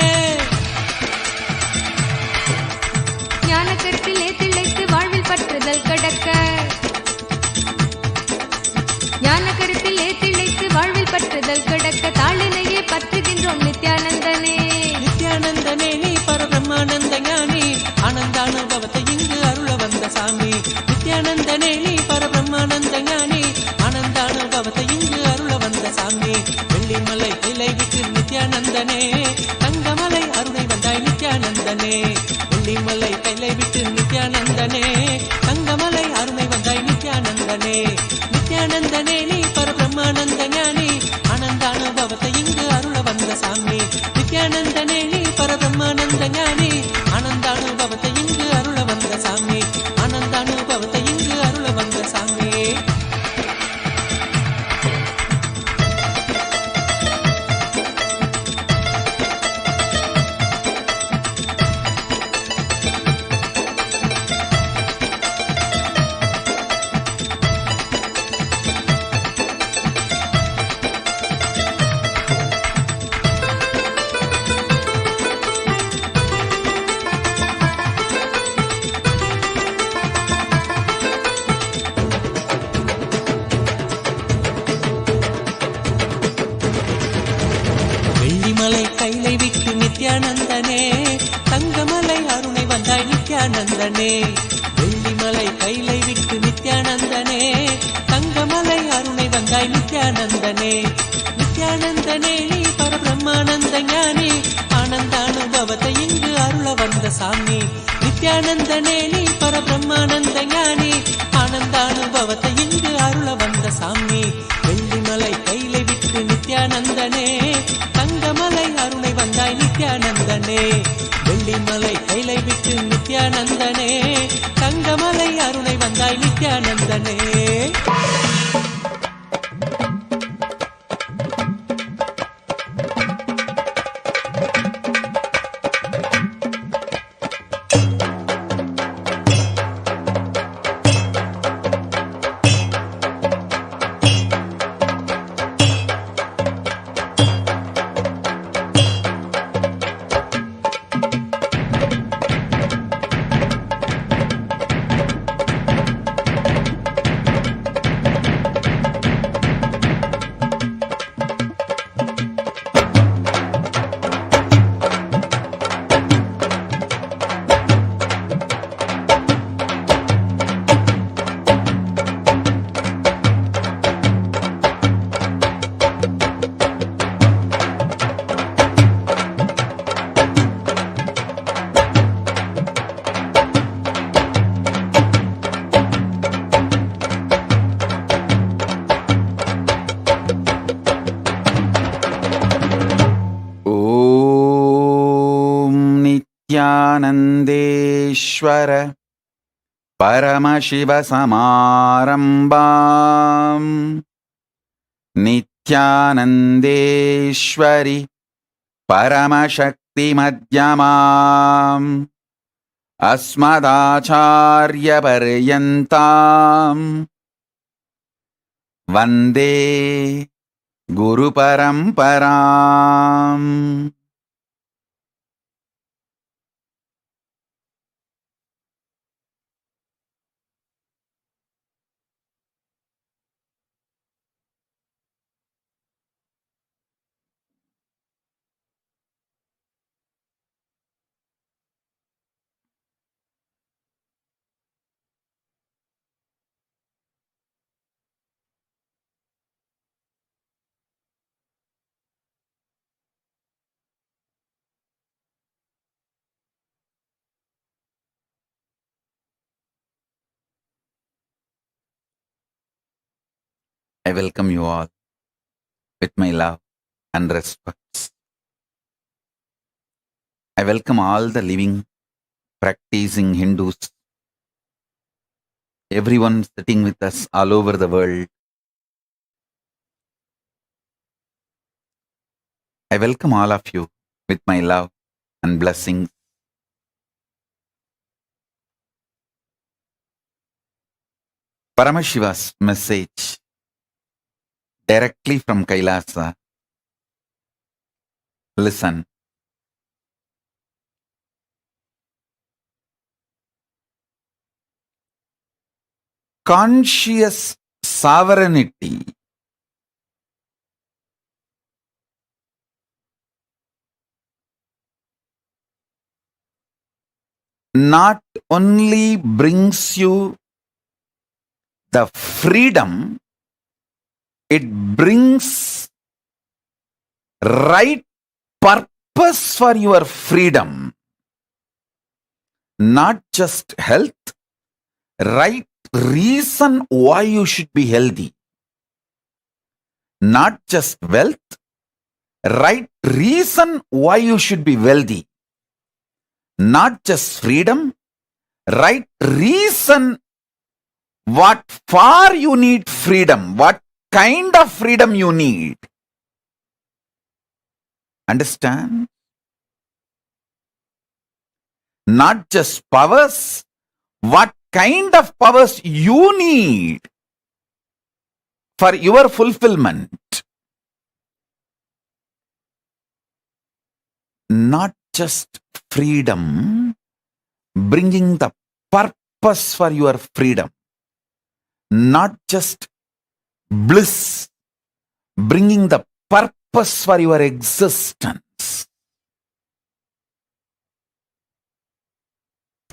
Speaker 14: ஞான கருத்திலே திளைத்து வாழ்வில் பற்றுதல் கடக்க, ஞான கருத்திலே திளைத்து வாழ்வில் பற்றுதல் கடக்க தாளினையே பற்றுகின்றோம் நித்யானந்தனே.
Speaker 13: நித்யானந்தனே நீ பரபிரம்மானந்த ஞானி ஆனந்தானுபவத்தை இங்கு அருள வந்த சாமி. நித்யானந்தனே நீ பரபிரம்மானந்த ஞானி ஆனந்தானுபவத்தை இங்கு அருள வந்த சாமி. வெள்ளிமலை கைலை விட்டு நித்யானந்தனே தங்கமலை அருணை வந்தாய் நித்யானந்தனே. வெள்ளிமலை கைலை விட்டு நித்யானந்தனே தங்கமலை அருணை வந்தாய் நித்யானந்தனே. நித்யானந்தனே நீ பரபிரம்மானந்த ஞானி ஆனந்தானுபவத்தை இங்கு அருள வந்த சாமி. நித்யானந்தனே நீ பரபிரம்மானந்த ஞானி ஆனந்தானுபவத்தை இங்கு அருள வந்த சாமி. ஆனந்தானுபவத்தை இங்கு அருள வந்த சாமி. நித்யானந்தனே வெள்ளிமலை கைலை விட்டு நித்யானந்தனே தங்கமலை அருணை வந்தாய் நித்யானந்தனே நித்யானந்தனே நீ பரபிரம்மானந்த ஞானி ஆனந்தானுபவத்தை இங்கு அருள வந்த சாமி நித்யானந்தனே நீ பரபிரம்மானந்த ஞானி ஆனந்தானுபவத்தை இங்கு அருள வந்த சாமி வெள்ளிமலை கைலை விட்டு நித்யானந்தனே தங்கமலை அருணை வந்தாய் நித்யானந்தனே வெள்ளிமலை கைலை விட்டு நித்யானந்தனே தங்கமலை அருணை வந்தாய் நித்யானந்தனே.
Speaker 3: नित्यानन्देश्वर परमशिवसमारम्भाम् नित्यानन्देश्वरि परमशक्तिमध्यमाम् अस्मदाचार्यपर्यन्ताम् वन्दे गुरुपरम्पराम्. I welcome you all with my love and respect. I welcome all the living, practicing Hindus, everyone sitting with us all over the world. I welcome all of you with my love and blessings. Paramashiva's message directly from Kailasa. Listen. Conscious sovereignty not only brings you the freedom, it brings right purpose for your freedom. Not just health, right reason why you should be healthy. Not just wealth, right reason why you should be wealthy. Not just freedom, right reason what for you need freedom, what kind of freedom you need. Understand? Not just powers, what kind of powers you need for your fulfillment. Not just freedom, bringing the purpose for your freedom. Not just bliss, bringing the purpose for your existence.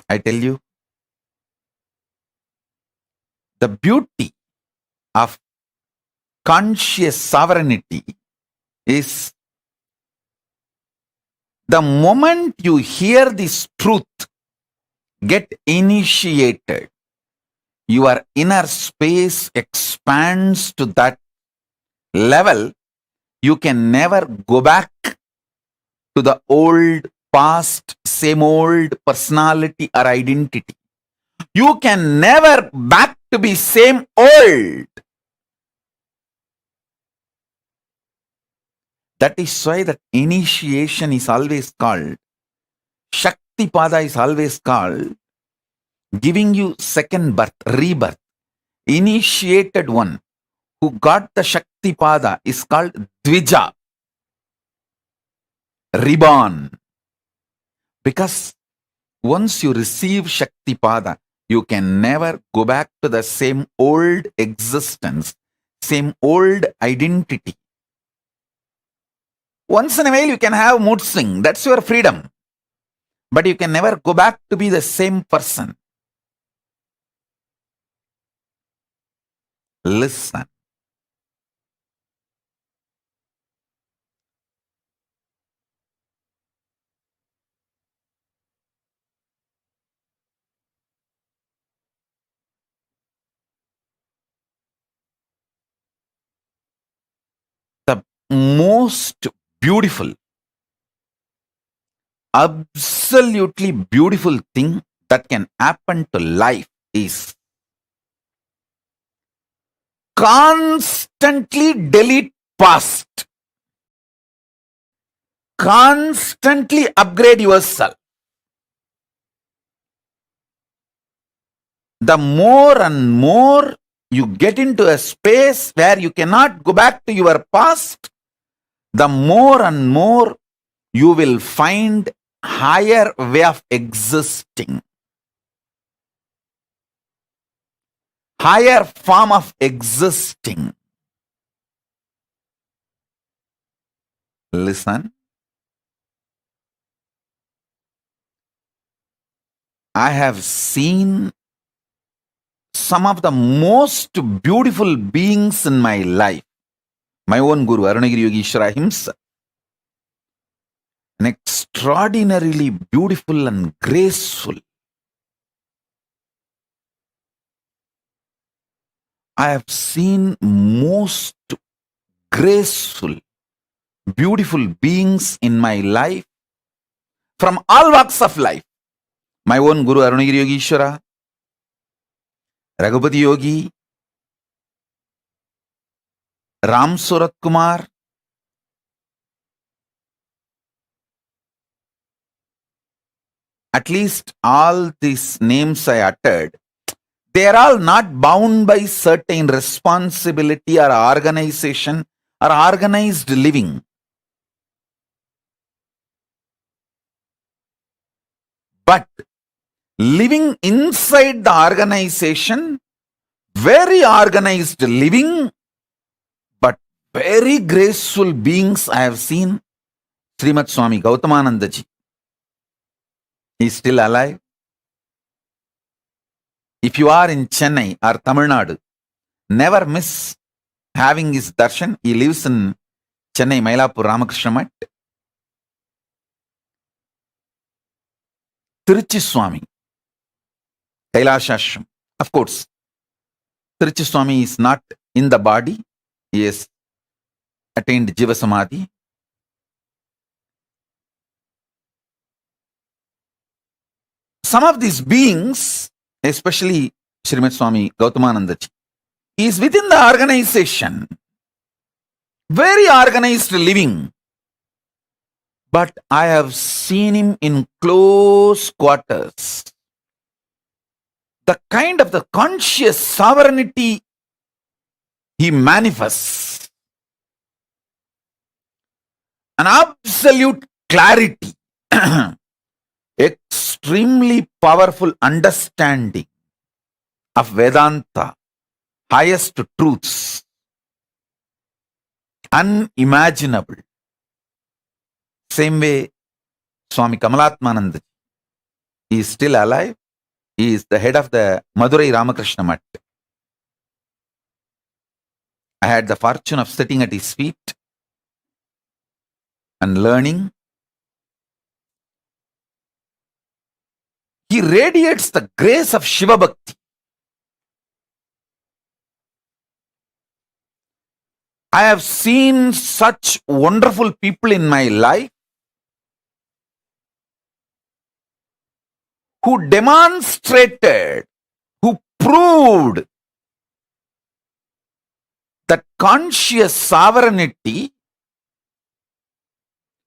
Speaker 3: I tell you,
Speaker 8: The beauty of conscious sovereignty is the moment you hear this truth, get initiated, your inner space expands to that level. You can never go back to the old past, same old personality or identity. You can never back to be same old. That is why that initiation is always called, Shakti Pada is always called, giving you second birth, rebirth. Initiated one who got the Shakti Pada is called Dvija, reborn. Because once you receive Shakti Pada, you can never go back to the same old existence, same old identity. Once in a while you can have mood swing, that's your freedom. But you can never go back to be the same person. Listen. The most beautiful, absolutely beautiful thing that can happen to life is constantly delete past. Constantly upgrade yourself. The more and more you get into a space where you cannot go back to your past, the more and more you will find higher way of existing. Higher form of existing. Listen. I have seen some of the most beautiful beings in my life. My own Guru, Arunagiri Yogeshwara himself. An extraordinarily beautiful and graceful. I have seen most graceful, beautiful beings in my life from all walks of life. My own Guru, Arunagiri Yogeshwara, Raghupati Yogi, Ram Surat Kumar, at least all these names I uttered, they are all not bound by certain responsibility or organization or organized living. But living inside the organization, very organized living, but very graceful beings I have seen. Srimad Swami Gautamananda ji. He is still alive. If you are in Chennai or Tamil Nadu, never miss having his darshan. He lives in Chennai, Mailapur, Ramakrishna Mat. Tiruchi Swami, Kailasa Ashram. Of course, Tiruchi Swami is not in the body. He has attained BHAVASAMADHI. Some of these beings, especially Srimad Swami Gautamananda ji, he is within the organization. Very organized living. But I have seen him in close quarters. The kind of the conscious sovereignty he manifests. An absolute clarity. Extremely powerful understanding of Vedanta, highest truths, unimaginable. Same way, Swami Kamalatmananda, he is still alive. He is the head of the Madurai Ramakrishna Mat.
Speaker 3: I had the fortune of sitting at his feet and learning. He radiates the grace of Shiva Bhakti. I have seen such wonderful people in my life who demonstrated, who proved that conscious sovereignty,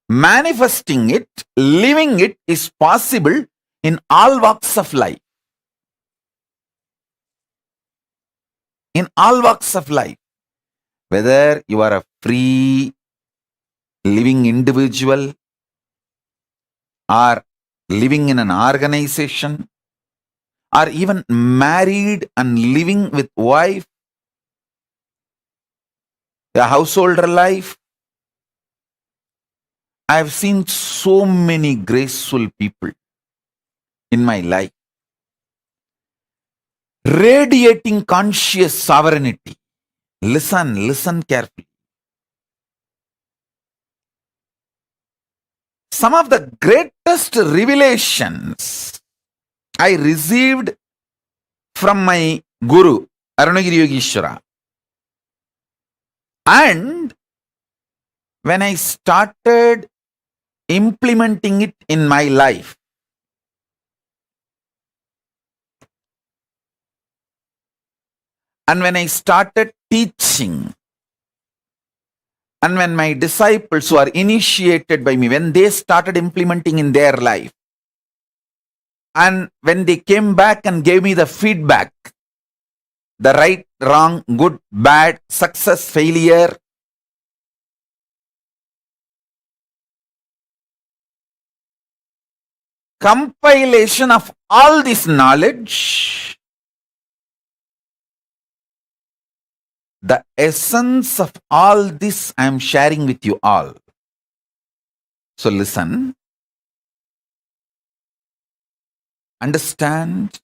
Speaker 3: manifesting it, living it is possible in all walks of life. In all walks of life. Whether you are a free living individual or living in an organization or even married and living with wife, a householder life. I have seen so many graceful people in my life radiating conscious sovereignty. Listen carefully. Some of the greatest revelations I received from my Guru, Arunagiri Yogeshwara. And when I started implementing it in my life, and when I started teaching, and when my disciples who are initiated by me, when they started implementing in their life, and when they came back and gave me the feedback, the right, wrong, good, bad, success, failure, compilation of all this knowledge, the essence of all this I am sharing with you all. So listen, understand.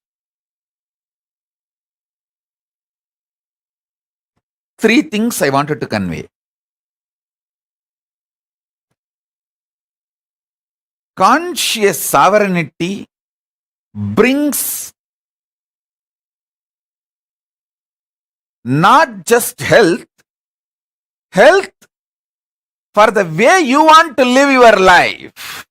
Speaker 3: Three things I wanted to convey. Conscious sovereignty brings not just health for the way you want to live your life.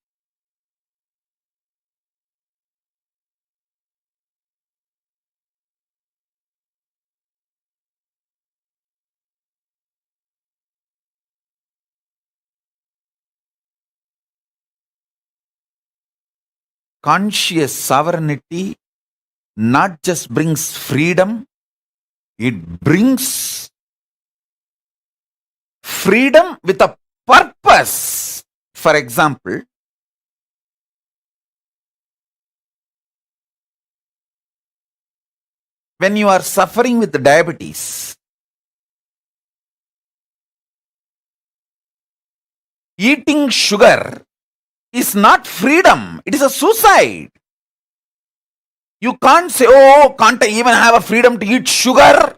Speaker 3: Conscious sovereignty not just brings freedom, it brings freedom with a purpose. For example, when you are suffering with diabetes, eating sugar is not freedom, it is a suicide. You can't say, oh, can't I even have a freedom to eat sugar?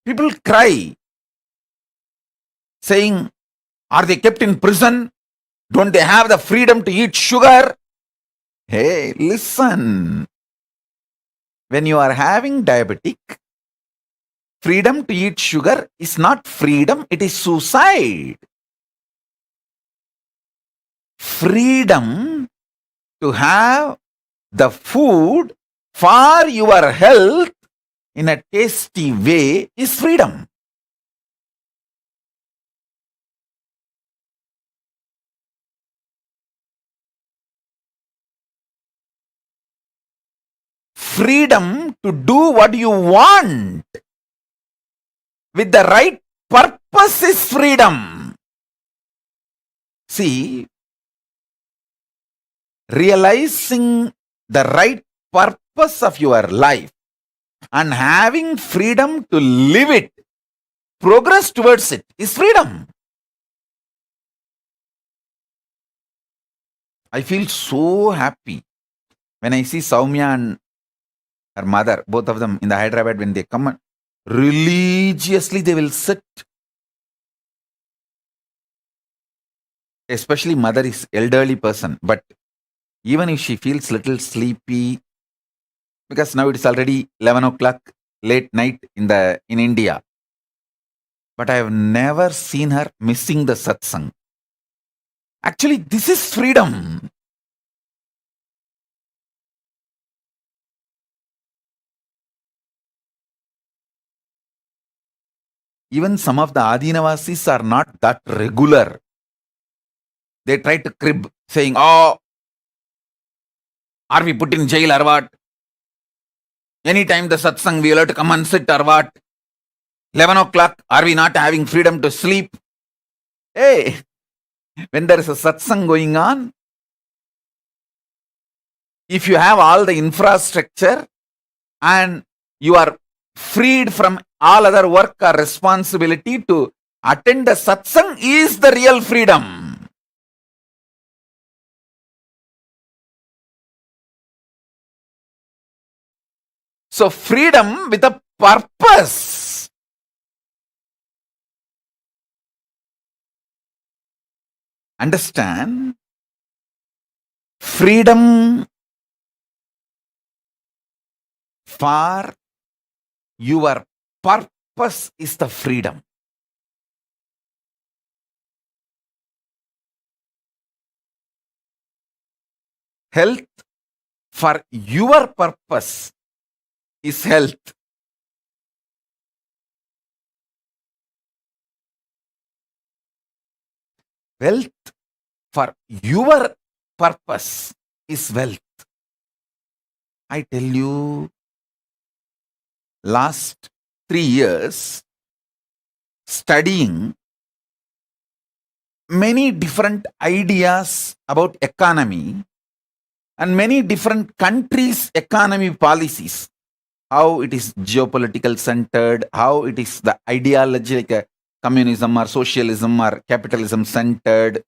Speaker 3: People cry, saying, are they kept in prison? Don't they have the freedom to eat sugar? Hey, listen. When you are having diabetic, freedom to eat sugar is not freedom, it is suicide. Freedom to have the food for your health in a tasty way is freedom. Freedom to do what you want with the right purpose is freedom. See, realizing the right purpose of your life and having freedom to live it, progress towards it is freedom. I feel so happy when I see Soumya and her mother, both of them in the Hyderabad, when they come, religiously they will sit. Especially mother is elderly person, but even if she feels little sleepy, because now it is already 11 o'clock, late night in India. But I have never seen her missing the satsang. Actually, this is freedom. Even some of the Adinavasis are not that regular. They try to crib, saying, "Oh, are we put in jail or what? Anytime the satsang, we will have to come and sit or what? 11 o'clock, are we not having freedom to sleep?" Hey, when there is a satsang going on, if you have all the infrastructure and you are freed from all other work or responsibility to attend the satsang, is the real freedom. So freedom with a purpose. Understand? Freedom for your purpose is the freedom. Health for your purpose is health. Wealth for your purpose is wealth. I tell you, last 3 years, studying many different ideas about economy and many different countries' economy policies, how it is geopolitical centered, how it is the ideology like communism or socialism or capitalism centered,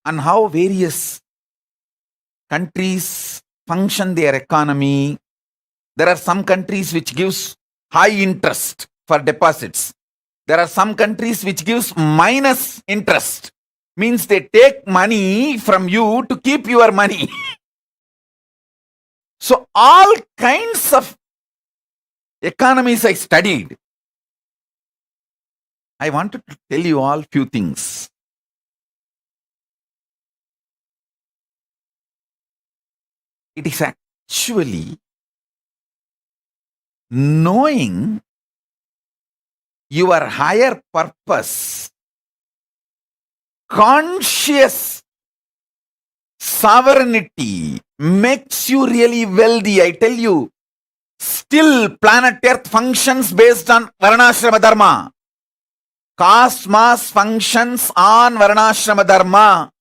Speaker 3: and how various countries function their economy. There are some countries which gives high interest for deposits. There are some countries which gives minus interest. Means they take money from you to keep your money. So all kinds of economies I studied. I wanted to tell you all few things. It is actually knowing your higher purpose, conscious sovereignty makes you really wealthy. I tell you, still planet Earth functions based on Varnashrama Dharma. Cosmos functions on Varnashrama Dharma.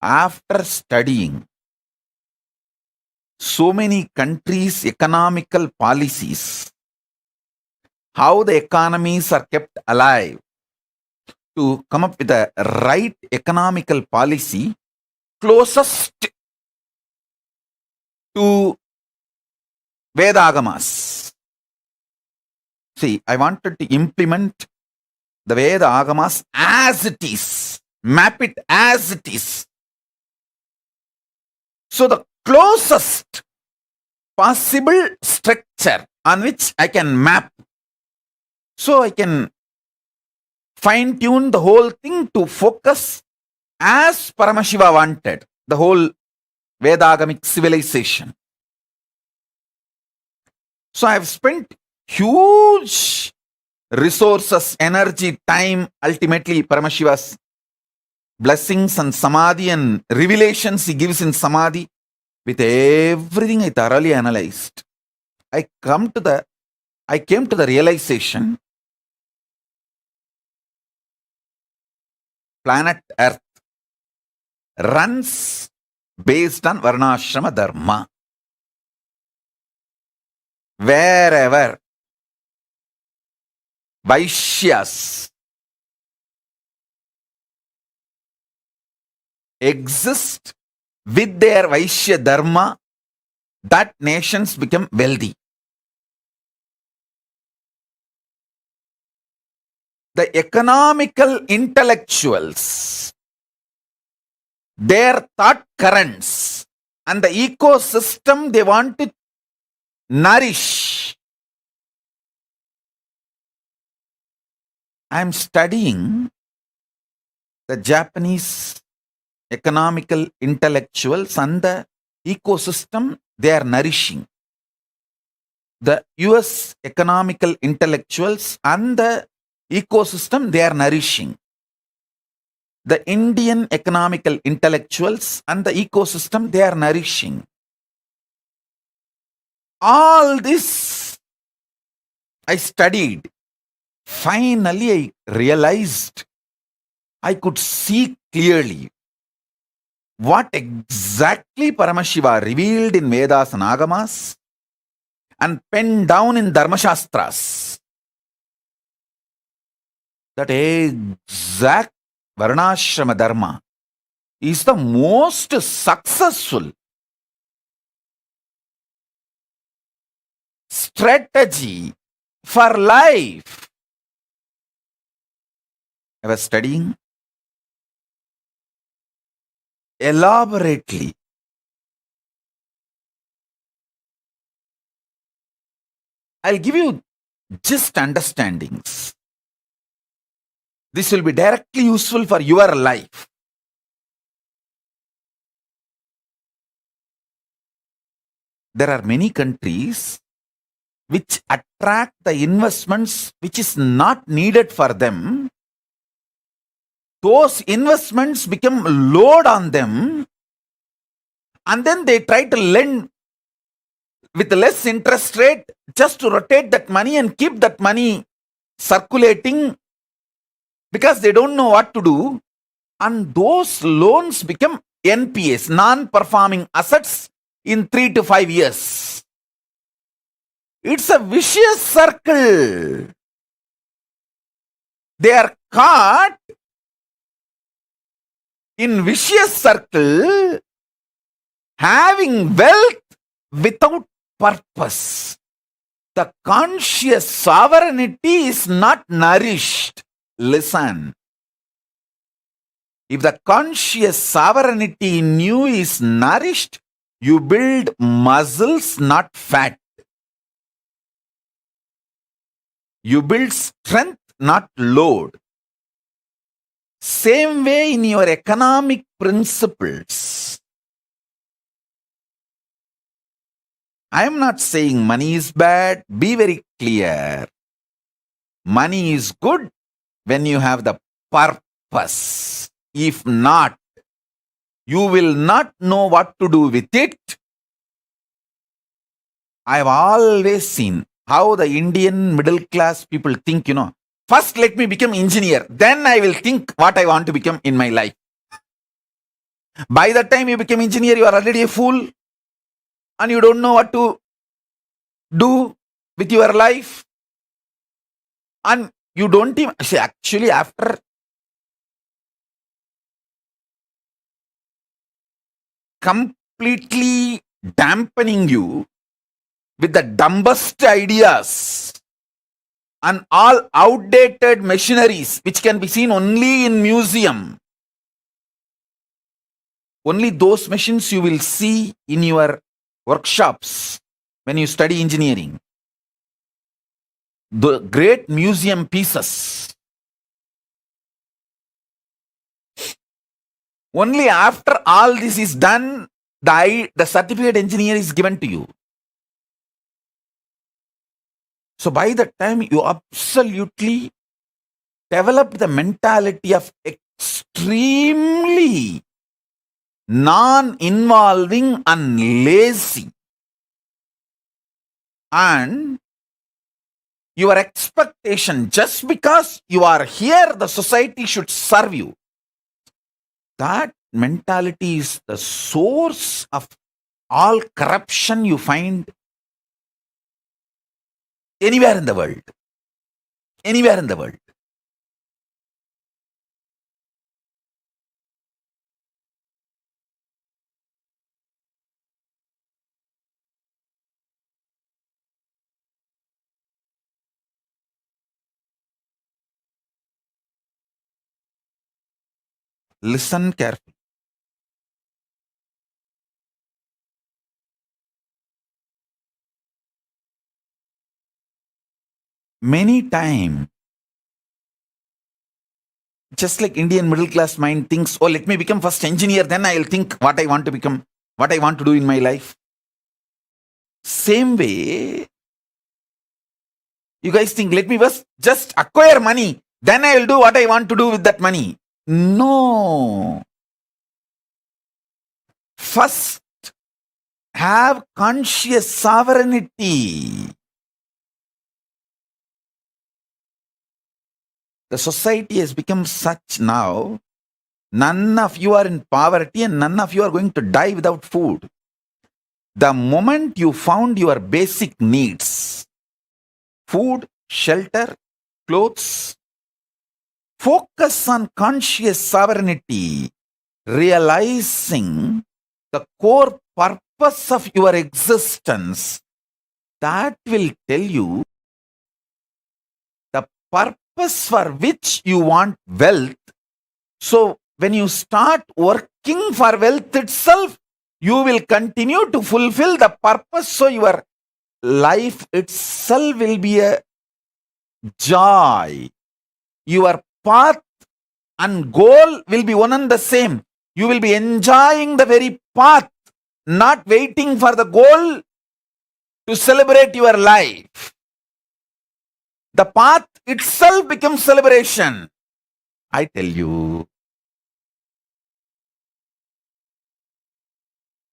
Speaker 3: After studying so many countries' economical policies, how the economies are kept alive, to come up with a right economical policy closest to Vedagamas. See, I wanted to implement the Veda Agamas as it is, map it as it is. So the closest possible structure on which I can map, so I can fine-tune the whole thing to focus as Paramashiva wanted, the whole Vedagamic civilization. So I have spent huge resources, energy, time, ultimately Paramashiva's blessings and samadhi and revelations he gives in samadhi. With everything I thoroughly analyzed, I came to the realization, planet Earth runs based on Varnashrama Dharma. Wherever Vaishyas exist
Speaker 8: with their Vaishya Dharma, that nations become wealthy. The economical intellectuals, their thought currents, and the ecosystem they want to nourish. I am studying the Japanese economical intellectuals and the ecosystem they are nourishing. The US economical intellectuals and the ecosystem they are nourishing. The Indian economical intellectuals and the ecosystem they are nourishing. All this I studied. Finally, I realized, I could see clearly what exactly Paramashiva revealed in Vedas and Agamas and penned down in Dharmashastras. That exact Varnashrama Dharma is the most successful strategy for life. I was studying elaborately. I'll give you just understandings. This will be directly useful for your life. There are many countries which attract the investments which is not needed for them. Those investments become load on them, and then they try to lend with less interest rate just to rotate that money and keep that money circulating because they don't know what to do. And those loans become NPAs, non-performing assets, in 3 to 5 years. It's a vicious circle. They are caught in vicious circle, having wealth without purpose. The conscious sovereignty is not nourished. Listen. If the conscious sovereignty in you is nourished, you build muscles, not fat. You build strength, not load. Same way in your economic principles. I am not saying money is bad. Be very clear. Money is good when you have the purpose. If not, you will not know what to do with it. I have always seen how the Indian middle class people think, first let me become engineer, then I will think what I want to become in my life. By the time you become engineer, you are already a fool and you don't know what to do with your life. And you don't even, actually after completely dampening you with the dumbest ideas and all outdated machineries which can be seen only in museum. Only those machines you will see in your workshops when you study engineering. The great museum pieces. Only after all this is done, the certificate engineer is given to you. So by the time you absolutely develop the mentality of extremely non-involving and lazy, and your expectation, just because you are here, the society should serve you. That mentality is the source of all corruption you find anywhere in the world. Anywhere in the world.
Speaker 7: Listen carefully. Many times, just like Indian middle class mind thinks, oh, let me become first engineer, then I'll think what I want to become, what I want to do in my life. Same way, you guys think, let me first just acquire money, then I will do what I want to do with that money. No. First, have conscious sovereignty. The society has become such now, none of you are in poverty and none of you are going to die without food. The moment you found your basic needs, food, shelter, clothes, focus on conscious sovereignty, realizing the core purpose of your existence. That will tell you the purpose for which you want wealth. So when you start working for wealth itself, you will continue to fulfill the purpose. So your life itself will be a joy. Your path and goal will be one and the same. You will be enjoying the very path, not waiting for the goal to celebrate your life. The path itself becomes celebration. I tell you,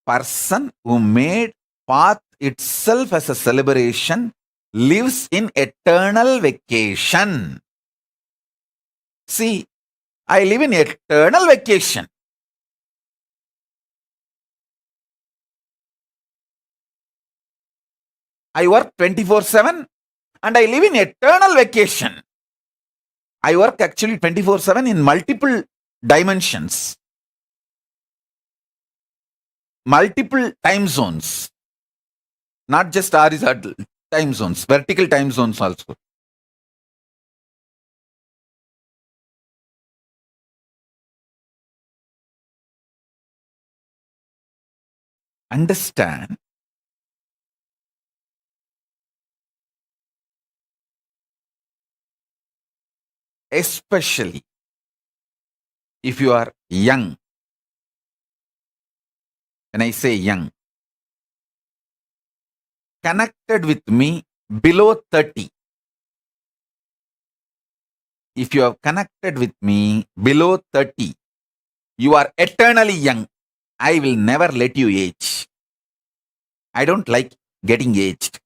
Speaker 7: person who made path itself as a celebration lives in eternal vacation. See, I live in eternal vacation. I work 24/7 and I live in eternal vacation. I work actually 24/7 in multiple dimensions, multiple time zones, not just horizontal time zones, vertical time zones also. Understand, especially if you are young. When I say young, connected with me below 30. If you have connected with me below 30, you are eternally young. I will never let you age. I don't like getting aged.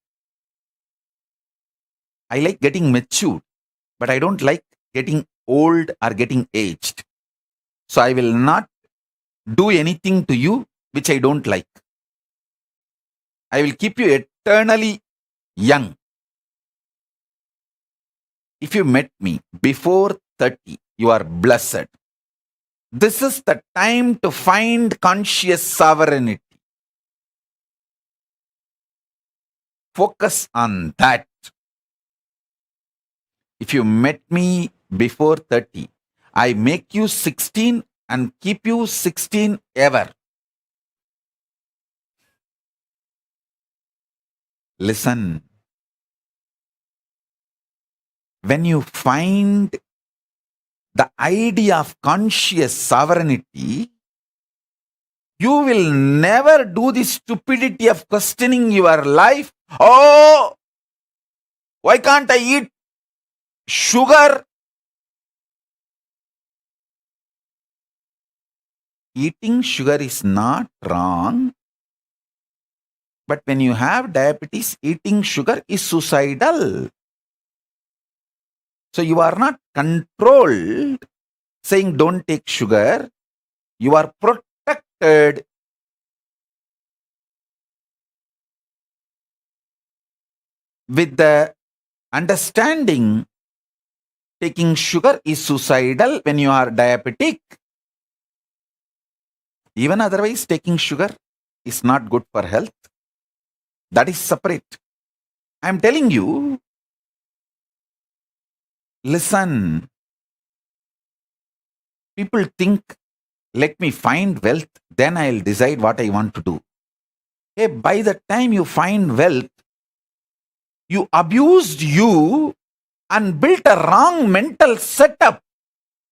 Speaker 7: I like getting matured, but I don't like getting old or getting aged. So I will not do anything to you which I don't like. I will keep you eternally young. If you met me before 30, you are blessed. This is the time to find conscious sovereignty. Focus on that. If you met me before 30, I make you 16 and keep you 16 ever. Listen. When you find the idea of conscious sovereignty, you will never do the stupidity of questioning your life. Oh, why can't I eat sugar? Eating sugar is not wrong. But when you have diabetes, eating sugar is suicidal. So you are not controlled saying don't take sugar. You are protected. With the understanding taking sugar is suicidal when you are diabetic. Even otherwise, taking sugar is not good for health. That is separate. I am telling you, listen. People think
Speaker 3: let me find wealth, then I'll decide what I want to do. Hey, by the time you find wealth, you abused you and built a wrong mental setup.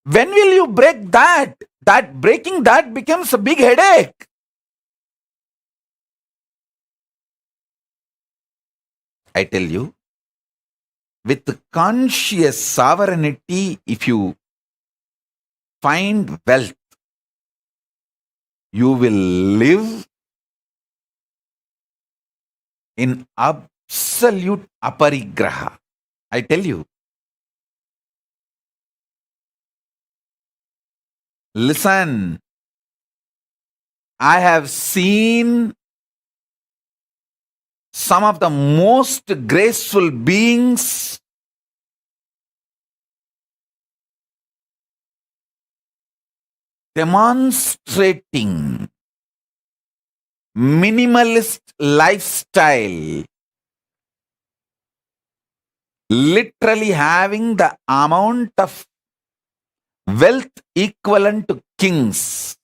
Speaker 3: When will you break that? Breaking that becomes a big headache. I tell you, with conscious sovereignty, if you find wealth, you will live in absolute aparigraha. I tell you. Listen, I have seen some of the most graceful beings demonstrating minimalist lifestyle, literally having the amount of wealth equivalent to kings.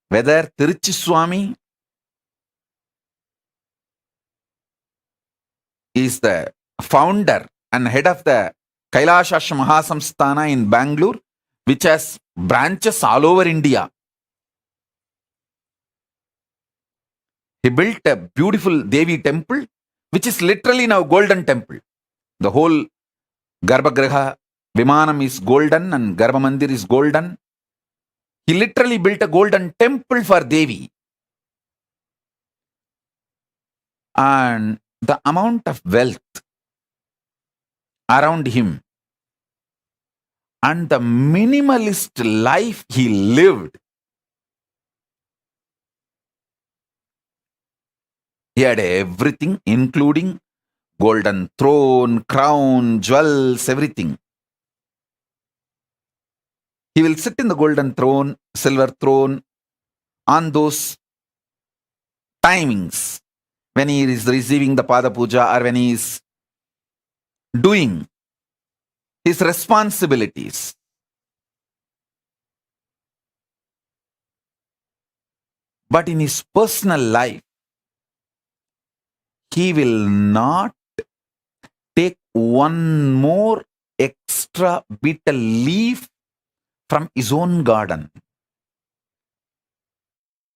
Speaker 3: Whether Tiruchi Swami is the founder and head of the Kailasa Mahasamsthana in Bangalore, which has branches all over India. He built a beautiful Devi temple, which is literally now golden temple. The whole Garbhagriha, Vimanam is golden and Garbha Mandir is golden. He literally built a golden temple for Devi. And the amount of wealth around him and the minimalist life he lived. He had everything, including golden throne, crown, jewels, everything. He will sit in the golden throne, silver throne, on those timings when he is receiving the Pada Puja or when he is doing his responsibilities. But in his personal life, he will not take one more extra betel leaf from his own garden.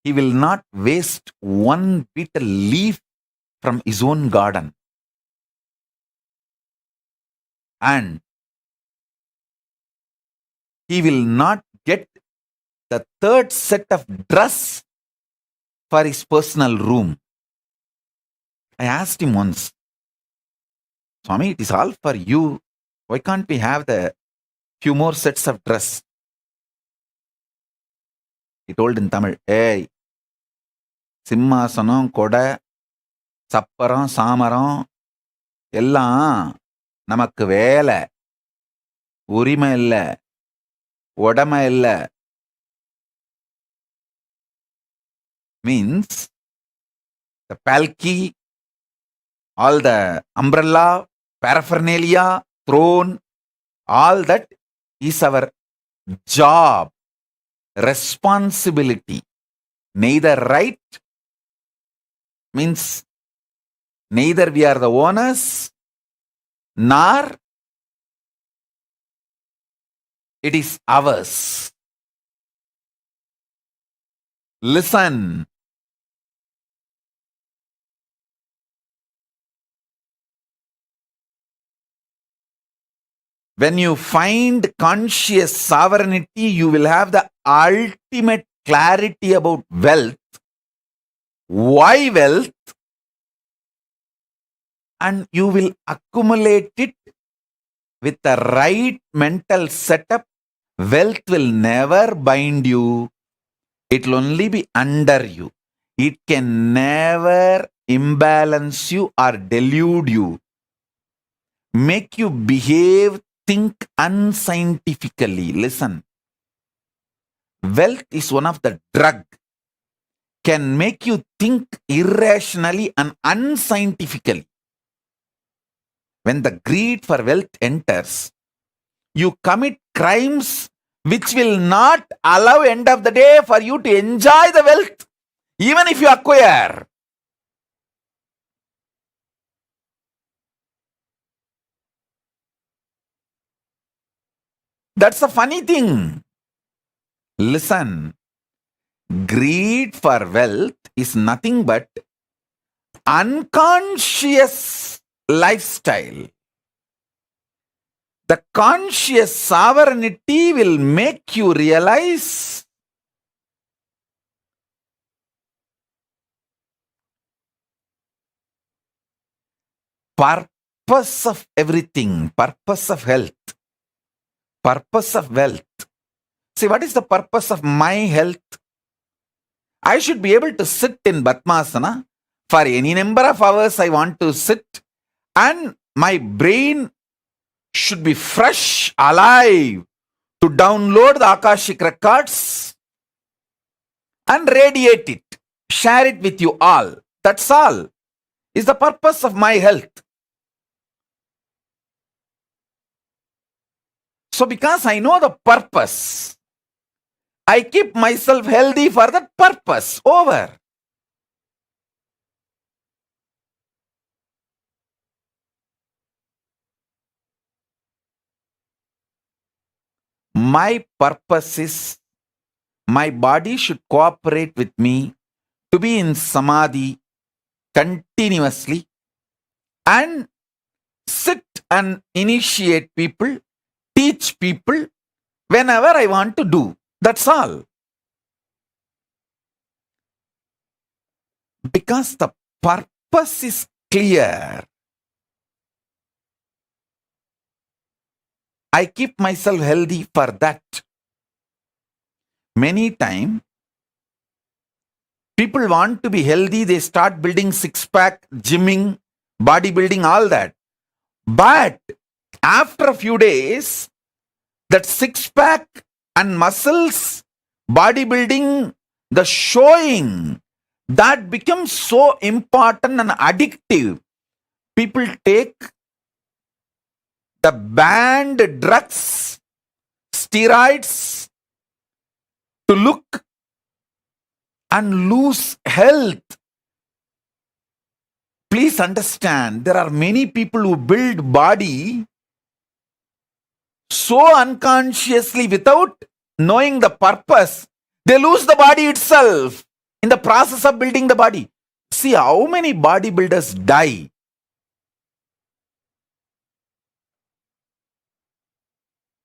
Speaker 3: He will not waste one betel leaf from his own garden. And he will not get the third set of dress for his personal room. I asked him once, Swami, it is all for you. Why can't we have the few more sets of dress? He told in Tamil, hey, சிம்மாசனம் கொடை சப்பரம் சாமரம் எல்லாம் நமக்கு வேலை, உரிமை இல்லை, உடமை இல்லை. Means the palki, all the umbrella, paraphernalia, throne, all that is our job, responsibility. Neither right means neither we are the owners, nor it is ours. Listen. When you find conscious sovereignty, you will have the ultimate clarity about wealth. Why wealth? And you will accumulate it with the right mental setup. Wealth will never bind you. It will only be under you. It can never imbalance you or delude you. Make you behave, think unscientifically. Listen. Wealth is one of the drug. Can make you think irrationally and unscientifically. When the greed for wealth enters, you commit crimes which will not allow end of the day for you to enjoy the wealth, even if you acquire. That's the funny thing. Listen, greed for wealth is nothing but unconscious lifestyle. The conscious sovereignty will make you realize purpose of everything, purpose of health, purpose of wealth. See, what is the purpose of my health? I should be able to sit in Padmasana for any number of hours I want to sit, and my brain should be fresh, alive, to download the Akashic records and radiate it, share it with you all. That's all is the purpose of my health. So because I know the purpose, I keep myself healthy for that purpose. Over. My purpose is my body should cooperate with me to be in samadhi continuously and sit and initiate people, teach people whenever I want to do. That's all. Because the purpose is clear, I keep myself healthy for that. Many times, people want to be healthy, they start building six-pack, gymming, bodybuilding, all that. But after a few days, that six-pack and muscles, bodybuilding, the showing, that becomes so important and addictive. People take the banned drugs, steroids to look and lose health. Please understand, there are many people who build body so unconsciously without knowing the purpose, they lose the body itself in the process of building the body. See how many bodybuilders die.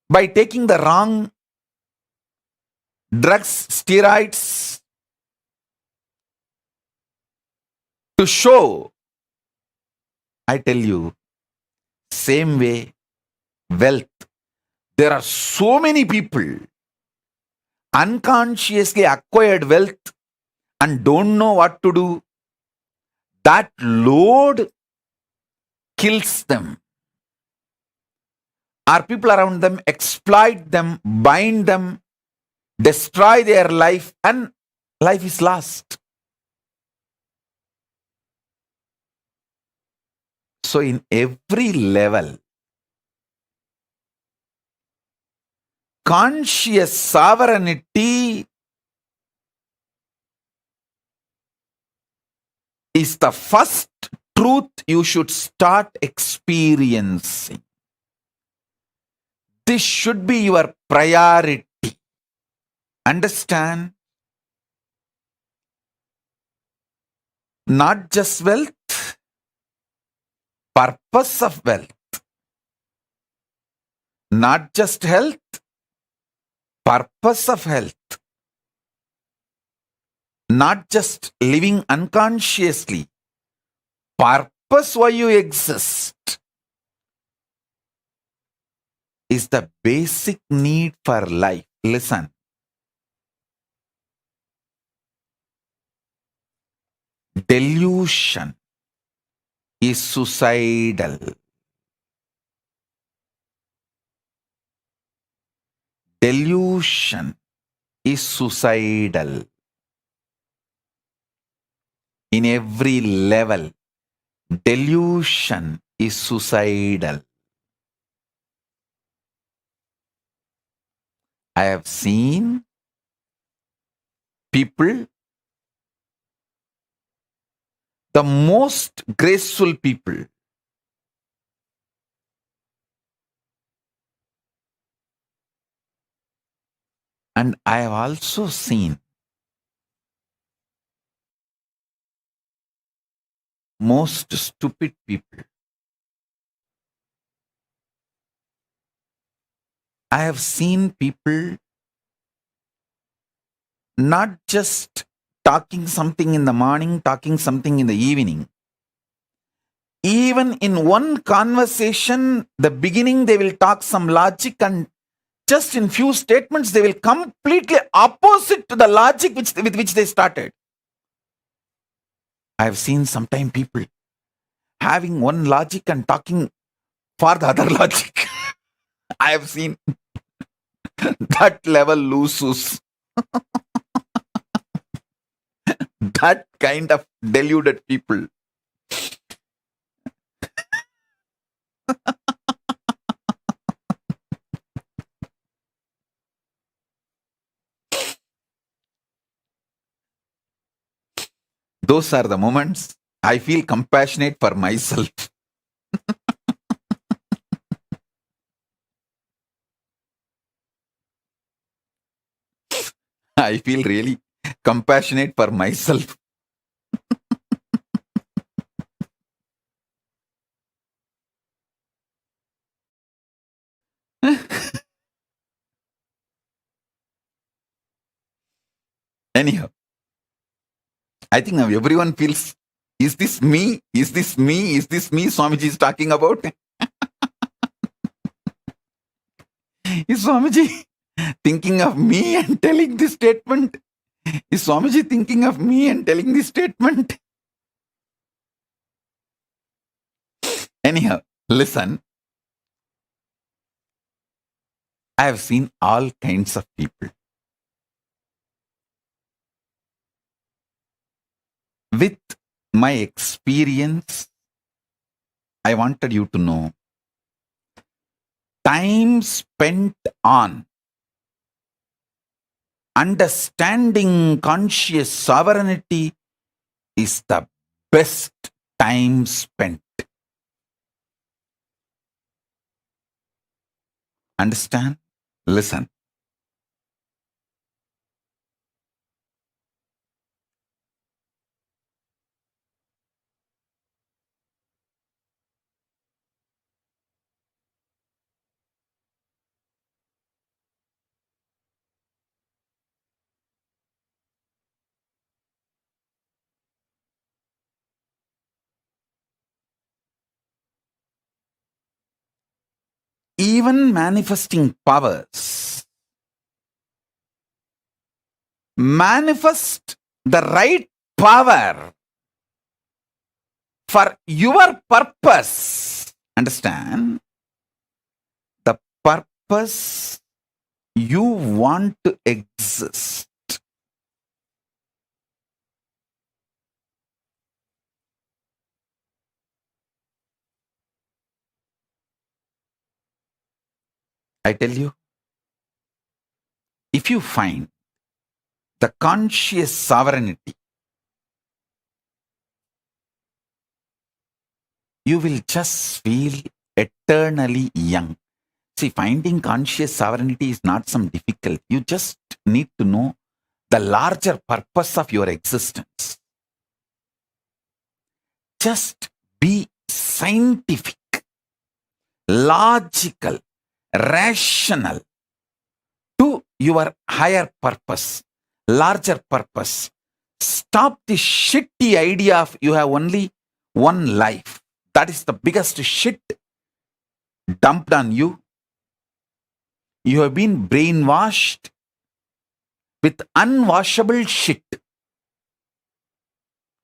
Speaker 3: By taking the wrong drugs, steroids to show. I tell you, same way, wealth. There are so many people unconsciously acquired wealth and don't know what to do. That load kills them. Our people around them exploit them, bind them, destroy their life, and life is lost. So in every level, conscious sovereignty is the first truth you should start experiencing. This should be your priority. Understand? Not just wealth, purpose of wealth. Not just health, purpose of health. Not just living unconsciously, purpose why you exist is the basic need for life. Listen. Delusion is suicidal. Delusion is suicidal. In every level, delusion is suicidal. I have seen people, the most graceful people, and I have also seen most stupid people. I have seen people not just talking something in the morning, talking something in the evening. Even in one conversation, the beginning they will talk some logic, and just in few statements they will completely opposite to the logic with which they started. I have seen sometimes people having one logic and talking for the other logic. I have seen that level losers. That kind of deluded people. Those are the moments I feel compassionate for myself. I feel really compassionate for myself. Anyhow, I think now everyone feels, is this me? Is this me? Is this me Swamiji is talking about? Is Swamiji thinking of me and telling this statement? Is Swamiji thinking of me and telling this statement? Anyhow, listen. I have seen all kinds of people. With my experience, I wanted you to know, time spent on understanding conscious sovereignty is the best time spent. Understand? Listen. Even manifesting powers manifest the right power for your purpose. Understand? The purpose you want to exist. I tell you, if you find the conscious sovereignty, you will just feel eternally young. See, finding conscious sovereignty is not some difficult. You just need to know the larger purpose of your existence. Just be scientific, logical, rational to your higher purpose, larger purpose. Stop the shitty idea of you have only one life. That is the biggest shit dumped on you. You have been brainwashed with unwashable shit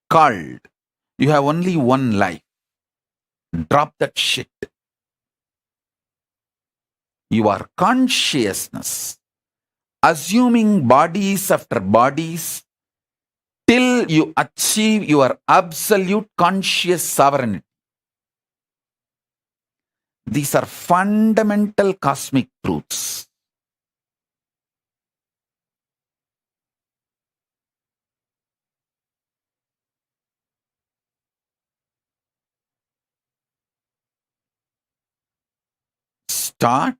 Speaker 3: called you have only one life. Drop that shit. Your consciousness, assuming bodies after bodies, till you achieve your absolute conscious sovereignty. These are fundamental cosmic truths. start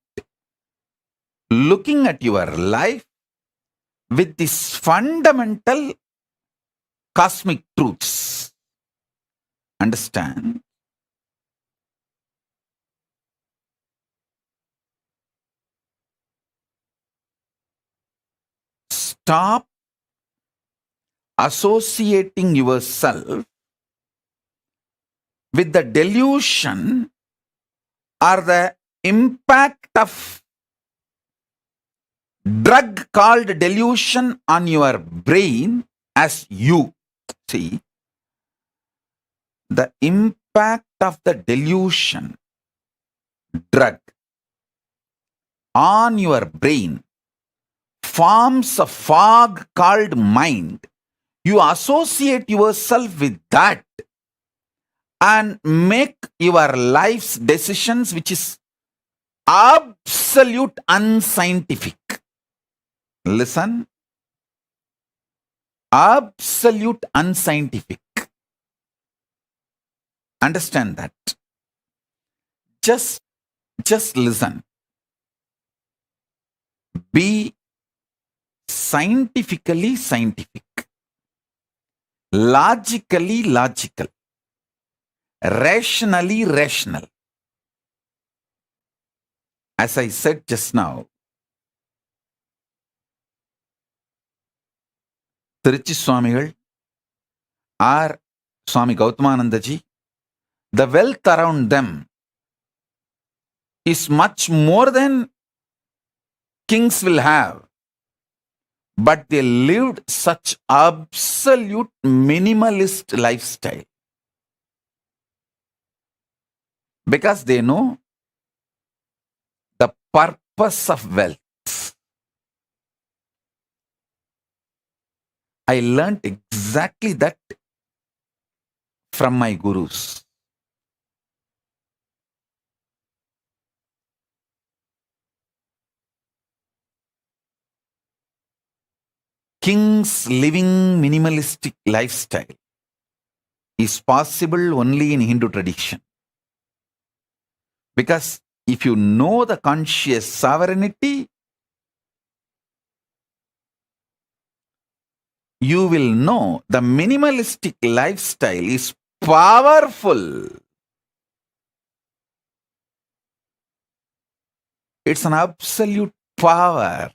Speaker 3: looking at your life with these fundamental cosmic truths. Understand? Stop associating yourself with the delusion or the impact of drug called delusion on your brain as you. See, the impact of the delusion drug on your brain forms a fog called mind. You associate yourself with that and make your life's decisions, which is absolute unscientific. Listen, absolute unscientific. Understand that. Just listen. Be scientifically scientific, logically logical, rationally rational. As I said just now, Tiruchi Swamigal or Swami Gautamanandaji, the wealth around them is much more than kings will have. But they lived such absolute minimalist lifestyle. Because they know the purpose of wealth. I learned exactly that from my gurus. Kings living minimalistic lifestyle is possible only in Hindu tradition. Because if you know the conscious sovereignty, you will know the minimalistic lifestyle is powerful. It's an absolute power.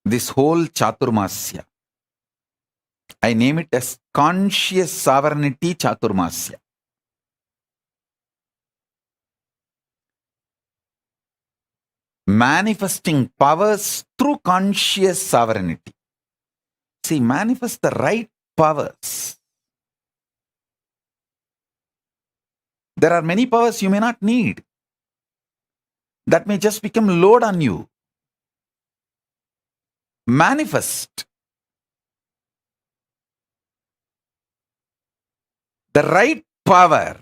Speaker 3: This whole Chaturmasya, I name it as conscious sovereignty Chaturmasya. Manifesting powers through conscious sovereignty. See, manifest the right powers. There are many powers you may not need. That may just become load on you. Manifest the right power.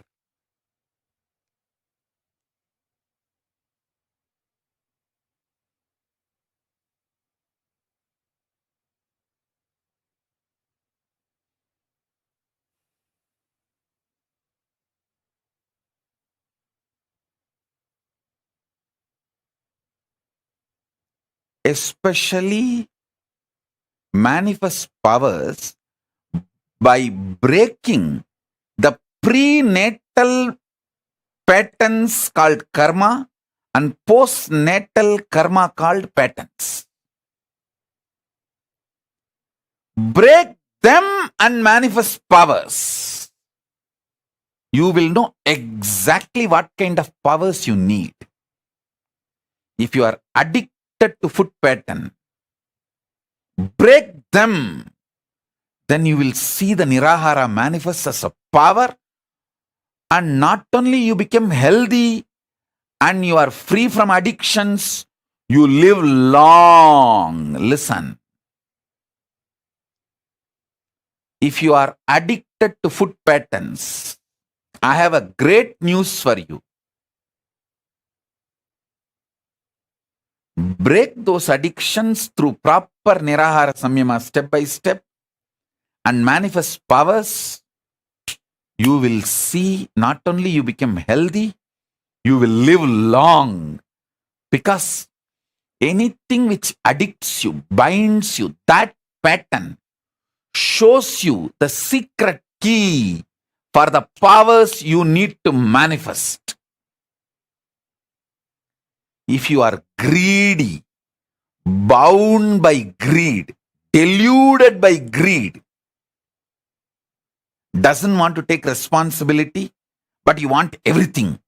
Speaker 3: Especially manifest powers by breaking the prenatal patterns called karma and postnatal karma called patterns. Break them and manifest powers. You will know exactly what kind of powers you need. If you are addicted to food pattern, break them. Then you will see the Nirahara manifest as a power And not only you become healthy and you are free from addictions, you live long. Listen. If you are addicted to food patterns, I have a great news for you. Break those addictions through proper Nirahara Samyama step by step and manifest powers. You will see not only you become healthy, you will live long. Because anything which addicts you, binds you, that pattern shows you the secret key for the powers you need to manifest. If you are greedy, bound by greed, deluded by greed, doesn't want to take responsibility, but you want everything,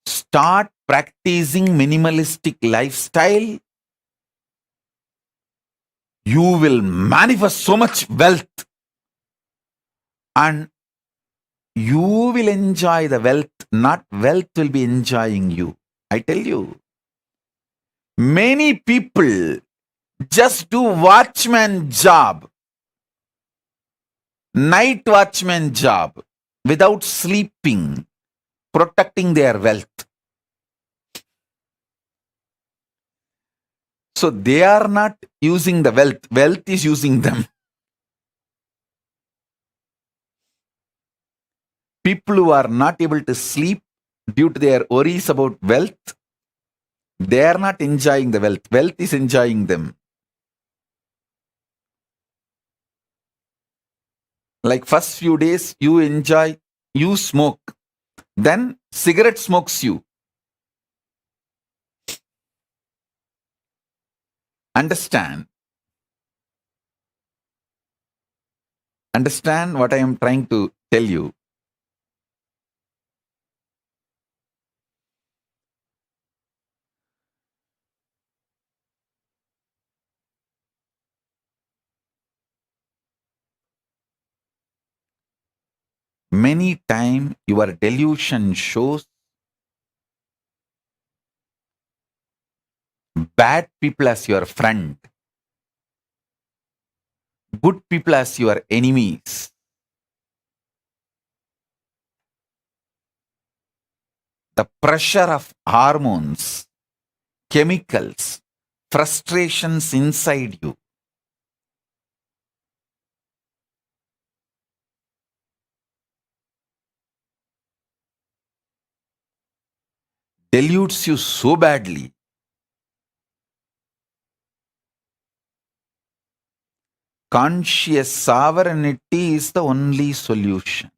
Speaker 3: start practicing minimalistic lifestyle. You will manifest so much wealth and you will enjoy the wealth, not wealth will be enjoying you. I tell you, many people just do watchman job, night watchman job, without sleeping, protecting their wealth. So they are not using the wealth, wealth is using them. People who are not able to sleep due to their worries about wealth, they are not enjoying the wealth, wealth is enjoying them. Like first few days you enjoy, you smoke, then cigarette smokes you. Understand what I am trying to tell you. Many times your delusion shows bad people as your friend, good people as your enemies. The pressure of hormones, chemicals, frustrations inside you, deludes you so badly. Conscious sovereignty is the only solution.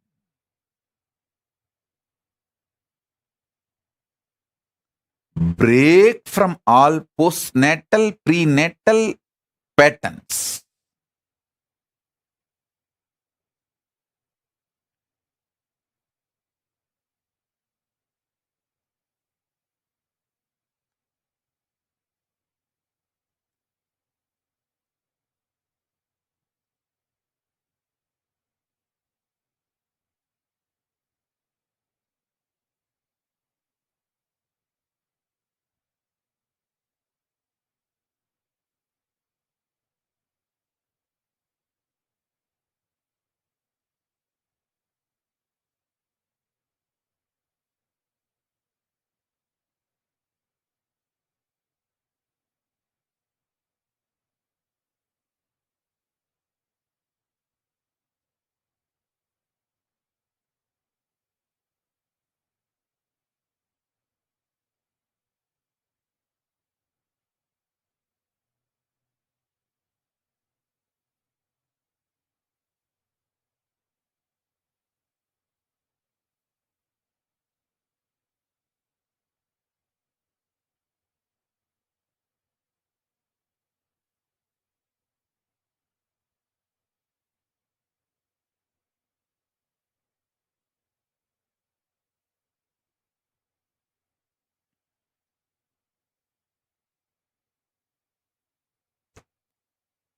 Speaker 3: Break from all postnatal, prenatal patterns.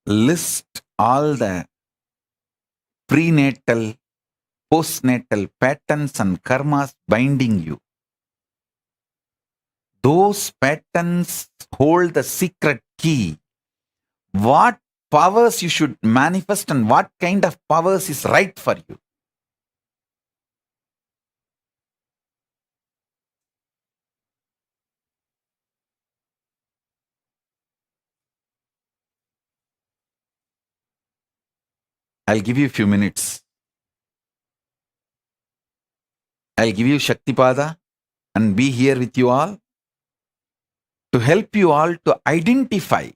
Speaker 3: List all the prenatal postnatal patterns and karmas binding you. Those patterns hold the secret key. What powers you should manifest and what kind of powers is right for you. I'll give you a few minutes. I'll give you Shaktipada and be here with you all to help you all to identify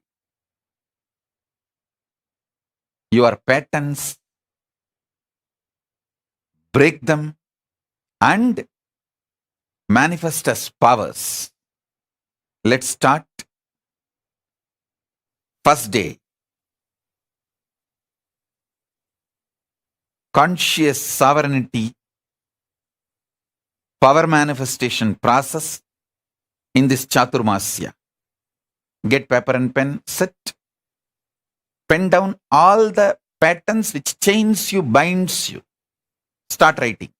Speaker 3: your patterns, break them, and manifest as powers. Let's start. First day. Conscious sovereignty, power manifestation process in this Chaturmasya. Get paper and pen, sit. Pen down all the patterns which chains you, binds you. Start writing.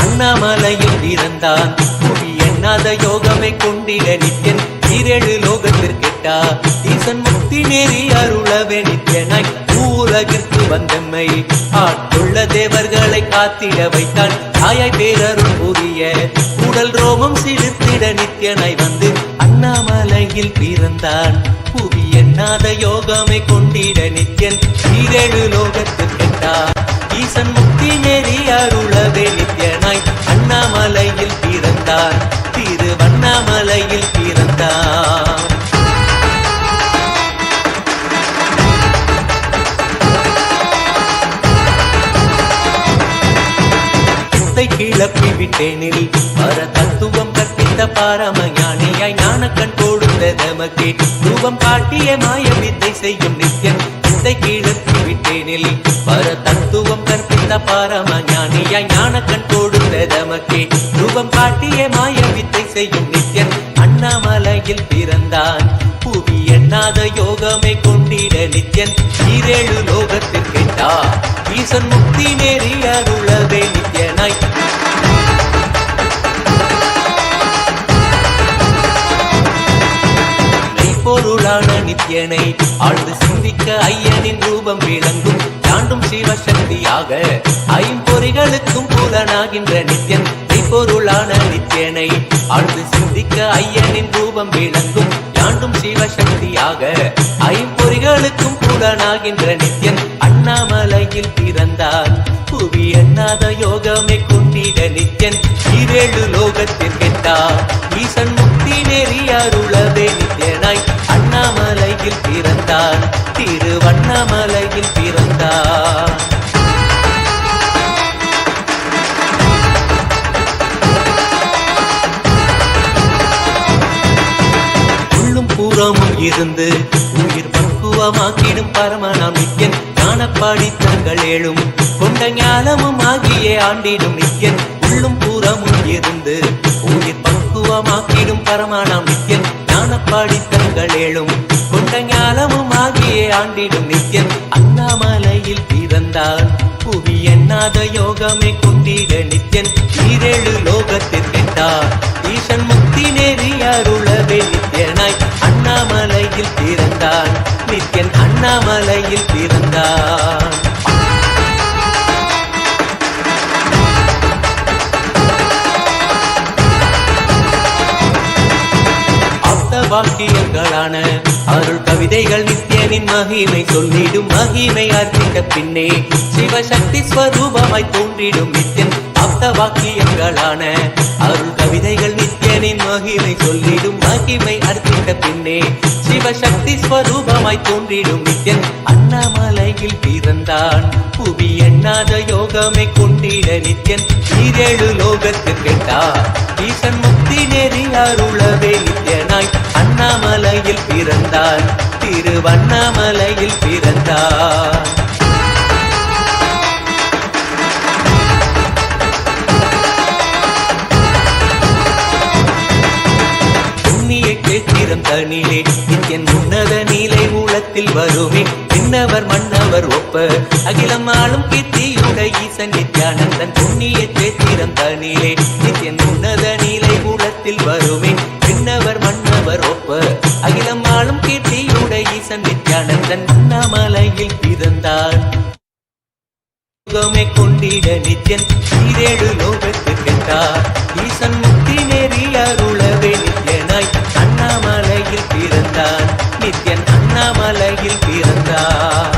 Speaker 13: அண்ணாமலையில் பிறந்தான் புவி எண்ணாத யோகமை கொண்டிட நித்யன் ஈரேழு லோகத்திற்கெட்டா ஈசன் முக்தி நெறி அருளவே நித்யனாய் ஊரகிற்கு வந்தம்மை ஆட்கொள்ள தேவர்களை காத்திட வைத்தான் தாயாய் பேரருள் புரிய உடல் ரோமம் சிலிர்த்திட நித்யனாய் வந்து அண்ணாமலையில் பிறந்தான் புவி எண்ணாத யோகமை கொண்டிட நித்யன் ஈரேழு லோகத்திற்கெட்டா ஈசன் முக்தி நெறி அருளவே நித்யனாய் அண்ணாமலையில் பிறந்தார் திருவண்ணாமலையில் பிறந்தார். கிளப்பி விட்டேனில் பர தத்துவம் கற்பித்த பாரமஞானியாய் ஞானக்கண் கொடுத்த தமக்கே ரூபம் காட்டிய மாய வித்தை செய்யும் நித்யன் வித்தை கிளப்பி விட்டேனில் பர தத்துவம் கற்பித்த பாரமஞானியாய் ஞானக்கண் கொடுத்த தமக்கே ரூபம் காட்டிய மாய வித்தை செய்யும் நித்யன் அண்ணாமலையில் பிறந்தான் புவி எண்ணாத யோகமை கொண்டிட நித்யன் ஈரேழு லோகத்திற்கெட்டா ஈசன் முக்தி நெறி அருளவே நித்யனாய் பொருளான நித்யனை ஆழ்ந்து சிந்திக்க ஐயனின் ரூபம் விளங்கும் தாண்டும் சிவசக்தியாக ஐம்பொறிகளுக்கும் புலனாகின்ற நித்யன் பொருளான நித்யனை ஆழ்ந்து சிந்திக்க ஐயனின் ரூபம் விளங்கும் தாண்டும் சிவசக்தியாக ஐம்பொறிகளுக்கும் புலனாகின்ற நித்யன் அண்ணாமலையில் பிறந்தான் புவி எண்ணாத யோகமை கொண்டிட நித்யன் ஈரேழு லோகத்திற்கெட்டா ஈசன் முக்தி நெறி அருளவே நித்யனாய் அண்ணாமலையில் பிறந்தான் திருவண்ணாமலையில் பிறந்தான். உள்ளும் புறமும் இருந்து உயிர் பக்குவமாக்கிடும் பரமனாம் நித்யன் ஞானப்பாடி தங்கள் ஏழும் கொண்ட ஞானமும் ஆகிய ஆண்டிடும் நித்யன் உள்ளும் புறமும் இருந்து உயிர் பக்குவமாக்கிடும் பரமனாம் நித்யன் ஞானப்பாடி தங்கள் ஏழும் கொண்ட ஞானமும் ஆகிய ஆண்டிடும் நித்யன் அண்ணாமலையில் பிறந்தான் புவி எண்ணாத யோகமை கொண்டிட நித்யன் ஈரேழு லோகத்திற்கெட்டா ஈசன் முக்தி நெறி அருளவே நித்யனாய் அண்ணாமலையில் பிறந்தான் நித்யன் அண்ணாமலையில் பிறந்தான். வாக்கியங்களான அருள் கவிதைகள் நித்யனின் மகிமை சொல்லிடும் மகிமை அர்ப்பித்த பின்னே சிவசக்தி ஸ்வரூபமாய் தோன்றிடும் நித்யன் ஆப்த வாக்கியங்களான அருள் கவிதைகள் நித்யனின் மகிமை சொல்லிடும் மகிமை அர்ப்பித்த பின்னே சிவசக்தி ஸ்வரூபமாய் தோன்றிடும் நித்யன் அண்ணாமலையில் பிறந்தான் புவி எண்ணாத யோகமை கொண்டிட நித்யன் ஈரேழு லோகத்திற்கெட்டா ஈசன் முக்தி நெறி அருளவே நித்யனாய் அண்ணாமலையில் பிறந்தான் திருவண்ணாமலையில் பிறந்தான். சேத்திரம் தனிலே நித்யன் உன்னத நீலை ஊழத்தில் வருமே விண்ணவர் மன்னவர் ஒப்ப அகிலம் ஆளும் கீர்த்தியுட ஈசன் நித்யானந்தன் புண்ணிய சேத்திரம் தனிலே நித்யன் உன்னத நீலை ஊழத்தில் வருமே விண்ணவர் மன்னவர் ஒப்ப அகிலம் ஆளும் கீர்த்தியுட ஈசன் நித்யானந்தன் அண்ணாமலையில் பிறந்தார் கொண்டிட நித்யன் ஈரேழு லோகத்துக்கெட்டார் ஈசன் முக்தி நெறி அருளவே நித்யனாய் அண்ணாமலையில் பிறந்தார் நித்யன் அண்ணாமலையில் பிறந்தார்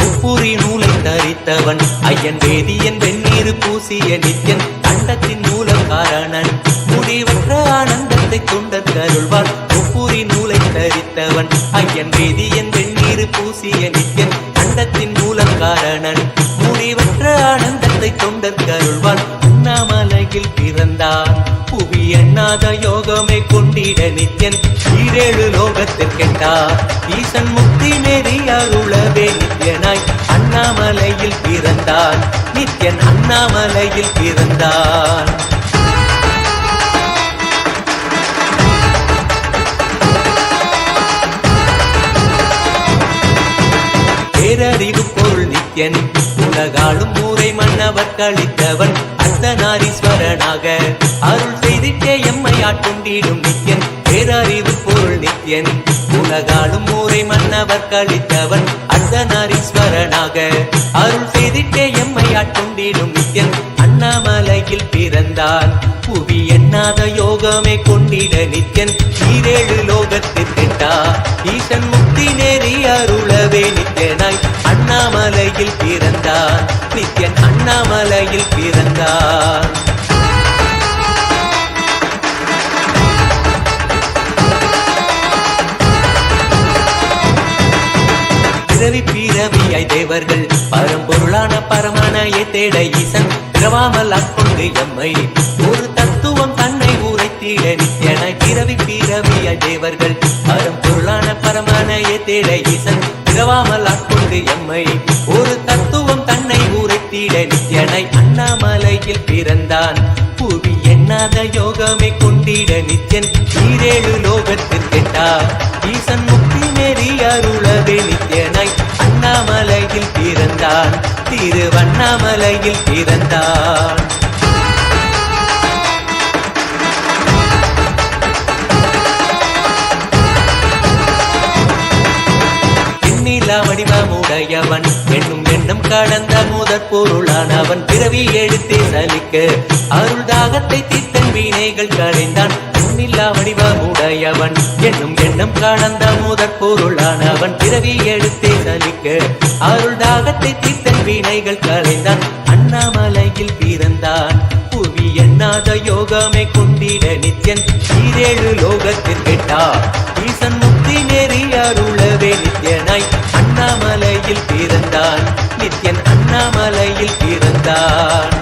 Speaker 13: உப்புரி நூலை தரித்தவன் ஐயன் வேதியன் வெந்நீர் பூசிய நித்யன் அண்டத்தின் மூல காரணன் முடிவற்ற ஆனந்தத்தை தொண்டர் அருள்வார் உப்புரி நூலை தரித்தவன் ஐயன் வேதியன் வெந்நீர் பூசிய நித்யன் அண்டத்தின் மூல காரணன் முடிவற்ற ஆனந்தத்தை தொண்டர் அருள்வார் அண்ணாமலையில் பிறந்தார் புவி எண்ணாத யோகமே கொண்டிட நித்யன் ஈரேழு லோகத்திற்கெட்டார் ஈசன் முக்தி நெறி அருளவே நித்யனாய் அண்ணாமலையில் பிறந்தார் நித்யன் அண்ணாமலையில் பிறந்தார் பேரறிவு பொருள் நித்யன் உலகாளும் ஊரை மன்னவர் கழித்தவன் அர்த்தநாரீஸ்வரனாக அருள் செய்திட்டே எம்மை ஆட்கொண்டிடும் நித்யன் பேரறிவு பொருள் நித்யன் உலகாளும் ஊரை மன்னவர் கழித்தவன் அர்த்தநாரீஸ்வரனாக அருள் செய்திட்டே எம்மை ஆட்கொண்டிடும் நித்யன் அண்ணாமலையில் பிறந்தார் புவி எண்ணாத யோகமே கொண்டிட நித்யன் ஈரேழு லோகத்திற்கெட்டார் ஈசன் முக்தி நெறி அருளவே நித்யனாய் அண்ணாமலையில் பிறந்தார் நித்யன் அண்ணாமலையில் பிறந்தார் பிறவி பீரவியாய் தேவர்கள் பரம்பொருளான பரமானையை தேட ஈசன் பிறவாமல் ஆட்கொண்டு எம்மை ஒரு தத்துவம் தன்னை உரைத்திட நித்யனாய் பிறவி பீரவியாய் தேவர்கள் பரம்பொருளான பரமானையை தேட ஈசன் பிறவாமல் ஆட்கொண்டு எம்மை ஒரு தத்துவம் தன்னை உரைத்திட நித்யனாய் அண்ணாமலையில் பிறந்தான் புவி எண்ணாத யோகமே கொண்டிட நித்யன் ஈரேழு லோகத்திற்கெட்டார் ஈசன் முக்தி நெறி அருளவே நித்யனாய் அண்ணாமலையில் பிறந்தான் திருவண்ணாமலையில் பிறந்தான் வடிவமுடையவன் என்னும் எண்ணம் கடந்த முதற் பொருளானவன் பிறவி எடுத்தே சலிக்க அருள் தாகத்தை தீர்த்தன் வீணைகள் களைந்தான் பொன்னில்லா வடிவமுடையவன் என்னும் எண்ணம் கடந்த முதற் பொருளானவன் பிறவி எடுத்தே சலிக்க அருள் தாகத்தை தீர்த்தன் வீணைகள் களைந்தான் அண்ணாமலையில் பிறந்தான் புவி எண்ணாத யோகமே கொண்டிட நித்யன் ஈரேழு லோகத்திற்கெட்டார் ஈசன் முக்தி நெறி அருளவே நித்யனாய் அண்ணாமலையில் பிறந்தான் நித்யன் அண்ணாமலையில் பிறந்தான்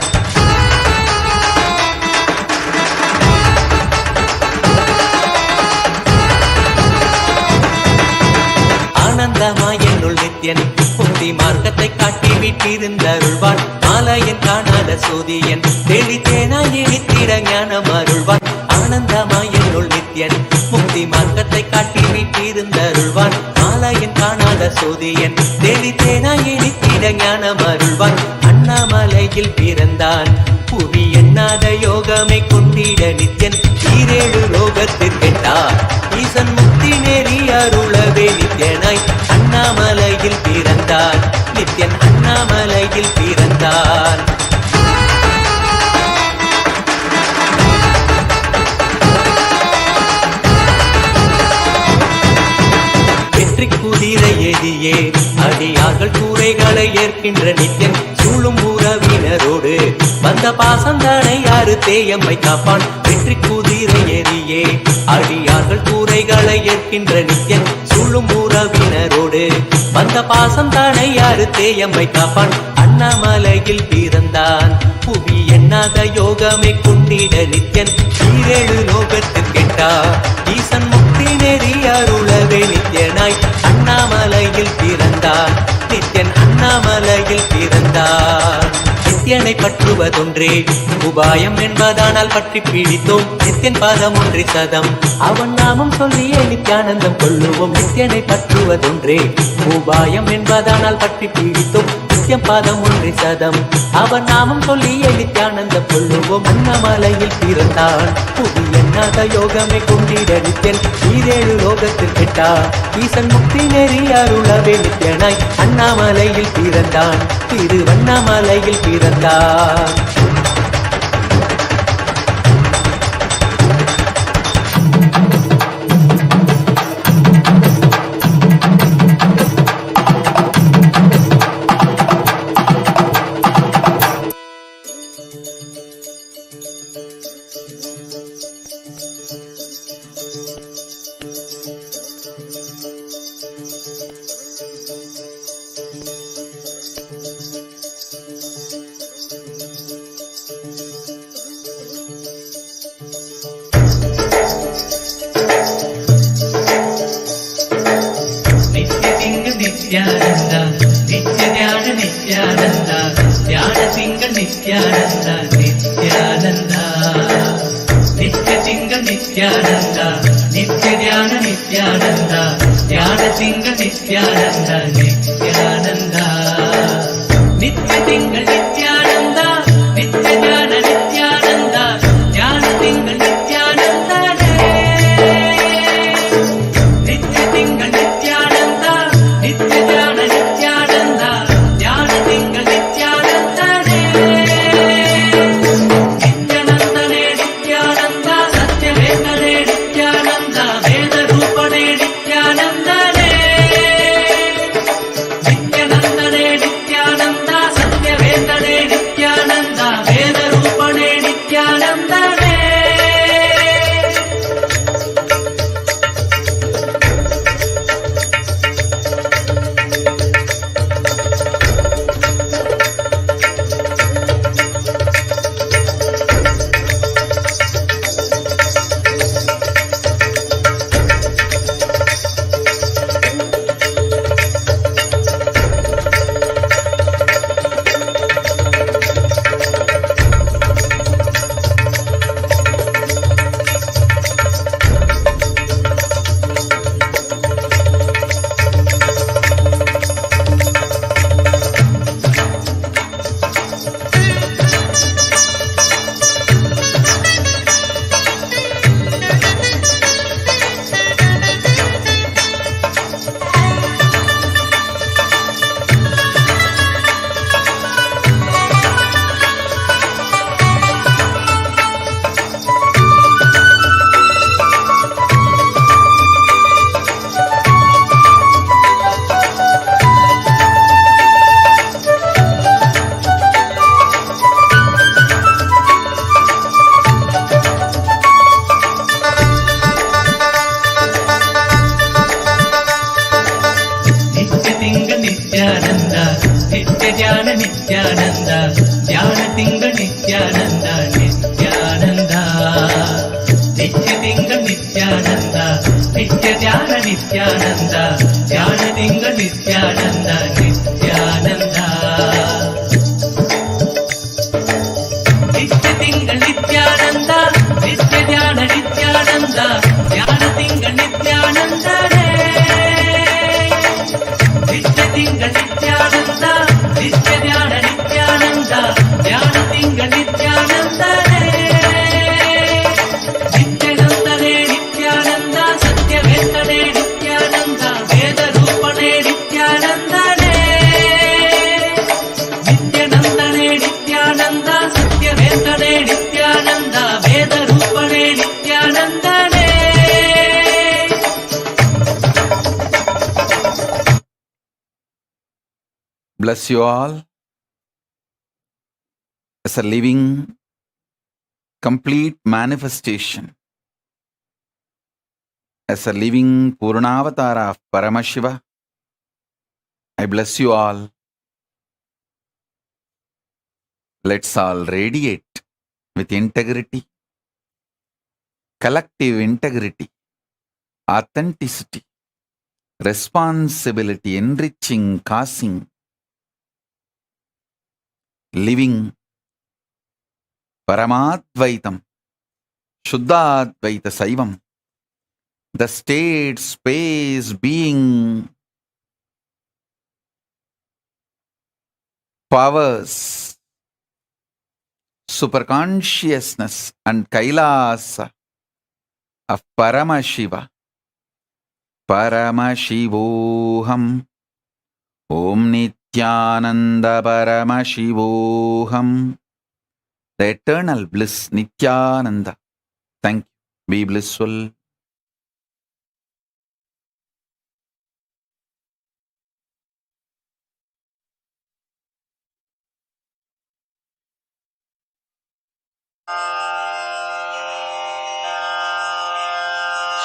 Speaker 13: ஆனந்தமாய் என்னுள் நித்யன் முக்தி மார்க்கத்தை காட்டி விட்டிருந்தருள்வான் மாலையன் காணாத சோதியன் தெளித்தேனாய் நித்திட ஞானம் அருள்வான் ஆனந்தமாய் என்னுள் நித்யன் முக்தி மார்க்கத்தை காட்டி விட்டிருந்தருள்வான் மாலையன் காணாத சோதியன் தெளித்தேனாய் நித்திட ஞானம் அருள்வான் அண்ணாமலையில் பிறந்தான் புவி எண்ணாத யோகமே கொண்டிட நித்யன் ஈரேழு லோகத்திற்கெட்டார் ஈசன் முக்தி நெறி அருளவே நித்யனாய் அண்ணாமலையில் பிறந்தான் நித்யன் அண்ணாமலையில் பிறந்தான் வெற்றி குதிரை எதியே அடியார்கள் கூரைகளை ஏற்கின்ற நித்யன் சூழும் உறவினரோடு வந்த பாசந்தானை யாரு தேயம்மை காப்பான் வெற்றி குதிரை எதியே அடியார்கள் கூரைகளை ஏற்கின்ற நித்யன் சூழும் உறவினரோடு வந்த பாசந்தானை யாரு தேயம்மை காப்பான் அண்ணாமலையில் பிறந்தான் புவி எண்ணாத யோகமே கொண்டிட நித்யன் ஈரேழு லோகத்திற்கெட்டார் ஈசன் முக்தி நெறி அருளவே நித்யனாய் அண்ணாமலையில் பிறந்தான் நித்யன் அண்ணாமலையில் பிறந்தான் பிறந்தார். நித்யனை பற்றுவதொன்றே உபாயம் என்பதானால் பற்றி பிடித்தோம் நித்யன் பாதம் ஒன்றி சதம். அவன் நாமம் சொல்லியே நித்யானந்தம் கொள்ளுவோம். நித்யனை பற்றுவதொன்றே உபாயம் என்பதானால் பற்றி பிடித்தோம் நித்யம் பாதம் ஒன்றி சதம். அவன் நாமம் சொல்லியே நித்யானந்தம் கொள்ளுவோம். அண்ணாமலையில் பிறந்தான் புவி எண்ணாத யோகமே கொண்டிட நித்யன் ஈரேழு லோகத்தில் கெட்டார். ஈசன் முக்தி நெறி அருளவே நித்யனாய் அண்ணாமலையில் பிறந்தான் திருவண்ணாமலையில் பிறந்தார்.
Speaker 15: நித்யானந்தா நித்ய ஞான நித்யானந்தா ஞான திங்கள் நித்யானந்தா நித்யானந்தா நித்ய திங்கள் நித்யானந்தா நித்ய ஞான நித்யானந்தா ஞான திங்கள் நித்யானந்தா நித்யானந்தா நித்ய திங்கள் நித்யானந்தா நித்ய ஞான நித்யானந்தா ஞான திங்கள் நித்யானந்தா நித்ய திங்கள் நித்யானந்தா நித்ய ஞான நித்யானந்தா ஞான திங்கள் நித்யானந்தா நித்யானந்தனே நித்யானந்தா சத்யவேதனே நித்யானந்தா வேத ரூபனே நித்யானந்தனே நித்யானந்தனே நித்யானந்தா சத்யவேதனே நித்யானந்தா வேத ரூபனே நித்யானந்தனே. நித்யானந்தா நித்ய ஞான நித்யானந்தா ஞான திங்கள் நித்யானந்தா நித்யானந்தா நித்ய திங்கள் நித்யானந்தா நித்ய ஞான நித்யானந்தா ஞான திங்கள் நித்யானந்தா நித்யானந்தா நித்ய திங்கள் நித்யானந்தா நித்ய ஞான நித்யானந்தா ஞான திங்கள் நித்யானந்தா நித்ய திங்கள் நித்யானந்தா நித்ய ஞான நித்யானந்தா ஞான திங்கள் நித்யானந்தா நித்யானந்தனே நித்யானந்தா சத்யவேதனே நித்யானந்தா வேத ரூபனே நித்யானந்தனே நித்யானந்தனே நித்யானந்தா சத்யவேதனே நித்யானந்தா வேத ரூபனே நித்யானந்தனே.
Speaker 3: Bless you all as a living, complete manifestation, as a living Purnavatara of Paramashiva. I bless you all. Let's all radiate with integrity, collective integrity, authenticity, responsibility, enriching, causing, living Paramadvaitam, Shuddhadvaita Saivam, the state, space, being, powers, superconsciousness and Kailasa of Paramashiva, Paramashivoham, Om Nithyananda Paramashivoham, the eternal bliss, Nithyananda. Thank you. Be blissful.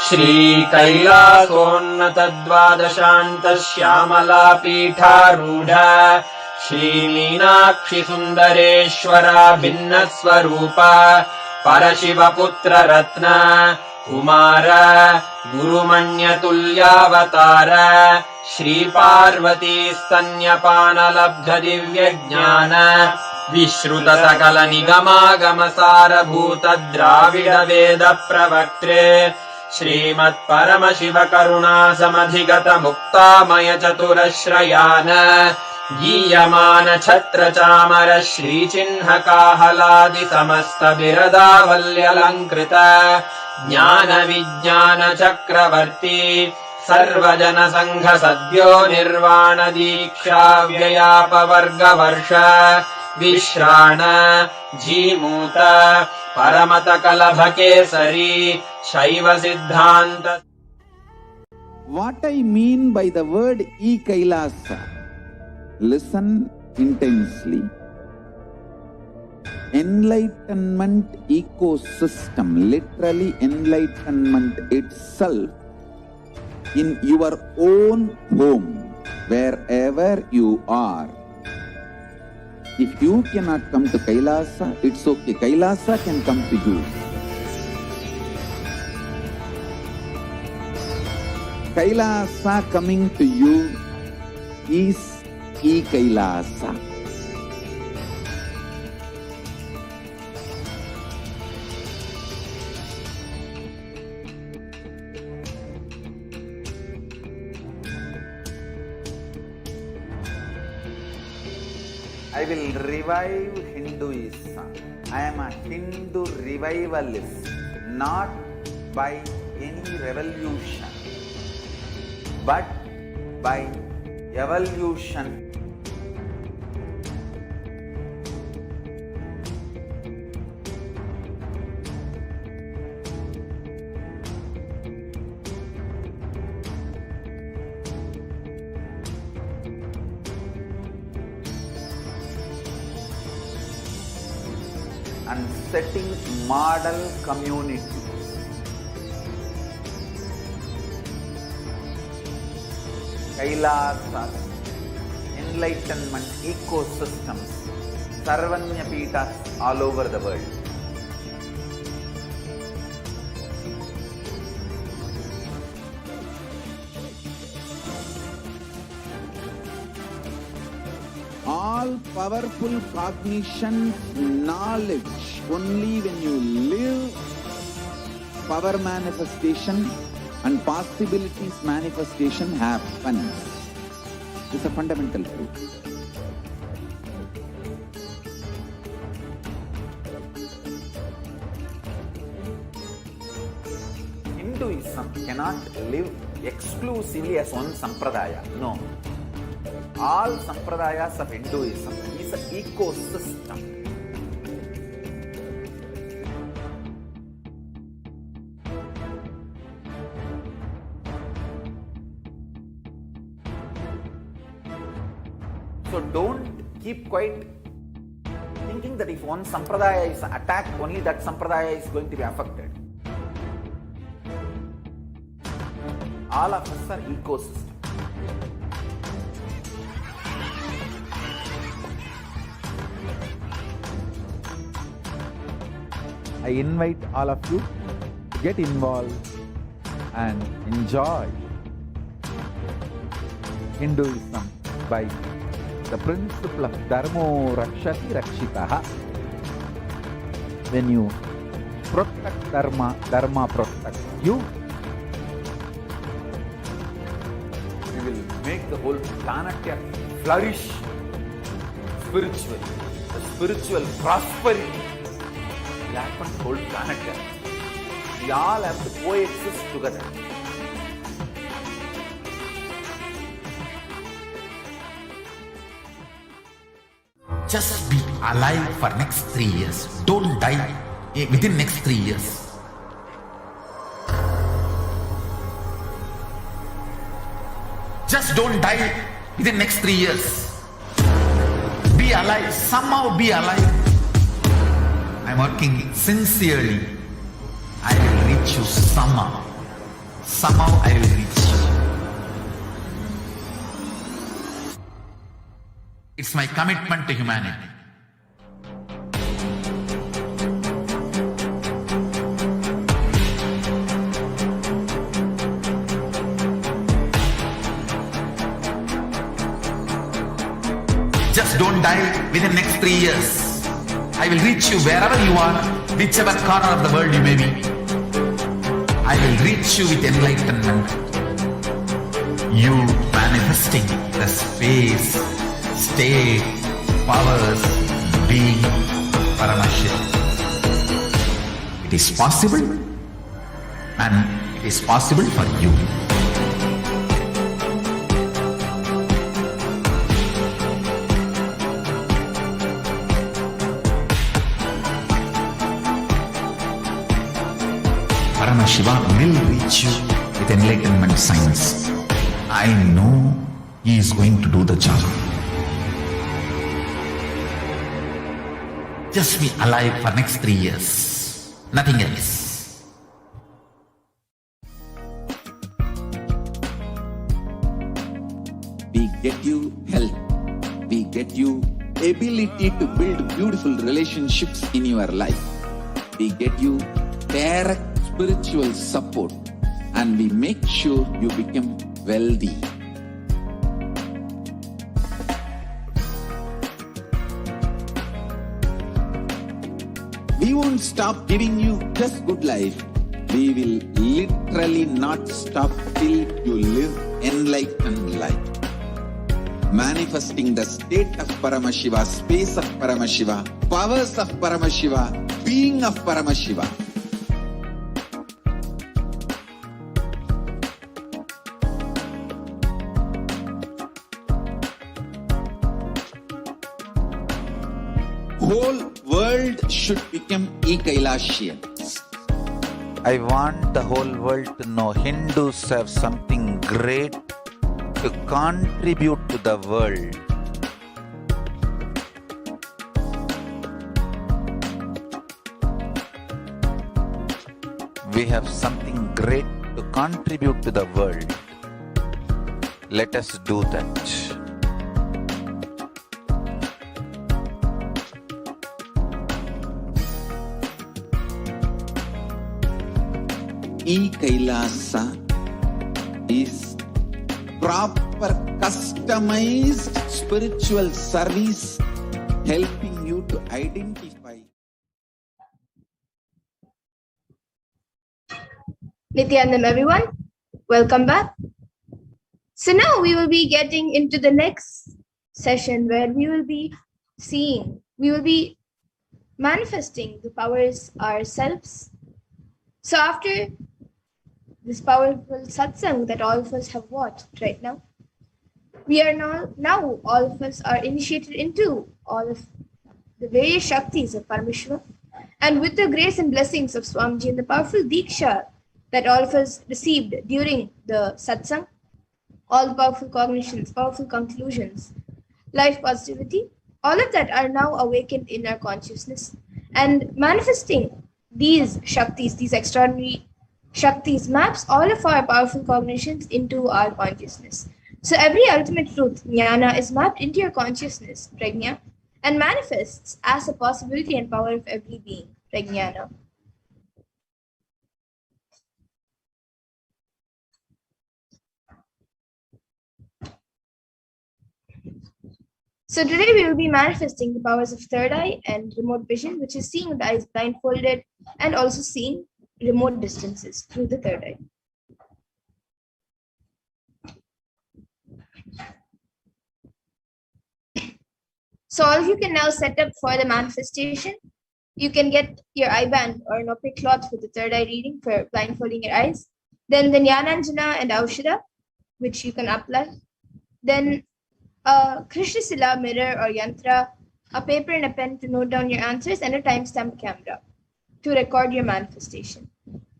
Speaker 16: श्रीकैलासोन्नतद्वादशान्तश्यामलापीठारूढ श्रीमीनाक्षिसुन्दरेश्वरा भिन्नस्वरूप परशिवपुत्ररत्न Kumar गुरुमण्यतुल्यावतार श्रीपार्वतीस्तन्यपानलब्धदिव्यज्ञान विश्रुतसकलनिगमागमसारभूतद्राविडवेदप्रवक्त्रे श्रीमत्परमशिवकरुणासमधिगतमुक्तामयचतुरश्रयान् गीयमान छत्रचामर श्रीचिह्नकाहलादिसमस्तबिरदावल्यलङ्कृत ज्ञानविज्ञानचक्रवर्ती सर्वजनसङ्घसद्यो निर्वाणदीक्षाव्ययापवर्गवर्ष विश्राण Jimuta परमतकलभकेसरी शैव सिद्धान्त.
Speaker 7: What I mean by the word Kailasa, listen intensely. Enlightenment ecosystem, literally enlightenment itself, in your own home, wherever you are. If you cannot come to Kailasa, it's okay. Kailasa can come to you. Kailasa coming to you is Kailasa.
Speaker 3: I will revive Hinduism. I am a Hindu revivalist, not by any revolution, but by evolution. And setting model community. Kailasas, enlightenment ecosystems, Sarvanyapitas all over the world.
Speaker 7: All powerful cognition, knowledge, only when you live, power manifestation and possibilities manifestation happens. This is a fundamental truth.
Speaker 3: Hinduism cannot live exclusively as one sampradaya. No. All sampradayas of Hinduism is an ecosystem. So don't keep quiet thinking that if one sampradaya is attacked, only that sampradaya is going to be affected. All of us are ecosystem.
Speaker 7: I invite all of you to get involved and enjoy Hinduism by The principle of dharmo rakshati rakshitaha. When you protect dharma, dharma protects you. You will make the whole planet flourish spiritually. The spiritual prosperity will happen to the whole planet. We all have to coexist together.
Speaker 8: Just be alive for next 3 years. Don't die within next 3 years. Just don't die within next 3 years. Be alive. Somehow be alive. I'm working sincerely. I will reach you somehow. Somehow I will reach you. It's my commitment to humanity. Just don't die within next 3 years. I will reach you wherever you are, whichever corner of the world you may be. I will reach you with enlightenment. You manifesting the space, state, powers, being Paramashivoham. It is possible, and it is possible for you. Paramashivoham will reach you with enlightenment science. I know he is going to do the job. Just be alive for next 3 years. Nothing else.
Speaker 7: We get you health. We get you ability to build beautiful relationships in your life. We get you direct spiritual support, and we make sure you become wealthy. We won't stop giving you just good life. We will literally not stop till you live enlightened life. Manifesting the state of Paramashiva, space of Paramashiva, powers of Paramashiva, being of Paramashiva. Whole world should become Kailasian.
Speaker 3: I want the whole world to know Hindus have something great to contribute to the world. We have something great to contribute to the world. Let us do that.
Speaker 7: Kailasa is proper customized spiritual service helping you to identify.
Speaker 6: Nithyanandam, everyone, welcome back. So now we will be getting into the next session where we will be manifesting the powers ourselves. So after this powerful satsang that all of us have watched right now, we are now all of us are initiated into all of the various Shaktis of Paramashivoham, and with the grace and blessings of Swamiji and the powerful Diksha that all of us received during the satsang, all the powerful cognitions, powerful conclusions, life positivity, all of that are now awakened in our consciousness, and manifesting these Shaktis, these extraordinary Shaktis, maps all of our powerful cognitions into our consciousness. So every ultimate truth, jnana, is mapped into your consciousness, prajna, and manifests as a possibility and power of every being, prajnana. So today we will be manifesting the powers of third eye and remote vision, which is seeing with the eyes blindfolded and also seeing remote distances through the third eye. So all of you can now set up for the manifestation. You can get your eye band or an opaque cloth for the third eye reading for blindfolding your eyes. Then the Jnananjana and Aushadha, which you can apply. Then a Krishnasila mirror or yantra, a paper and a pen to note down your answers, and a timestamp camera to record your manifestation.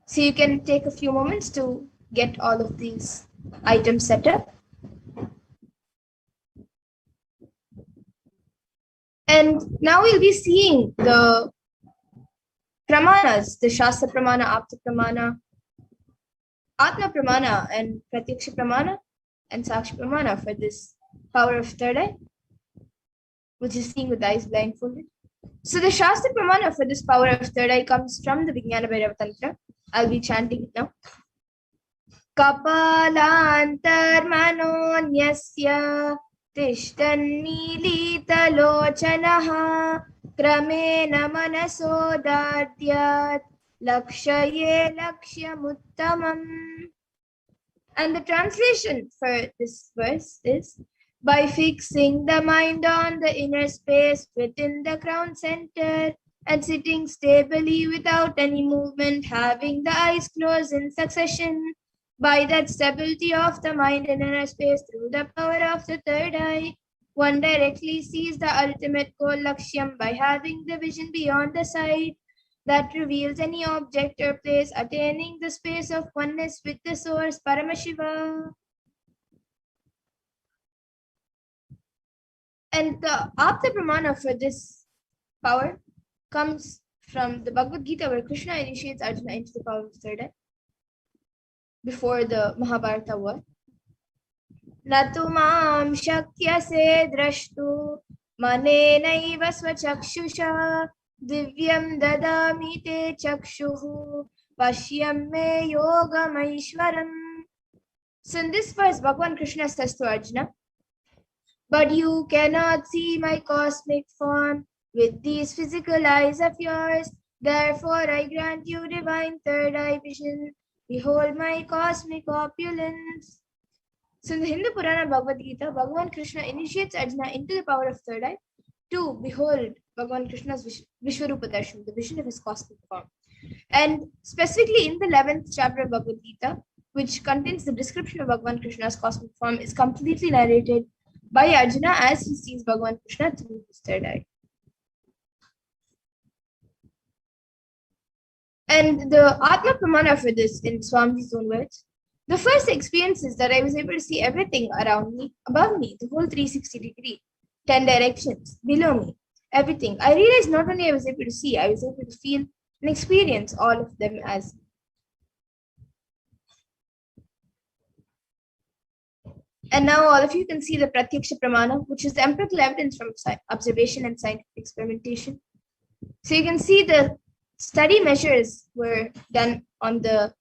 Speaker 6: So you can take a few moments to get all of these items set up. And now we'll be seeing the pramanas, the Shastra Pramana, Apta Pramana, Atma Pramana, and Pratyaksha Pramana, and Sakshi Pramana for this power of third eye, which is seeing with eyes blindfolded. So the Shastra Pramana for this power of third eye comes from the Vijnana Bhairava Tantra. I'll be chanting it now. Kapalantar manonyasya tishtannilitalochanaha kramena manasodadyat lakshaye lakshyamuttamam. And the translation for this verse is, by fixing the mind on the inner space within the crown center and sitting stably without any movement, having the eyes closed in succession, by that stability of the mind in inner space through the power of the third eye, one directly sees the ultimate goal Lakshyam by having the vision beyond the sight that reveals any object or place, attaining the space of oneness with the source Paramashiva. And the Apta Pramana for this power comes from the Bhagavad Gita, where Krishna initiates Arjuna into the power of the third eye before the Mahabharata war. Natu mam shakyase drashtu manenaiva swachakshusha divyam dadami te chakshuhu pashyam me yogamaishwaram. So in this verse, Bhagavan Krishna says to Arjuna, but you cannot see my cosmic form with these physical eyes of yours. Therefore, I grant you divine third eye vision. Behold my cosmic opulence. So in the Hindu Purana Bhagavad Gita, Bhagavan Krishna initiates Arjuna into the power of third eye to behold Bhagavan Krishna's Vishwarupa Darshan, the vision of his cosmic form. And specifically in the 11th chapter of Bhagavad Gita, which contains the description of Bhagavan Krishna's cosmic form, is completely narrated by Arjuna as he sees Bhagavan Krishna through his third eye. And the Atma Pramana for this, in Swamiji's own words, the first experience is that I was able to see everything around me, above me, the whole 360 degree, 10 directions, below me, everything. I realized not only I was able to see, I was able to feel and experience all of them as me. And now all of you can see the Pratyaksha Pramana, which is the empirical evidence from observation and scientific experimentation. So you can see the study measures were done on the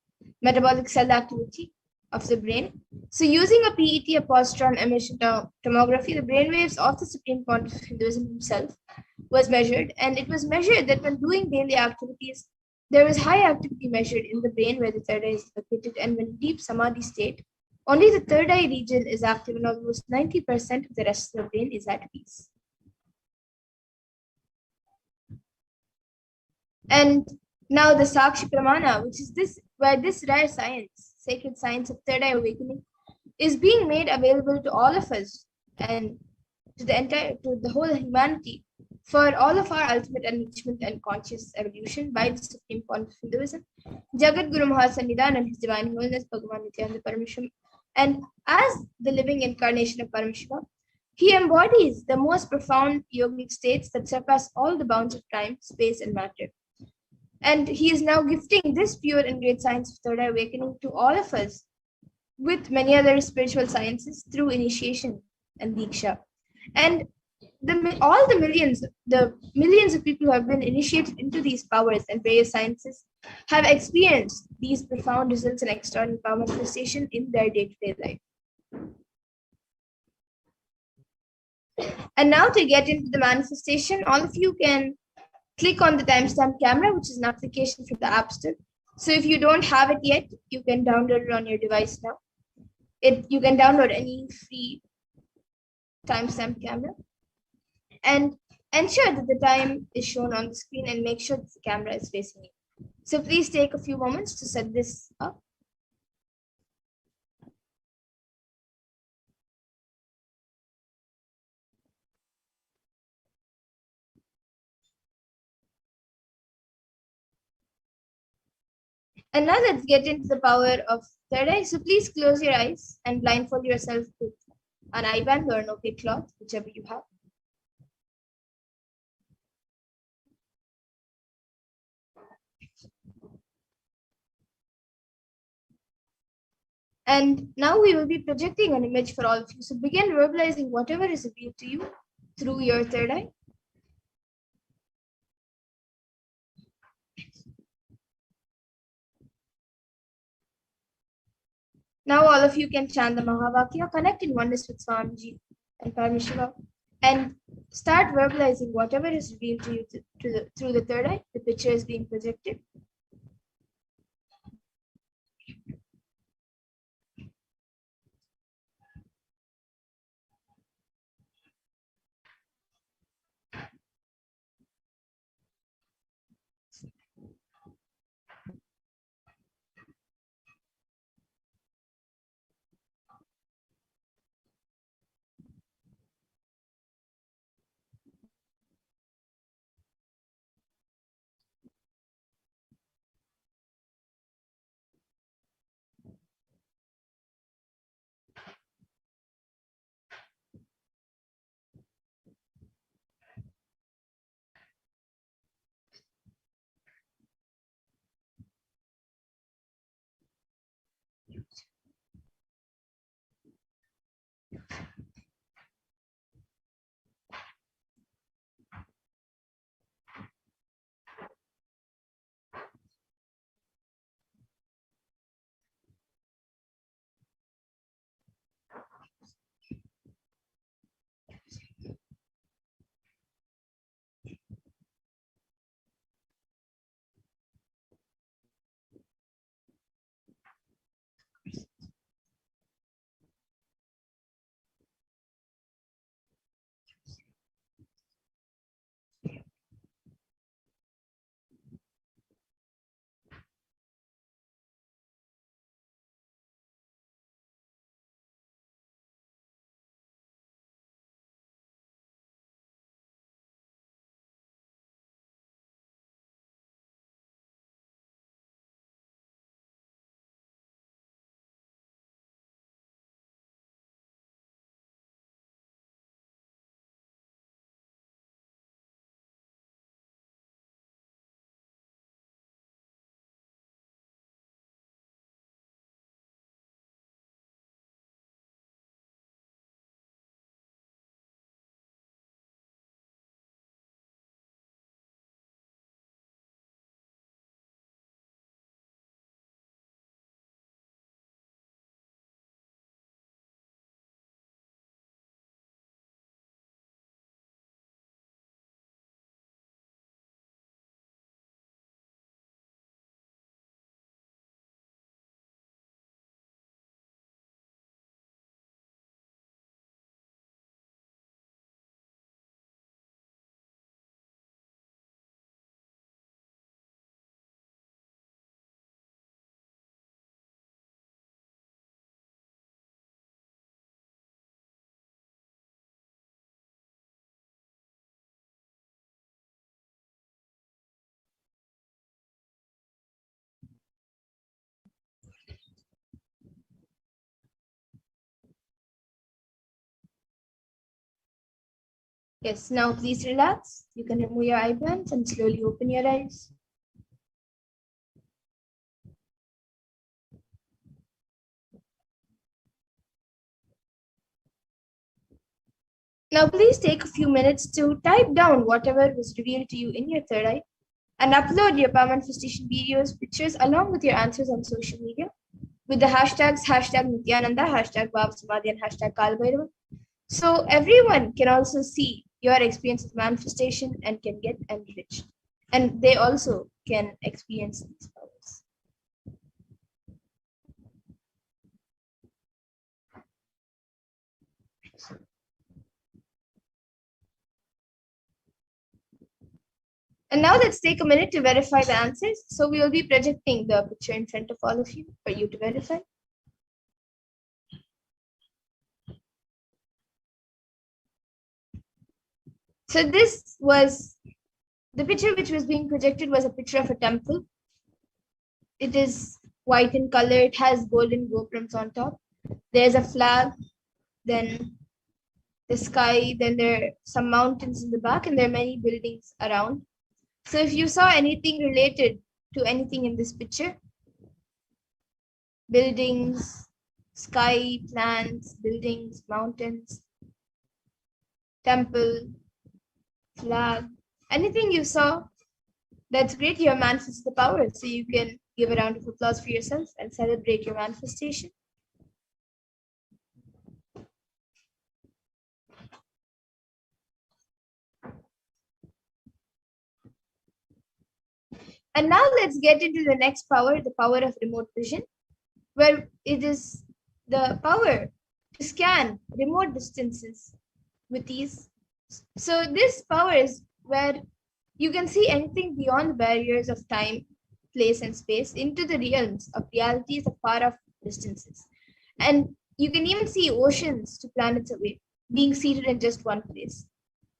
Speaker 6: metabolic cell activity of the brain. So using a PET, a positron emission tomography, the brain waves of the Supreme Pontiff of Hinduism himself was measured. And it was measured that when doing daily activities, there was high activity measured in the brain where the third eye is located. And when deep samadhi state, only the third eye region is active and almost 90% of the rest of the brain is at peace. And now the Sakshi Pramana, which is this, where this rare science, sacred science of third eye awakening, is being made available to all of us and to the whole humanity for all of our ultimate enrichment and conscious evolution by the Supreme Pontiff of Hinduism, Jagat Guru Mahasannidhan and His Divine Holiness Bhagavan Nithyananda Paramashivam. And as the living incarnation of Paramashiva, he embodies the most profound yogic states that surpass all the bounds of time, space, and matter. And he is now gifting this pure and great science of third eye awakening to all of us with many other spiritual sciences through initiation and Diksha. And all the millions of people who have been initiated into these powers and various sciences have experienced these profound results and extraordinary power manifestation in their day-to-day life. And now to get into the manifestation, all of you can click on the timestamp camera, which is an application from the App Store. So if you don't have it yet, you can download it on your device now. You can download any free timestamp camera and ensure that the time is shown on the screen and make sure that the camera is facing you. So please take a few moments to set this up. And now let's get into the power of third eye. So please close your eyes and blindfold yourself with an eye band or an opaque cloth, whichever you have. And now we will be projecting an image for all of you. So begin verbalizing whatever is revealed to you through your third eye. Now all of you can chant the Mahavakya, connect in oneness with Swamiji and Paramashivoham, and start verbalizing whatever is revealed to you through the third eye. The picture is being projected. Yes, now please relax. You can remove your eye bands and slowly open your eyes. Now please take a few minutes to type down whatever was revealed to you in your third eye and upload your power manifestation videos, pictures along with your answers on social media with the hashtags #Nithyananda, #BHAVASAMADHI, and #Kalbhairava. So everyone can also see your experience of manifestation and can get enriched. And they also can experience these powers. And now let's take a minute to verify the answers. So we will be projecting the picture in front of all of you for you to verify. So this was the picture which was being projected was a picture of a temple. It is white in color. It has golden gopurams on top. There's a flag, then the sky, then there are some mountains in the back, and there are many buildings around. So if you saw anything related to anything in this picture, buildings, sky, plants, buildings, mountains, temple, flag, anything you saw, that's great. You have manifested the power. So you can give a round of applause for yourself and celebrate your manifestation. And now let's get into the next power, the power of remote vision, where it is the power to scan remote distances with ease. So this power is where you can see anything beyond the barriers of time, place, and space into the realms of realities of far-off distances. And you can even see oceans to planets away, being seated in just one place.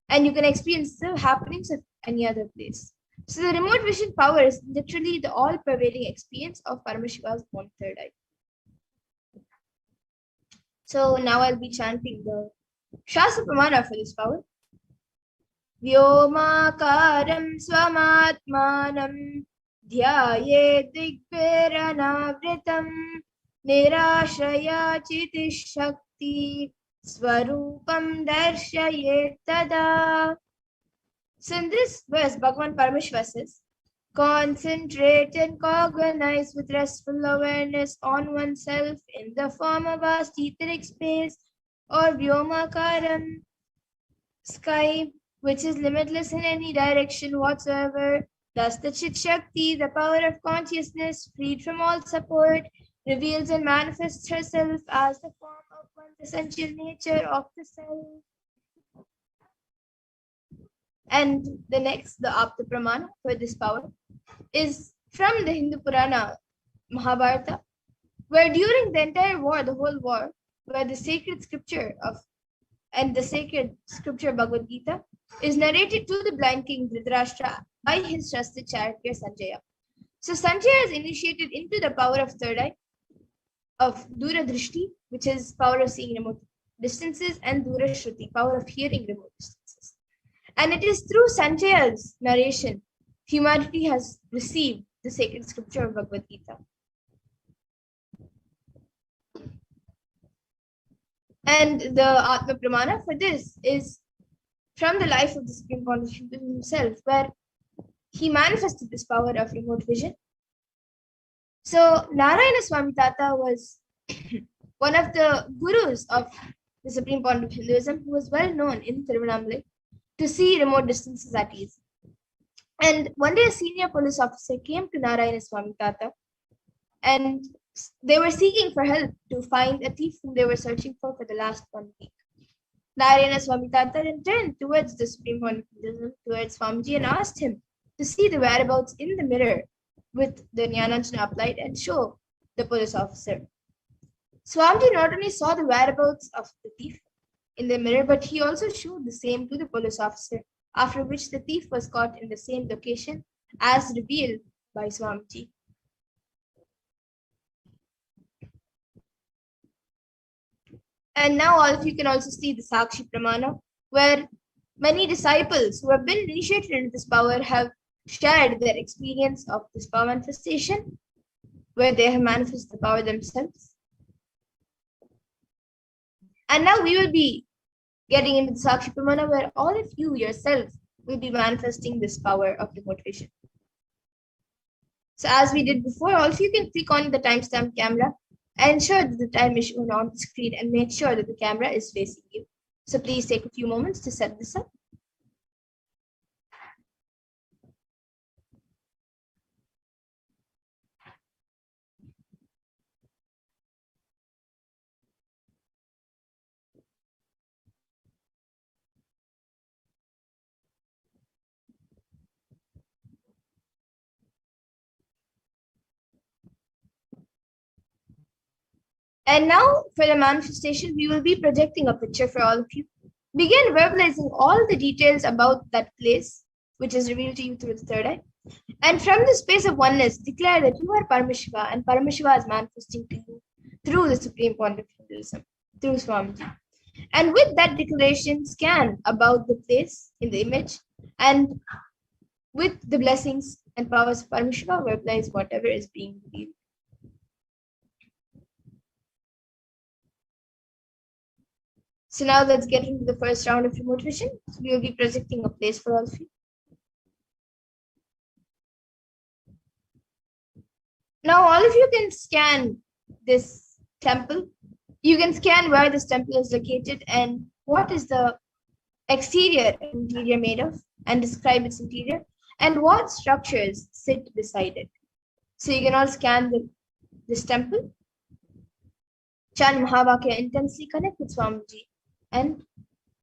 Speaker 6: And you can experience the happenings of any other place. So the remote vision power is literally the all-pervading experience of Paramashiva's own third eye. So now I'll be chanting the Shastra Pramana for this power. Vyomakaram swamatmanam dhyaye digviranavritam nirashaya chitishakti swarupam darshayet tada. So in this verse, Bhagavan Paramashiva says, concentrate and cognize with restful awareness on oneself in the form of vast etheric space or Vyomakaram, sky, which is limitless in any direction whatsoever. Thus the Chit Shakti, the power of consciousness, freed from all support, reveals and manifests herself as the form of one's essential nature of the self. And the next, the Apta Pramana for this power, is from the Hindu Purana Mahabharata, where during the entire war, the whole war, where the sacred scripture Bhagavad Gita is narrated to the blind king Dhritarashtra by his trusted charioteer Sanjaya. So Sanjaya is initiated into the power of third eye, of Dura Drishti, which is power of seeing remote distances, and Dura Shruti, power of hearing remote distances. And it is through Sanjaya's narration, humanity has received the sacred scripture of Bhagavad Gita. And the Atma Pramana for this is from the life of the Supreme Pontiff himself, where he manifested this power of remote vision. So Narayana Swami Tata was one of the gurus of the Supreme Pontiff Hinduism, who was well known in Tiruvannamalai to see remote distances at ease. And one day a senior police officer came to Narayana Swami Tata, and they were seeking for help to find a thief whom they were searching for the last 1 week. Narayana Swami Tata then turned towards the Supreme Pontiff, towards Swamiji, and asked him to see the whereabouts in the mirror with the Jnananjana applied and show the police officer. Swamiji not only saw the whereabouts of the thief in the mirror, but he also showed the same to the police officer, after which the thief was caught in the same location as revealed by Swamiji. And now all of you can also see the Sakshi Pramana, where many disciples who have been initiated into this power have shared their experience of this power manifestation, where they have manifested the power themselves. And now we will be getting into the Sakshi Pramana, where all of you yourself will be manifesting this power of remote vision. So as we did before, all of you can click on the timestamp camera and ensure that the time is shown on the screen, and make sure that the camera is facing you. So please take a few moments to set this up. And now for the manifestation, we will be projecting a picture for all of you. Begin verbalizing all the details about that place, which is revealed to you through the third eye. And from the space of oneness, declare that you are Paramashiva and Paramashiva is manifesting to you through the Supreme Point of Hinduism, through Swamiji. And with that declaration, scan about the place in the image, and with the blessings and powers of Paramashiva, verbalize whatever is being revealed. So now let's get into the first round of remote vision. So we will be projecting a place for all of you. Now all of you can scan this temple. You can scan where this temple is located and what is the exterior and interior made of, and describe its interior, and what structures sit beside it. So you can all scan this temple. Chant Mahavakya intensely, connect with Swamiji, and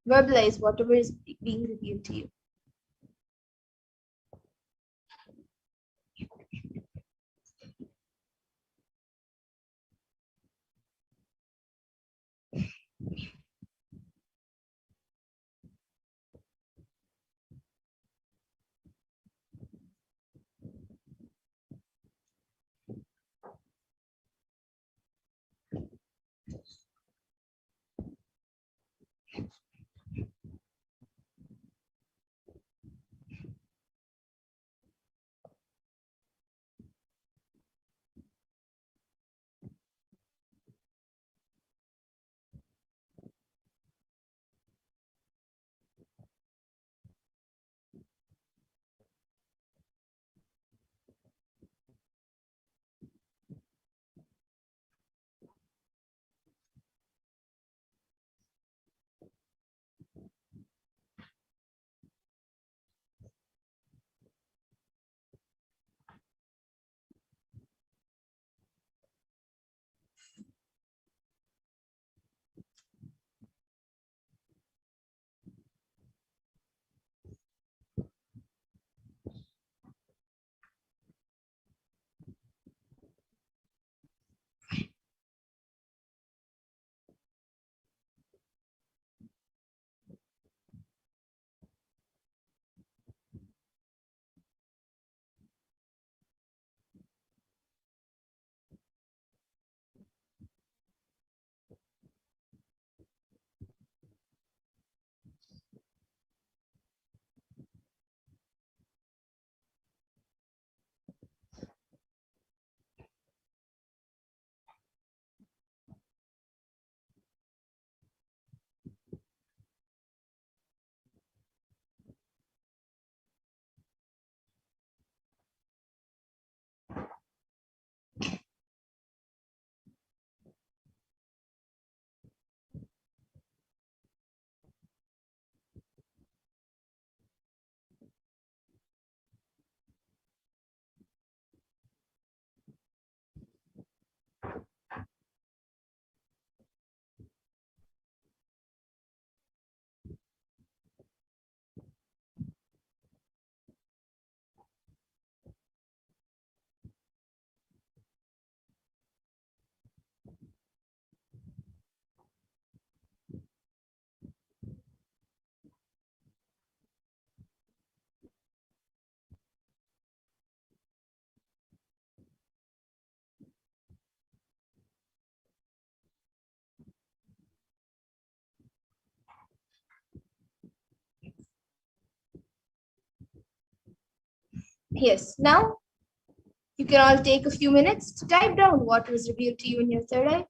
Speaker 6: verbalize whatever is being revealed to you. Yes, now you can all take a few minutes to type down what was revealed to you in your third eye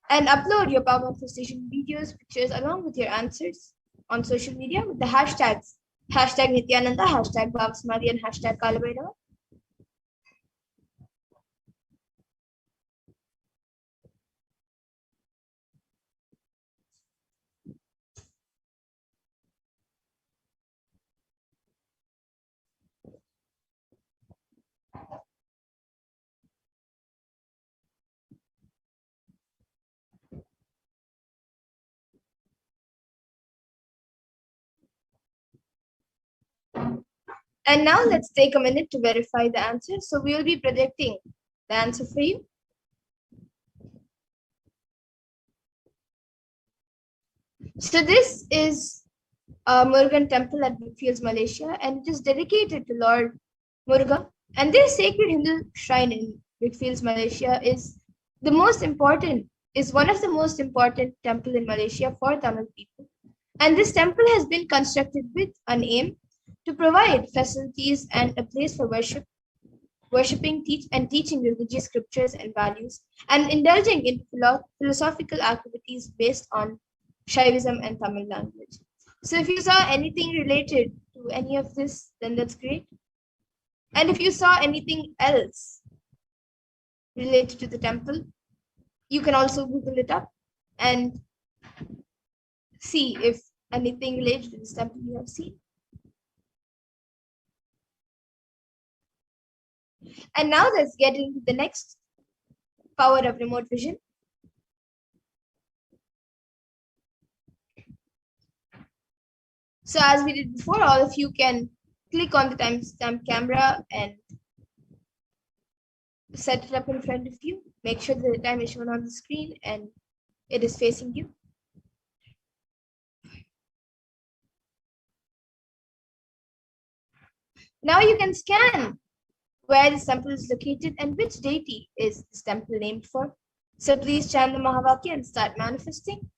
Speaker 6: and upload your power manifestation videos, pictures along with your answers on social media with the hashtags #Nithyananda, #BHAVASAMADHI, and #Kailasa. And now let's take a minute to verify the answer. So we will be projecting the answer for you. So this is a Murugan temple at Brookfields, Malaysia, and it is dedicated to Lord Murugan. And this sacred Hindu shrine in Brookfields, Malaysia is one of the most important temple in Malaysia for Tamil people. And this temple has been constructed with an aim to provide facilities and a place for worshipping, teaching religious scriptures and values, and indulging in philosophical activities based on Shaivism and Tamil language. So if you saw anything related to any of this, then that's great. And if you saw anything else related to the temple, you can also Google it up and see if anything related to this temple you have seen. And now let's get into the next power of remote vision. So as we did before, all of you can click on the timestamp camera and set it up in front of you. Make sure that the time is shown on the screen and it is facing you. Now you can scan where this temple is located and which deity is this temple named for. So please chant the Mahavakya and start manifesting.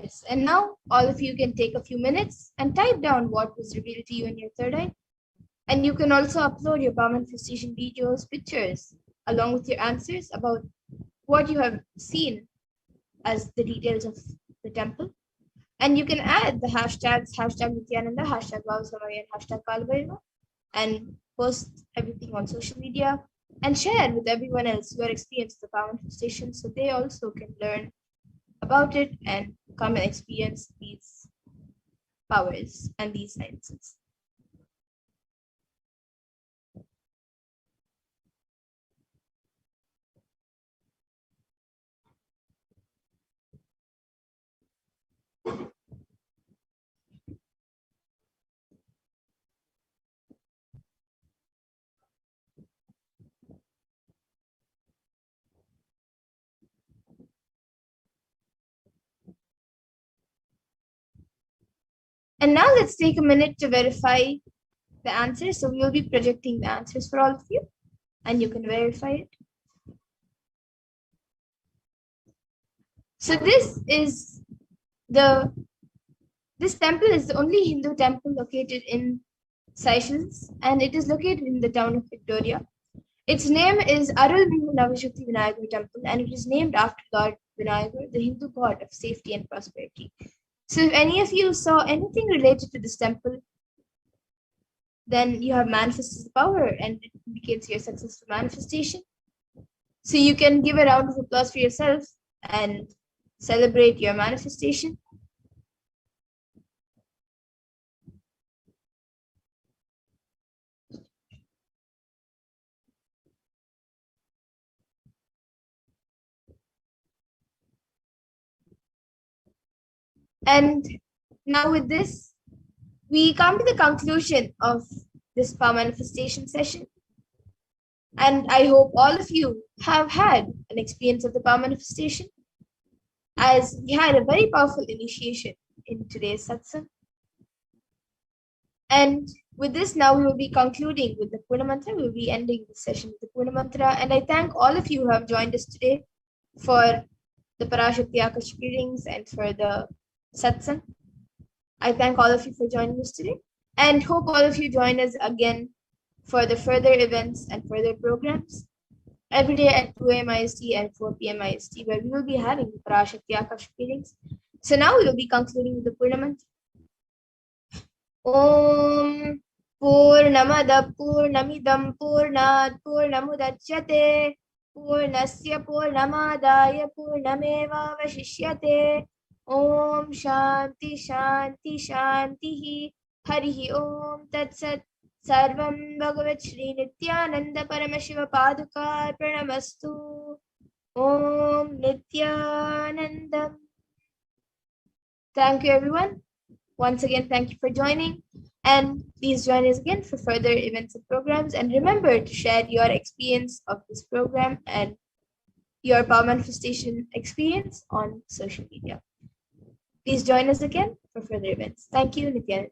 Speaker 6: Yes, and now all of you can take a few minutes and type down what was revealed to you in your third eye. And you can also upload your power manifestation videos, pictures, along with your answers about what you have seen as the details of the temple. And you can add the hashtags, #Nithyananda, #BHAVASAMADHI, and #Kalabhairava, and post everything on social media and share with everyone else your experience of the power manifestation so they also can learn about it and come and experience these powers and these sciences. And now let's take a minute to verify the answers. So we will be projecting the answers for all of you, and you can verify it. So this temple is the only Hindu temple located in Seychelles, and it is located in the town of Victoria. Its name is Arulmingu Navashakti Vinayagar Temple, and it is named after Lord Vinayagar, the Hindu god of safety and prosperity. So if any of you saw anything related to this temple, then you have manifested the power and it indicates your successful manifestation. So you can give a round of applause for yourself and celebrate your manifestation. And now with this, we come to the conclusion of this power manifestation session. And I hope all of you have had an experience of the power manifestation, as we had a very powerful initiation in today's satsang. And with this, now we will be concluding with the Purna Mantra. We will be ending the session with the Purna Mantra. And I thank all of you who have joined us today for the Parashakti Akash readings and for the satsang. I thank all of you for joining us today and hope all of you join us again for the further events and further programs every day at 2 a.m. IST and 4 p.m. IST, where we will be having the Parashakti Akash readings. So now we will be concluding with the Purna Mantra. Om Purnamada Purnamidam Purnat Purnamudachyate Purnasya Purnamadaya Purnameva Vashishyate. Om Shanti Shanti Shanti Harihi Om Tat Sat Sarvam Bhagavat Shri Nithyananda Paramashiva Padukar Pranamastu. Om Nithyanandam. Thank you, everyone. Once again, thank you for joining. And please join us again for further events and programs. And remember to share your experience of this program and your power manifestation experience on social media. Please join us again for further events. Thank you, Nithyananda.